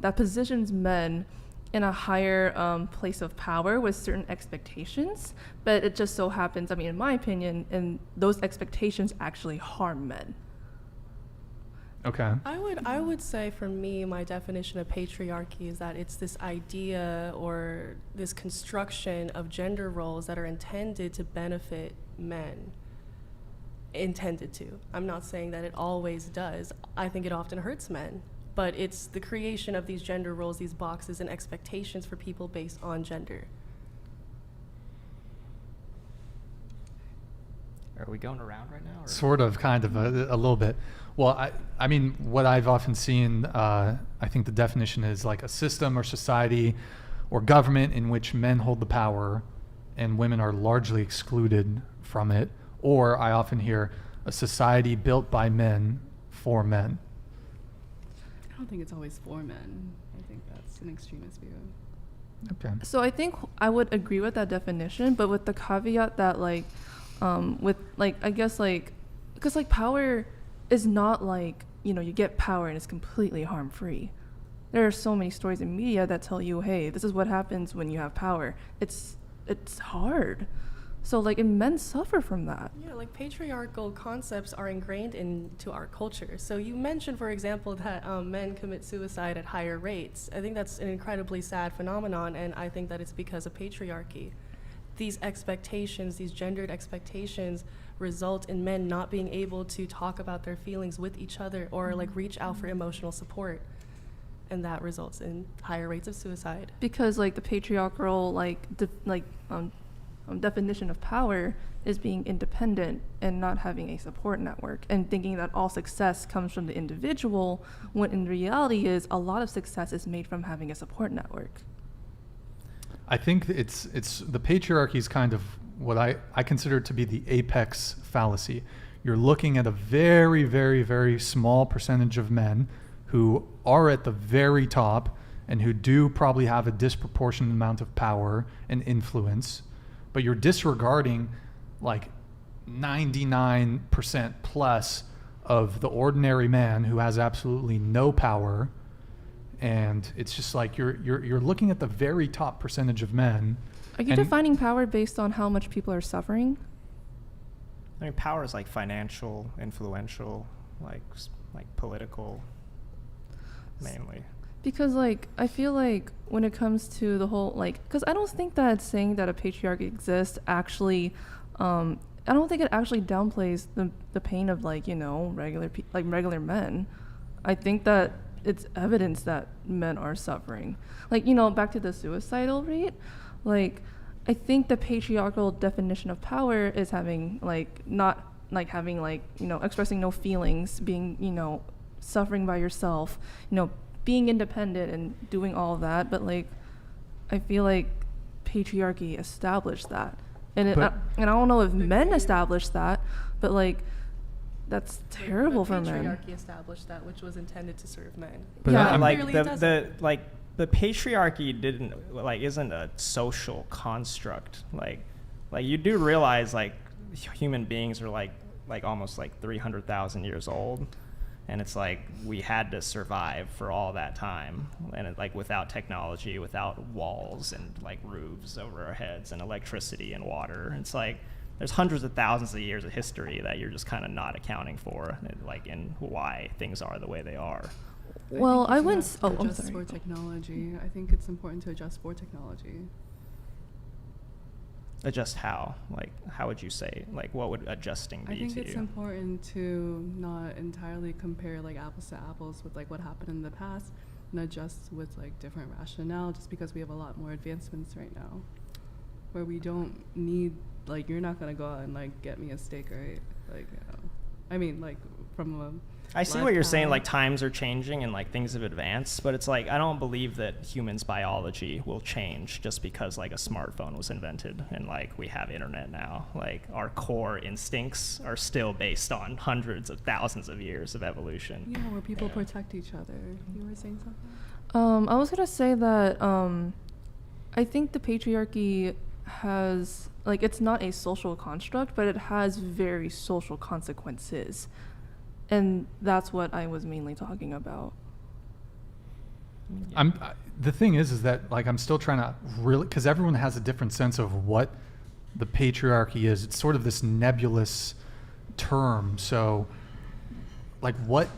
that positions men in a higher place of power with certain expectations, but it just so happens, I mean, in my opinion, and those expectations actually harm men. Okay. I would say for me, my definition of patriarchy is that it's this idea or this construction of gender roles that are intended to benefit men. Intended to. I'm not saying that it always does. I think it often hurts men. But it's the creation of these gender roles, these boxes and expectations for people based on gender. Are we going around right now? Or? Sort of, kind of, a little bit. Well, I mean, what I've often seen, I think the definition is like a system or society or government in which men hold the power and women are largely excluded from it. Or I often hear a society built by men for men. I don't think it's always for men. I think that's an extremist view. Okay. So I think I would agree with that definition, but with the caveat that with I guess because power is not like, you get power and it's completely harm-free. There are so many stories in media that tell you, hey, this is what happens when you have power. It's hard. So and men suffer from that. Yeah, patriarchal concepts are ingrained into our culture. So you mentioned, for example, that men commit suicide at higher rates. I think that's an incredibly sad phenomenon, and I think that it's because of patriarchy. These expectations, these gendered expectations, result in men not being able to talk about their feelings with each other or reach out for emotional support. And that results in higher rates of suicide. Because the patriarchal definition of power is being independent and not having a support network and thinking that all success comes from the individual, when in reality is a lot of success is made from having a support network. I think it's the patriarchy is kind of what I consider to be the apex fallacy. You're looking at a very, very, very small percentage of men who are at the very top and who do probably have a disproportionate amount of power and influence, but you're disregarding 99% plus of the ordinary man who has absolutely no power. And it's just you're looking at the very top percentage of men. Are you defining power based on how much people are suffering? I mean, power is financial, influential, political, mainly. Because I feel when it comes to the whole because I don't think that saying that a patriarchy exists actually, I don't think it actually downplays the pain of regular men. I think that it's evidence that men are suffering. Back to the suicidal rate, I think the patriarchal definition of power is having not having expressing no feelings, being suffering by yourself, being independent and doing all of that. But I feel patriarchy established that, and I don't know if men established that, but that's terrible for men. Patriarchy established that, which was intended to serve men. But the patriarchy isn't a social construct. You do realize human beings are almost 300,000 years old, and it's we had to survive for all that time, and without technology, without walls and roofs over our heads and electricity and water. It's there's hundreds of thousands of years of history that you're just kind of not accounting for, in why things are the way they are. Well, I wouldn't. Adjust for technology. I think it's important to adjust for technology. Adjust how? Like, how would you say? Like, what would adjusting be I think to it's you? important to not entirely compare like apples to apples with like what happened in the past, and adjust with like different rationale. Just because we have a lot more advancements right now, where we don't need like you're not gonna go out and like get me a steak, right? Like, I mean, like from a I see what you're saying, like times are changing and like things have advanced, but it's like I don't believe that humans' biology will change just because like a smartphone was invented and like we have internet now. Like our core instincts are still based on hundreds of thousands of years of evolution. Yeah, where people protect each other. You were saying something? I was gonna say that I think the patriarchy has like it's not a social construct, but it has very social consequences. And that's what I was mainly talking about. The thing is that like I'm still trying to really, because everyone has a different sense of what the patriarchy is. It's sort of this nebulous term. So, like, what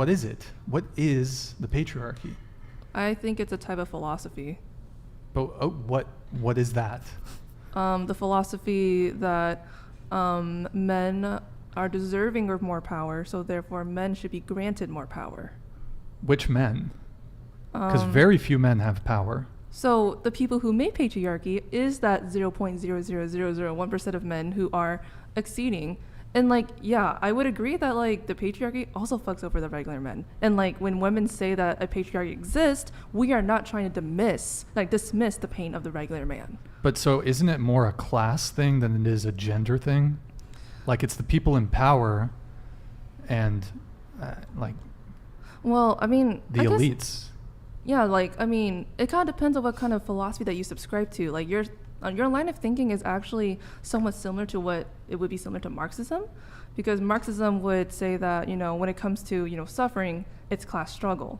is it? What is the patriarchy? I think it's a type of philosophy. But what is that? The philosophy that men are deserving of more power, so therefore men should be granted more power. Which men? Because very few men have power. So the people who made patriarchy is that 0.00001% of men who are exceeding. And like, yeah, I would agree that like the patriarchy also fucks over the regular men. And like when women say that a patriarchy exists, we are not trying to dismiss the pain of the regular man. But so isn't it more a class thing than it is a gender thing? Like it's the people in power and like well, I mean the elites. Yeah, like I mean, it kind of depends on what kind of philosophy that you subscribe to. Like your line of thinking is actually somewhat similar to what it would be similar to Marxism, because Marxism would say that, you know, when it comes to, you know, suffering, it's class struggle.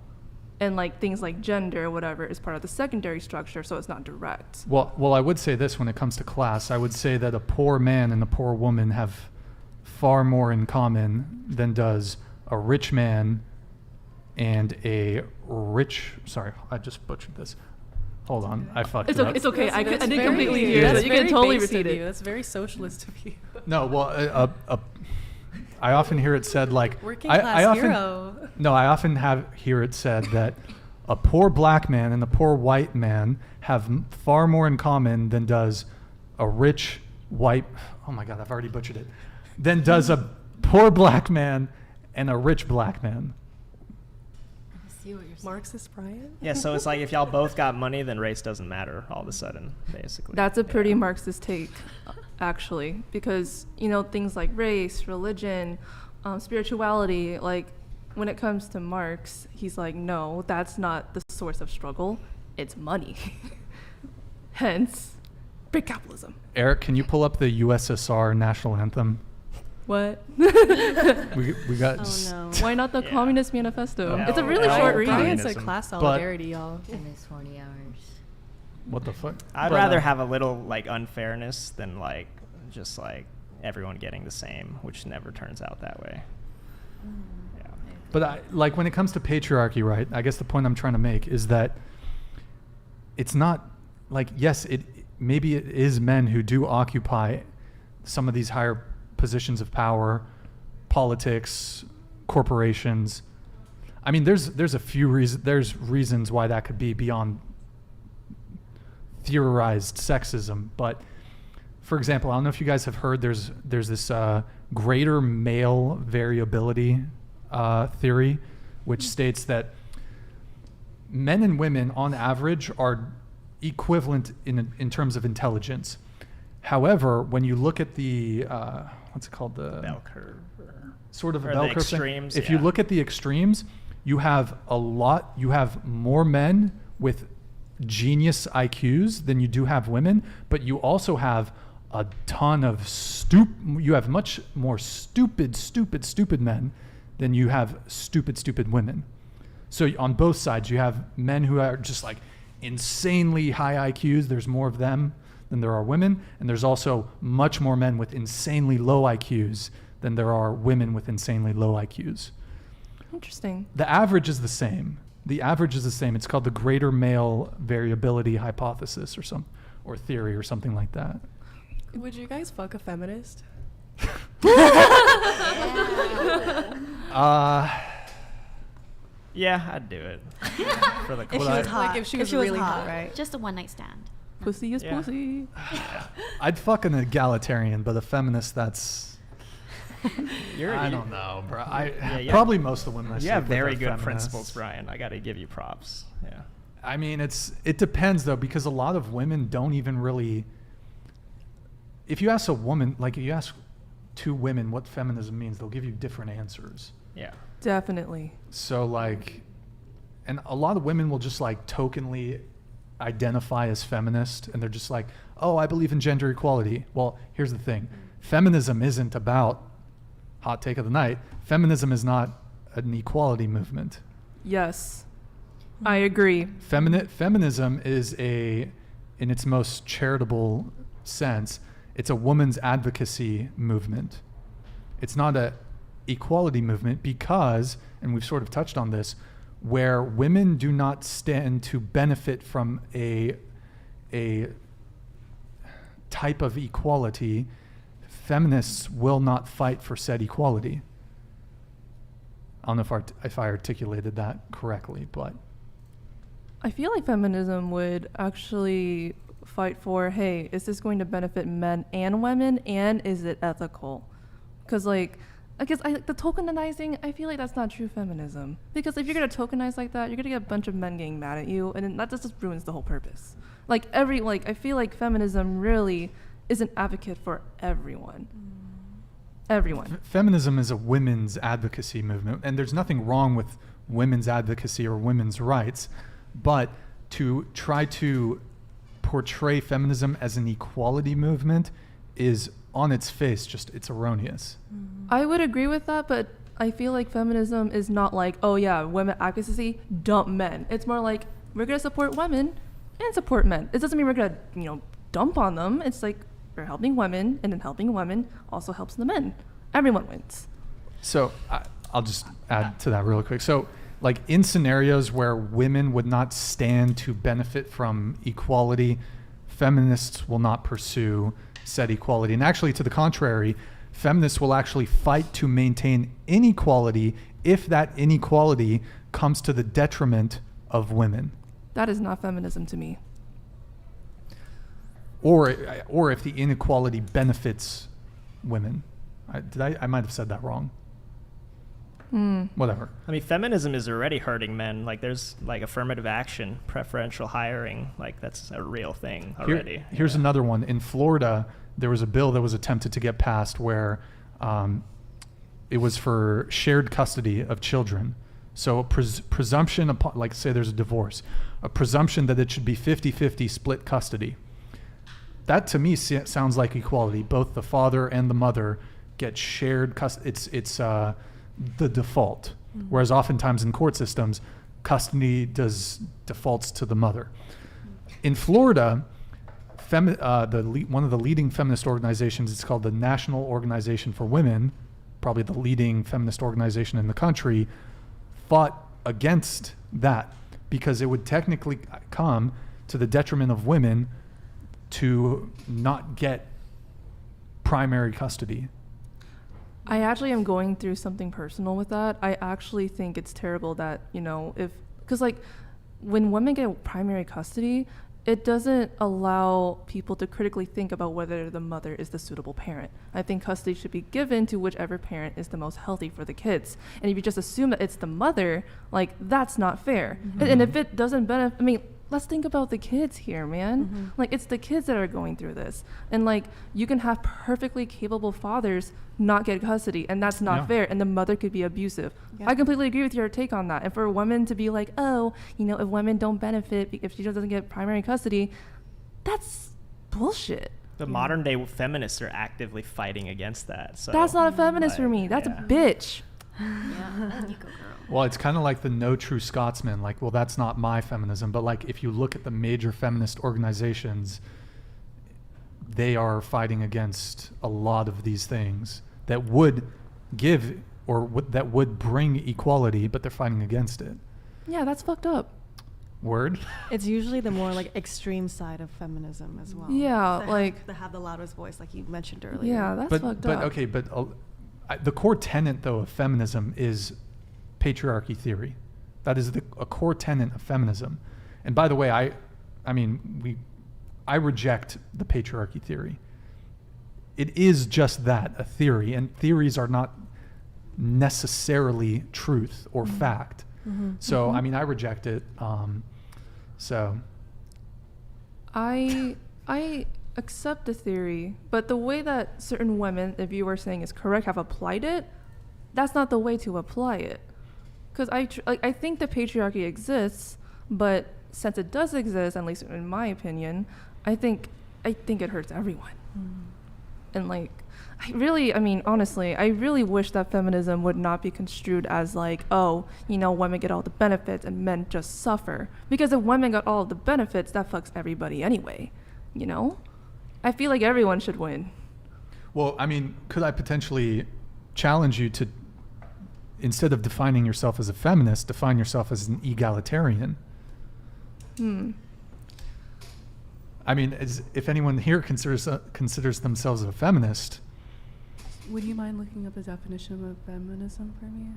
And like things like gender or whatever is part of the secondary structure, so it's not direct. Well, I would say this when it comes to class. I would say that a poor man and a poor woman have far more in common than does a rich man and a rich. Sorry, I just butchered this. Hold on, I fucked it up. It's okay. I didn't completely hear it. That's You can totally base repeat of it. you. That's very socialist of you. No, well, I often hear it said like working class hero. No, I often hear it said that a poor black man and a poor white man have far more in common than does a rich white. Oh my God, I've already butchered it. Than does a poor black man and a rich black man. I see what you're saying. Marxist Brian? Yeah, so it's like if y'all both got money, then race doesn't matter all of a sudden, basically. That's a pretty Marxist take, actually, because, you know, things like race, religion, spirituality, like when it comes to Marx, he's like, no, that's not the source of struggle, it's money. Hence, big capitalism. Eric, can you pull up the USSR national anthem? What? we got. Oh no. Why not the Communist Manifesto? Yeah, it's a really well, short well, read. It's a class solidarity, y'all. And it's 40 hours. What the fuck? I'd rather have a little like unfairness than like just like everyone getting the same, which never turns out that way. Yeah. But like when it comes to patriarchy, right? I guess the point I'm trying to make is that it's not like, yes, maybe it is men who do occupy some of these higher positions of power, politics, corporations. I mean, there's a few reasons why that could be beyond theorized sexism. But for example, I don't know if you guys have heard there's this greater male variability theory, which states that men and women on average are equivalent in terms of intelligence. However, when you look at the what's it called, the bell curve, sort of a or bell the curve thing. extremes, If yeah. you look at the extremes, you have more men with genius IQs than you do have women, but you also have a ton of you have much more stupid men than you have stupid women. So on both sides, you have men who are just like insanely high IQs. There's more of them than there are women, and there's also much more men with insanely low IQs than there are women with insanely low IQs. Interesting. The average is the same. It's called the greater male variability hypothesis or or theory or something like that. Would you guys fuck a feminist? Yeah, I'd do it. For the If she was hot. Like if she was really hot, right? Just a one night stand. Pussy is pussy. I'd fuck an egalitarian, but a feminist, that's... I You- don't know, bro. yeah. Probably most of the women I You sleep have with very are good feminists. principles, Brian. I got to give you props. Yeah. I mean, it depends though, because a lot of women don't even really. If you ask a woman, like if you ask two women what feminism means, they'll give you different answers. Yeah. Definitely. So like, and a lot of women will just like tokenly identify as feminist, and they're just like, oh, I believe in gender equality. Well, here's the thing: feminism isn't about, hot take of the night, feminism is not an equality movement. Yes. I agree. Feminism is in its most charitable sense, it's a woman's advocacy movement. It's not a equality movement because, and we've sort of touched on this, where women do not stand to benefit from a type of equality, feminists will not fight for said equality. I don't know if I articulated that correctly, but I feel like feminism would actually fight for, hey, is this going to benefit men and women, and is it ethical? Because like, I guess the tokenizing, I feel like that's not true feminism. Because if you're gonna tokenize like that, you're gonna get a bunch of men getting mad at you, and then that just ruins the whole purpose. Like I feel like feminism really is an advocate for everyone. Everyone. Feminism is a women's advocacy movement, and there's nothing wrong with women's advocacy or women's rights, but to try to portray feminism as an equality movement is on its face it's erroneous. I would agree with that, but I feel like feminism is not like, oh yeah, women advocacy, dump men. It's more like, we're gonna support women and support men. It doesn't mean we're gonna, dump on them. It's like, we're helping women, and then helping women also helps the men. Everyone wins. So I'll just add to that real quick. So like in scenarios where women would not stand to benefit from equality, feminists will not pursue said equality. And actually, to the contrary, feminists will actually fight to maintain inequality if that inequality comes to the detriment of women. That is not feminism to me. Or if the inequality benefits women. I might have said that wrong. Whatever. I mean, feminism is already hurting men. Like, there's like affirmative action, preferential hiring. Like, that's a real thing already. Here's another one. In Florida, there was a bill that was attempted to get passed where it was for shared custody of children. So a presumption upon, like say there's a divorce, a presumption that it should be 50-50 split custody. That to me sounds like equality. Both the father and the mother get shared custody. It's the default. Whereas oftentimes in court systems, custody defaults to the mother. In Florida, one of the leading feminist organizations, it's called the National Organization for Women, probably the leading feminist organization in the country, fought against that because it would technically come to the detriment of women to not get primary custody. I actually am going through something personal with that. I actually think it's terrible that, because like when women get primary custody, it doesn't allow people to critically think about whether the mother is the suitable parent. I think custody should be given to whichever parent is the most healthy for the kids. And if you just assume that it's the mother, like that's not fair. And if it doesn't benefit, let's think about the kids here, man. Like it's the kids that are going through this. And like you can have perfectly capable fathers not get custody, and that's not fair, and the mother could be abusive. I completely agree with your take on that. And for women to be like, oh, if women don't benefit if she doesn't get primary custody, that's bullshit. The modern day feminists are actively fighting against that. So that's not a feminist for me. That's a bitch. Yeah, you go, girl. Well, it's kind of like the No True Scotsman. Like, well, that's not my feminism. But like, if you look at the major feminist organizations, they are fighting against a lot of these things that would give that would bring equality, but they're fighting against it. Yeah, that's fucked up. Word. It's usually the more like extreme side of feminism as well. Yeah, That like have the loudest voice, like you mentioned earlier. yeah, that's fucked up. Okay, but the core tenet though of feminism is patriarchy theory. That is a core tenet of feminism. And by the way, I reject the patriarchy theory. It is just that, a theory, and theories are not necessarily truth or fact. So I reject it. So I accept the theory, but the way that certain women, if you were saying is correct, have applied it, that's not the way to apply it. Because I think the patriarchy exists, but since it does exist, at least in my opinion, I think it hurts everyone. And like, honestly, I really wish that feminism would not be construed as like, oh, women get all the benefits and men just suffer. Because if women got all of the benefits, that fucks everybody anyway, I feel like everyone should win. Well, could I potentially challenge you to, instead of defining yourself as a feminist, define yourself as an egalitarian? If anyone here considers themselves a feminist. Would you mind looking up a definition of feminism for me?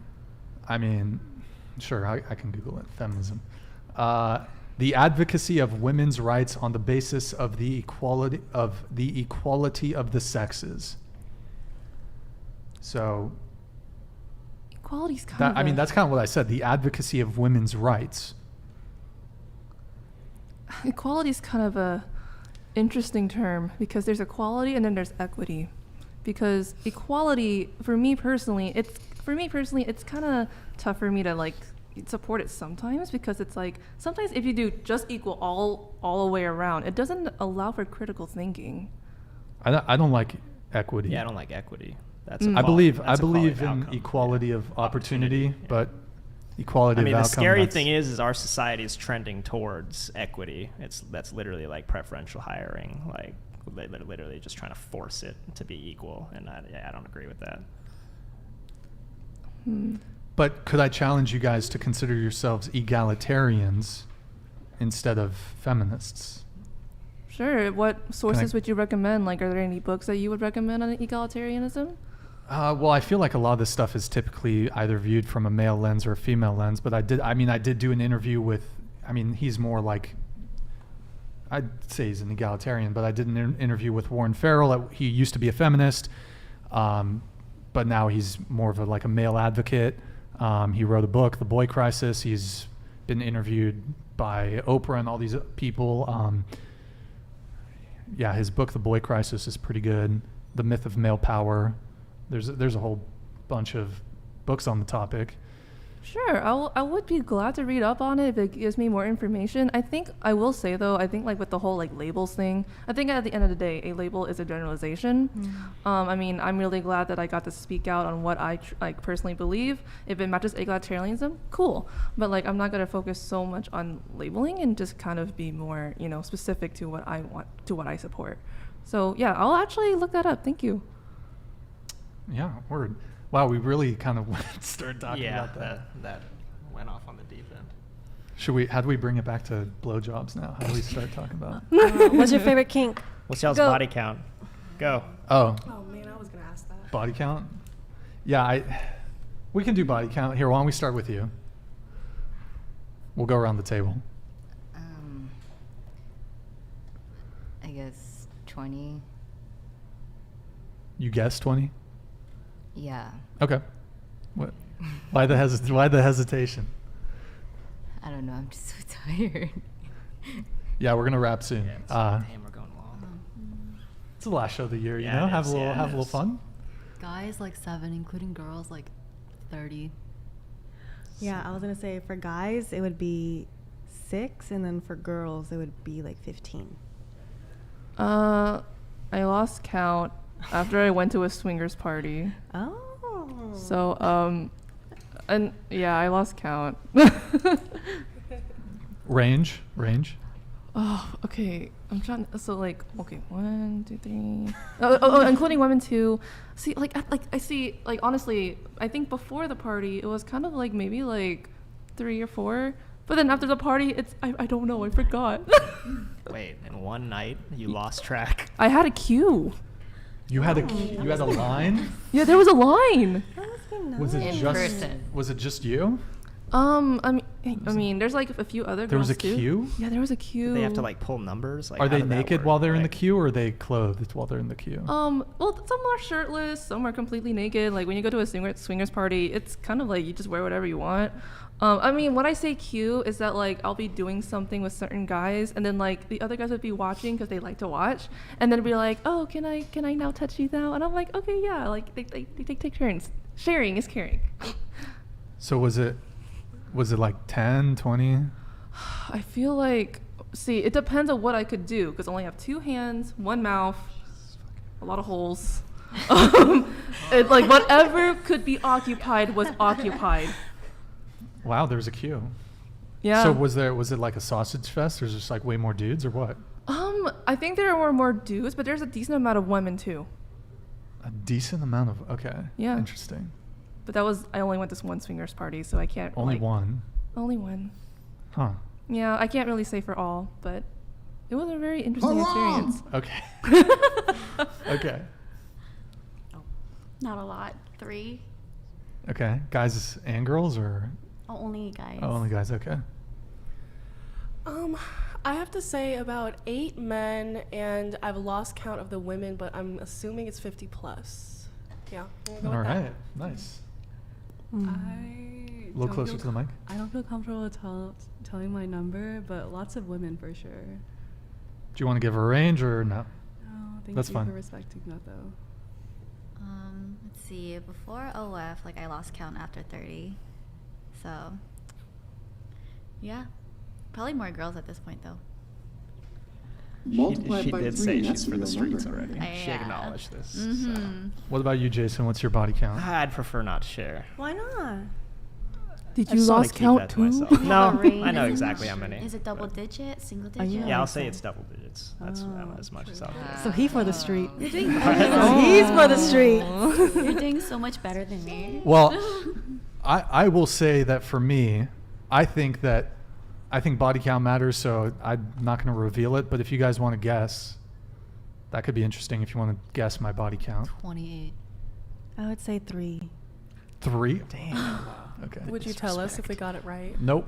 Sure, I can Google it. Feminism. The advocacy of women's rights on the basis of the equality of the sexes. So equality's kind of that's kind of what I said, the advocacy of women's rights. Equality is kind of a interesting term because there's equality and then there's equity. Because equality, for me personally, it's kind of tough for me to like support it sometimes, because it's like sometimes if you do just equal all the way around, it doesn't allow for critical thinking. I don't like equity. Yeah, I don't like equity. I believe in equality of opportunity, but equality of outcome. The scary thing is our society is trending towards equity. That's literally like preferential hiring. Like they're literally just trying to force it to be equal, and I don't agree with that. But could I challenge you guys to consider yourselves egalitarians instead of feminists? Sure. What sources would you recommend? Like, are there any books that you would recommend on egalitarianism? Well, I feel like a lot of this stuff is typically either viewed from a male lens or a female lens. But I did do an interview with. He's more like. I'd say he's an egalitarian, but I did an interview with Warren Farrell. He used to be a feminist, but now he's more of a male advocate. He wrote a book, The Boy Crisis. He's been interviewed by Oprah and all these people. His book, The Boy Crisis, is pretty good. The Myth of Male Power. There's a whole bunch of books on the topic. Sure, I would be glad to read up on it if it gives me more information. I will say though, with the whole labels thing, I think at the end of the day, a label is a generalization. I'm really glad that I got to speak out on what I personally believe. If it matches egalitarianism, cool. But I'm not gonna focus so much on labeling and just kind of be more, specific to what I want, to what I support. So yeah, I'll actually look that up. Thank you. Yeah, word. Wow, we really kind of started talking about that. That went off on the deep end. How do we bring it back to blowjobs now? How do we start talking about What's your favorite kink? What's y'all's body count? Go. Oh man, I was gonna ask that. Body count? Yeah, we can do body count. Here, why don't we start with you? We'll go around the table. I guess 20. You guessed 20? Yeah. Okay. What? Why the hesitation? I don't know. I'm just so tired. Yeah, we're gonna wrap soon. Yeah, we're going long. It's the last show of the year, you know. Have a little fun. Guys 7, including girls 30. Yeah, I was gonna say for guys it would be 6, and then for girls it would be 15. I lost count after I went to a swingers party. Oh. So, and yeah, I lost count. Range. Oh, okay. I'm trying. So okay, 1, 2, 3. Oh, including women too. See, I see. Honestly, I think before the party it was kind of maybe 3 or 4, But then after the party, I don't know, I forgot. Wait, in one night you lost track. I had a queue. You had a line? Yeah, there was a line. Was it just you? I mean, there's like a few other girls. There was a too. queue? Yeah, there was a queue. They have to like pull numbers. Like, are how they did that naked work? while they're in the Like- queue, or are they clothed while they're in the queue? Well, some are shirtless, some are completely naked. Like when you go to a swingers party, it's kind of like you just wear whatever you want. I mean, when I say queue, is that like I'll be doing something with certain guys, and then like the other guys would be watching because they like to watch, and then be like, oh, can I now touch you now? And I'm like, okay, yeah. Like they take turns. Sharing is caring. So was it like 10, 20? I feel like, see, it depends on what I could do, because I only have 2 hands, 1 mouth, a lot of holes. It's like whatever could be occupied was occupied. Wow, there was a queue. Yeah. So was it like a sausage fest? There's just like way more dudes, or what? I think there were more dudes, but there's a decent amount of women too. A decent amount of, okay. Yeah. Interesting. But I only went to one swingers party, so I can't. Only one? Only one. Huh. Yeah, I can't really say for all, but it was a very interesting experience. Okay. Okay. Not a lot. 3. Okay. Guys and girls, or? Only guys. Oh, only guys. Okay. I have to say about 8 men, and I've lost count of the women, but I'm assuming it's 50 plus. Yeah. I'm gonna go All with that. right. Nice. I A little don't closer feel to the mic. I don't feel comfortable telling my number, but lots of women for sure. Do you want to give her a range or no? No, thank That's you fine. for respecting that though. Let's see. Before OF, like I lost count after 30. So, yeah, probably more girls at this point though. She did say that's she's for the the streets number. already. She Yeah. acknowledged this. So. Mm-hmm. What about you, Jason? What's your body count? I'd prefer not to share. Why not? Did I you just wanna lost keep count that to too? myself. You have No, a range? I know Is it- exactly how many. Is it double but- digit, single yeah. digit? Yeah, I'll say it's double digits. That's as much as I'll do. So he for the street. You're doing He's for the street. You're doing so much better than me. Well, I will say that for me, I think body count matters, so I'm not going to reveal it. But if you guys want to guess, that could be interesting. If you want to guess my body count, 28. I would say 3. 3. Damn. Okay. Would you tell us if we got it right? Nope.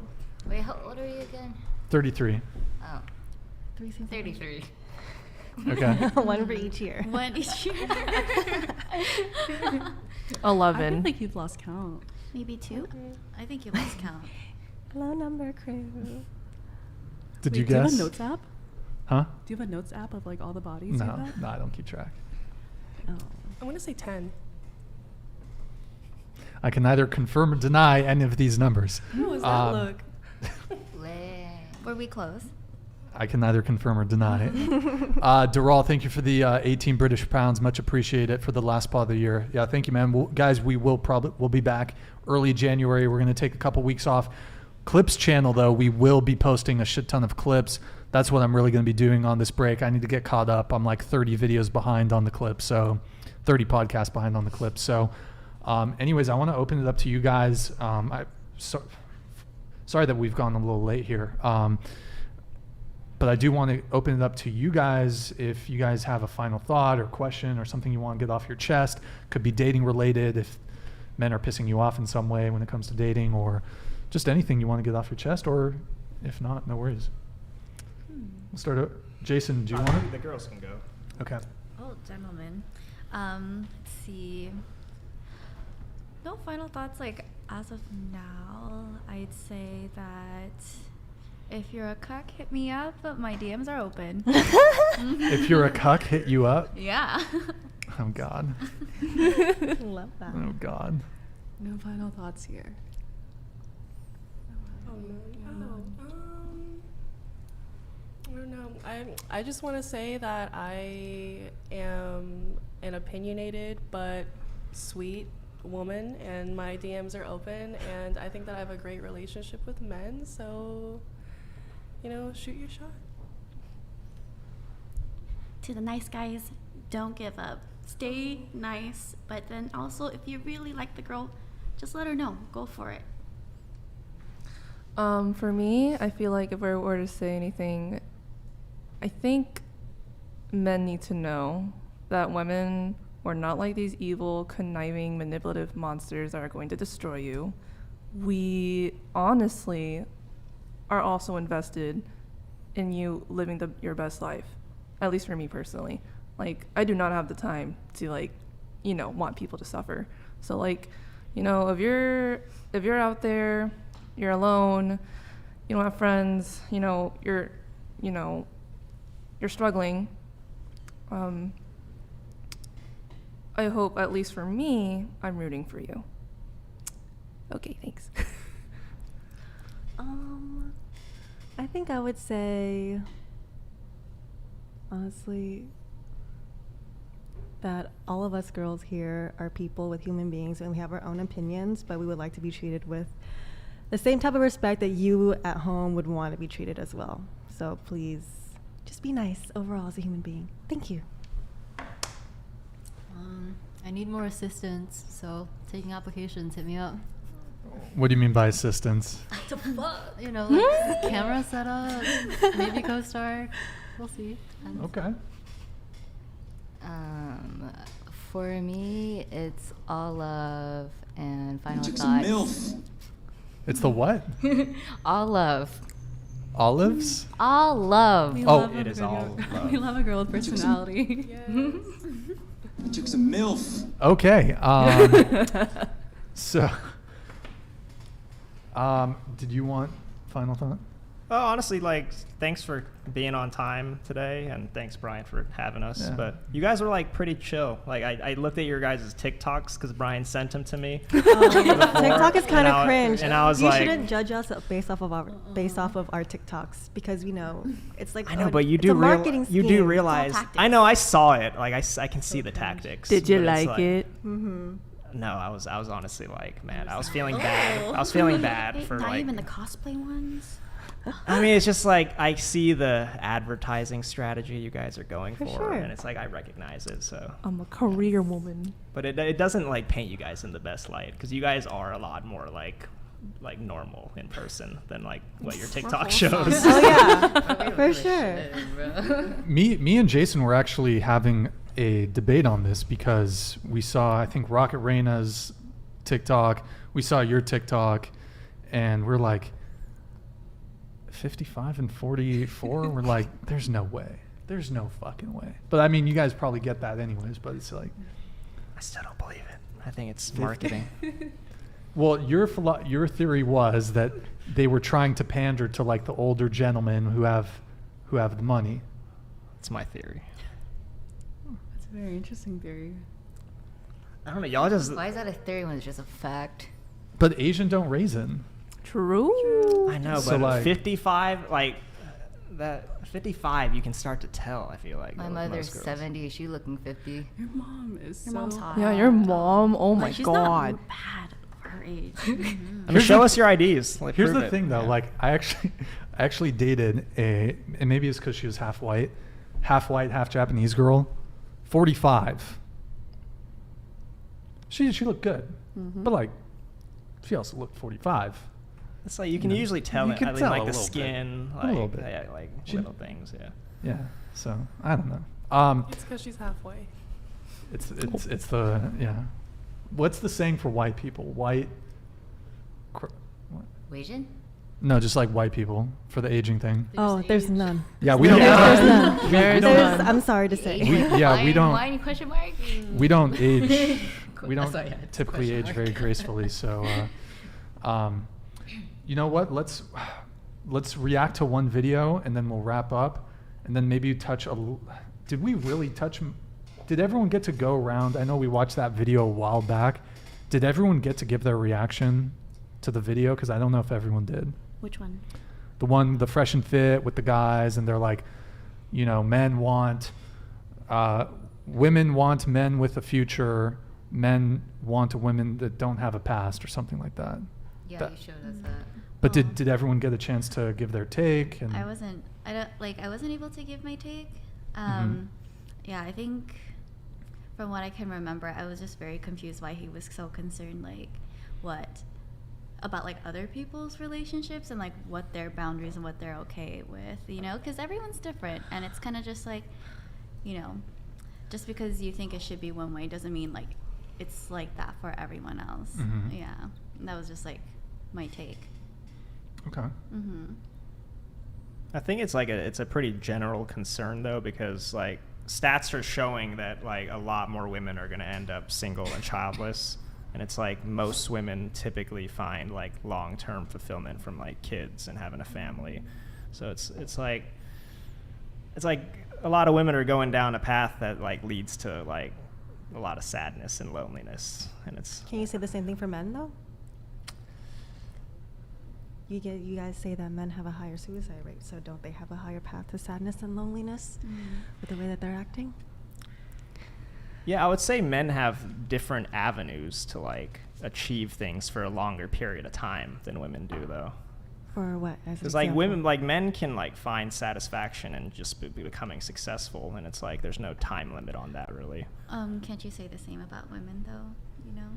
Wait, how old are you again? 33. Oh. 33. Okay. 1 for each year. One each year. 11. I think you've lost count. Maybe 2. I think you lost count. Low number crew. Did Wait, you do you have guess? a notes app? Huh? Do you have a notes app of like all the bodies? No, you've had? no, I don't keep track. Oh. I'm going to say 10. I can neither confirm or deny any of these numbers. How does that look? Were we close? I can neither confirm or deny. Daral, thank you for the 18 British pounds. Much appreciated for the last part of the year. Yeah, thank you, man. Guys, we'll be back early January. We're going to take a couple weeks off. Clips channel, though, we will be posting a shit ton of clips. That's what I'm really going to be doing on this break. I need to get caught up. I'm like 30 videos behind on the clips, so 30 podcasts behind on the clips. So anyways, I want to open it up to you guys. Sorry that we've gone a little late here. But I do want to open it up to you guys if you guys have a final thought or question or something you want to get off your chest. Could be dating related if men are pissing you off in some way when it comes to dating, or just anything you want to get off your chest, or if not, no worries. We'll start. Jason, do you want to? The girls can go. Okay. Oh, gentlemen. Let's see. No final thoughts. Like as of now, I'd say that if you're a cuck, hit me up. But my DMs are open. If you're a cuck, hit you up. Yeah. Oh God. Love that. Oh God. No final thoughts here. I don't know. I just want to say that I am an opinionated but sweet woman, and my DMs are open, and I think that I have a great relationship with men, so, shoot your shot. To the nice guys, don't give up. Stay nice, but then also if you really like the girl, just let her know. Go for it. For me, I feel like if I were to say anything, I think men need to know that women are not like these evil, conniving, manipulative monsters that are going to destroy you. We honestly are also invested in you living your best life, at least for me personally. Like, I do not have the time to, like, you know, want people to suffer. So, like, you know, if you're out there, you're alone, you don't have friends, you're struggling, I hope, at least for me, I'm rooting for you. Okay, thanks. I think I would say, honestly, that all of us girls here are people with human beings and we have our own opinions, but we would like to be treated with the same type of respect that you at home would want to be treated as well. So please, just be nice overall as a human being. Thank you. I need more assistance, so taking applications, hit me up. What do you mean by assistance? You know, like camera setup, maybe co-star. We'll see. Okay. For me, it's all love and final Took thoughts. some MILF. It's the what? All love. Olives? All love. We Oh, love it is all love. We love a girl with personality. I took some MILF. Okay. So, did you want final thought? Oh, honestly, like, thanks for being on time today, and thanks, Brian, for having us. Yeah. But you guys were, like, pretty chill. Like, I looked at your guys' TikToks because Brian sent them to me. TikTok is kind of cringe. And I was you like, shouldn't judge us based off of our TikToks because we know it's like I know, but you do realize. I know, I saw it. Like, I can see the tactics. Did you but it's like it? Mm-hmm. No, I was honestly like, man, I was feeling bad. I was feeling bad for Not like. even the cosplay ones. I mean, it's just like I see the advertising strategy you guys are going for, sure. and it's like I recognize it. So, I'm a career woman. but it doesn't like paint you guys in the best light because you guys are a lot more like normal in person than like what your TikTok shows. Oh yeah, for sure. Me and Jason were actually having a debate on this because we saw, I think, Rocket Reina's TikTok, we saw your TikTok, and we're like 55 and 44. We're like, there's no way. There's no fucking way. But I mean, you guys probably get that anyways, but it's like, I still don't believe it. I think it's marketing. well, your theory was that they were trying to pander to like the older gentlemen who have the money. That's my theory. That's a very interesting theory. I don't know. Y'all just. Why is that a theory when it's just a fact? But Asian don't raisin. True. I know, So, but like- 55, like that 55, you can start to tell. I feel like My with mother's most girls. 70. She looking 50. Your mom is Your so mom's hot. Yeah, your mom. Oh my Like, she's god. not bad for her age. I mean, show us your IDs. Like, Here's prove the it. thing though, Yeah. like I actually dated and maybe it's because she was half white, half Japanese girl, 45. She looked good, but like she also looked 45. It's like you can You know, usually tell you it. can I mean, tell like a the little bit. skin, A like little bit. yeah, like She- little things. Yeah. Yeah. So I don't know. It's because she's halfway. It's the yeah. What's the saying for white people? White. What? Asian? No, just like white people for the aging thing. Oh, there's none. Yeah, we There's don't. none. There's There's- none. I'm sorry to say. We don't. Why any question mark? We don't age. We don't Sorry, yeah, it's a typically question age mark. very gracefully. So, you know what? Let's react to one video and then we'll wrap up, and then maybe touch a. Did we really touch? Did everyone get to go around? I know we watched that video a while back. Did everyone get to give their reaction to the video? Because I don't know if everyone did. Which one? The fresh and fit with the guys, and they're like, you know, women want men with a future, men want women that don't have a past, or something like that. Yeah, That- you showed us that. But did everyone get a chance to give their take? And I wasn't able to give my take. Mhm. Yeah, I think from what I can remember, I was just very confused why he was so concerned. Like, what? about like other people's relationships and like what their boundaries and what they're okay with, you know, because everyone's different, and it's kind of just like, you know, just because you think it should be one way doesn't mean like it's like that for everyone else. Yeah, and that was just like my take. Okay. I think it's like it's a pretty general concern though, because like stats are showing that like a lot more women are going to end up single and childless, and it's like most women typically find like long-term fulfillment from like kids and having a family. So it's like a lot of women are going down a path that like leads to like a lot of sadness and loneliness, and it's. Can you say the same thing for men though? You guys say that men have a higher suicide rate, so don't they have a higher path to sadness and loneliness with the way that they're acting? Yeah, I would say men have different avenues to like achieve things for a longer period of time than women do, though. For what? Because like women, like men can like find satisfaction and just be becoming successful, and it's like there's no time limit on that really. Can't you say the same about women though? You know.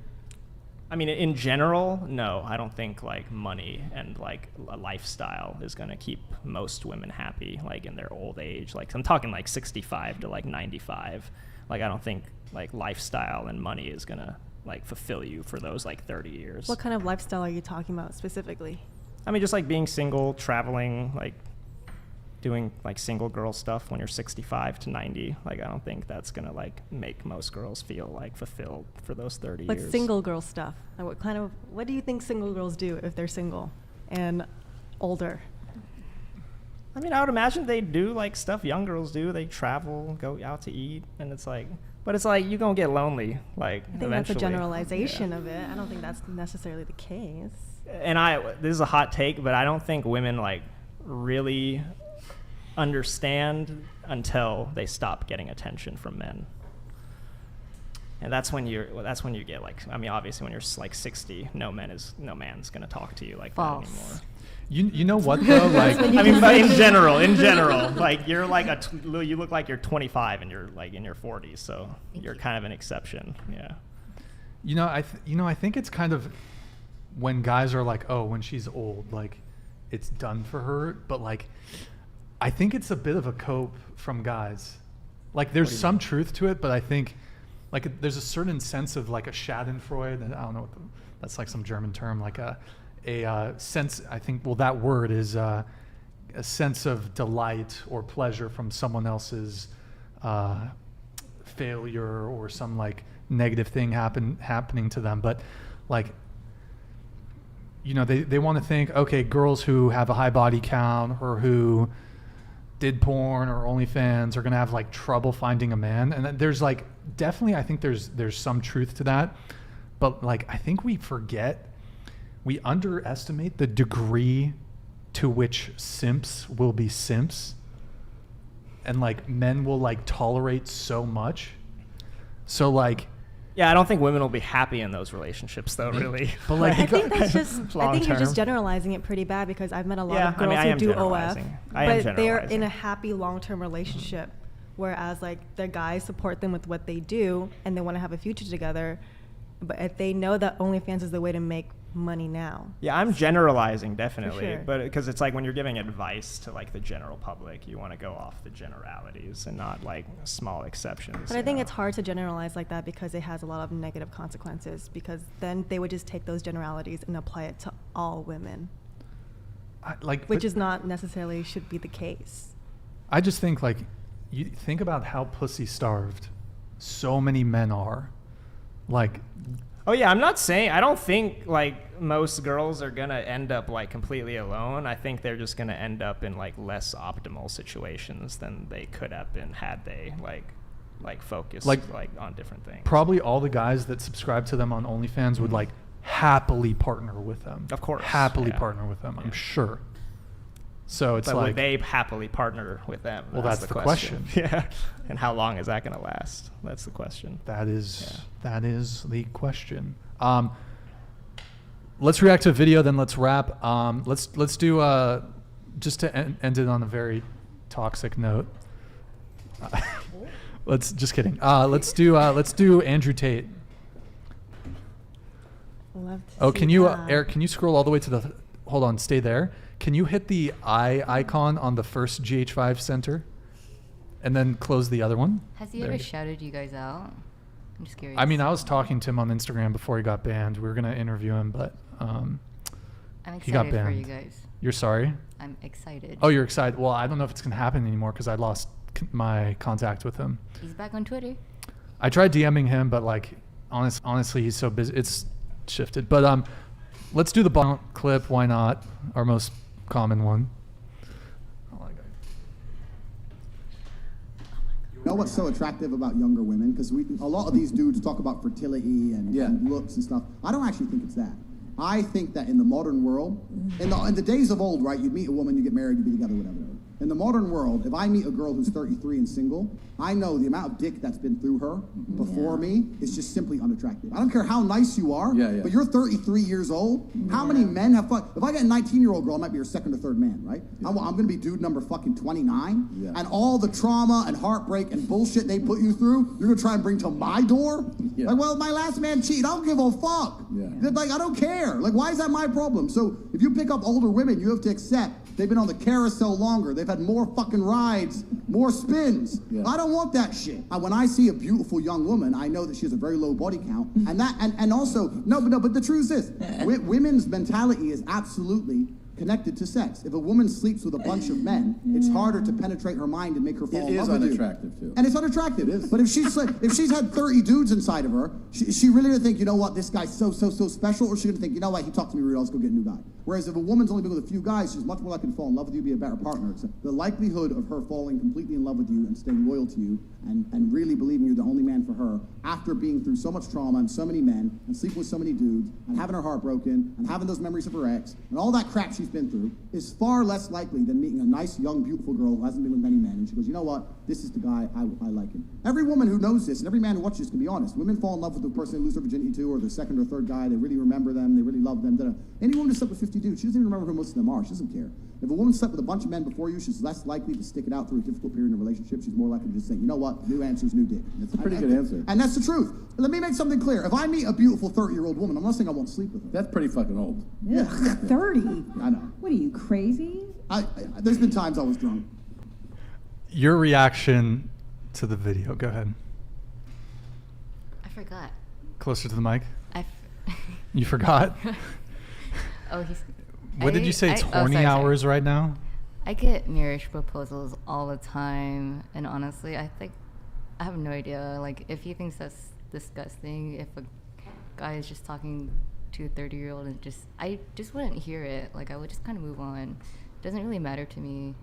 I mean, in general, no. I don't think like money and like a lifestyle is gonna keep most women happy, like in their old age. Like I'm talking like 65 to like 95. Like I don't think like lifestyle and money is gonna like fulfill you for those like 30 years. What kind of lifestyle are you talking about specifically? I mean, just like being single, traveling, like doing like single girl stuff when you're 65 to 90. Like I don't think that's gonna like make most girls feel like fulfilled for those 30 years. But single girl stuff. Like what do you think single girls do if they're single and older? I mean, I would imagine they do like stuff young girls do. They travel, go out to eat, and it's like, but it's like you're gonna get lonely. Like I think eventually. that's a generalization of it. I don't think that's necessarily the case. And this is a hot take, but I don't think women like really understand until they stop getting attention from men. And that's when you get like, I mean, obviously when you're like 60, no man's gonna talk to you like False. that anymore. You know what though? Like I mean, but in general, like you're like you look like you're 25 and you're like in your 40s, so you're kind of an exception. Yeah. I think it's kind of when guys are like, oh, when she's old, like it's done for her. But like, I think it's a bit of a cope from guys. Like there's some truth to it, but I think like there's a certain sense of like a Schadenfreude, and I don't know that's like some German term, like a sense. I think that word is a sense of delight or pleasure from someone else's failure or some like negative thing happening to them. But like, they want to think, okay, girls who have a high body count or who did porn or OnlyFans are going to have like trouble finding a man. And there's like, definitely, I think there's some truth to that. But like, I think we underestimate the degree to which simps will be simps. And like men will like tolerate so much. So like, yeah, I don't think women will be happy in those relationships, though. Really, but like, I think you're just generalizing it pretty bad, because I've met a lot of girls who do OF, but they're in a happy long-term relationship, whereas like the guys support them with what they do and they want to have a future together, but if they know that OnlyFans is the way to make money now. Yeah, I'm generalizing definitely, sure. But because it's like when you're giving advice to like the general public, you want to go off the generalities and not like small exceptions. But I think it's hard to generalize like that because it has a lot of negative consequences, because then they would just take those generalities and apply it to all women, which is not necessarily should be the case. I just think like, you think about how pussy starved so many men are. Like, oh yeah, I don't think like most girls are gonna end up like completely alone. I think they're just gonna end up in like less optimal situations than they could have been had they like focused like on different things. Probably all the guys that subscribe to them on OnlyFans would like happily partner with them. Of course. Happily partner with them, I'm sure. So it's but like, would they happily partner with them? Well, that's the question. Yeah. And how long is that going to last? That's the question. That is the question. Let's react to a video, then let's wrap. Let's do just to end it on a very toxic note. Just kidding. Let's do Andrew Tate. Love to Oh, see can you, that. Eric, can you scroll all the way to the, hold on, stay there. Can you hit the eye icon on the first GH5 center and then close the other one? Has he There ever you go. shouted you guys out? I'm just curious. I mean, I was talking to him on Instagram before he got banned. We were going to interview him, but I'm he got excited banned. for you guys. You're sorry? I'm excited. Oh, you're excited. Well, I don't know if it's going to happen anymore because I lost my contact with him. He's back on Twitter. I tried DMing him, but like, honestly, he's so busy. It's shifted. But let's do the blunt clip. Why not? Our most common one. You know what's so attractive about younger women? Because a lot of these dudes talk about fertility and looks and stuff. I don't actually think it's that. I think that in the modern world, in the days of old, right, you'd meet a woman, you get married, you be together, whatever. In the modern world, if I meet a girl who's 33 and single, I know the amount of dick that's been through her before me is just simply unattractive. I don't care how nice you are, but you're 33 years old. How many men have fun? If I get a 19-year-old girl, I might be her second or third man, right? I'm going to be dude number fucking 29, and all the trauma and heartbreak and bullshit they put you through, you're going to try and bring to my door? Like, well, my last man cheated. I don't give a fuck. Like, I don't care. Like, why is that my problem? So if you pick up older women, you have to accept they've been on the carousel longer. They've had more fucking rides, more spins. I don't want that shit. When I see a beautiful young woman, I know that she has a very low body count. And also, but the truth is, women's mentality is absolutely connected to sex. If a woman sleeps with a bunch of men, it's harder to penetrate her mind and make her fall in love with you. It is unattractive too. And it's unattractive. It is. But if she's had 30 dudes inside of her, she really gonna think, you know what, this guy's so special, or she's gonna think, you know what, he talked to me rude, I'll just go get a new guy. Whereas if a woman's only been with a few guys, she's much more likely to fall in love with you, be a better partner. So the likelihood of her falling completely in love with you and staying loyal to you and really believing you're the only man for her after being through so much trauma and so many men and sleeping with so many dudes and having her heart broken and having those memories of her ex and all that crap she's been through is far less likely than meeting a nice, young, beautiful girl who hasn't been with many men and she goes, you know what, this is the guy, I like him. Every woman who knows this and every man who watches this can be honest. Women fall in love with the person they lose their virginity to or their second or third guy. They really remember them. They really love them. Any woman who slept with 50 dudes, she doesn't even remember who most of them are. She doesn't care. If a woman slept with a bunch of men before you, she's less likely to stick it out through a difficult period in a relationship. She's more likely to just think, you know what, new answers, new dick. That's a pretty good answer. And that's the truth. Let me make something clear. If I meet a beautiful 30-year-old woman, I'm not saying I won't sleep with her. That's pretty fucking old. Yeah. 30? I know. What are you, crazy? There's been times I was drunk. Your reaction to the video. Go ahead. I forgot. Closer to the mic. You forgot? Oh, he's... What did you say? It's horny hours right now? I get marriage proposals all the time, and honestly, I have no idea. Like, if he thinks that's disgusting, if a guy is just talking to a 30-year-old, and I just wouldn't hear it. Like, I would just kind of move on. It doesn't really matter to me.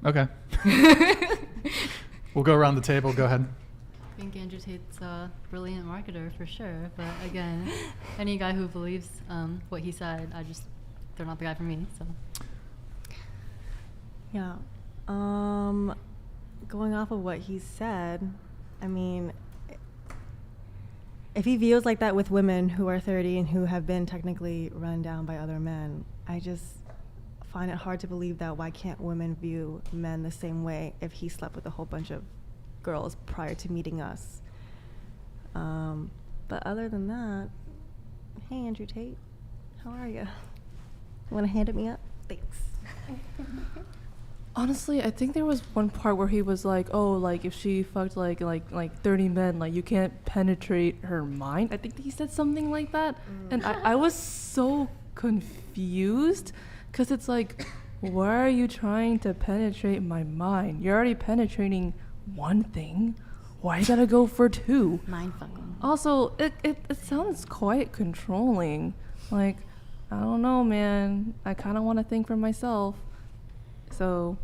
Okay. We'll go around the table. Go ahead. I think Andrew Tate's a brilliant marketer for sure, but again, any guy who believes what he said, they're not the guy for me. So. Yeah. Going off of what he said, I mean, if he feels like that with women who are 30 and who have been technically run down by other men, I just find it hard to believe that why can't women view men the same way if he slept with a whole bunch of girls prior to meeting us. But other than that, hey Andrew Tate, how are you? Want to hand it me up? Thanks. Honestly, I think there was one part where he was like, oh, like if she fucked like 30 men, like you can't penetrate her mind. I think he said something like that. And I was so confused because it's like, why are you trying to penetrate my mind? You're already penetrating one thing. Why you gotta go for two? Mind fucking. Also, it sounds quite controlling. Like, I don't know, man. I kind of want to think for myself. So,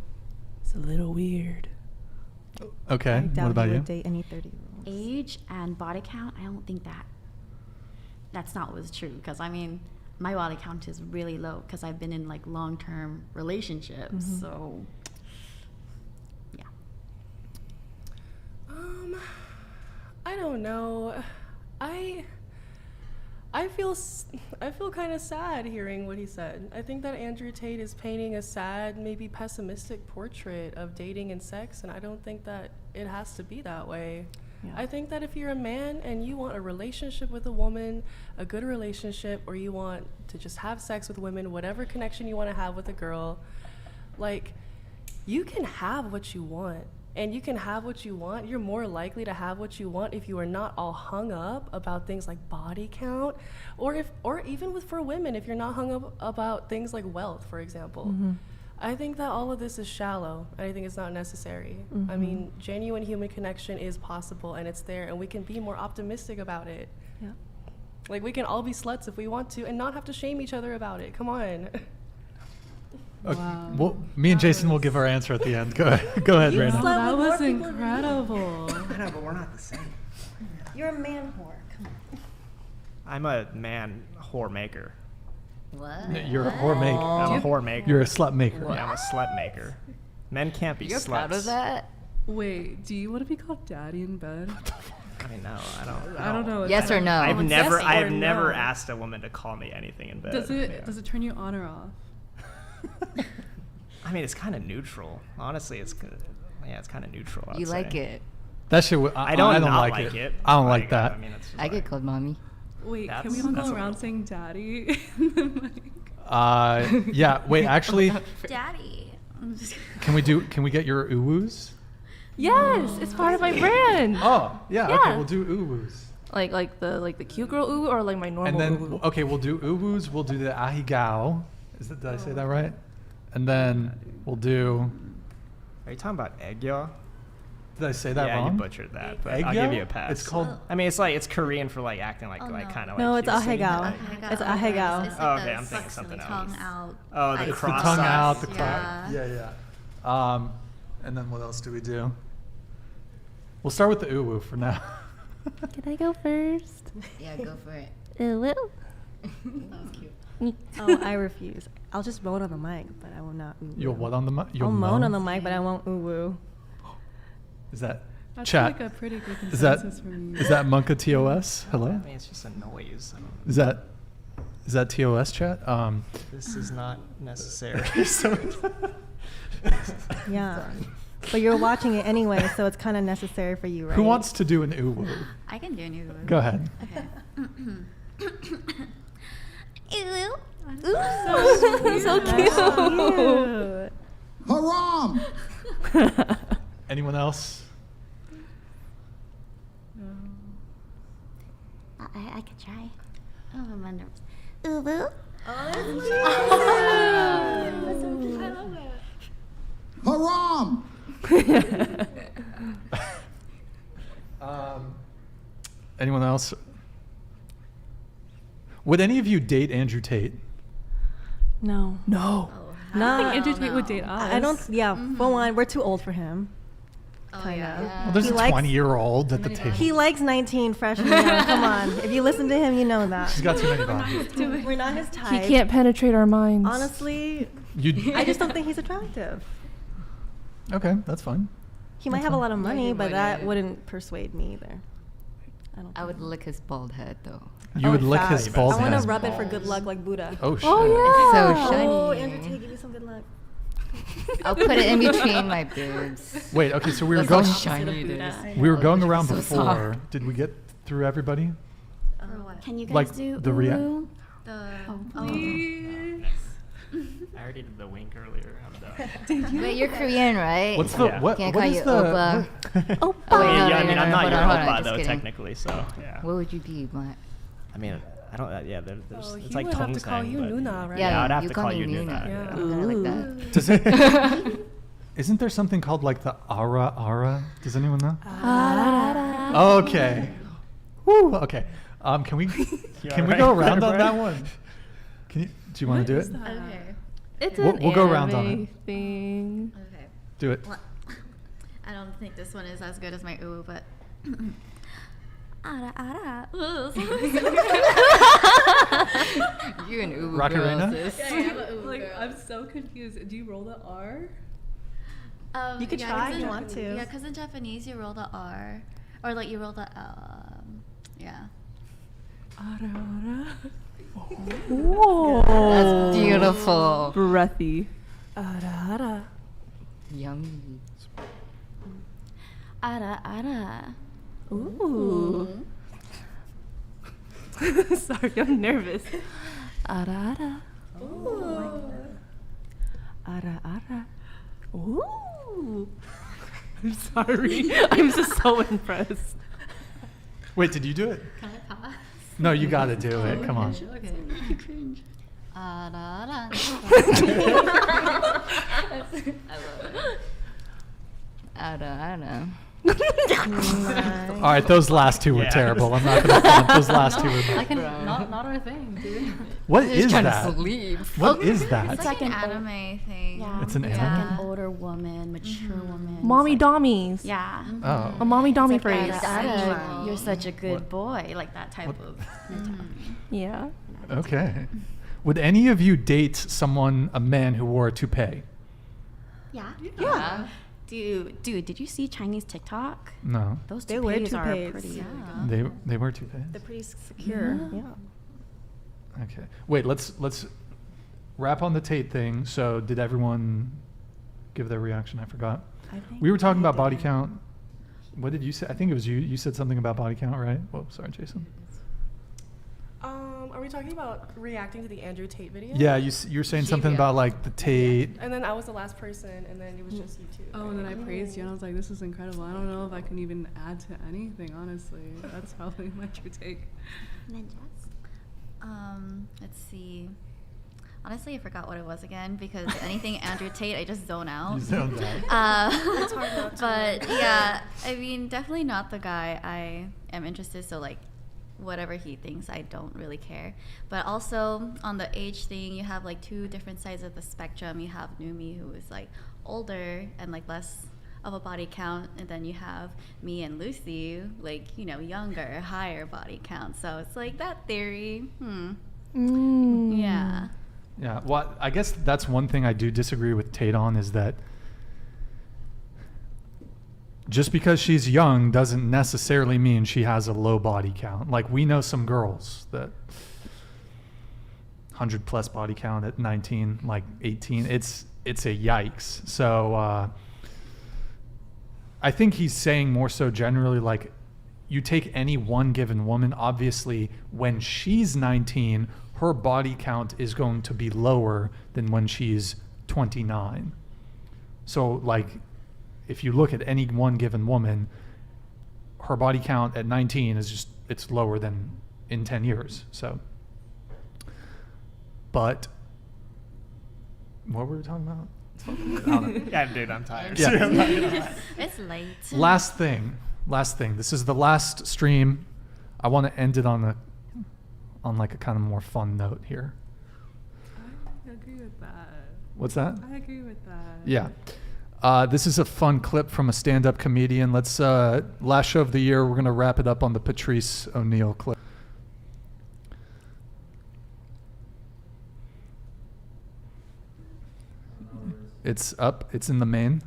it's a little weird. Okay, what about you? Date any 30-year-olds. Age and body count, I don't think that's not what's true. Because, I mean, my body count is really low because I've been in, like, long-term relationships. Mm-hmm. So, yeah. I don't know. I feel kind of sad hearing what he said. I think that Andrew Tate is painting a sad, maybe pessimistic portrait of dating and sex, and I don't think that it has to be that way. I think that if you're a man and you want a relationship with a woman, a good relationship, or you want to just have sex with women, whatever connection you want to have with a girl, like, you can have what you want. And you can have what you want. You're more likely to have what you want if you are not all hung up about things like body count, or even for women, if you're not hung up about things like wealth, for example. I think that all of this is shallow. I think it's not necessary. I mean, genuine human connection is possible, and it's there, and we can be more optimistic about it. Yeah. Like, we can all be sluts if we want to, and not have to shame each other about it. Come on. Okay. Wow. Well, me and Jason will give our answer at the end. Go ahead, Wow, Raina. that was incredible. I know, but we're not the same. You're a man whore. Come on. I'm a man whore maker. What? You're a whore maker. I'm a whore maker. You're a slut maker. Yeah, I'm a slut maker. Men can't be You're sluts. proud of that? Wait, do you want to be called daddy in bed? I mean, no, I don't know. Yes or no? I've never no. asked a woman to call me anything in bed. Does it turn you on or off? I mean, it's kind of neutral. Honestly, it's kind of neutral. I'd You say. like it? That shit. I don't like like it. it. I don't like that. I mean, it's just I get called mommy. Wait, can we all go around saying daddy in the mic? Yeah. Wait, actually, Daddy. can we get your uwoos? Yes, it's part of my brand. Oh, yeah. Okay, we'll do uwoos. Like the cute girl uwu, or like my normal And then uwu? okay, we'll do uwoos. We'll do the ahigao. Did I say that right? And then we'll do. Are you talking about egyo? Did I say that yeah, wrong? you butchered that, but I'll Egyo? give you a pass. It's called. I mean, it's Korean for like acting like kind of like. No, it's cutesy. ahegao. It's ahegao. It's Oh, like okay, the I'm thinking sucks something the else. tongue out. Oh, the It's the cross tongue eyes. out. The Yeah. yeah. And then what else do we do? We'll start with the uwu for now. Can I go first? Yeah, go for it. Uwu. That was cute. Oh, I refuse. I'll just moan on the mic, but I will not ooh. You'll what on the mic? I'll moan on the mic, but I won't ooh woo. Is that That's chat? like a pretty good Is that consensus for me. is that Monka TOS? Hello. I mean, it's just a noise. I don't- Is that TOS chat? This is not necessary. So Yeah. But you're watching it anyway, so it's kind of necessary for you, right? Who wants to do an uwu? I can do a new one. Go ahead. Okay. So cute. Haram! Anyone else? I could try. Oh, I'm under. Uwu. Haram! Anyone else? Would any of you date Andrew Tate? No. No. No. I think Andrew Tate would date us. I don't. Yeah. For one, we're too old for him. Kind of. Well, there's a 20-year-old at the table. He likes 19 fresh and young. Come on. If you listen to him, you know that. She's got too many bodies. We're not his type. He can't penetrate our minds. Honestly, You. I just don't think he's attractive. Okay, that's fine. He might have a lot of money, but that wouldn't persuade me either. I would lick his bald head though. You would lick his bald I want head. to rub it for good luck like Buddha. Oh, shit. So shiny. Oh, Andrew Tate, give me some good luck. I'll put it in between my boobs. Wait, okay, so we were That's going. how shiny it is. We were going around So before. soft. Did we get through everybody? Can you guys Like do the uwu? I already did the wink earlier. I'm done. Wait, you're Korean, right? What's the what? Can't What call is you the? oppa. what- Oh, wait, yeah, no, I mean, no, I'm no, not hold your on, hold on, oppa just though, kidding. technically. So yeah. What would you be? What? I mean, I don't. Yeah, there's. Oh, it's he like would have to tongue call thing, you but- Nuna, right? Yeah, I'd have you to call call me you Nuna. Nuna. Yeah. Yeah. I'm kinda like that. Does it? Isn't there something called like the ara? Does anyone know? Okay. Woo. Okay. Can we go around on that one? Can you? Do you want to do it? Okay. It's We'll an go around on anime it. thing. Okay. Do it. Well, I don't think this one is as good as my ooh, but. Ara ara. You're an uwu Rocket girl, Reina? sis. Yeah, I'm a ooh Like, girl. I'm so confused. Do you roll the R? You could yeah, try 'cause if in- you want to. Yeah, because in Japanese you roll the R, or like you roll the yeah. Whoa. That's beautiful. Breathy. Yummy. Ara ara. Ooh. Sorry, I'm nervous. Ara ara. Ooh. Ara ara. Ooh. I'm sorry. I'm just so impressed. Wait, did you do it? Can I pass? No, you got to do it. Come on. Okay. Cringe. I love it. Ara. All right, those last two were terrible. I'm not going to front. Those last two were I bad. can not our thing, dude. What I'm is just trying that? to sleep. What is that? It's like an anime thing. Yeah. It's an It's anime? like an older woman, mature woman. Mommy dommies. Yeah. Oh. A mommy dommy It's like, phrase. "Ada, you're such a good boy," like that type of. Yeah. Okay. Would any of you date a man who wore a toupee? Yeah. Yeah. Dude, did you see Chinese TikTok? No. Those They wear toupees are toupees. pretty. Yeah. They wear toupees. They're pretty secure. Yeah. Okay. Wait, let's wrap on the Tate thing. So, did everyone give their reaction? I forgot. We were talking about body count. What did you say? I think it was you. You said something about body count, right? Whoa, sorry, Jason. Are we talking about reacting to the Andrew Tate video? Yeah, you're saying something about like the Tate. And then I was the last person, and then it was just you two. Oh, and then I praised you, and I was like, this is incredible. I don't know if I can even add to anything, honestly. That's probably my true take. Let's see. Honestly, I forgot what it was again because anything Andrew Tate, I just zone out. You zoned out. It's hard not to. But yeah, I mean, definitely not the guy I am interested. So like, whatever he thinks, I don't really care. But also on the age thing, you have like two different sides of the spectrum. You have Numi, who is like older and like less of a body count, and then you have me and Lucy, like, you know, younger, higher body count. So it's like that theory. Yeah. Yeah, well, I guess that's one thing I do disagree with Tate on is that just because she's young doesn't necessarily mean she has a low body count. Like, we know some girls that 100 plus body count at 19, like 18. It's a yikes. So I think he's saying more so generally, like, you take any one given woman, obviously when she's 19, her body count is going to be lower than when she's 29. So like, if you look at any one given woman, her body count at 19 is just, it's lower than in 10 years. So, but what were we talking about? I don't know. Yeah, dude, I'm tired. Yeah. It's late. Last thing. This is the last stream. I want to end it on like a kind of more fun note here. I agree with that. What's that? I agree with that. Yeah. This is a fun clip from a stand-up comedian. Let's last show of the year. We're gonna wrap it up on the Patrice O'Neal clip. It's up. It's in the main.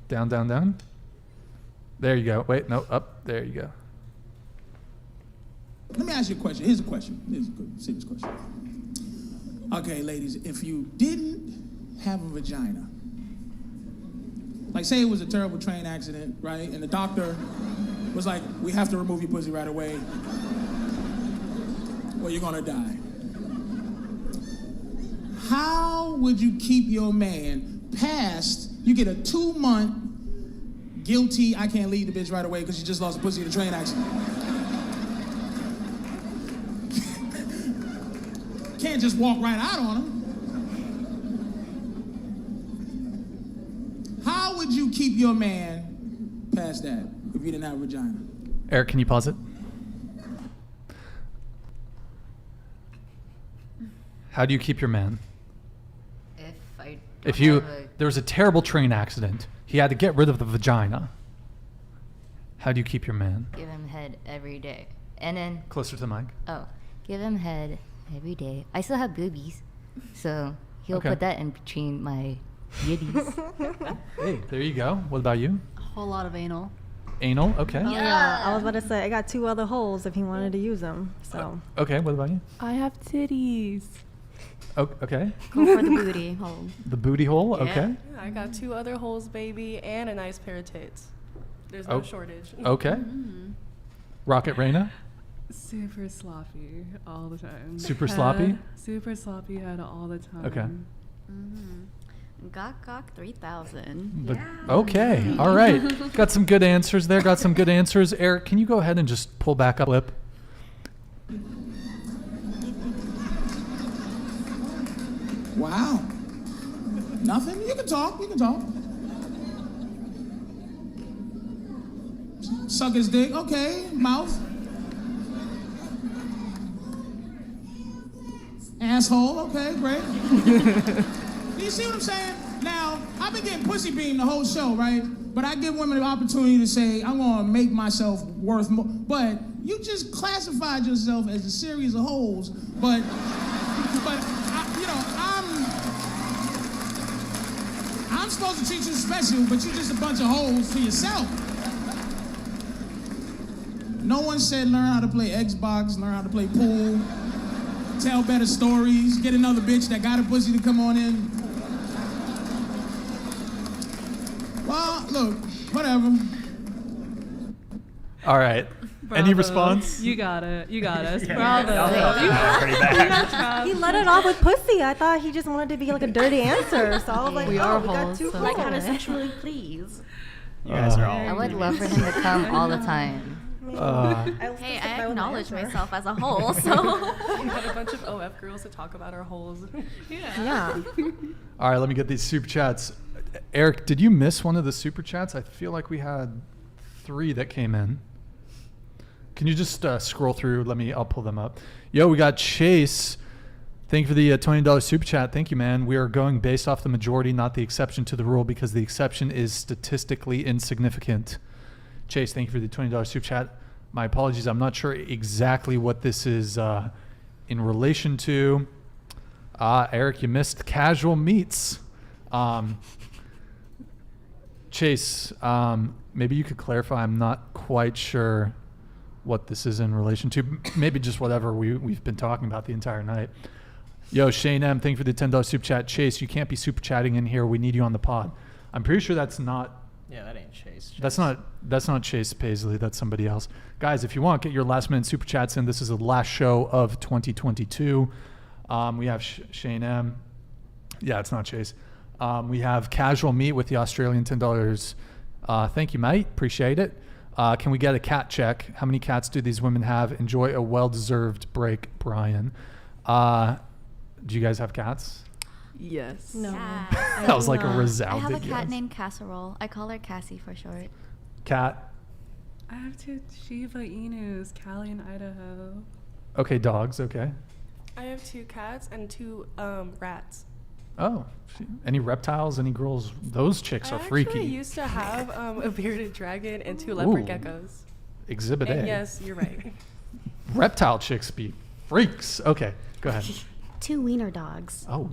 Down. There you go. Wait, no, up. There you go. Let me ask you a question. Here's a question. Here's a good, serious question. Okay, ladies, if you didn't have a vagina, like say it was a terrible train accident, right? And the doctor was like, we have to remove your pussy right away, or you're gonna die. How would you keep your man past, you get a 2-month guilty, I can't leave the bitch right away because you just lost a pussy in a train accident. Can't just walk right out on him. How would you keep your man past that if you didn't have a vagina? Eric, can you pause it? How do you keep your man? If there was a terrible train accident, he had to get rid of the vagina. How do you keep your man? Give him head every day. And then... Closer to the mic. Oh, give him head every day. I still have boobies, so he'll put that in between my yiddies. Hey, there you go. What about you? A whole lot of anal. Anal? Okay. Yeah, I was about to say, I got 2 other holes if he wanted to use them, so. Okay, what about you? I have titties. Oh, okay. Go for the booty hole. The booty hole? Yeah. Okay. Yeah, I got 2 other holes, baby, and a nice pair of tits. There's no shortage. Okay. Rocket Reina? Super sloppy all the time. Super sloppy? Super sloppy head all the time. Okay. Gawk Gawk 3000. But, okay. All right. Got some good answers there. Got some good answers. Eric, can you go ahead and just pull back up a lip? Wow. Nothing? You can talk. You can talk. Suck his dick. Okay. Mouth. Asshole. Okay, great. You see what I'm saying? Now, I've been getting pussy beamed the whole show, right? But I give women the opportunity to say, I'm gonna make myself worth more. But you just classified yourself as a series of hoes. But I'm supposed to treat you special, but you're just a bunch of hoes to yourself. No one said learn how to play Xbox, learn how to play pool, tell better stories, get another bitch that got a pussy to come on in. Well, look, whatever. All right. Bravo. Any response? You got it. You got us. Yeah, Bravo. pretty bad. He let it off with pussy. I thought he just wanted to be like a dirty answer. So I was like, we got two Like kind of sexually pleased. You guys are all. I would love for him to come all the time. Hey, I acknowledge myself as a whole, so. We had a bunch of OF girls to talk about our holes. Yeah. All right, let me get these super chats. Eric, did you miss one of the super chats? I feel like we had 3 that came in. Can you just scroll through? I'll pull them up. Yo, we got Chase. Thank you for the $20 super chat. Thank you, man. We are going based off the majority, not the exception to the rule, because the exception is statistically insignificant. Chase, thank you for the $20 super chat. My apologies. I'm not sure exactly what this is in relation to. Eric, you missed casual meets. Chase, maybe you could clarify. I'm not quite sure what this is in relation to. Maybe just whatever we've been talking about the entire night. Yo, Shane M, thank you for the $10 super chat. Chase, you can't be super chatting in here. We need you on the pod. I'm pretty sure that's not. Yeah, that ain't Chase. That's not Chase Paisley. That's somebody else. Guys, if you want, get your last minute super chats in. This is the last show of 2022. We have Shane M. Yeah, it's not Chase. We have Casual Meat with the Australian $10. Thank you, mate. Appreciate it. Can we get a cat check? How many cats do these women have? Enjoy a well-deserved break, Brian. Do you guys have cats? Yes. No. That was like a resounding I have a cat yes. named Casserole. I call her Cassie for short. Cat. I have 2 Shiba Inus, Callie and Idaho. Okay, dogs. Okay. I have 2 cats and 2 rats. Oh, any reptiles? Any girls? Those chicks are freaky. I actually used to have a bearded dragon and 2 leopard geckos. Exhibit A. And yes, you're right. Reptile chicks be freaks. Okay, go ahead. 2 wiener dogs. Oh,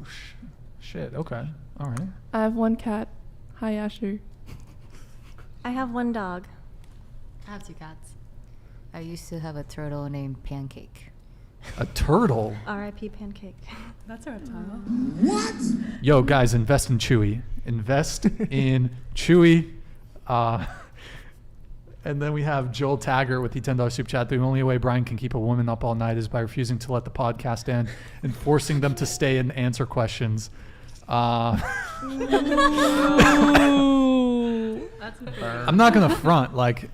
shit. Okay. All right. I have 1 cat. Hi, Asher. I have 1 dog. I have 2 cats. I used to have a turtle named Pancake. A turtle? R.I.P. Pancake. That's a reptile. What? Yo, guys, invest in Chewy. Invest in Chewy. And then we have Joel Taggart with the $10 super chat. The only way Brian can keep a woman up all night is by refusing to let the podcast end and forcing them to stay and answer questions. That's I'm not gonna front like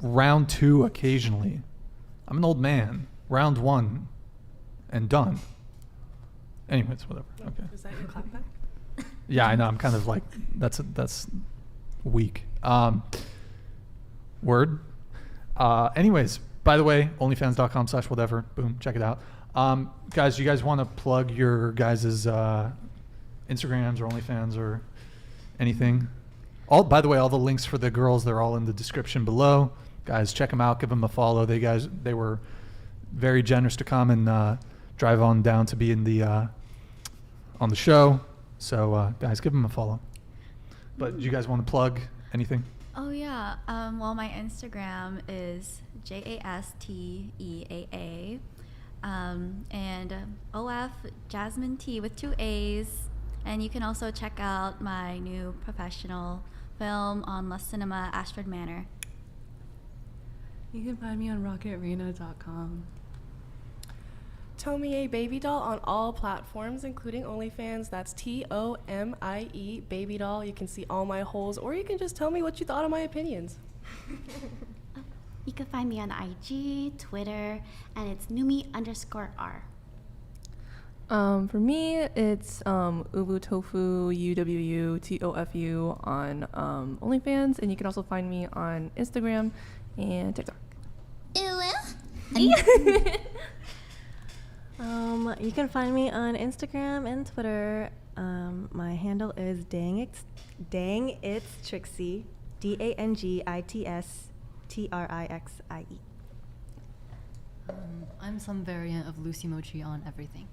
round 2 occasionally. I'm an old man. Round 1 and done. Anyways, whatever. Okay. Is that your clapback? Yeah, I know. I'm kind of like that's weak. Word. Anyways, by the way, onlyfans.com/whatever. Boom, check it out. Guys, you guys want to plug your guys' Instagrams or OnlyFans or anything? By the way, all the links for the girls, they're all in the description below. Guys, check them out. Give them a follow. They were very generous to come and drive on down to be in the on the show. So, guys, give them a follow. But do you guys want to plug anything? Oh yeah. Well, my Instagram is JASTEAA, and OF Jasmine T with 2 A's. And you can also check out my new professional film on La Cinema, Ashford Manor. You can find me on rocketrena.com. Tomie Baby Doll on all platforms, including OnlyFans. That's TOMIE Baby Doll. You can see all my holes, or you can just tell me what you thought of my opinions. You can find me on IG, Twitter, and it's Numi_R. For me, it's uwutofu, UWUTOFU on OnlyFans, and you can also find me on Instagram and TikTok. You can find me on Instagram and Twitter. My handle is dang it's Trixie, DANGITSTRIXIE. I'm some variant of Lucy Mochi on everything.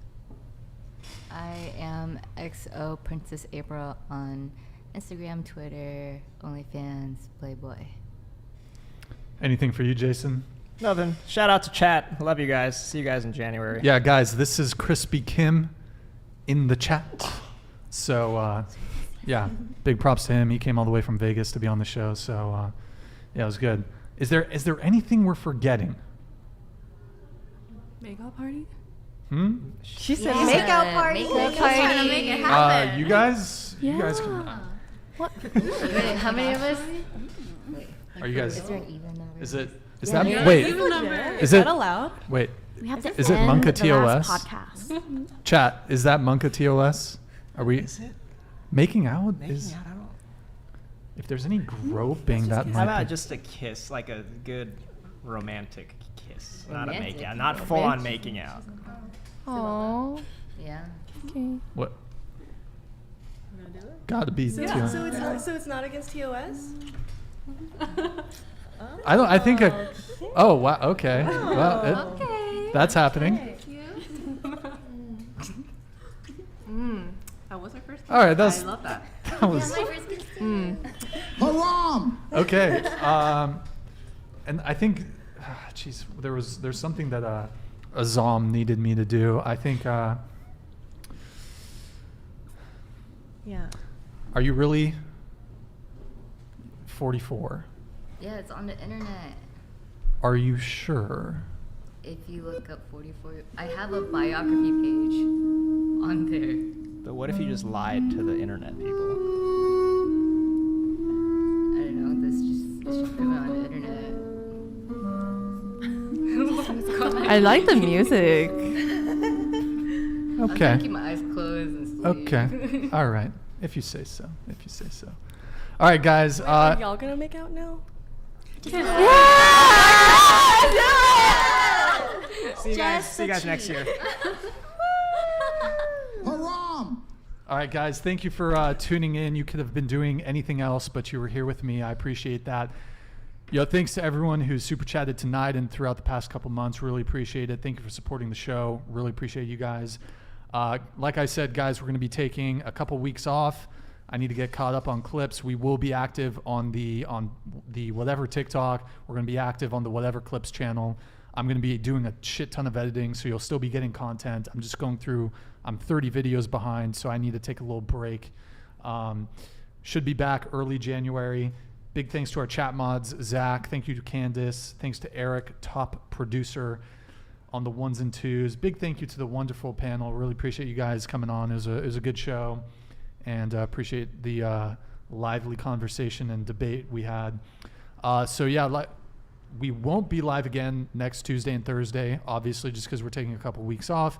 I am XO Princess April on Instagram, Twitter, OnlyFans, Playboy. Anything for you, Jason? Nothing. Shout out to chat. Love you guys. See you guys in January. Yeah, guys, this is Crispy Kim in the chat. So, yeah, big props to him. He came all the way from Vegas to be on the show. So, yeah, it was good. Is there anything we're forgetting? Makeout party? She said makeout party. Makeout party. Trying to make it happen. You guys can. What? Wait, how many of us? Wait, Are you guys? Is there an even number? Is it? Is Yeah, that yeah. wait? Even number. Is that it allowed? Wait. We have to Is it end Monka the TOS? last podcast. Chat, is that Monka TOS? Are we making out? I don't. If there's any groping, that How might about be. just a kiss, like a good romantic kiss, not a Romantic? make out, not full on making out. Aww. Yeah. Okay. What? Gotta be So, TOS. so it's not against TOS? I don't. I think. Oh wow. Okay. Well, that's happening. That was my first. All right. That's. I love that. That was. Haram! Okay. And I think, jeez, there's something that Azam needed me to do. I think. Yeah. Are you really 44? Yeah, it's on the internet. Are you sure? If you look up 44, I have a biography page on there. But what if you just lied to the internet people? I don't know, let's just put it on the internet. I like the music. I'm Okay. trying to keep my eyes closed and sleep. Okay. All right. If you say so. If you say so. All right, guys. Are y'all gonna make out now? See you guys next year. Haram! All right, guys. Thank you for tuning in. You could have been doing anything else, but you were here with me. I appreciate that. Yo, thanks to everyone who's super chatted tonight and throughout the past couple months. Really appreciate it. Thank you for supporting the show. Really appreciate you guys. Like I said, guys, we're going to be taking a couple weeks off. I need to get caught up on clips. We will be active on the whatever TikTok. We're going to be active on the whatever clips channel. I'm going to be doing a shit ton of editing, so you'll still be getting content. I'm just going through. I'm 30 videos behind, so I need to take a little break. Should be back early January. Big thanks to our chat mods, Zach. Thank you to Candace. Thanks to Eric, top producer on the ones and twos. Big thank you to the wonderful panel. Really appreciate you guys coming on. It was a good show, and appreciate the lively conversation and debate we had. So yeah, we won't be live again next Tuesday and Thursday, obviously, just because we're taking a couple weeks off.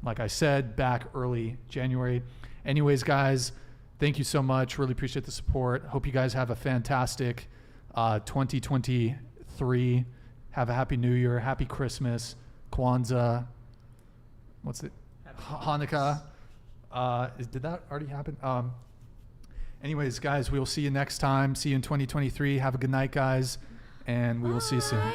Like I said, back early January. Anyways, guys, thank you so much. Really appreciate the support. Hope you guys have a fantastic 2023. Have a happy New Year, happy Christmas, Kwanzaa. What's it? Hanukkah. Did that already happen? Anyways, guys, we will see you next time. See you in 2023. Have a good night, guys, and we will see you soon.